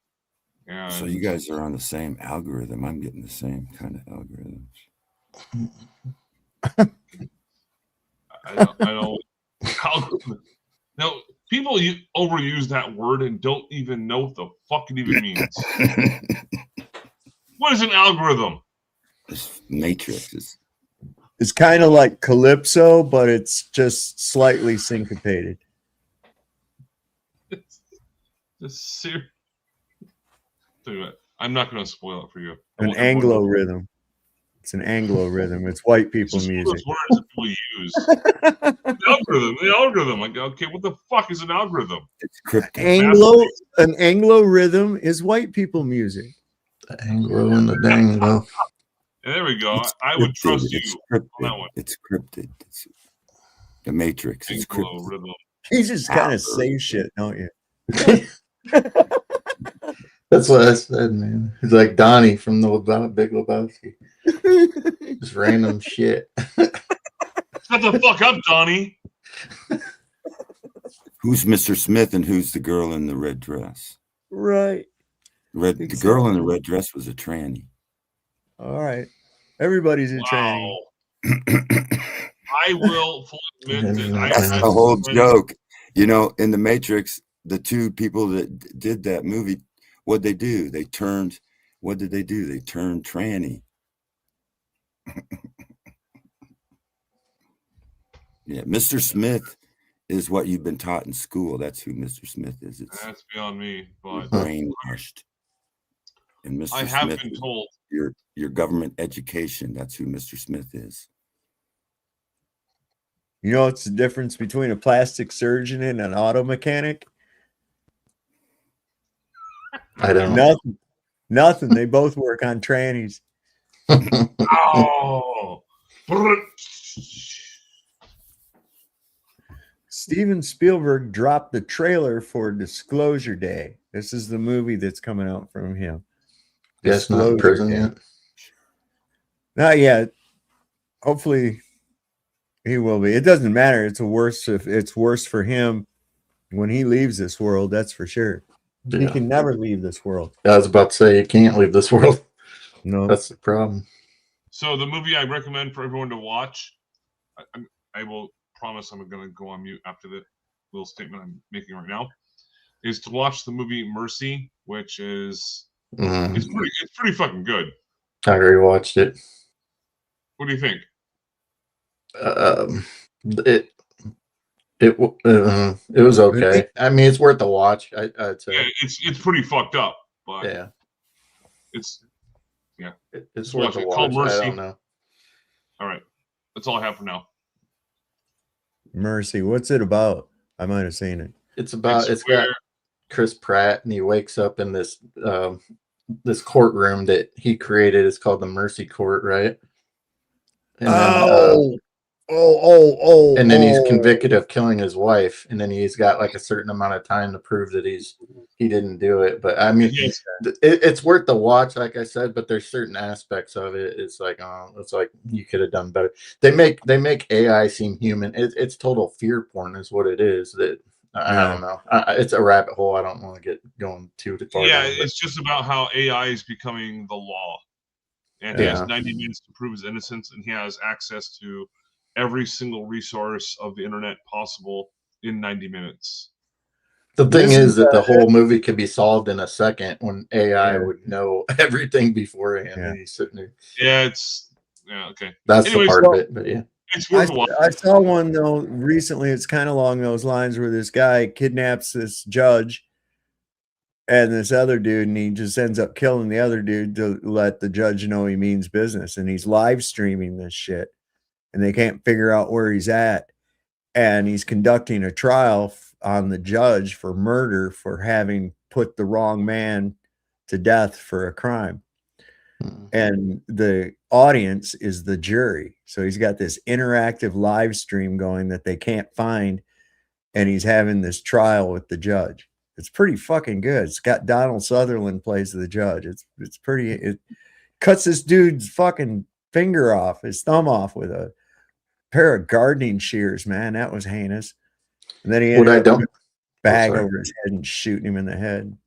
Speaker 3: And
Speaker 1: so you guys are on the same algorithm. I'm getting the same kind of algorithms.
Speaker 3: I don't. No, people overuse that word and don't even know what the fuck it even means. What is an algorithm?
Speaker 1: It's matrix.
Speaker 12: It's kind of like Calypso, but it's just slightly syncopated.
Speaker 3: Just serious. I'm not going to spoil it for you.
Speaker 12: An Anglo rhythm. It's an Anglo rhythm. It's white people music.
Speaker 3: Those words that people use. The algorithm. Like, okay, what the fuck is an algorithm?
Speaker 1: It's cryptic.
Speaker 12: An Anglo rhythm is white people music.
Speaker 14: The Anglo and the Danglo.
Speaker 3: There we go. I would trust you on that one.
Speaker 1: It's cryptid. It's the Matrix. It's cryptid.
Speaker 3: Rhythm.
Speaker 12: You just kind of say shit, don't you?
Speaker 14: That's what I said, man. It's like Donnie from the Big Lebowski. Just random shit.
Speaker 3: Shut the fuck up, Donnie.
Speaker 1: Who's Mr. Smith and who's the girl in the red dress?
Speaker 12: Right.
Speaker 1: The girl in the red dress was a tranny.
Speaker 12: All right. Everybody's a tranny.
Speaker 3: I will fully admit that
Speaker 1: That's the whole joke. You know, in the Matrix, the two people that did that movie, what'd they do? They turned, what did they do? They turned tranny. Yeah, Mr. Smith is what you've been taught in school. That's who Mr. Smith is.
Speaker 3: That's beyond me, but
Speaker 1: brainwashed. And Mr.
Speaker 3: I have
Speaker 1: Smith
Speaker 3: been told
Speaker 1: your government education. That's who Mr. Smith is.
Speaker 12: You know what's the difference between a plastic surgeon and an auto mechanic?
Speaker 14: I don't know.
Speaker 12: Nothing. They both work on trannies.
Speaker 3: Oh.
Speaker 12: Steven Spielberg dropped the trailer for Disclosure Day. This is the movie that's coming out from him.
Speaker 14: Yes, not in prison yet.
Speaker 12: Not yet. Hopefully he will be. It doesn't matter. It's worse for him when he leaves this world, that's for sure. Yeah. He can never leave this world.
Speaker 14: I was about to say you can't leave this world.
Speaker 12: No.
Speaker 14: That's the problem.
Speaker 3: So the movie I recommend for everyone to watch, I will promise I'm going to go on mute after the little statement I'm making right now, is to watch the movie Mercy, which is it's pretty fucking good.
Speaker 14: I already watched it.
Speaker 3: What do you think?
Speaker 14: It was okay. I mean, it's worth a watch. I'd say.
Speaker 3: Yeah, it's pretty fucked up, but
Speaker 14: yeah,
Speaker 3: it's
Speaker 14: worth a watch. Called Mercy. I don't know.
Speaker 3: All right, that's all I have for now.
Speaker 12: Mercy, what's it about? I might have seen it.
Speaker 14: It's got Chris Pratt, and he wakes up in this this courtroom that he created. It's called the Mercy Court, right? And and then he's convicted of killing his wife, and then he's got like a certain amount of time to prove that he didn't do it. But I mean, it's worth the watch, like I said. But there's certain aspects of it. It's like you could have done better. They make AI seem human. It's total fear porn, is what it is. That I don't know. It's a rabbit hole. I don't want to get going too far.
Speaker 3: Yeah, it's just about how AI is becoming the law, and he has 90 minutes to prove his innocence, and he has access to every single resource of the internet possible in 90 minutes.
Speaker 14: The thing is that the whole movie could be solved in a second when AI would know everything beforehand. And he's sitting there.
Speaker 3: Yeah, okay.
Speaker 14: That's the part of it, but yeah.
Speaker 3: It's worth a watch.
Speaker 12: I saw one though recently. It's kind of along those lines where this guy kidnaps this judge and this other dude, and he just ends up killing the other dude to let the judge know he means business. And he's live streaming this shit, and they can't figure out where he's at. And he's conducting a trial on the judge for murder for having put the wrong man to death for a crime. And the audience is the jury. So he's got this interactive live stream going that they can't find. And he's having this trial with the judge. It's pretty fucking good. It's got Donald Sutherland plays the judge. It cuts this dude's fucking finger off, his thumb off with a pair of gardening shears, man. That was heinous. And then he ended up with a bag over his head and shooting him in the head.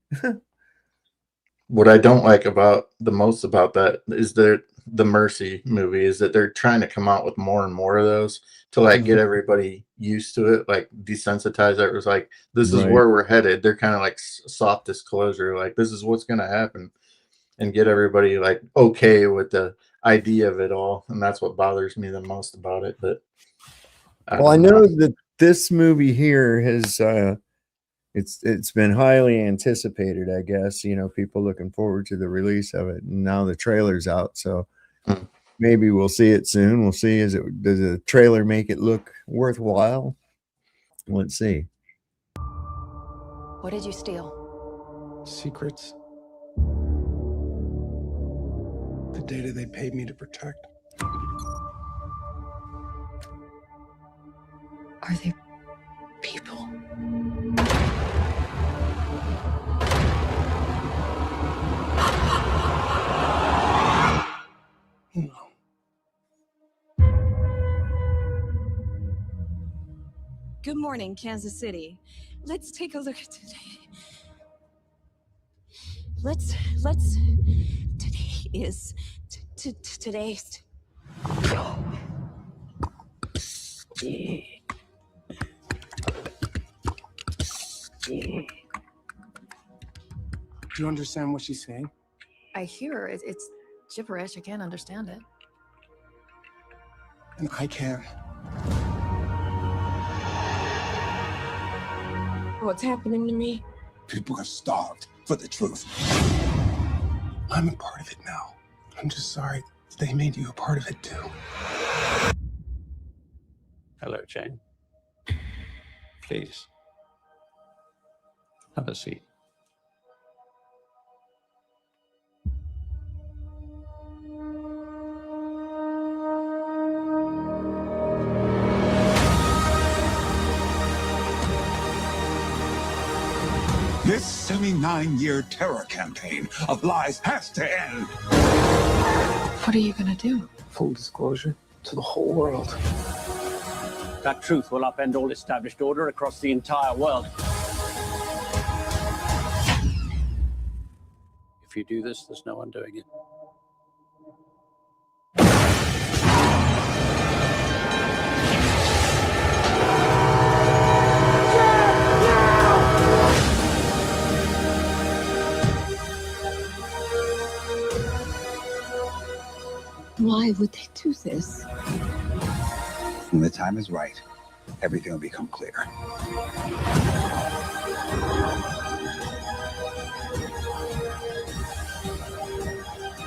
Speaker 14: What I don't like the most about that is the Mercy movie is that they're trying to come out with more and more of those to like get everybody used to it, like desensitize it. It was like, this is where we're headed. They're kind of like soft disclosure, like this is what's going to happen, and get everybody like okay with the idea of it all. And that's what bothers me the most about it. But
Speaker 12: I know that this movie here has it's been highly anticipated, I guess. You know, people looking forward to the release of it, and now the trailer's out, so maybe we'll see it soon. We'll see. Does the trailer make it look worthwhile? Let's see.
Speaker 15: What did you steal?
Speaker 16: Secrets. The data they paid me to protect.
Speaker 15: Are they people?
Speaker 16: No.
Speaker 17: Good morning, Kansas City. Let's take a look at today. Today is Today's.
Speaker 16: Do you understand what she's saying?
Speaker 15: I hear it. It's gibberish. I can't understand it.
Speaker 16: And I can.
Speaker 17: What's happening to me?
Speaker 16: People are starved for the truth. I'm a part of it now. I'm just sorry they made you a part of it too.
Speaker 6: Hello, Jane. Please, have a seat.
Speaker 8: This 79-year terror campaign of lies has to end.
Speaker 15: What are you gonna do?
Speaker 16: Full disclosure to the whole world.
Speaker 6: That truth will upend all established order across the entire world. If you do this, there's no undoing it.
Speaker 15: Why would they do this?
Speaker 8: When the time is right, everything will become clear.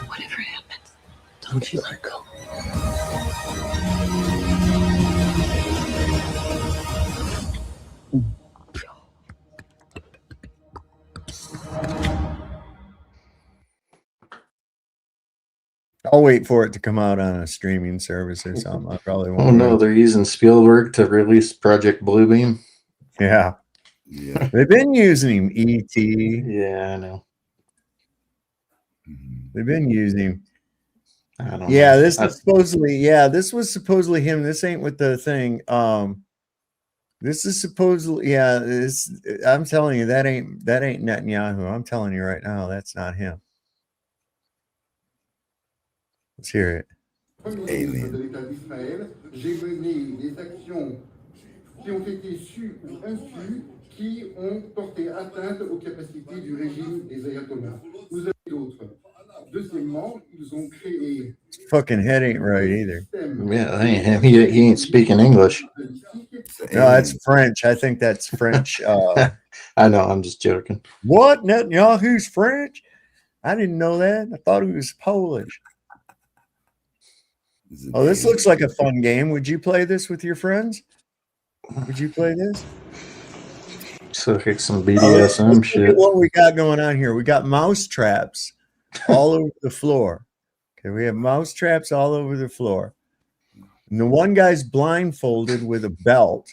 Speaker 15: Whatever happens,
Speaker 16: don't you let it go.
Speaker 12: I'll wait for it to come out on a streaming service or something. I probably won't.
Speaker 14: Oh no, they're using Spielberg to release Project Bluebeam.
Speaker 12: Yeah.
Speaker 1: Yeah.
Speaker 12: They've been using him, E.T.
Speaker 14: Yeah, I know.
Speaker 12: They've been using him.
Speaker 14: I don't
Speaker 12: Yeah,
Speaker 14: know.
Speaker 12: this is supposedly, this was supposedly him. This ain't with the thing. This is supposedly, I'm telling you, that ain't Netanyahu. I'm telling you right now, that's not him. Let's hear it.
Speaker 1: Alien.
Speaker 9: De l'État d'Israël, j'ai mené des actions qui ont été sues ou insues qui ont porté atteinte aux capacités du régime des ayatollahs. Vous avez d'autres. Deuxièmement, ils ont créé.
Speaker 12: Fucking head ain't right either.
Speaker 14: Yeah, that ain't him. He ain't speaking English.
Speaker 12: No, that's French. I think that's French.
Speaker 14: I know. I'm just joking.
Speaker 12: What? Netanyahu's French? I didn't know that. I thought he was Polish. Oh, this looks like a fun game. Would you play this with your friends? Would you play this?
Speaker 14: So like some BDSM shit.
Speaker 12: Look at what we got going on here. We got mouse traps all over the floor. Okay, we have mouse traps all over the floor. And the one guy's blindfolded with a belt,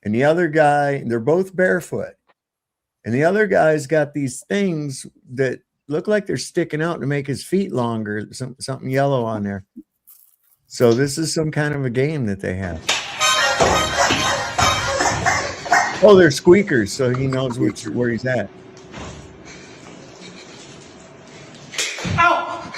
Speaker 12: and the other guy, they're both barefoot. And the other guy's got these things that look like they're sticking out to make his feet longer, something yellow on there. So this is some kind of a game that they have. Oh, they're squeakers, so he knows where he's at.
Speaker 19: Ow!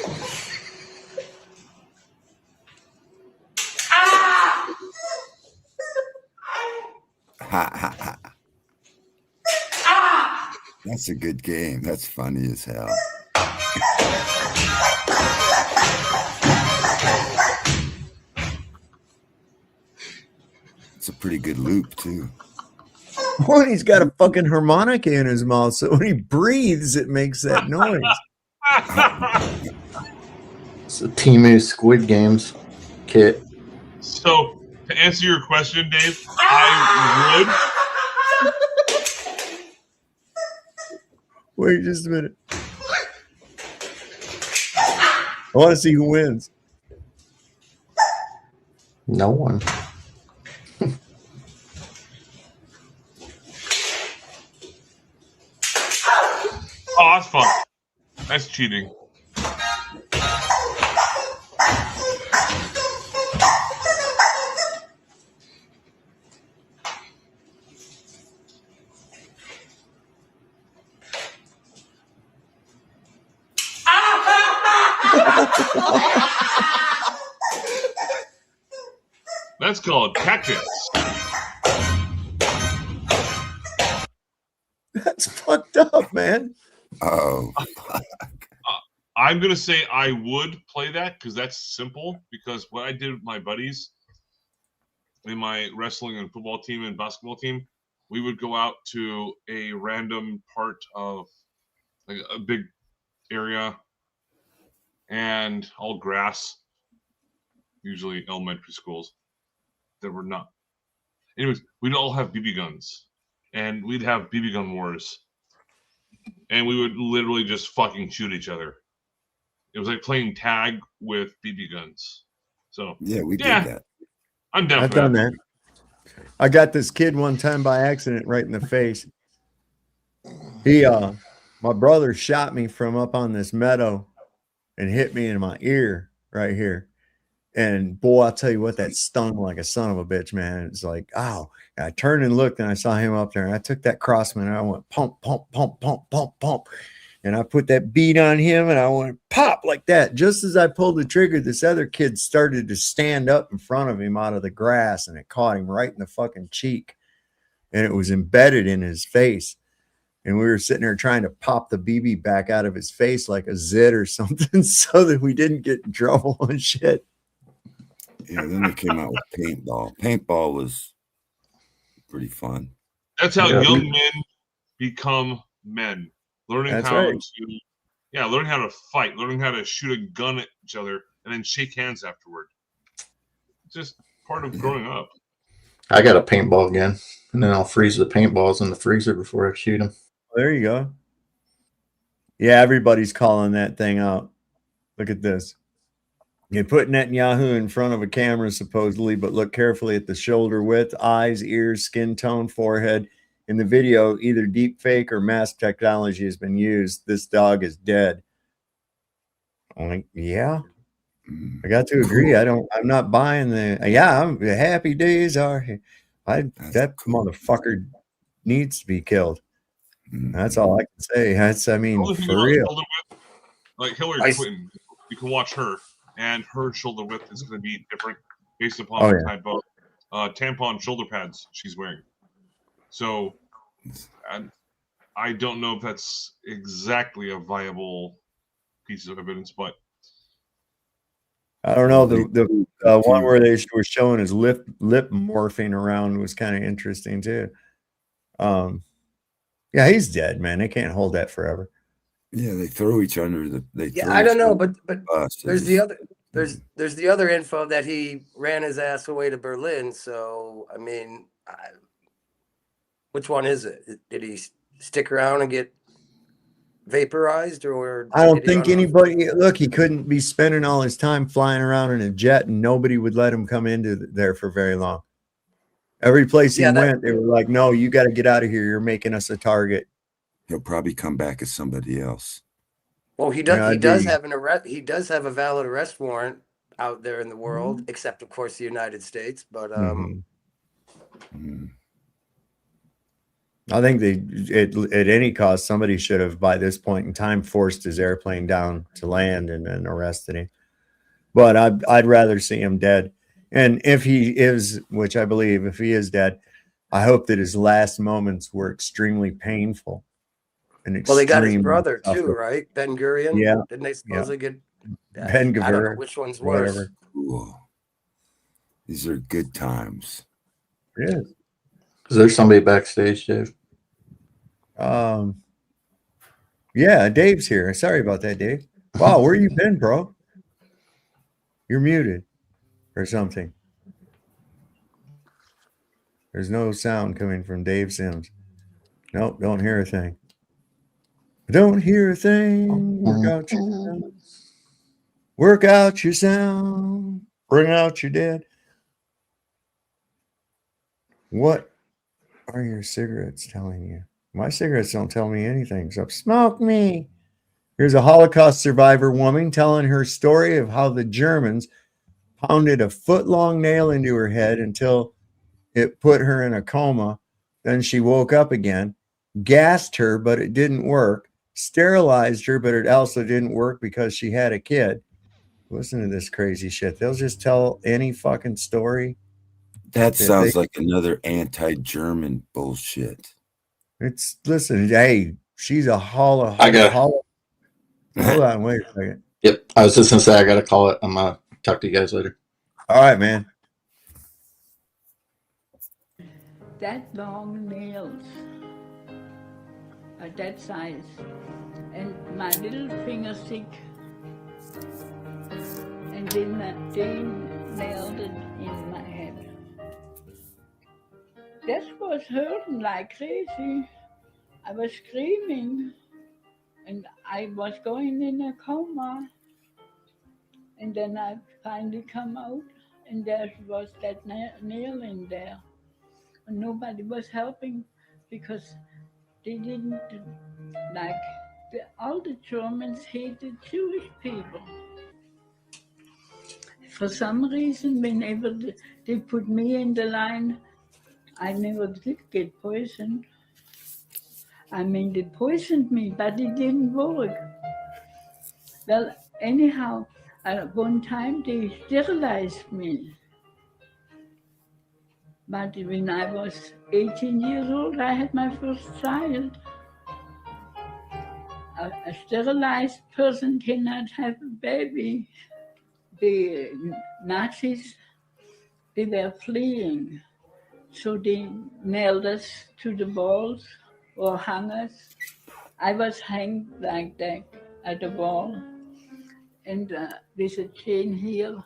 Speaker 1: That's a good game. That's funny as hell. It's a pretty good loop too.
Speaker 12: Well, he's got a fucking harmonica in his mouth, so when he breathes, it makes that noise.
Speaker 14: It's a Temu Squid Games kit.
Speaker 3: So, to answer your question, Dave, I would.
Speaker 12: Wait just a minute. I want to see who wins.
Speaker 14: No one.
Speaker 3: Oh, that's fun. That's cheating. That's called cactus.
Speaker 12: That's fucked up, man.
Speaker 1: Oh,
Speaker 3: I'm gonna say I would play that because that's simple. Because what I did with my buddies in my wrestling and football team and basketball team, we would go out to a random part of like a big area and all grass, usually elementary schools. There were not. Anyways, we'd all have BB guns, and we'd have BB gun wars, and we would literally just fucking shoot each other. It was like playing tag with BB guns. So
Speaker 1: yeah, we did that.
Speaker 3: I'm down
Speaker 12: I've
Speaker 3: for
Speaker 12: done
Speaker 3: that.
Speaker 12: that. I got this kid one time by accident right in the face. My brother shot me from up on this meadow and hit me in my ear right here. And boy, I'll tell you what, that stung like a son of a bitch, man. It's like, ow. And I turned and looked and I saw him up there. And I took that Crossman and I went pump, pump, pump, pump, pump, pump. And I put that beat on him and I went pop like that. Just as I pulled the trigger, this other kid started to stand up in front of him out of the grass and it caught him right in the fucking cheek. And it was embedded in his face. And we were sitting there trying to pop the BB back out of his face like a zit or something so that we didn't get in trouble and shit.
Speaker 1: Yeah, then they came out with paintball. Paintball was pretty fun.
Speaker 3: That's how young men become men. Learning
Speaker 12: That's
Speaker 3: how
Speaker 12: right.
Speaker 3: to, learn how to fight, learning how to shoot a gun at each other, and then shake hands afterward. It's just part of growing up.
Speaker 14: I got a paintball gun, and then I'll freeze the paintballs in the freezer before I shoot them.
Speaker 12: There you go. Yeah, everybody's calling that thing out. Look at this. You put Netanyahu in front of a camera, supposedly, but look carefully at the shoulder width, eyes, ears, skin tone, forehead. In the video, either deep fake or mask technology has been used. This dog is dead. I'm like, yeah, I got to agree. I'm not buying the happy days are here. That motherfucker needs to be killed. That's all I can say. For real.
Speaker 3: Like Hillary Clinton, you can watch her, and her shoulder width is going to be different based upon the type of tampon shoulder pads she's wearing. So, I don't know if that's exactly a viable piece of evidence, but
Speaker 12: I don't know. The one where they were showing his lip morphing around was kind of interesting too. Yeah, he's dead, man. They can't hold that forever.
Speaker 1: Yeah, they throw each other.
Speaker 5: I don't know, but there's the other info that he ran his ass away to Berlin. So I mean, which one is it? Did he stick around and get vaporized, or
Speaker 12: I don't think anybody. Look, he couldn't be spending all his time flying around in a jet, and nobody would let him come into there for very long. Every place he went, they were like, "No, you got to get out of here. You're making us a target."
Speaker 1: He'll probably come back as somebody else.
Speaker 5: Well, he does. Yeah, he does have an arrest. He does have a valid arrest warrant out there in the world, except of course the United States. But
Speaker 12: I think at any cost, somebody should have by this point in time forced his airplane down to land and then arrested him. But I'd rather see him dead. And if he is, which I believe, if he is dead, I hope that his last moments were extremely painful.
Speaker 5: Well, they got his brother too, right? Ben Gurion.
Speaker 12: Yeah.
Speaker 5: Didn't they supposedly get
Speaker 12: Ben Gurion?
Speaker 5: I don't know which one's worse.
Speaker 1: Ooh. These are good times.
Speaker 12: Yeah.
Speaker 14: Is there somebody backstage, Dave?
Speaker 12: Yeah, Dave's here. Sorry about that, Dave. Wow, where you been, bro? You're muted or something. There's no sound coming from Dave Sims. Nope, don't hear a thing. Don't hear a thing. Work out your sound. Work out your sound. Bring out your dead. What are your cigarettes telling you? My cigarettes don't tell me anything except smoke me. Here's a Holocaust survivor woman telling her story of how the Germans pounded a foot-long nail into her head until it put her in a coma. Then she woke up again, gassed her, but it didn't work. Sterilized her, but it also didn't work because she had a kid. Listen to this crazy shit. They'll just tell any fucking story.
Speaker 1: That sounds like another anti-German bullshit.
Speaker 12: It's listen. Hey, she's a hold on, wait a second.
Speaker 14: Yep, I was just gonna say I gotta call it. I'm gonna talk to you guys later.
Speaker 12: All right, man.
Speaker 10: That long nails are that size, and my little finger thick, and then they nailed it in my head. That was hurting like crazy. I was screaming, and I was going in a coma, and then I finally come out, and there was that nail in there. And nobody was helping because they didn't like, all the Germans hated Jewish people. For some reason, whenever they put me in the line, I never did get poisoned. I mean, they poisoned me, but it didn't work. Well, anyhow, at one time they sterilized me. But when I was 18 years old, I had my first child. A sterilized person cannot have a baby. The Nazis, they were fleeing. So they nailed us to the walls or hung us. I was hanged like that at the wall. And there's a chain here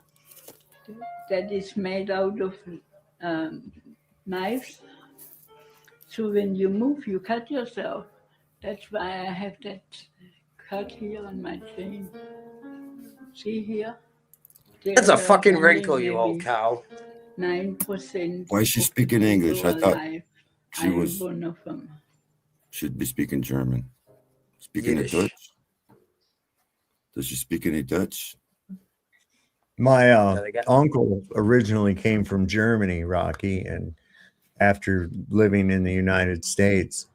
Speaker 10: that is made out of knives. So when you move, you cut yourself. That's why I have that cut here on my chain. See here?
Speaker 5: That's a fucking wrinkle, you old cow.
Speaker 10: 9%.
Speaker 1: Why is she speaking English? I thought she was
Speaker 10: one of them.
Speaker 1: Should be speaking German. Speaking of Dutch. Does she speak any Dutch?
Speaker 12: My uncle originally came from Germany, Rocky, and after living in the United States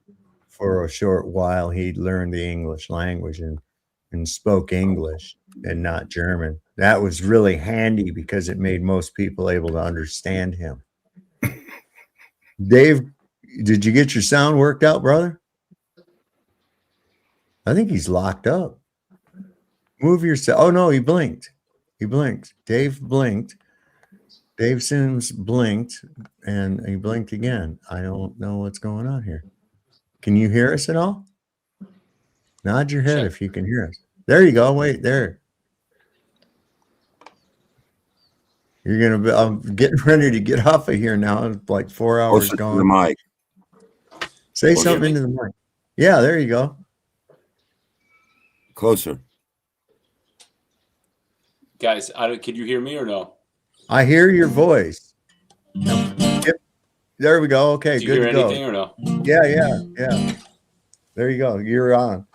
Speaker 12: for a short while, he learned the English language and spoke English and not German. That was really handy because it made most people able to understand him. Dave, did you get your sound worked out, brother? I think he's locked up. Move yourself. Oh, no, he blinked. He blinked. Dave blinked. Dave Sims blinked, and he blinked again. I don't know what's going on here. Can you hear us at all? Nod your head if you can hear us. There you go. Wait, there. You're going to be, I'm getting ready to get off of here now. It's like 4 hours gone.
Speaker 1: The mic.
Speaker 12: Say something into the mic. Yeah, there you go.
Speaker 1: Closer.
Speaker 18: Guys, can you hear me or no?
Speaker 12: I hear your voice. Yep. There we go. Okay,
Speaker 18: Do you
Speaker 12: good
Speaker 18: hear
Speaker 12: to go.
Speaker 18: anything or no?
Speaker 12: Yeah. There you go. You're on.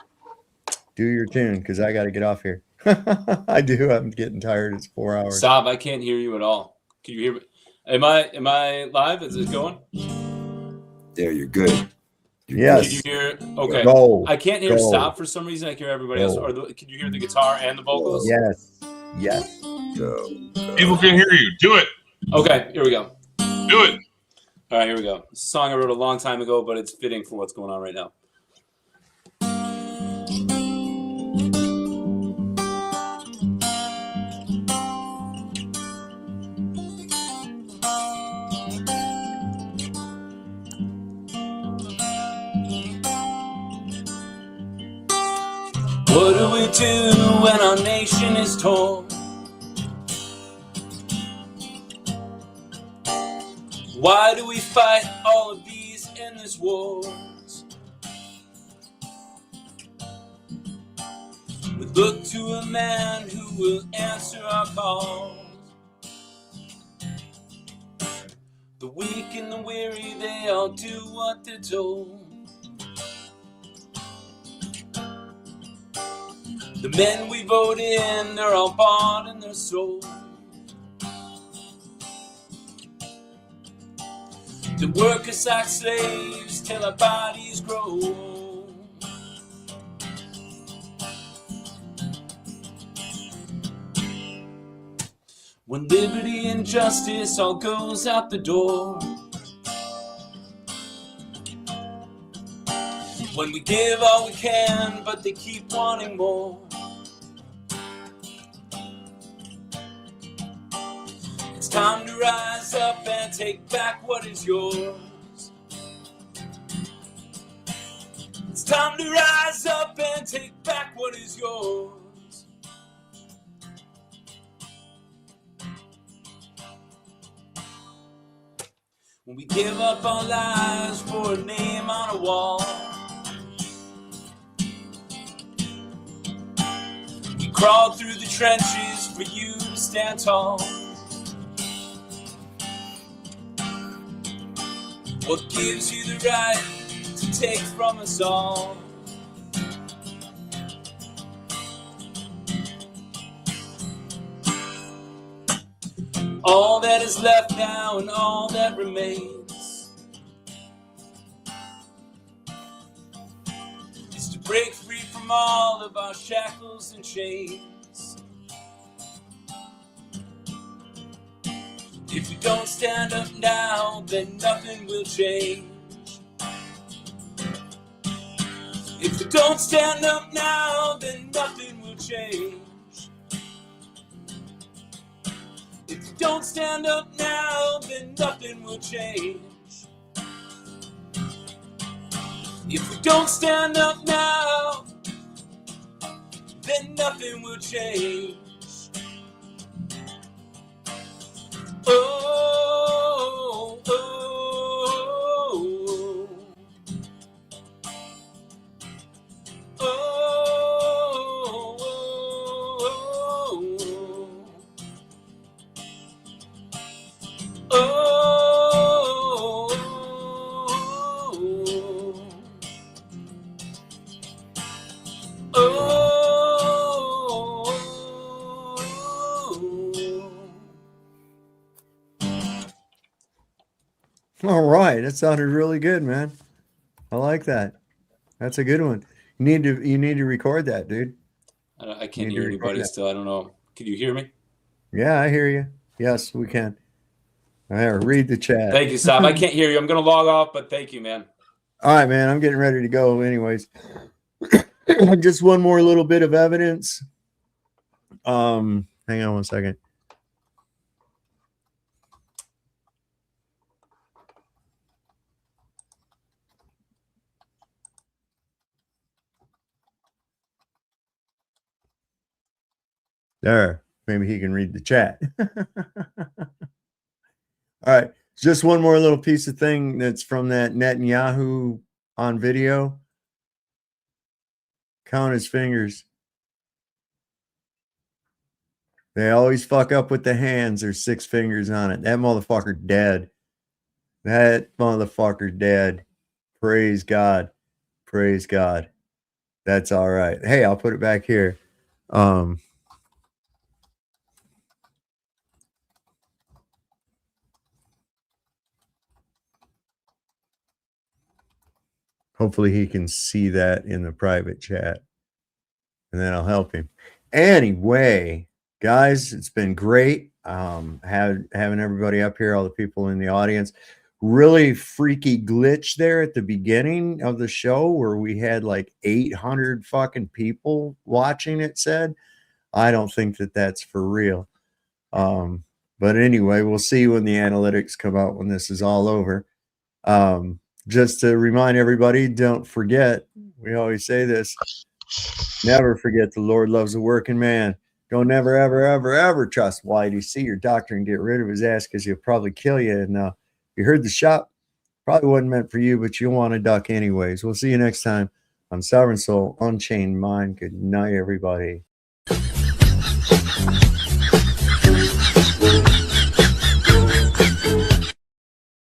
Speaker 12: Do your tune because I got to get off here. I do. I'm getting tired. It's 4 hours.
Speaker 18: Stop. I can't hear you at all. Can you hear me? Am I live? Is it going?
Speaker 1: There, you're good.
Speaker 12: Yes.
Speaker 18: Can you hear? Okay.
Speaker 12: Go.
Speaker 18: I can't hear
Speaker 12: Go.
Speaker 18: Stop for some reason. I can hear everybody else. Or can you hear the guitar and the vocals?
Speaker 12: Yes.
Speaker 1: Go.
Speaker 3: People can hear you. Do it.
Speaker 18: Okay. Here we go.
Speaker 3: Do it.
Speaker 18: All right. Here we go. It's a song I wrote a long time ago, but it's fitting for what's going on right now. What do we do when our nation is torn? Why do we fight all of these endless wars? We look to a man who will answer our calls. The weak and the weary, they all do what they're told. The men we vote in, they're all bought in their soul. To work us like slaves till our bodies grow. When liberty and justice all goes out the door. When we give all we can, but they keep wanting more. It's time to rise up and take back what is yours. It's time to rise up and take back what is yours. When we give up our lives for a name on a wall. We crawled through the trenches for you to stand tall. What gives you the right to take from us all? All that is left now and all that remains is to break free from all of our shackles and chains. If we don't stand up now, then nothing will change. If we don't stand up now, then nothing will change. If we don't stand up now, then nothing will change. If we don't stand up now, then nothing will change. Oh, oh, oh, oh,
Speaker 12: All right, that sounded really good, man. I like that. That's a good one. You need to record that, dude.
Speaker 18: I can't hear anybody still. I don't know. Can you hear me?
Speaker 12: Yeah, I hear you. Yes, we can. All right, read the chat.
Speaker 18: Thank you, Sam. I can't hear you. I'm going to log off, but thank you, man.
Speaker 12: All right, man. I'm getting ready to go anyways. Just one more little bit of evidence. Hang on one second. There, maybe he can read the chat. All right, just one more little piece of thing that's from that Netanyahu on video. Count his fingers. They always fuck up with the hands. There's 6 fingers on it. That motherfucker dead. That motherfucker dead. Praise God. Praise God. That's all right. Hey, I'll put it back here. Hopefully he can see that in the private chat, and then I'll help him. Anyway, guys, it's been great having everybody up here, all the people in the audience. Really freaky glitch there at the beginning of the show where we had like 800 fucking people watching, it said. I don't think that that's for real. But anyway, we'll see when the analytics come out when this is all over. Just to remind everybody, don't forget, we always say this, never forget the Lord loves a working man. Don't never, ever, ever, ever trust Whitey. See your doctor and get rid of his ass because he'll probably kill you. And you heard the shot, probably wasn't meant for you, but you'll want to duck anyways. We'll see you next time on Sovereign Soul, Unchained Mind. Good night, everybody.